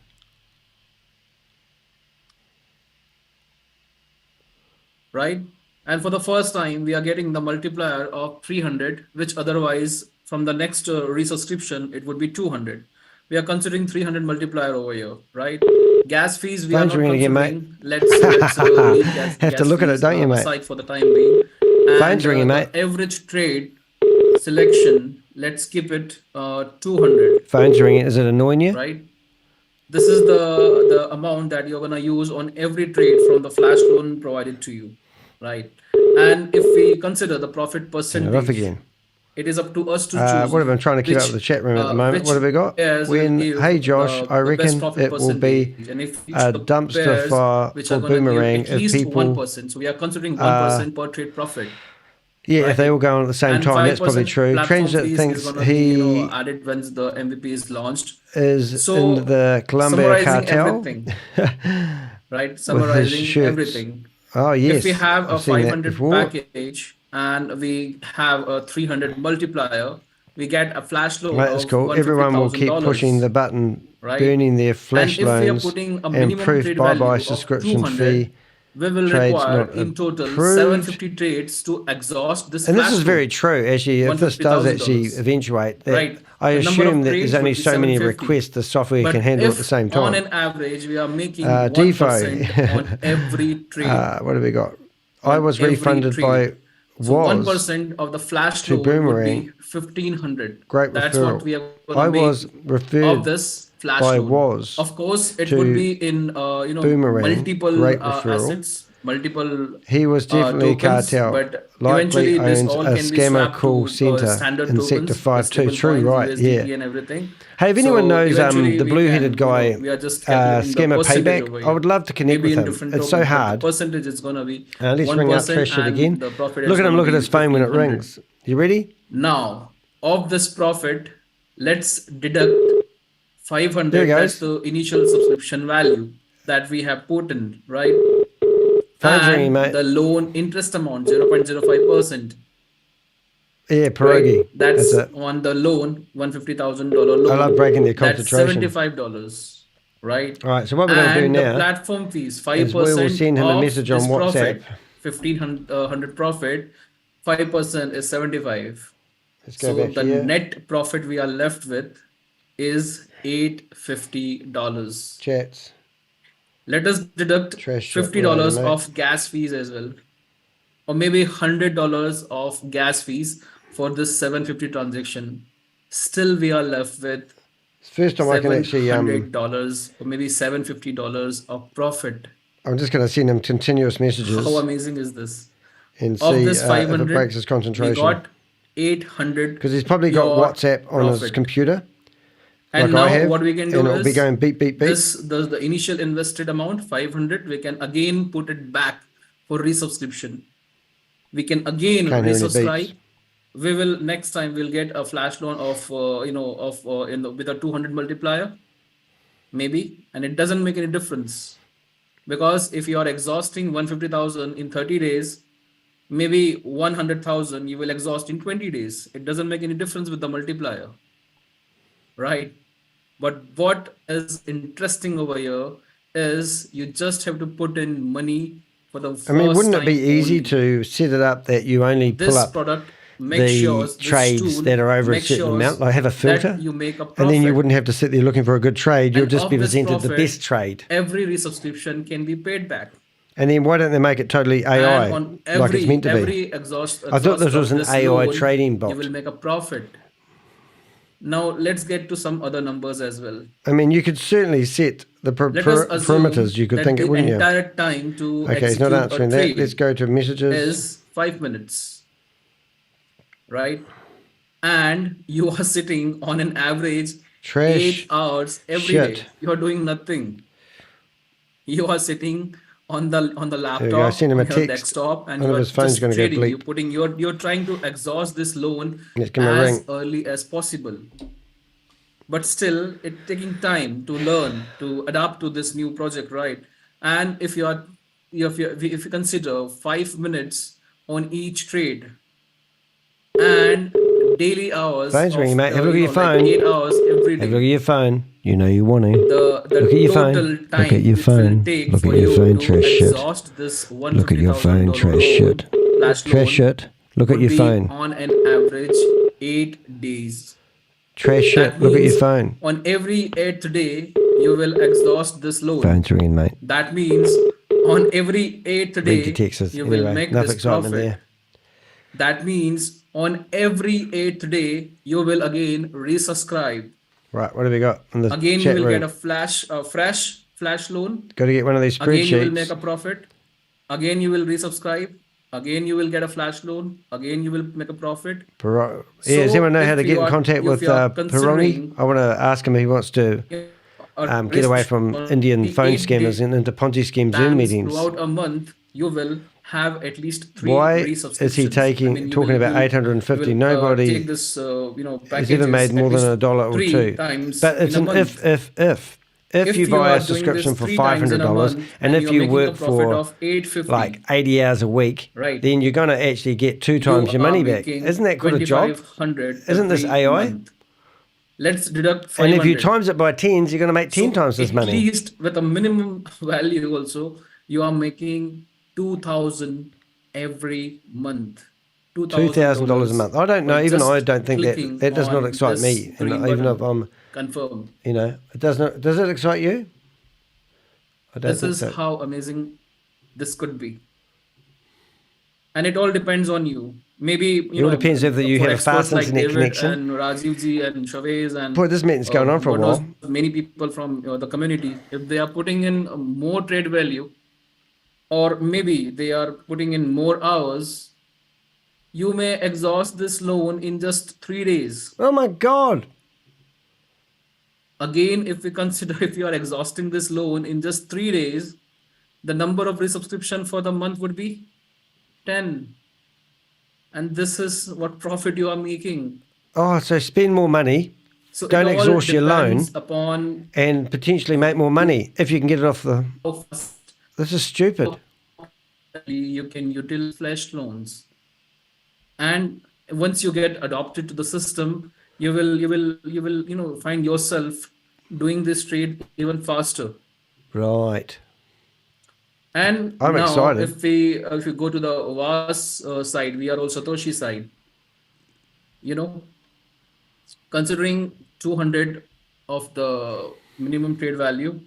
Right? And for the first time, we are getting the multiplier of 300, which otherwise from the next resubscription, it would be 200. We are considering 300 multiplier over here, right? Gas fees, we are Phone's not ringing again, considering. mate. Let's leave gas Have to look at it, fees don't you, mate? aside for the time being. Phone's And ringing, mate. the average trade selection, let's keep it 200. Phone's ringing. Is it annoying you? Right? This is the amount that you're gonna use on every trade from the flash loan provided to you, right? And if we consider the profit Turn it off percentage, again. it is up to us to choose. What have I been trying to keep up with the chat room at the moment? What have we got? Hey Josh, I reckon it will be and if a dumpster fire which for are gonna Boomerang give at if least people. 1%. So we are considering 1% per trade profit. Yeah, if they all go on at the same And time, that's probably 5% true. platform Transit fees thinks is gonna he be, added once the MVP is launched. is So, in the Columbia summarizing cartel. everything, right? With his Summarizing shirts. everything. Oh yes, If we have a I've seen that 500 before. package and we have a 300 multiplier, we get a flash loan Right, that's of cool. Everyone will keep pushing the button, right? burning their flash And if we are loans, putting a and minimum proof trade bye-bye value of subscription 200, fee. we will Trades require not in total approved. 750 trades to exhaust this And this flash is loan. very true, actually. If this does actually $150,000. eventuate, that Right. I The number of assume that trades there's only would be so many 750. requests the software But can handle at if the same on time. an average we are making Defo. 1% on every trade. What have we got? I on was every refunded by trade. So was 1% of the flash to loan would Boomerang. be 1,500. Great That's referral. what we are I going to make was referred of this flash by loan. was Of course, it to would be in Boomerang. multiple Great referral. assets, multiple He was definitely a tokens, cartel. but Likely eventually this owns all a can be scammer swapped call to center standard in tokens, Sector the 5-2. stable True, coins, right? USDT Yeah. and everything. Hey, if anyone So knows eventually the we blue-headed can, guy, we are just calculating the scammer percentage payback, over I here. would love to connect Maybe with in him. different It's so tokens, but hard. the percentage is going to be Let's ring up 1% Trash Shit and again. the profit Look is at him. gonna Look at be his phone when it 1,500. rings. You ready? Now, of this profit, let's deduct There he 500. goes. That's the initial subscription value that we have put in, right? Phone's ringing, And mate. the loan interest amount, 0.05%. Yeah, pierogi. Right? That's it. on the loan, $150,000 loan. I love breaking their That's concentration. $75, right? All right, so what we're going to do And the now platform fees, is 5% we will send him a of message on this WhatsApp. profit, 1,500 profit, 5% is 75. Let's go So back the here. net profit we are left with is $850. Chats. Let us deduct Trash shit, $50 mate. of gas fees as well, or maybe $100 of gas fees for this 750 transaction. Still, we are left with It's the first time I can actually. $700 or maybe $750 of profit. I'm just going to send him continuous messages How amazing is this? and Of see this if 500, it breaks his we concentration. got 800 Because he's probably got pure WhatsApp on his profit. computer. And like I now have, what we can do and it'll is be going beep, beep, beep. the initial invested amount 500, we can again put it back for resubscription. We can again Can't hear any resubscribe. beeps. We will next time we'll get a flash loan of with a 200 multiplier, maybe, and it doesn't make any difference because if you are exhausting 150,000 in 30 days, maybe 100,000 you will exhaust in 20 days. It doesn't make any difference with the multiplier, right? But what is interesting over here is you just have to put in money for the first I mean, wouldn't it be time easy only. to set it up that you only pull This up product the trades that are over a certain amount. Like have a filter, and then you wouldn't have to sit there looking for a good trade. You'll just be presented the best trade. Every resubscription can be paid back. And then why don't they make it totally AI, like it's meant to be? I thought this was an AI trading bot. You will make a profit. Now let's get to some other numbers as well. I mean, you could certainly set the parameters. You could think it, wouldn't you? The entire time to okay, he's not answering that. Let's go to messages. Is 5 minutes, right? And you are sitting on an average 8 hours every day. You are doing nothing. You are sitting on the laptop, on your desktop, and you are just trading. You're trying to exhaust this loan as early as possible. But still, it's taking time to learn, to adapt to this new project, right? And if you consider 5 minutes on each trade and daily hours, phone's ringing, mate. Have a look at your phone. Like 8 hours every day. Have a look at your phone. You know you want to. Look at your phone. Look at your phone. Look at your phone, trash shit. Look at your phone, trash shit. Trash shit. Look at your phone. On an average 8 days. Trash shit. Look at your phone. On every 8th day, you will exhaust this loan. Phone's ringing, mate. That means on every 8th day, you will make this profit. That means on every 8th day, you will again resubscribe. Right, what have we got on the again, chat you will room? Get a fresh flash loan. Got to get one of these spreadsheets. Again, you will make a profit. Again, you will resubscribe. Again, you will get a flash loan. Again, you will make a profit. Yeah, does anyone know how to get in contact with Peroni? I want to ask him if he wants to get away from Indian phone scammers and into Ponzi scheme Zoom meetings. Throughout a month, you will have at least 3 Why is he talking about 850? Nobody take this, has ever made more than $1 or $2. But it's an if you buy a subscription for $500 and if you work for like 80 hours a week, then you're going to actually get 2 times your money back. Isn't that called a job? Isn't this AI? Let's deduct 500. And if you times it by 10s, you're going to make 10 times this money. At least with a minimum value also, you are making $2,000 every month. $2,000 a month. I don't know. Even I don't think that does not excite me. And even if I'm confirm, it does not. Does it excite you? I don't. This is how amazing this could be, and it all depends on you. Maybe it all depends whether you have a fast internet connection. And Rajiv ji and Chavez and boy, this meeting's going on for a while. Many people from the community, if they are putting in more trade value, or maybe they are putting in more hours, you may exhaust this loan in just 3 days. Oh my God. Again, if we consider if you are exhausting this loan in just 3 days, the number of resubscription for the month would be 10. And this is what profit you are making. Oh, so spend more money. So don't exhaust your loan upon and potentially make more money if you can get it off the... This is stupid. You can utilize flash loans. And once you get adopted to the system, you will find yourself doing this trade even faster. Right. And I'm now excited. If we go to the VAS side, we are on Satoshi side. Considering 200 of the minimum trade value,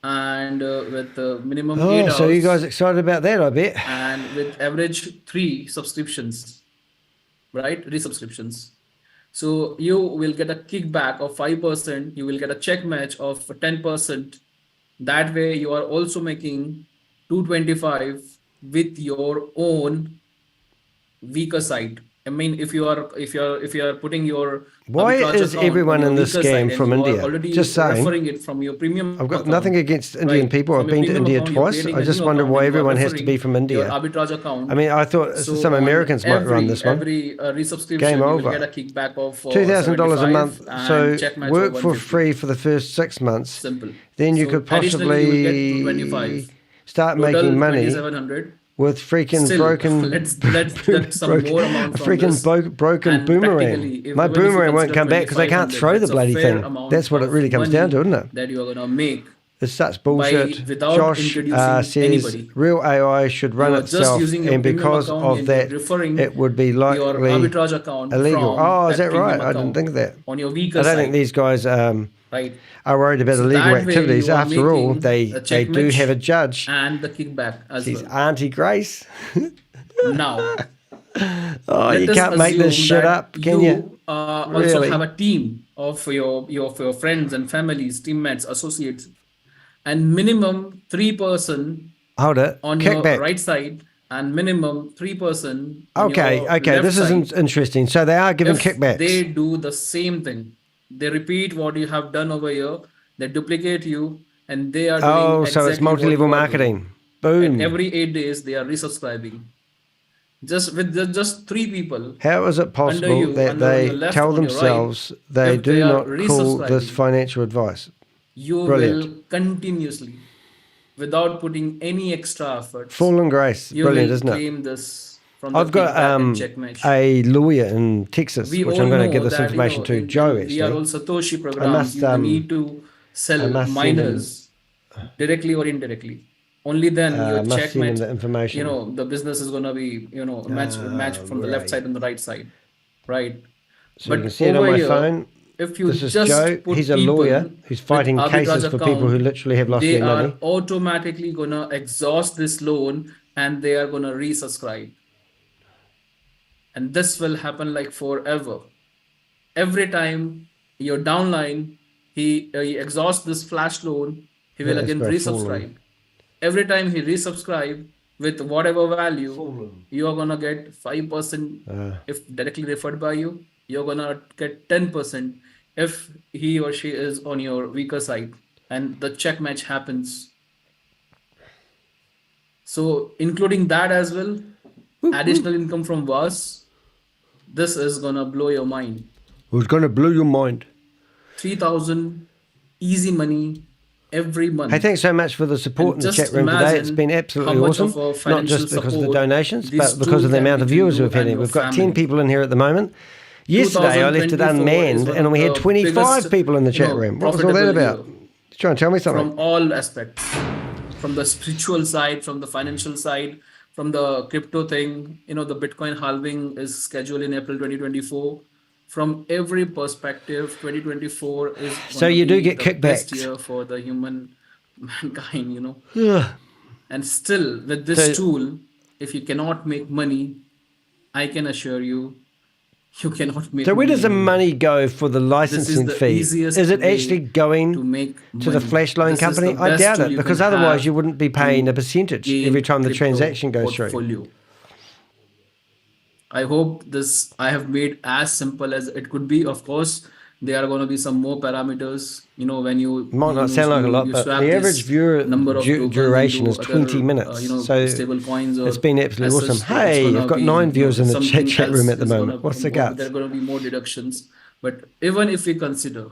and with the minimum 8 hours. So you guys excited about that, I bet. And with average 3 subscriptions, right? Resubscriptions. So you will get a kickback of 5%. You will get a check match of 10%. That way you are also making 225 with your own weaker side. I mean, if you are putting your why is everyone in this scam from India? Just saying. It from your premium I've got nothing against Indian people. I've been to India twice. I just wonder why everyone has to be from India. Arbitrage account. I mean, I thought some Americans might run this one. Every resubscription, game over. You will get a kickback of $2,000 a month. So work for free for the first 6 months. Simple. Then you could possibly start making money. With freaking broken, broken boomerang. My boomerang won't come back because I can't throw the bloody thing. That's what it really comes down to, isn't it? That you are going to make It's such bullshit. without Josh introducing says anybody. real AI should run You're just itself, using your and premium because account of and that, you're referring it would be your likely arbitrage account illegal. from Oh, is that that premium right? I didn't account think of that. on your weaker I don't side, think these guys right? are worried about So illegal that way activities. you are After all, making they a do checkmate have a judge. and the kickback as She's well. Auntie Grace. Now, Oh, let you us can't make this assume shit that up, can you? also Really? have a team of your friends and families, teammates, associates, and minimum 3% Hold it. on your Kickback. right side and minimum 3% on Okay, your okay. left This is side. interesting. So they are giving If kickbacks. they do the same thing, they repeat what you have done over here, they duplicate you, and they are doing Oh, exactly so it's what multi-level you are marketing. doing. Boom. And every 8 days, they are resubscribing. Just with just 3 people How is it under possible you, that under on your they left, tell on your right, themselves they if do they are not call this resubscribing, financial advice? you Brilliant. will continuously, without putting any extra efforts, Fall and grace. you Brilliant, will isn't it? claim this from the I've got kickback and checkmate. a lawyer in Texas, We which all I'm going to know give this that, information to Joe, we are all actually. SATOSHI I programs. must, You need to I sell must send him, miners directly or indirectly. Only then I your must send him checkmate, the information. the business is gonna be, matched from the left side and the right side, right? So you But can see it on over my here, phone. if you This is just Joe. put He's a people lawyer who's with fighting arbitrage cases for people who account, literally have lost they their are money. automatically gonna exhaust this loan and they are gonna resubscribe. And this will happen like forever. Every time your downline, he exhausts this flash loan, he will That is again by resubscribe. fallen. Every time he resubscribe with whatever value, you are gonna get 5% if directly referred by you. You're gonna get 10% if he or she is on your weaker side, and the check match happens. So including that as well, additional income from VAS, this is gonna blow your mind. It's going to blow your mind. 3,000 easy money every month. Hey, thanks so much for the support in the chat room today. It's been absolutely awesome. Not just because of the donations, but because of the amount of viewers we've had. We've got 10 people in here at the moment. Yesterday, I left it unmanned and we had 25 people in the chat room. What was all that about? Try and tell me something. From all aspects, from the spiritual side, from the financial side, from the crypto thing, the Bitcoin halving is scheduled in April 2024. From every perspective, 2024 is So you do get the best kickbacks. year for the mankind, Yeah. And still, with this tool, if you cannot make money, I can assure you, you cannot make So where money. does the money go for the licensing the fee? easiest Is it way actually going to make to the money. flash loan This is company? the I best doubt tool it, you because can otherwise have you wouldn't be paying to a percentage gain every time the crypto transaction goes through. portfolio. I hope this I have made as simple as it could be. Of course, there are going to be some more parameters. When you Might not sound like a lot, but swap the this average viewer number of tokens duration into is 20 other, minutes. So stable coins or it's been absolutely as such, awesome. it's Hey, gonna I've got be, 9 viewers in the something chat room else at the is moment. gonna What's the there guts? are going to be more deductions. But even if we consider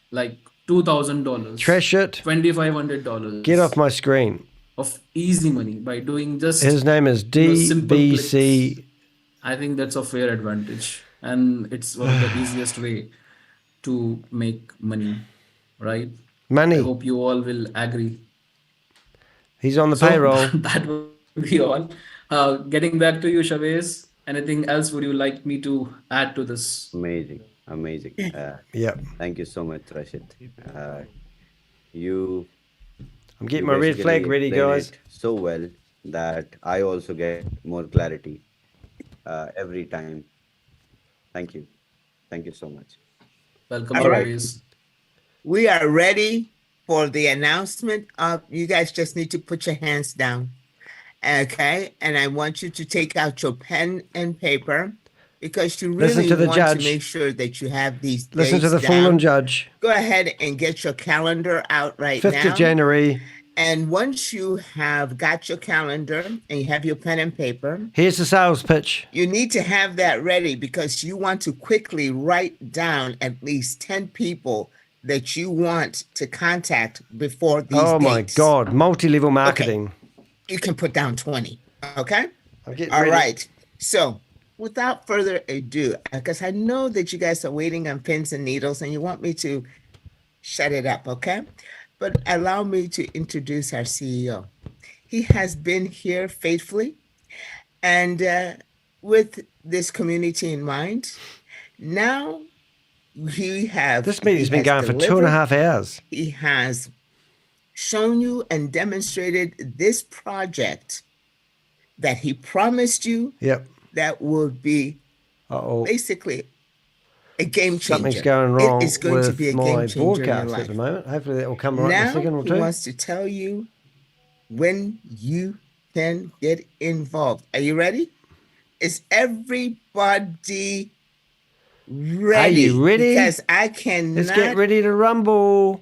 like $2,000, Trash it. $2,500 Get off my screen. of easy money by doing just His name is simple clicks, DBC. I think that's a fair advantage, and it's one of the easiest way to make money, right? Money. I hope you all will agree. He's on the So payroll. that would be all. Getting back to you, Chavez, anything else would you like me to add to this? Amazing. Yep. Thank you so much, Rashid. I'm You getting my red flag ready, explained guys. it so well that I also get more clarity every time. Thank you. Thank you so much. Welcome, All right. Chavez. We are ready for the announcement of, you guys just need to put your hands down. Okay. And I want you to take out your pen and paper because you Listen really to the want judge. to make sure that you have these Listen to dates the fallen down. judge. Go ahead and get your calendar out right 5th now. of January. And once you have got your calendar and you have your pen and paper, Here's the sales pitch. you need to have that ready because you want to quickly write down at least 10 people that you want to contact before these Oh my dates. God. Multi-level marketing. You can put down 20. Okay? I'm getting All ready. right. So without further ado, because I know that you guys are waiting on pins and needles and you want me to shut it up, okay? but allow me to introduce our CEO. He has been here faithfully and with this community in mind. Now This meeting's been going for 2.5 hours. He has shown you and demonstrated this project that he promised you. Yep. That would be basically a game changer. Something's going wrong It is going to be a with game my changer in your broadcast life. at the moment. Hopefully that will come right in a second or Now two. he wants to tell you when you can get involved. Are you ready? Is everybody ready? Are you ready? Because I cannot Let's get ready to rumble.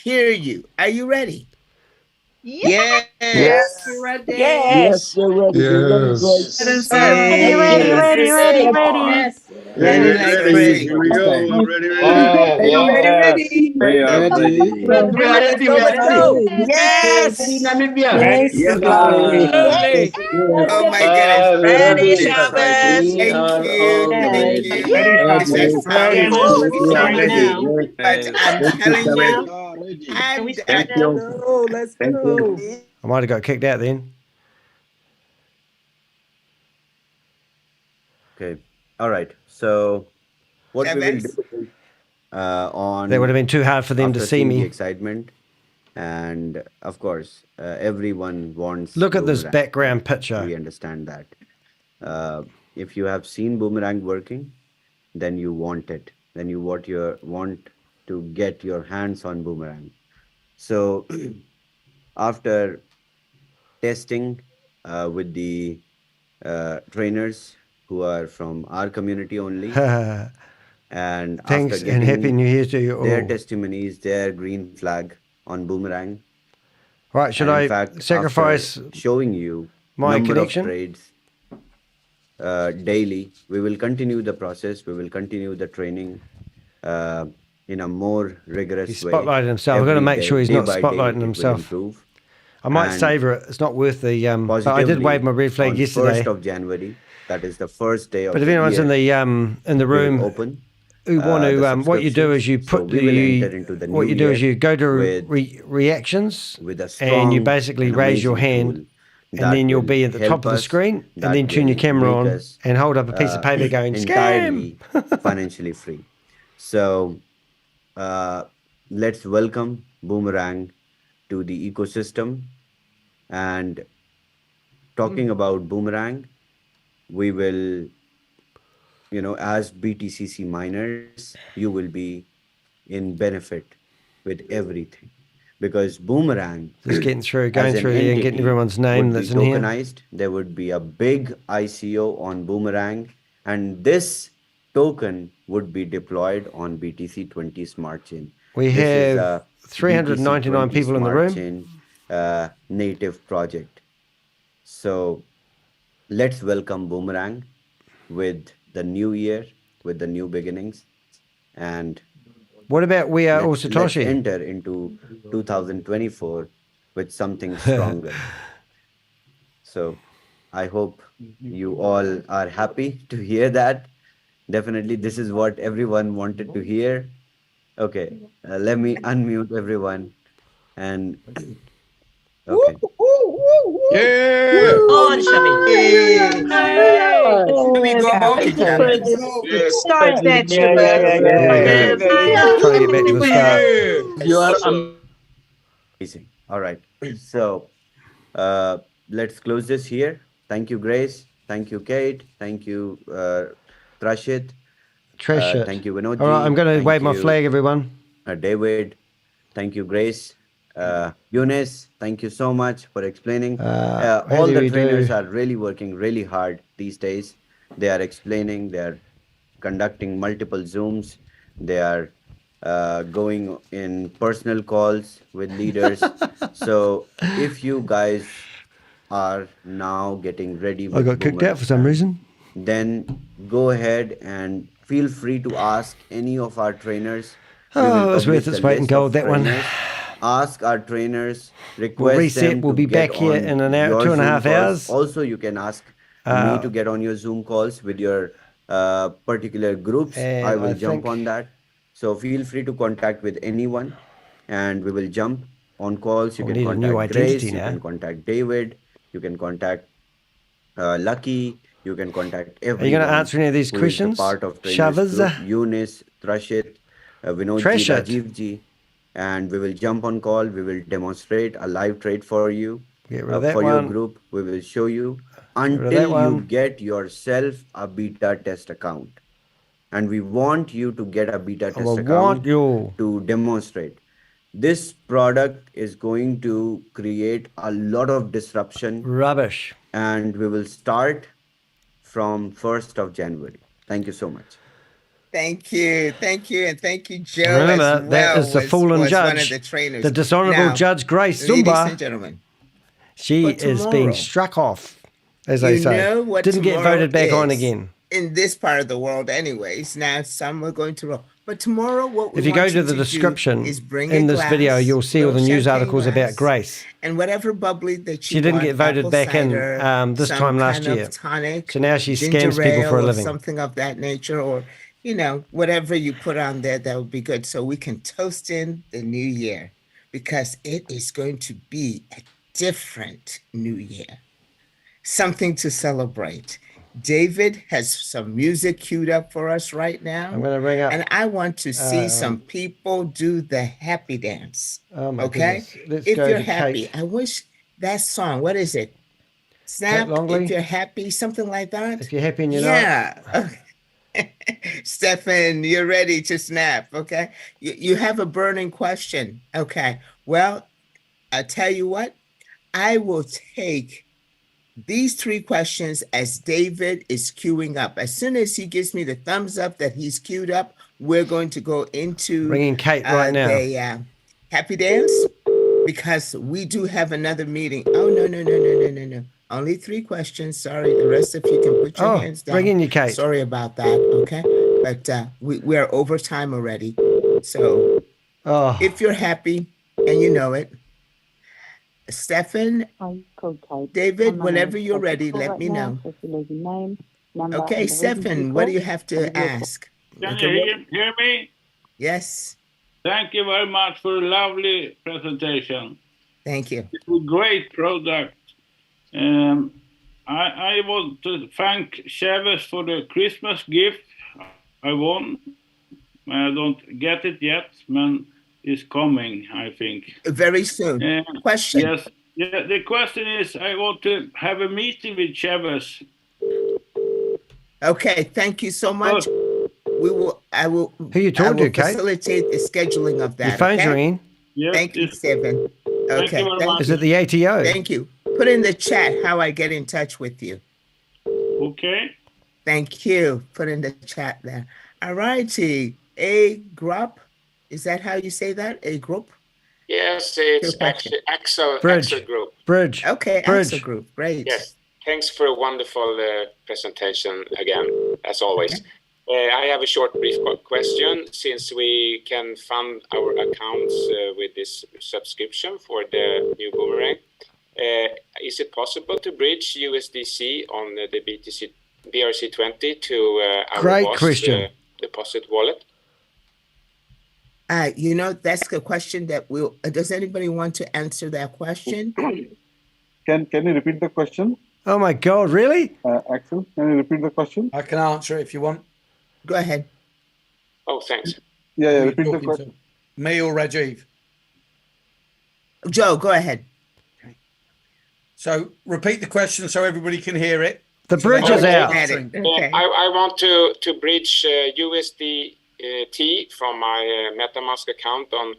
hear you. Are you ready? Yes. Yes. We're ready. Yes. We're ready. Yes. Ready, ready, ready, ready, ready. Ready like crazy. Here we go. I'm ready. Ready. We are ready. We are ready. We are ready. Yes. Yes. Yes. Oh my goodness. Ready, Thank you. Thank you. This has sounded crazy, but I'm telling you, Can we start now? let's go. I might have got kicked out then. Okay. All right. So what we will do on That would have been too hard for them to after see seeing me. the excitement, and of course, everyone wants. Look at this Boomerang. background picture. We understand that. If you have seen Boomerang working, then you want it. Then you want to get your hands on Boomerang. So after testing with the trainers who are from our community only, and Thanks after and getting Happy New Year to you all. their testimonies, their green flag on Boomerang. Right, should And I in fact, sacrifice after showing you my number connection? of trades daily, we will continue the process. We will continue the training in a more rigorous He's way. spotlighting himself. I've got to Every make day, sure he's day not by day, spotlighting it will himself. improve. I might And savor it. It's not worth the. But I did wave my red flag on yesterday. 1st of January, that is the first day of But if the anyone's year, in the we will room open who want the to, what you do is you subscriptions. So put we will enter into the what new you do is year you go to with reactions a and strong you basically and raise your amazing hand, tool and that then you'll will be at the top help of the us, screen, and that then turn your will camera make on us and hold up a piece of paper going entirely scam. financially free. So let's welcome Boomerang to the ecosystem. And talking about Boomerang, we will, as BTCC miners, you will be in benefit with everything, because Boomerang, Just getting through, as going an through here and getting entity, everyone's name would be that's in here. tokenized. There would be a big ICO on Boomerang, and this token would be deployed on BTC20 Smart Chain. We This is have a 399 BTC20 people in the Smart room. Chain native project. So let's welcome Boomerang with the new year, with the new beginnings, and What about we are all let's Satoshi? enter into 2024 with something stronger. So I hope you all are happy to hear that. Definitely, this is what everyone wanted to hear. Okay, let me unmute everyone. And okay. Yeah. On, Shabby. Start that, There we go. Trying to get back to the start. You are amazing. All right. So let's close this here. Thank you, Grace. Thank you, Kate. Thank you, Trashit. Trashit. Thank you, Vinodji. All right, I'm going to Thank wave my you, flag, everyone. David. Thank you, Grace. Eunice, thank you so much for explaining. All the trainers are really working really hard these days. They are explaining, they are conducting multiple Zooms. They are going in personal calls with leaders. So if you guys are now getting ready with I got kicked out for some reason. then go ahead and feel free to ask any of our trainers. Oh, it was worth its weight in gold, that one. Ask our trainers, request We'll reset, them we'll to be get back here on in an hour, your 2.5 Zoom calls. hours. Also, you can ask me to get on your Zoom calls with your particular groups. And I will I jump think- on that. So feel free to contact with anyone and we will jump. on calls. You We can need a new contact identity Grace. You now. can contact David. You can contact Lucky. You can contact everyone. Are you going to answer any of these who is questions? the part of Shavaz? group. Eunice, Trashit, Vinodji, Trashit. Rajivji, and we will jump on call. We will demonstrate a live trade for you. Get rid of that For your one. group, we will show you rid of that until you one. get yourself a beta test account. And we want you to get a beta test account to demonstrate. This product is going to create a lot of disruption. Rubbish. And we will start from 1st of January. Thank you so much. Thank you, and thank you, Joe. Remember, as well, that is the fallen was one of judge, the trainers. the Dishonorable Now, Judge Grace ladies Uzomba. and gentlemen, She for is being tomorrow, struck off, as they you say. know what Didn't get tomorrow voted back on is again. in this part of the world, anyways. Now some are going to roll, but tomorrow, what we If you want go to you the do description is bring in a this glass, video, you'll see all the little news champagne articles about glass, Grace. and whatever bubbly that you She didn't want, get voted apple back cider, in this some time last kind year. of tonic, So now she ginger scams people for a ale or living. something of that nature, or whatever you put on there, that would be good. So we can toast in the new year, because it is going to be a different new year, something to celebrate. David has some music queued up for us right now. I'm going to bring up. And I want to see some people do the happy dance. Oh my Okay? goodness. Let's If go you're to happy, Kate. I wish that song, what is it? Snap, Longley? if you're happy, something like that. If you're happy and you're not. Yeah. Stefan, you're ready to snap, okay? You have a burning question. Okay. Well, I tell you what, I will take these 3 questions as David is queuing up. As soon as he gives me the thumbs up that he's queued up, we're going to go into Bringing Kate right now. the happy dance, because we do have another meeting. Oh, no. Only 3 questions. Sorry. The rest of you can put your hands down. Bring in your Kate. Sorry about that. Okay. But we are over time already. So if you're happy and you know it, Stefan, David, whenever you're ready, let me know. Okay, Stefan, what do you have to ask? Can you hear me? Yes. Thank you very much for a lovely presentation. Thank you. It's a great product. I want to thank Chavez for the Christmas gift I won. I don't get it yet, but it's coming, I think. Very soon. Question. Yes. Yeah, the question is, I want to have a meeting with Chavez. Okay, thank you so much. I will Who you talking to, Kate? Facilitate the scheduling of that. Your phone's ringing. Yes, Thank you, Stephen. Thank Okay. you very much. Is it the ATO? Thank you. Put in the chat how I get in touch with you. Okay. Thank you. Put in the chat there. All righty. A group. Is that how you say that? A group? Yes, it's Axel Group. Bridge. Okay, Axel Group. Great. Yes. Thanks for a wonderful presentation again, as always. Okay. I have a short, brief question. Since we can fund our accounts with this subscription for the new Boomerang, is it possible to bridge USDC on the BRC20 to our Great boss, question. deposit wallet? That's the question that does anybody want to answer that question? Can you repeat the question? Oh my God, really? Axel, can you repeat the question? I can answer it if you want. Go ahead. Oh, thanks. Yeah, repeat the question. Me or Rajiv? Joe, go ahead. So repeat the question so everybody can hear it. The bridge is out. Okay. I want to bridge USDT from my MetaMask account on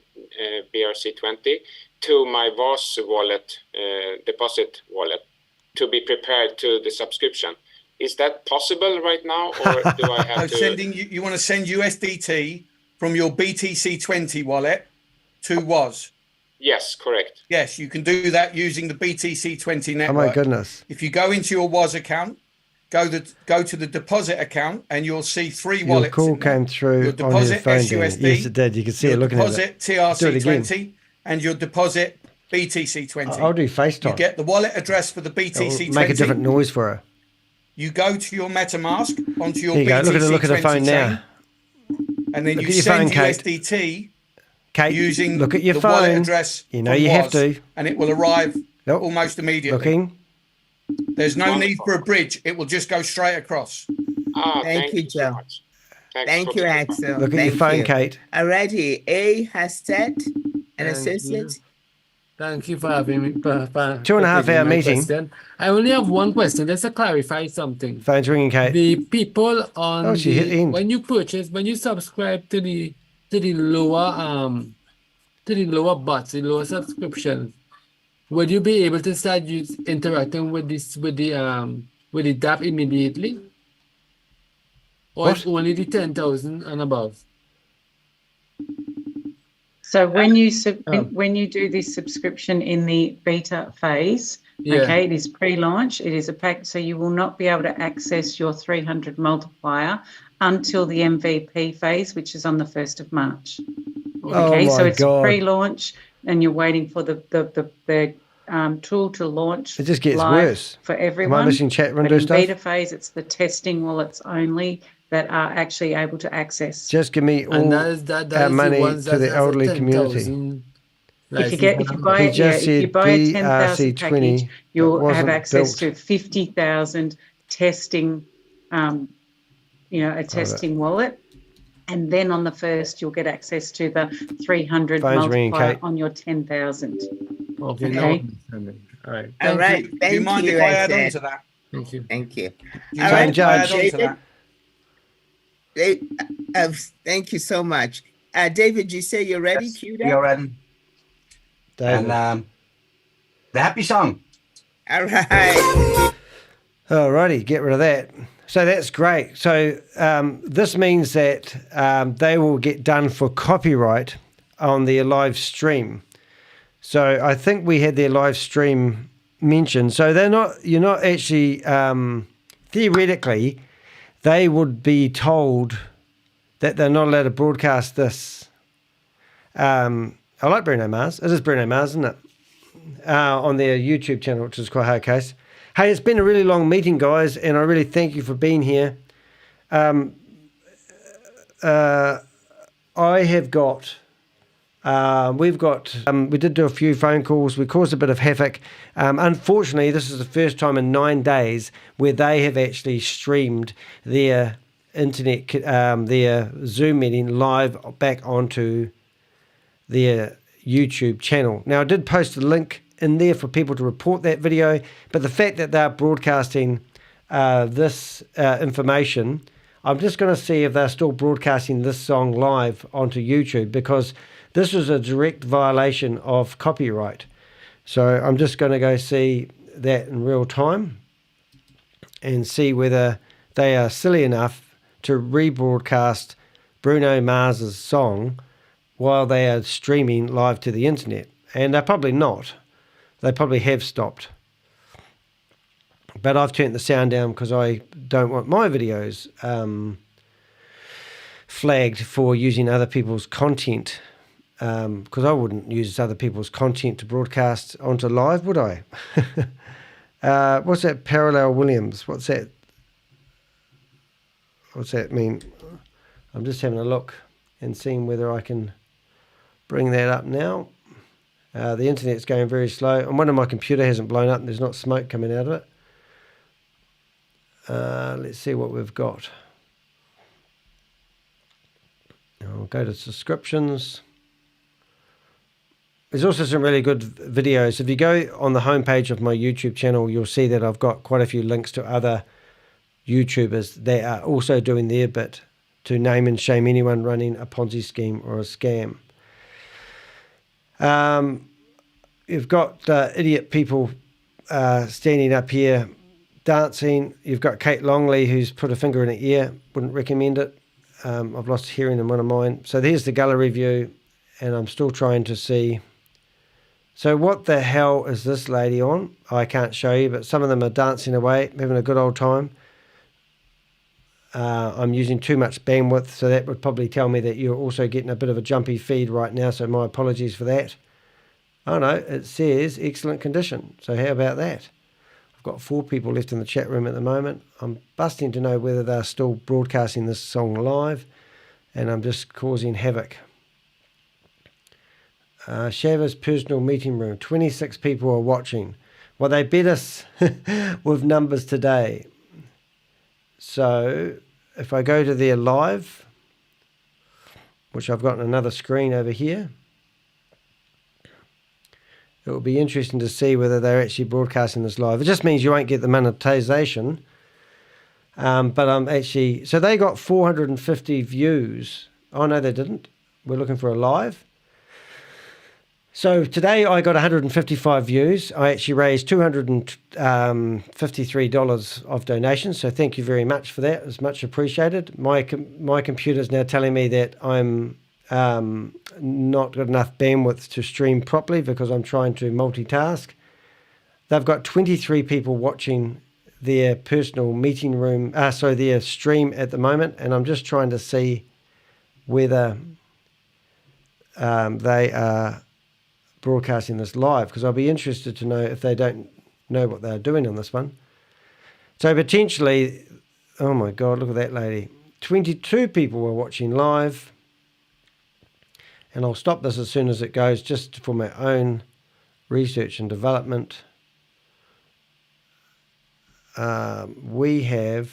BRC20 to my VOS wallet, deposit wallet, to be prepared to the subscription. Is that possible right now, or do I have to? You want to send USDT from your BTC20 wallet to WOS? Yes, correct. Yes, you can do that using the BTC20 network. Oh my goodness. If you go into your WOS account, go to the deposit account, and you'll see 3 wallets. Your call came through your on his deposit phone. SUSD, Yes, it did. You can see it looking at it. Deposit Do it again. TRC20 and your deposit BTC20. I'll do FaceTime. You get the wallet address for the BTC20. It'll make a different noise for her. You go to your MetaMask onto your Here you go. BTC20 Look at the phone chain, now. and then Look you at your phone, send Kate. USDT Kate, using look at your the phone. wallet address. You know from you have Woz, to. and it will arrive almost immediately. Looking. There's no need for a bridge. It will just go straight across. Thank you, Joe. Thank you, Axel. Look at your phone, Kate. Alrighty, A has set an associate. Thank you for having me. For 2.5 hour meeting. Question. I only have one question. Just to clarify something. Phone's ringing, Kate. The people on when you subscribe to the lower bots, the lower subscription, would you be able to start interacting with the DApp immediately? Or it's only the 10,000 and above? So when you do this subscription in the beta phase, okay, it is pre-launch, it is a pack, so you will not be able to access your 300 multiplier until the MVP phase, which is on the 1st of March. Okay, so it's pre-launch, and you're waiting for the tool to launch. It just gets live worse for everyone. Am I missing chat room but in stuff? beta phase, it's the testing wallets only that are actually able to access. Just give me all our money to the elderly community. If you buy a 10,000 package, you'll have access to 50,000 testing, a testing wallet. And then on the 1st, you'll get access to the 300 multiplier on your 10,000. Okay. All right. All right. Thank Do you mind if I add on to that? Thank you. Thank you. All right, David. Thank you so much. David, you say you're ready? Yes, Queued we up? are ready. And the happy song. All right. Alrighty, get rid of that. So that's great. So this means that they will get done for copyright on their live stream. So I think we had their live stream mentioned. So you're not actually, theoretically, they would be told that they're not allowed to broadcast this. I like Bruno Mars. It is Bruno Mars, isn't it? On their YouTube channel, which is quite a hard case. Hey, it's been a really long meeting, guys, and I really thank you for being here. I have got... we did do a few phone calls. We caused a bit of havoc. Unfortunately, this is the first time in 9 days where they have actually streamed their internet, their Zoom meeting live back onto their YouTube channel. Now, I did post a link in there for people to report that video, but the fact that they're broadcasting this information, I'm just going to see if they're still broadcasting this song live onto YouTube, because this was a direct violation of copyright. So I'm just going to go see that in real time and see whether they are silly enough to rebroadcast Bruno Mars's song while they are streaming live to the internet. And they're probably not. They probably have stopped. But I've turned the sound down because I don't want my videos flagged for using other people's content. Because I wouldn't use other people's content to broadcast onto live, would I? What's that? Parallel Williams. What's that? What's that mean? I'm just having a look and seeing whether I can bring that up now. The internet's going very slow. And one of my computer hasn't blown up and there's not smoke coming out of it. Let's see what we've got. I'll go to subscriptions. There's also some really good videos. If you go on the homepage of my YouTube channel, you'll see that I've got quite a few links to other YouTubers that are also doing their bit to name and shame anyone running a Ponzi scheme or a scam. You've got idiot people standing up here dancing. You've got Kate Longley, who's put a finger in her ear. Wouldn't recommend it. I've lost hearing in one of mine. So there's the gallery view, and I'm still trying to see. So what the hell is this lady on? I can't show you, but some of them are dancing away, having a good old time. I'm using too much bandwidth, so that would probably tell me that you're also getting a bit of a jumpy feed right now, so my apologies for that. Oh no, it says excellent condition, so how about that? I've got 4 people left in the chat room at the moment. I'm busting to know whether they're still broadcasting this song live, and I'm just causing havoc. Shavers personal meeting room. 26 people are watching. Well, they bet us with numbers today. So if I go to their live, which I've got another screen over here, it will be interesting to see whether they're actually broadcasting this live. It just means you won't get the monetization. But I'm actually... So they got 450 views. Oh, no, they didn't. We're looking for a live. So today I got 155 views. I actually raised $253 of donations. So thank you very much for that. It's much appreciated. My computer is now telling me that I'm not got enough bandwidth to stream properly because I'm trying to multitask. They've got 23 people watching their personal meeting room, their stream at the moment, and I'm just trying to see whether they are broadcasting this live, because I'll be interested to know if they don't know what they're doing on this one. So potentially, oh my God, look at that lady. 22 people were watching live. And I'll stop this as soon as it goes, just for my own research and development. We have...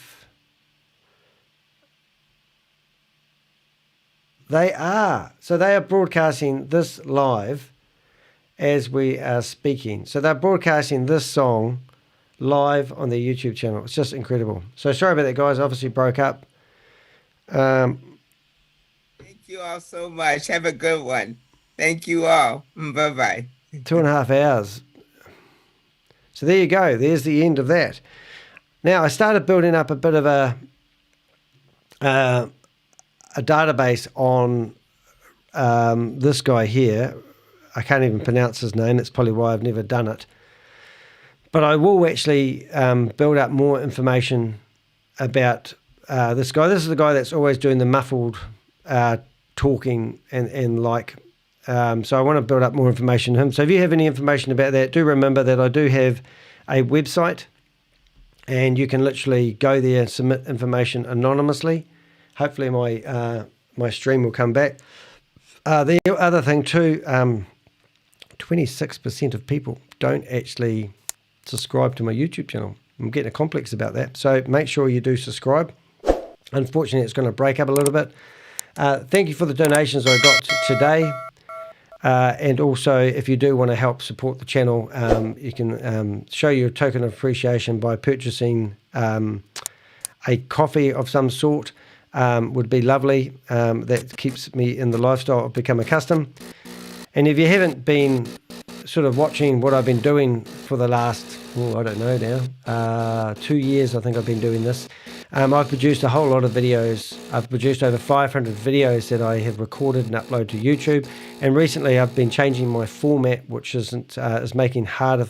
They are broadcasting this live as we are speaking. So they're broadcasting this song live on their YouTube channel. It's just incredible. So sorry about that, guys. Obviously broke up. Thank you all so much. Have a good one. Thank you all. Bye-bye. 2.5 hours. So there you go. There's the end of that. Now, I started building up a bit of a database on this guy here. I can't even pronounce his name. That's probably why I've never done it. But I will actually build up more information about this guy. This is the guy that's always doing the muffled talking and like. So I want to build up more information on him. So if you have any information about that, do remember that I do have a website, and you can literally go there and submit information anonymously. Hopefully my stream will come back. The other thing too, 26% of people don't actually subscribe to my YouTube channel. I'm getting a complex about that. So make sure you do subscribe. Unfortunately, it's going to break up a little bit. Thank you for the donations I got today. And also, if you do want to help support the channel, you can show your token of appreciation by purchasing a coffee of some sort. Would be lovely. That keeps me in the lifestyle I've become accustomed. And if you haven't been sort of watching what I've been doing for the last, I don't know now, 2 years I think I've been doing this. I've produced a whole lot of videos. I've produced over 500 videos that I have recorded and uploaded to YouTube. And recently I've been changing my format, which is making harder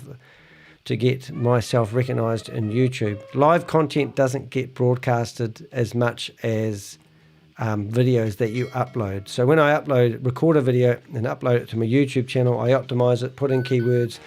to get myself recognized in YouTube. Live content doesn't get broadcasted as much as videos that you upload. So when I record a video and upload it to my YouTube channel, I optimize it, put in keywords,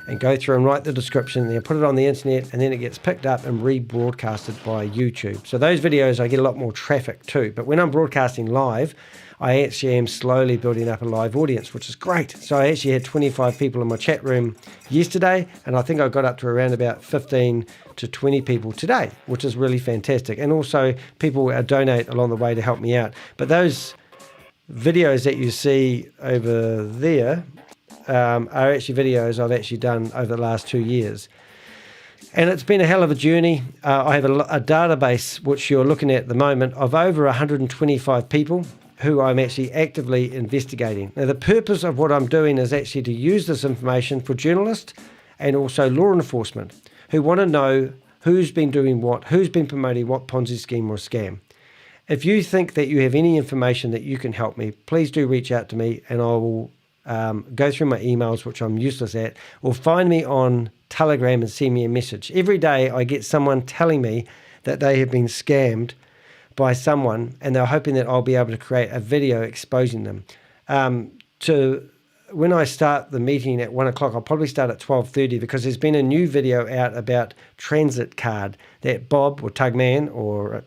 and go through and write the description, and then put it on the internet, and then it gets picked up and rebroadcasted by YouTube. So those videos, I get a lot more traffic too. But when I'm broadcasting live, I actually am slowly building up a live audience, which is great. So I actually had 25 people in my chat room yesterday, and I think I got up to around about 15 to 20 people today, which is really fantastic. And also people donate along the way to help me out. But those videos that you see over there are actually videos I've actually done over the last 2 years. And it's been a hell of a journey. I have a database, which you're looking at the moment, of over 125 people who I'm actually actively investigating. Now, the purpose of what I'm doing is actually to use this information for journalists and also law enforcement who want to know who's been doing what, who's been promoting what Ponzi scheme or scam. If you think that you have any information that you can help me, please do reach out to me, and I will go through my emails, which I'm useless at, or find me on Telegram and send me a message. Every day I get someone telling me that they have been scammed by someone, and they're hoping that I'll be able to create a video exposing them. When I start the meeting at 1 o'clock, I'll probably start at 12:30, because there's been a new video out about transit card that Bob or Tugman or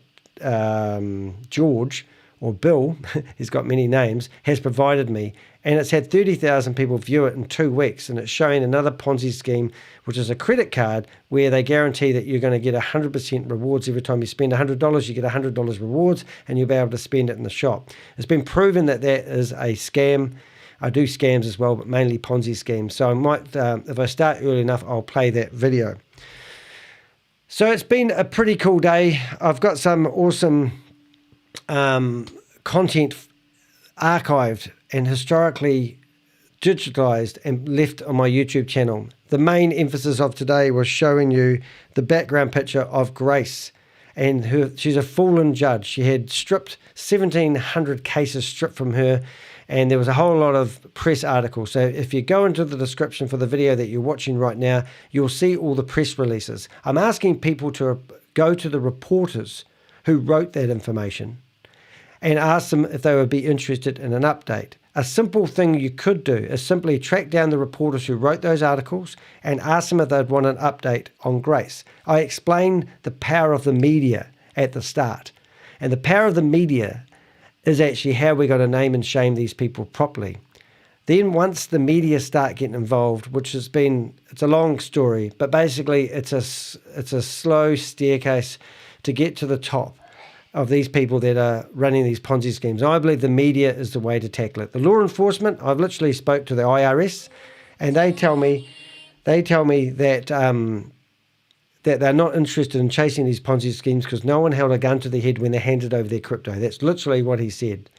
George or Bill, he's got many names, has provided me. And it's had 30,000 people view it in 2 weeks, and it's showing another Ponzi scheme, which is a credit card where they guarantee that you're going to get 100% rewards every time you spend $100. You get $100 rewards, and you'll be able to spend it in the shop. It's been proven that that is a scam. I do scams as well, but mainly Ponzi schemes. So I might, if I start early enough, I'll play that video. So it's been a pretty cool day. I've got some awesome content archived and historically digitalized and left on my YouTube channel. The main emphasis of today was showing you the background picture of Grace, and she's a fallen judge. She had 1,700 cases stripped from her, and there was a whole lot of press articles. So if you go into the description for the video that you're watching right now, you'll see all the press releases. I'm asking people to go to the reporters who wrote that information and ask them if they would be interested in an update. A simple thing you could do is simply track down the reporters who wrote those articles and ask them if they'd want an update on Grace. I explained the power of the media at the start. And the power of the media is actually how we're going to name and shame these people properly. Then once the media start getting involved, which has been, it's a long story, but basically it's a slow staircase to get to the top of these people that are running these Ponzi schemes. I believe the media is the way to tackle it. The law enforcement, I've literally spoke to the IRS, and they tell me that that they're not interested in chasing these Ponzi schemes because no one held a gun to their head when they handed over their crypto. That's literally what he said.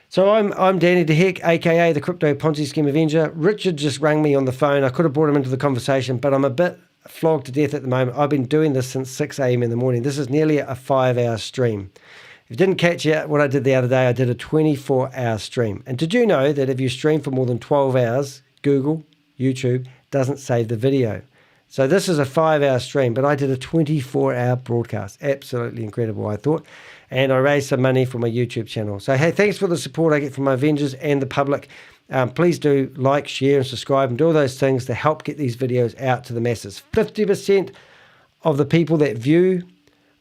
So I'm Danny DeHeck, aka the Crypto Ponzi Scheme Avenger. Richard just rang me on the phone. I could have brought him into the conversation, but I'm a bit flogged to death at the moment. I've been doing this since 6 a.m. in the morning. This is nearly a 5-hour stream. If you didn't catch it, what I did the other day, I did a 24-hour stream. And did you know that if you stream for more than 12 hours, Google, YouTube, doesn't save the video? So this is a 5-hour stream, but I did a 24-hour broadcast. Absolutely incredible, I thought. And I raised some money for my YouTube channel. So, hey, thanks for the support I get from my Avengers and the public. Please do like, share, and subscribe, and do all those things to help get these videos out to the masses. 50% of the people that view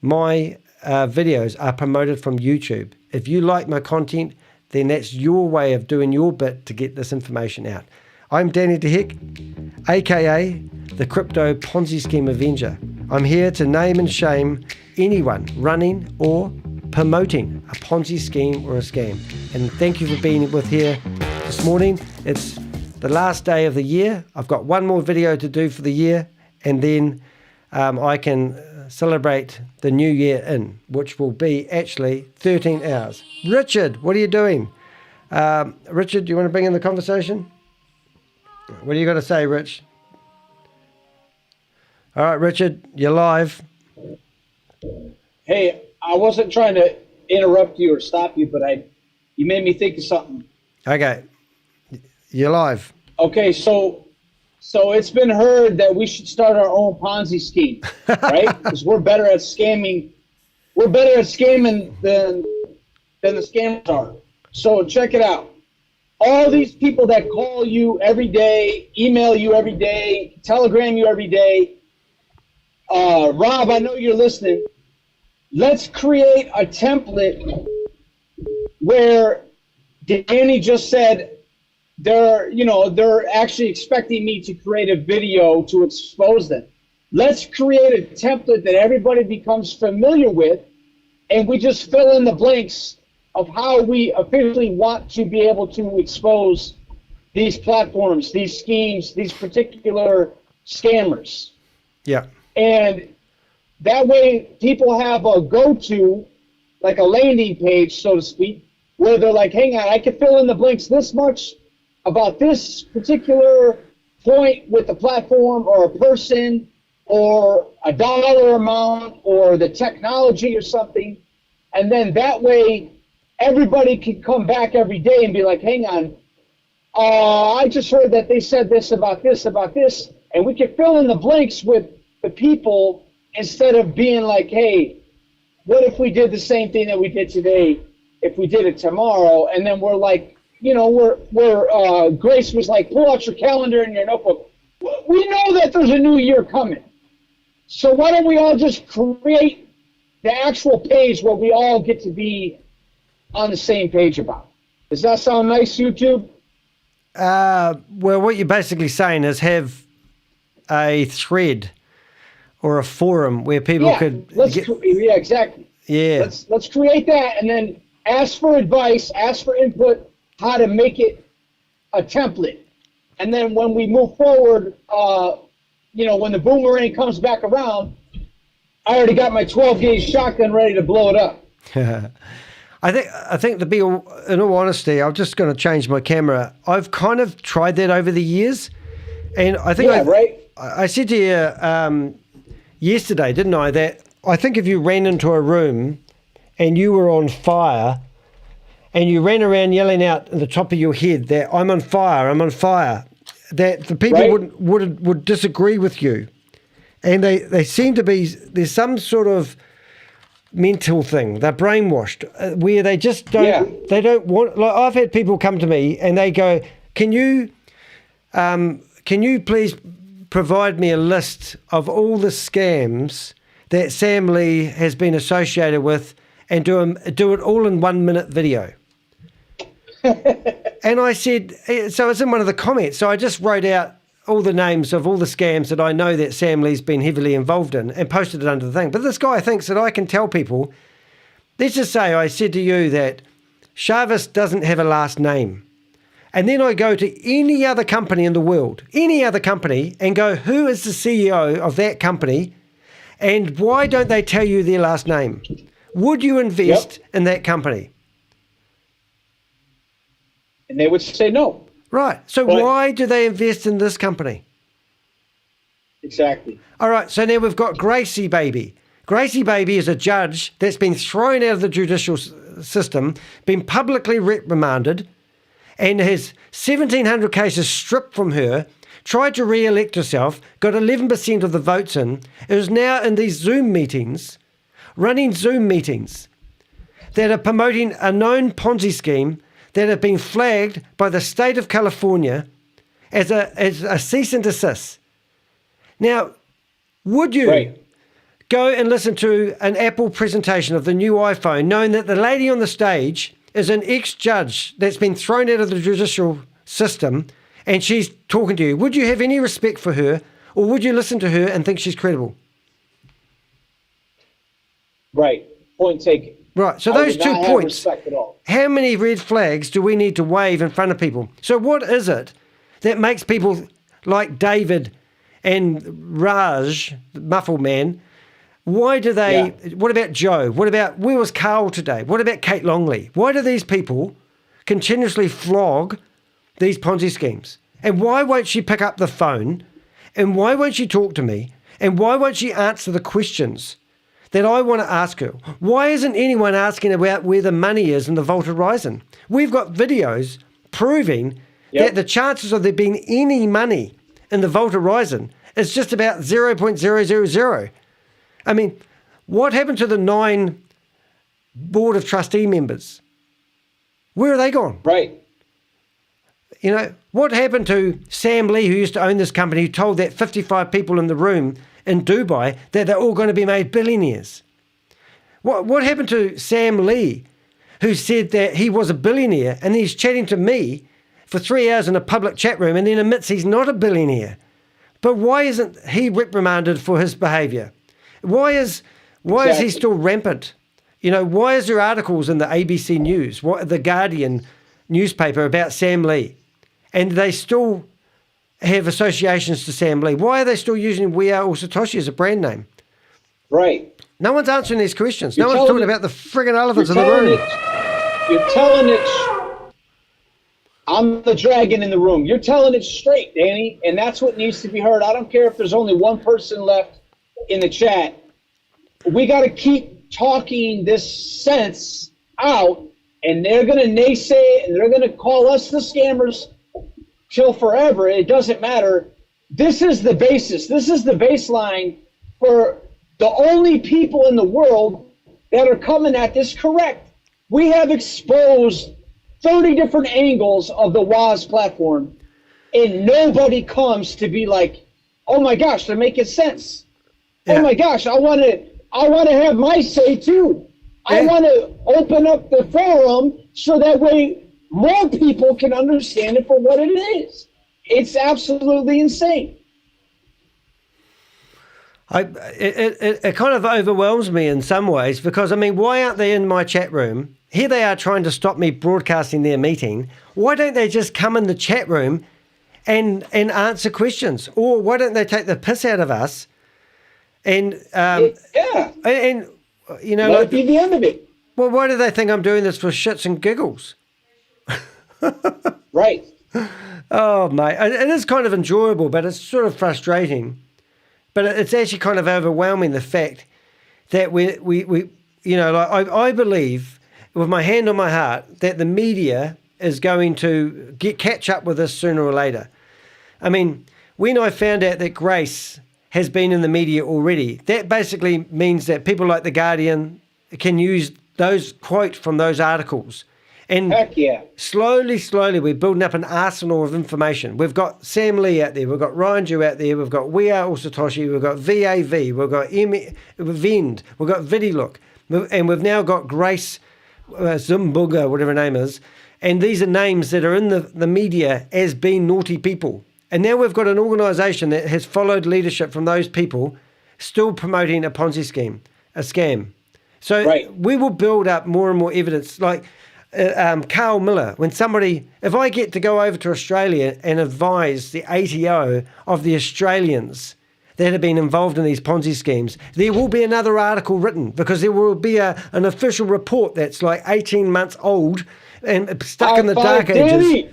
my videos are promoted from YouTube. If you like my content, then that's your way of doing your bit to get this information out. I'm Danny DeHeck, aka the Crypto Ponzi Scheme Avenger. I'm here to name and shame anyone running or promoting a Ponzi scheme or a scam. And thank you for being with here this morning. It's the last day of the year. I've got one more video to do for the year, and then I can celebrate the new year in, which will be actually 13 hours. Richard, what are you doing? Richard, do you want to bring in the conversation? What do you got to say, Rich? All right, Richard, you're live. Hey, I wasn't trying to interrupt you or stop you, but you made me think of something. Okay, you're live. Okay, so it's been heard that we should start our own Ponzi scheme, right? Because we're better at scamming. We're better at scamming than the scammers are. So check it out. All these people that call you every day, email you every day, telegram you every day. Rob, I know you're listening. Let's create a template where Danny just said they're actually expecting me to create a video to expose them. Let's create a template that everybody becomes familiar with, and we just fill in the blanks of how we officially want to be able to expose these platforms, these schemes, these particular scammers. Yeah. And that way people have a go-to, like a landing page, so to speak, where they're like, hang on, I can fill in the blanks this much about this particular point with the platform or a person or a dollar amount or the technology or something. And then that way everybody can come back every day and be like, hang on, I just heard that they said this, and we can fill in the blanks with the people instead of being like, hey, what if we did the same thing that we did today, if we did it tomorrow? And then we're like, Grace was like, pull out your calendar and your notebook. We know that there's a new year coming. So why don't we all just create the actual page where we all get to be on the same page about? Does that sound nice, YouTube? Well, what you're basically saying is have a thread or a forum where people could yeah, exactly. Yeah. Let's create that and then ask for advice, ask for input, how to make it a template. And then when we move forward, when the boomerang comes back around, I already got my 12-gauge shotgun ready to blow it up. I think to be in all honesty, I'm just going to change my camera. I've kind of tried that over the years, and I think I said to you yesterday, didn't I, that I think if you ran into a room and you were on fire and you ran around yelling out at the top of your head that I'm on fire, that the people would disagree with you. And they seem to be, there's some sort of mental thing, they're brainwashed, where they just don't, they don't want, like I've had people come to me and they go, can you please provide me a list of all the scams that Sam Lee has been associated with and do it all in 1 minute video. And I said, so it's in one of the comments. So I just wrote out all the names of all the scams that I know that Sam Lee's been heavily involved in and posted it under the thing. But this guy thinks that I can tell people, let's just say I said to you that Chavez doesn't have a last name. And then I go to any other company in the world, any other company, and go, who is the CEO of that company? And why don't they tell you their last name? Would you invest in that company? And they would say no. Right. So why do they invest in this company? Exactly. All right. So now we've got Gracie Baby. Gracie Baby is a judge that's been thrown out of the judicial system, been publicly reprimanded, and has 1,700 cases stripped from her, tried to re-elect herself, got 11% of the votes in, is now in these Zoom meetings, running Zoom meetings that are promoting a known Ponzi scheme that have been flagged by the state of California as a cease and desist. Now, would you go and listen to an Apple presentation of the new iPhone, knowing that the lady on the stage is an ex-judge that's been thrown out of the judicial system and she's talking to you? Would you have any respect for her, or would you listen to her and think she's credible? Right. Point taken. Right. So those 2 points, how many red flags do we need to wave in front of people? So what is it that makes people like David and Raj, the Muffle Man, why do they, what about Joe? Where was Carl today? What about Kate Longley? Why do these people continuously flog these Ponzi schemes? And why won't she pick up the phone? And why won't she talk to me? And why won't she answer the questions that I want to ask her? Why isn't anyone asking about where the money is in the Vault Horizon? We've got videos proving that the chances of there being any money in the Vault Horizon is just about 0.000. I mean, what happened to the 9 Board of Trustee members? Where are they gone? Right. You know, what happened to Sam Lee, who used to own this company, who told that 55 people in the room in Dubai that they're all going to be made billionaires? What happened to Sam Lee, who said that he was a billionaire, and then he's chatting to me for 3 hours in a public chat room and then admits he's not a billionaire? But why isn't he reprimanded for his behaviour? Why is he still rampant? You know, why is there articles in the ABC News, the Guardian newspaper about Sam Lee? And they still have associations to Sam Lee. Why are they still using We Are All Satoshi as a brand name? Right. No one's answering these questions. No one's talking about the friggin' elephants in the room. You're telling it. I'm the dragon in the room. You're telling it straight, Danny, and that's what needs to be heard. I don't care if there's only one person left in the chat. We got to keep talking this sense out, and they're going to naysay it, and they're going to call us the scammers till forever. It doesn't matter. This is the basis. This is the baseline for the only people in the world that are coming at this correct. We have exposed 30 different angles of the WAS platform, and nobody comes to be like, oh my gosh, they're making sense. Yeah. Oh my gosh, I want to have my say too. I want to open up the forum so that way more people can understand it for what it is. It's absolutely insane. It kind of overwhelms me in some ways because, I mean, why aren't they in my chat room? Here they are trying to stop me broadcasting their meeting. Why don't they just come in the chat room and answer questions? Or why don't they take the piss out of us? And, and you know, might be the end of it. Well, why do they think I'm doing this for shits and giggles? Right. Oh, mate. It is kind of enjoyable, but it's sort of frustrating. But it's actually kind of overwhelming, the fact that we you know, like I believe with my hand on my heart that the media is going to catch up with us sooner or later. I mean, when I found out that Grace has been in the media already, that basically means that people like The Guardian can use those quotes from those articles. And heck yeah. Slowly, we're building up an arsenal of information. We've got Sam Lee out there. We've got Ryan Jew out there. We've got We Are All Satoshi. We've got VAV. We've got Vend. We've got VidiLook. And we've now got Grace Uzomba, whatever her name is. And these are names that are in the media as being naughty people. And now we've got an organisation that has followed leadership from those people still promoting a Ponzi scheme, a scam. So we will build up more and more evidence. Like Carl Miller, if I get to go over to Australia and advise the ATO of the Australians that have been involved in these Ponzi schemes, there will be another article written because there will be an official report that's like 18 months old and stuck in the dark ages.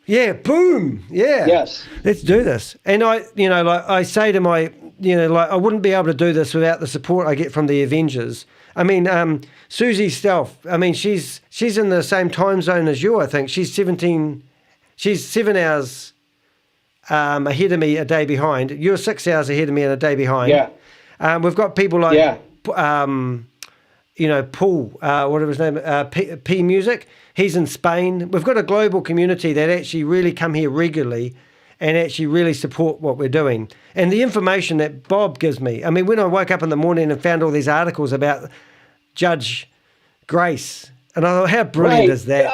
Yeah, boom. Yeah. Yes. Let's do this. And I say to my, I wouldn't be able to do this without the support I get from the Avengers. I mean, Susie Stelf, I mean, she's in the same time zone as you, I think. She's 7 hours ahead of me a day behind. You're 6 hours ahead of me and a day behind. Yeah. We've got people like, Paul, whatever his name, P Music. He's in Spain. We've got a global community that actually really come here regularly and actually really support what we're doing. And the information that Bob gives me, I mean, when I woke up in the morning and found all these articles about Judge Grace, and I thought, how brilliant is that?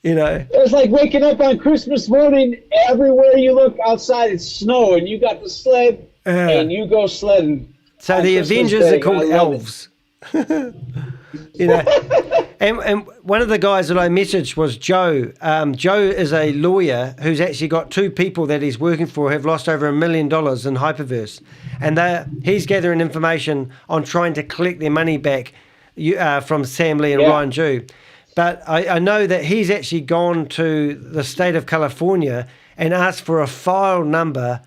It was like waking up on Christmas morning, everywhere you look outside, it's snow, and you got the sled, and you go sledding. So the Avengers are called elves. And one of the guys that I messaged was Joe. Joe is a lawyer who's actually got 2 people that he's working for who have lost over $1 million in Hyperverse, and he's gathering information on trying to collect their money back from Sam Lee and Ryan Jew. But I know that he's actually gone to the state of California and asked for a file number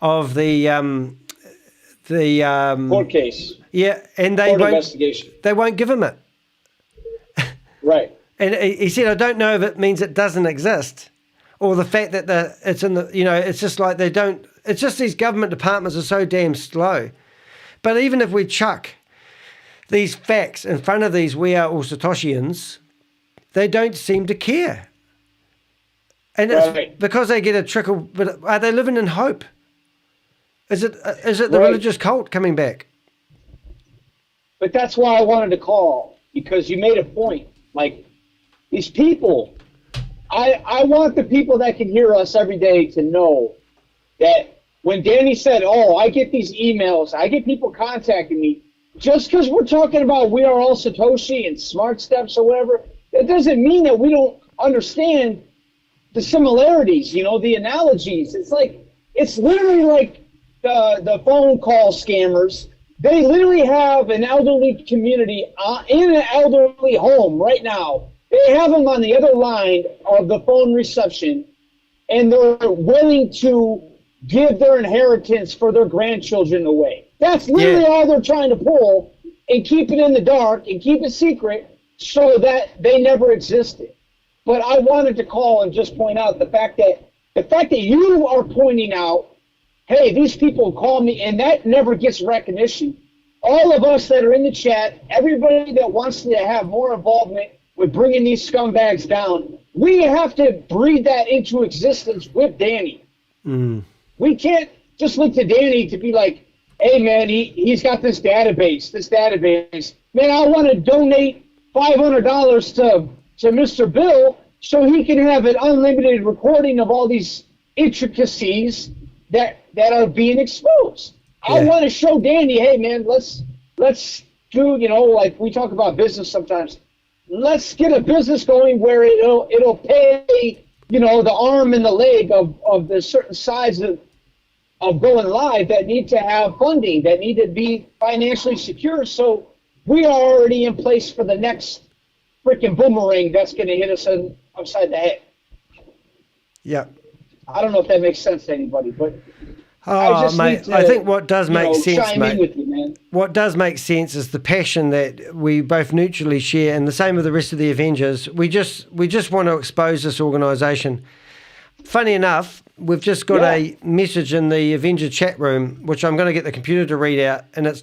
of the court case. Yeah, and they won't give him it. Right. And he said, I don't know if it means it doesn't exist or the fact that it's in the, it's just like it's just these government departments are so damn slow. But even if we chuck these facts in front of these We Are All Satoshians, they don't seem to care. And it's because they get a trickle, but are they living in hope? Is it the religious cult coming back? But that's why I wanted to call, because you made a point. Like, these people, I want the people that can hear us every day to know that when Danny said, I get these emails, I get people contacting me, just because we're talking about We Are All Satoshi and smart steps or whatever, that doesn't mean that we don't understand the similarities, the analogies. It's literally like the phone call scammers. They literally have an elderly community in an elderly home right now. They have them on the other line of the phone reception, and they're willing to give their inheritance for their grandchildren away. That's literally all they're trying to pull, and keep it in the dark and keep it secret so that they never existed. But I wanted to call and just point out the fact that you are pointing out, hey, these people call me, and that never gets recognition. All of us that are in the chat, everybody that wants to have more involvement with bringing these scumbags down, we have to breathe that into existence with Danny. We can't just look to Danny to be like, hey, man, he's got this database. Man, I want to donate $500 to Mr. Bill so he can have an unlimited recording of all these intricacies that are being exposed. Yeah. I want to show Danny, hey man, let's do, like we talk about business sometimes. Let's get a business going where it'll pay, the arm and the leg of the certain sides of going live that need to have funding, that need to be financially secure. So we are already in place for the next freaking boomerang that's going to hit us upside the head. Yeah. I don't know if that makes sense to anybody, but I think what does make sense, mate. With you, man. What does make sense is the passion that we both mutually share, and the same with the rest of the Avengers. We just want to expose this organisation. Funny enough, we've just got a message in the Avenger chat room, which I'm going to get the computer to read out, and it's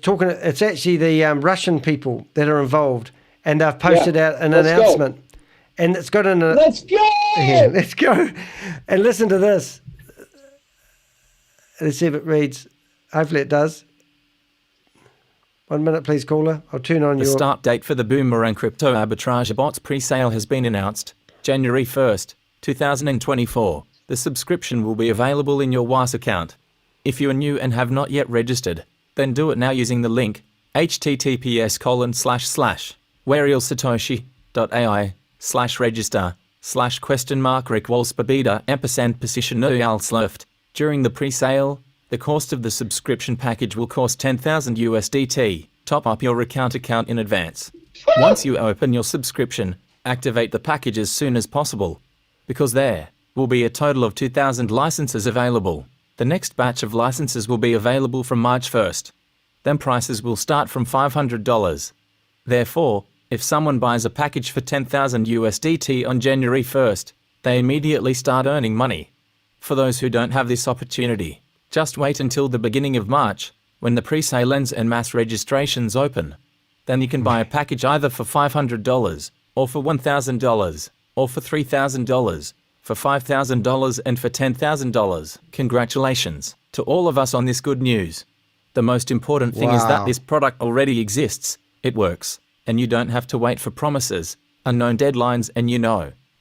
actually the Russian people that are involved, and they've posted out an announcement, and it's got let's go! Yeah, let's go, and listen to this. Let's see if it reads. Hopefully it does. 1 minute, please, caller. I'll turn on The start date for the Boomerang Crypto Arbitrage Bots pre-sale has been announced. January 1st, 2024. The subscription will be available in your WAS account. If you are new and have not yet registered, then do it now using the link https://wherealsatoshi.ai/register/?Rick-Walsperbida&position During the pre-sale, the cost of the subscription package will cost 10,000 USDT. Top up your account in advance. Once you open your subscription, activate the package as soon as possible, because there will be a total of 2,000 licenses available. The next batch of licenses will be available from March 1st. Then prices will start from $500. Therefore, if someone buys a package for 10,000 USDT on January 1st, they immediately start earning money. For those who don't have this opportunity, just wait until the beginning of March, when the pre-sale ends and mass registrations open. Then you can buy a package either for $500, or for $1,000, or for $3,000, for $5,000 and for $10,000. Congratulations to all of us on this good news. The most important thing is that this product already exists, it works, and you don't have to wait for promises, unknown deadlines, and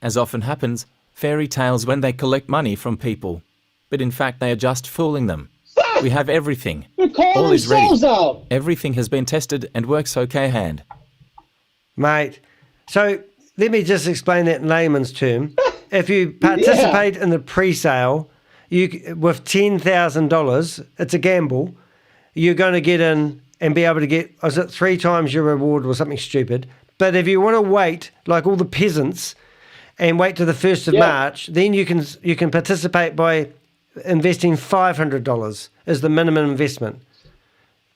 as often happens, fairy tales when they collect money from people. But in fact, they are just fooling them. We have everything. All is ready. Everything has been tested and works okay hand. Mate, so let me just explain that in layman's term. If you participate in the pre-sale, with $10,000, it's a gamble. You're going to get in and be able to get, is it 3 times your reward or something stupid? But if you want to wait, like all the peasants, and wait to the 1st of March, then you can participate by investing $500 as the minimum investment.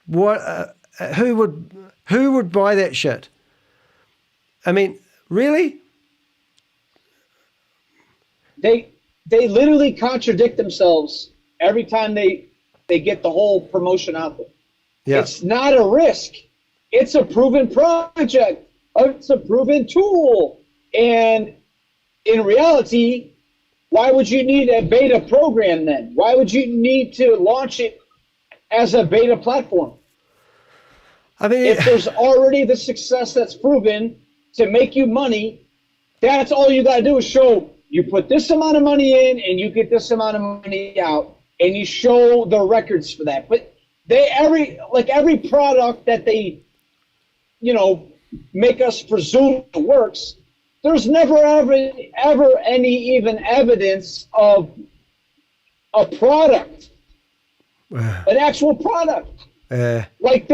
What? Who would buy that shit? I mean, really? They literally contradict themselves every time they get the whole promotion out there. Yeah. It's not a risk. It's a proven project. It's a proven tool. And in reality, why would you need a beta program then? Why would you need to launch it as a beta platform? I mean, if there's already the success that's proven to make you money, that's all you got to do is show you put this amount of money in and you get this amount of money out, and you show the records for that. But every product that they, make us presume works, there's never ever any even evidence of a product, an actual product. Like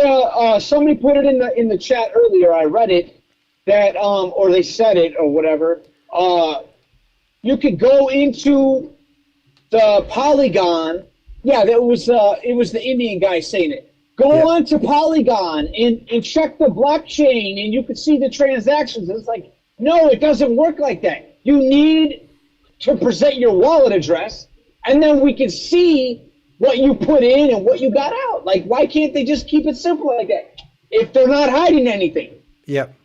somebody put it in the chat earlier. I read it that or they said it or whatever. You could go into the Polygon. Yeah, it was the Indian guy saying it. Go on to Polygon and check the blockchain, and you could see the transactions. It's like, no, it doesn't work like that. You need to present your wallet address, and then we can see what you put in and what you got out. Like, why can't they just keep it simple like that if they're not hiding anything? Yep.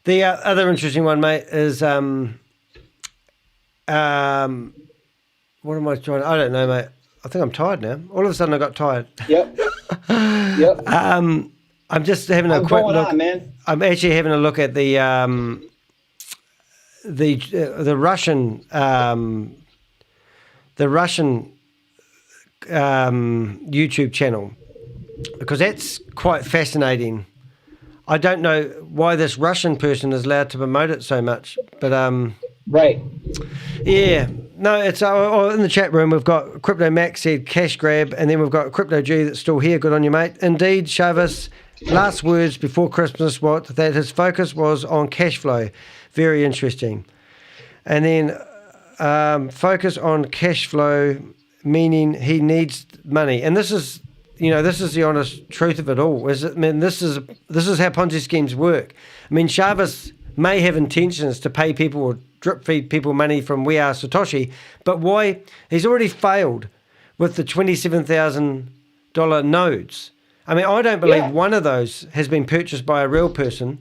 The other interesting one, mate, is what am I trying? I don't know, mate. I think I'm tired now. All of a sudden, I got tired. Yep. Yep. I'm just having a quick look. On, man. I'm actually having a look at the Russian YouTube channel, because that's quite fascinating. I don't know why this Russian person is allowed to promote it so much, but right. Yeah. No, it's in the chat room. We've got Crypto Max said cash grab, and then we've got Crypto G that's still here. Good on you, mate. Indeed, Chavez, last words before Christmas, that his focus was on cash flow. Very interesting. And then focus on cash flow, meaning he needs money. And this is, this is the honest truth of it all. This is how Ponzi schemes work. I mean, Chavez may have intentions to pay people or drip feed people money from We Are Satoshi, but why? He's already failed with the $27,000 nodes. I mean, I don't believe one of those has been purchased by a real person.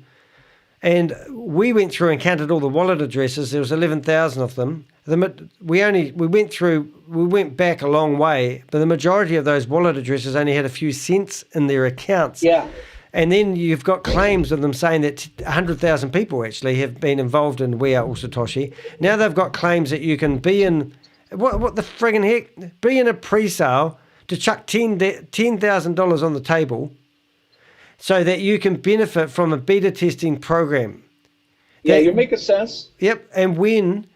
And we went through and counted all the wallet addresses. There was 11,000 of them. We went back a long way, but the majority of those wallet addresses only had a few cents in their accounts. Yeah. And then you've got claims of them saying that 100,000 people actually have been involved in We Are All Satoshi. Now they've got claims that you can be in, what the friggin' heck, be in a pre-sale to chuck $10,000 on the table so that you can benefit from a beta testing program. Yeah, you're making sense. Yep, and when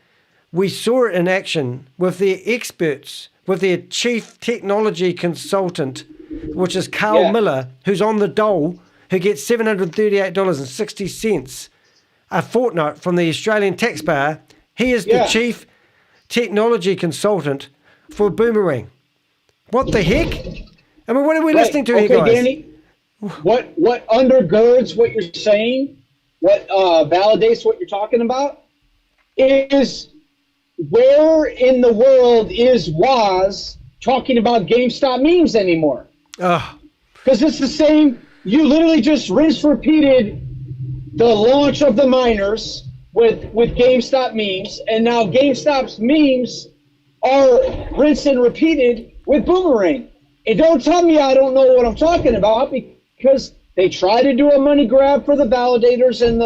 we saw it in action with their experts, with their chief technology consultant, which is Carl Miller, who's on the dole, who gets $738.60 a fortnight from the Australian taxpayer. He is the chief technology consultant for Boomerang. What the heck? I mean, what are we listening to here, guys? Danny, what undergirds what you're saying, what validates what you're talking about, is where in the world is Woz talking about GameStop memes anymore? Because it's the same. You literally just repeated the launch of the miners with GameStop memes, and now GameStop's memes are rinsed and repeated with Boomerang. And don't tell me I don't know what I'm talking about, because they try to do a money grab for the validators and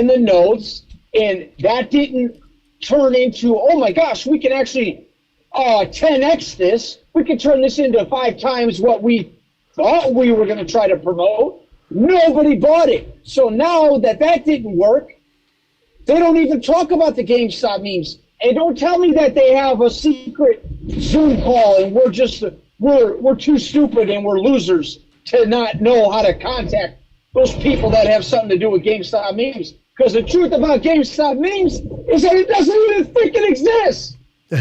the nodes, and that didn't turn into, oh my gosh, we can actually 10x this. We can turn this into 5 times what we thought we were going to try to promote. Nobody bought it. So now that didn't work, they don't even talk about the GameStop memes. And don't tell me that they have a secret Zoom call and we're too stupid and we're losers to not know how to contact those people that have something to do with GameStop memes. Because the truth about GameStop memes is that it doesn't even freaking exist.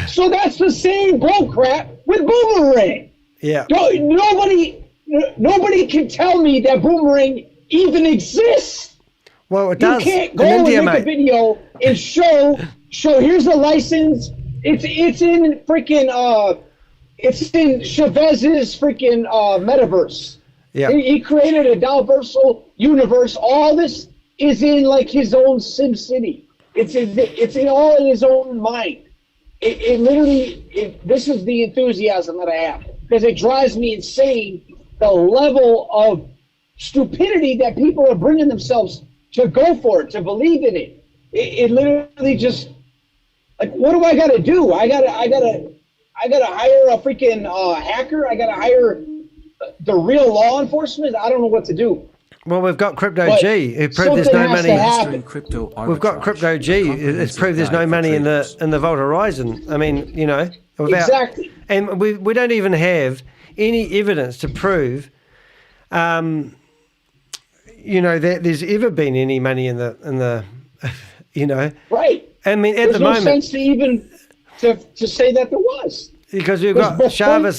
So that's the same bullcrap with Boomerang. Yeah. Nobody can tell me that Boomerang even exists. Well, it does. You can't go and make a video and show here's a license. It's in freaking it's in Chavez's freaking metaverse. Yeah. He created a Dalversal universe. All this is in like his own Sim City. It's all in his own mind. This is the enthusiasm that I have, because it drives me insane, the level of stupidity that people are bringing themselves to go for it, to believe in it. It literally just, like, what do I got to do? I gotta hire a freaking hacker. I gotta hire the real law enforcement. I don't know what to do. Well, we've got Crypto G, who proved there's no money. We've got Crypto G, who's proved there's no money in the Vault Horizon. I mean, exactly. And we don't even have any evidence to prove, that there's ever been any money in the. Right. I mean, There's the moment, no sense to even to say that there was, because we've got Chavez.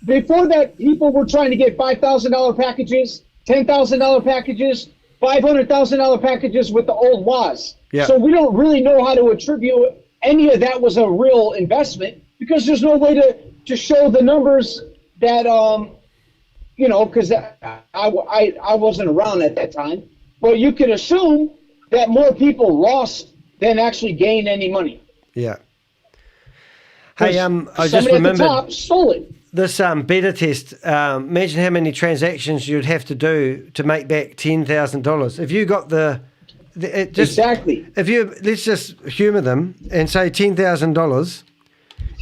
Before that, people were trying to get $5,000 packages, $10,000 packages, $500,000 packages with the old Woz. Yeah. So we don't really know how to attribute any of that was a real investment, because there's no way to show the numbers that because I wasn't around at that time. But you can assume that more people lost than actually gained any money. Yeah. Hey, I just somebody remembered. at the top stole it. this beta test, imagine how many transactions you'd have to do to make back $10,000. If you got exactly. If let's just humour them and say $10,000,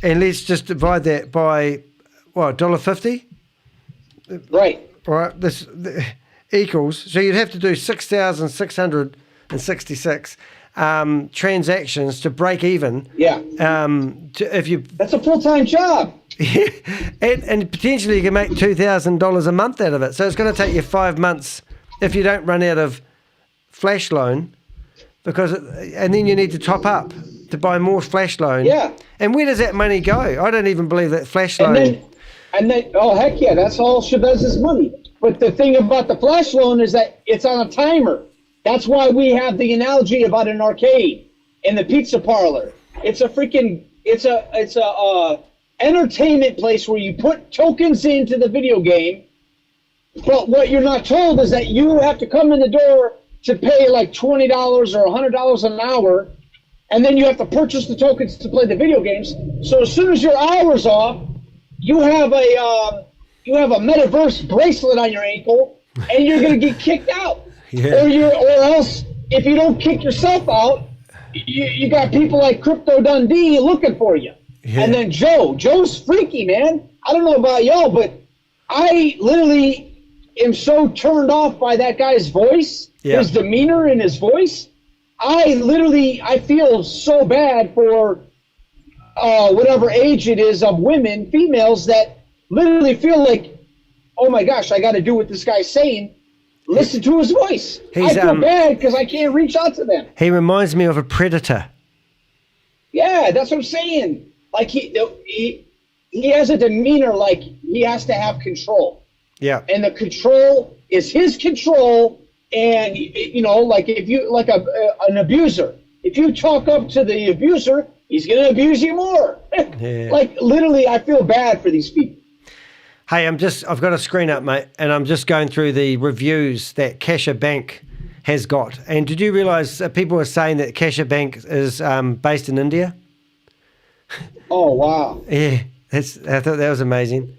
and let's just divide that by what, $1.50? Right. Right. This equals. So you'd have to do 6,666 transactions to break even. Yeah. That's a full-time job. and potentially you can make $2,000 a month out of it. So it's going to take you 5 months if you don't run out of flash loan, and then you need to top up to buy more flash loan. Yeah. And where does that money go? I don't even believe that flash loan. And then, oh heck yeah, that's all she does is money. But the thing about the flash loan is that it's on a timer. That's why we have the analogy about an arcade in the pizza parlor. It's a entertainment place where you put tokens into the video game. But what you're not told is that you have to come in the door to pay like $20 or $100 an hour, and then you have to purchase the tokens to play the video games. So as soon as your hour's off, you have a metaverse bracelet on your ankle, and you're going to get kicked out. Yeah. Or else, if you don't kick yourself out, you got people like Crypto Dundee looking for you. Yeah. And then Joe's freaky, man. I don't know about y'all, but I literally am so turned off by that guy's voice, his demeanor and his voice. I feel so bad for whatever age it is of women, females, that literally feel like, oh my gosh, I got to do what this guy's saying. Listen to his voice. I feel bad because I can't reach out to them. He reminds me of a predator. Yeah, that's what I'm saying. Like he has a demeanor like he has to have control. Yeah. And the control is his control. And like if you an abuser, if you talk up to the abuser, he's going to abuse you more. Yeah. Like literally, I feel bad for these people. Hey, I've got a screen up, mate, and I'm just going through the reviews that Kasha Bank has got. And did you realise that people are saying that Kasha Bank is based in India? Oh, wow. Yeah, I thought that was amazing.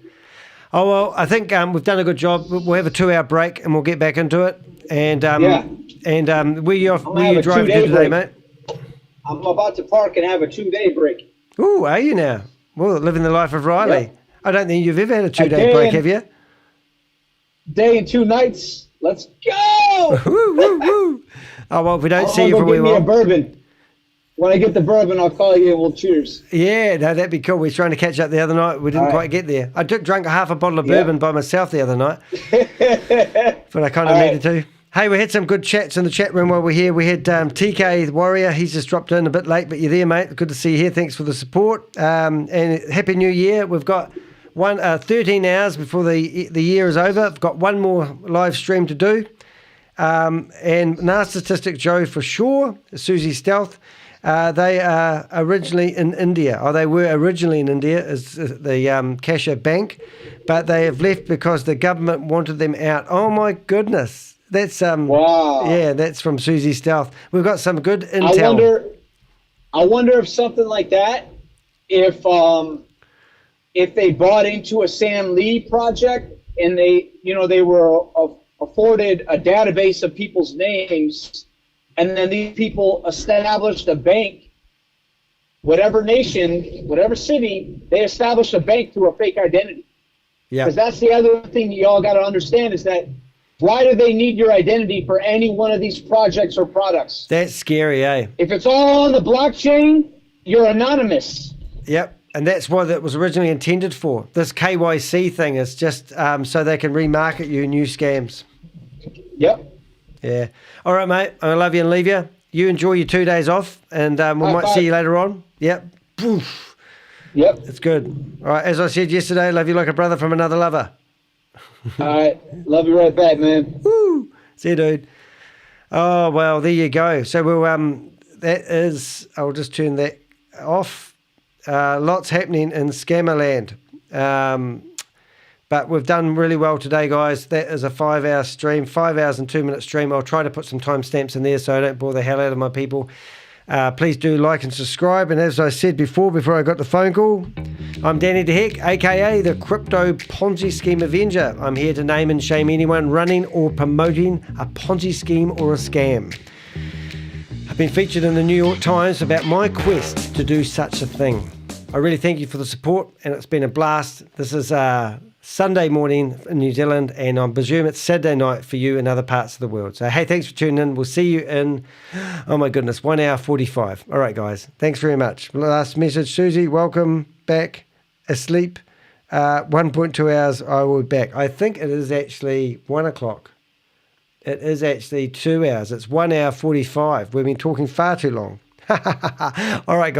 Oh, well, I think we've done a good job. We'll have a 2-hour break and we'll get back into it. And where you driving to today, mate? I'm about to park and have a 2-day break. Ooh, are you now? Well, living the life of Riley. Yep. I don't think you've ever had a 2-day break, have you? Day and 2 nights. Let's go! Woo, woo, woo. Oh, well, if we don't see you for a wee while. Give me a bourbon. When I get the bourbon, I'll call you and we'll cheers. Yeah, no, that'd be cool. We were trying to catch up the other night. We didn't quite get there. I drank half a bottle of bourbon by myself the other night. But I kind of needed to. Hey, we had some good chats in the chat room while we're here. We had TK Warrior. He's just dropped in a bit late, but you're there, mate. Good to see you here. Thanks for the support. And Happy New Year. We've got 13 hours before the year is over. I've got one more live stream to do. And Narcissistic Joe for sure. Susie Stealth. They are originally in India. They were originally in India as the Kasha Bank, but they have left because the government wanted them out. Oh my goodness. That's wow. Yeah, that's from Susie Stealth. We've got some good intel. I wonder if something like that, if they bought into a Sam Lee project and they were afforded a database of people's names, and then these people established a bank, whatever nation, whatever city, they established a bank through a fake identity. Yeah. Because that's the other thing you all got to understand is that why do they need your identity for any one of these projects or products? That's scary, eh? If it's all on the blockchain, you're anonymous. Yep. And that's what it was originally intended for. This KYC thing is just so they can remarket you new scams. Yep. Yeah. All right, mate. I love you and leave you. You enjoy your 2 days off, and we might see you later on. Yep. Poof. Yep. It's good. All right. As I said yesterday, love you like a brother from another lover. All right. Love you right back, man. Woo. See you, dude. Oh, well, there you go. So we'll I'll just turn that off. Lots happening in Scammerland. But we've done really well today, guys. That is a 5-hour stream, 5 hours and 2 minute stream. I'll try to put some timestamps in there so I don't bore the hell out of my people. Please do like and subscribe. And as I said before I got the phone call, I'm Danny DeHeck, aka the Crypto Ponzi Scheme Avenger. I'm here to name and shame anyone running or promoting a Ponzi scheme or a scam. I've been featured in the New York Times about my quest to do such a thing. I really thank you for the support, and it's been a blast. This is Sunday morning in New Zealand, and I presume it's Saturday night for you in other parts of the world. So, hey, thanks for tuning in. We'll see you in, 1 hour 45. All right, guys. Thanks very much. Last message, Susie, welcome back. Asleep. 1.2 hours, I will be back. I think it is actually 1 o'clock. It is actually 2 hours. It's 1 hour 45. We've been talking far too long. All right, guys.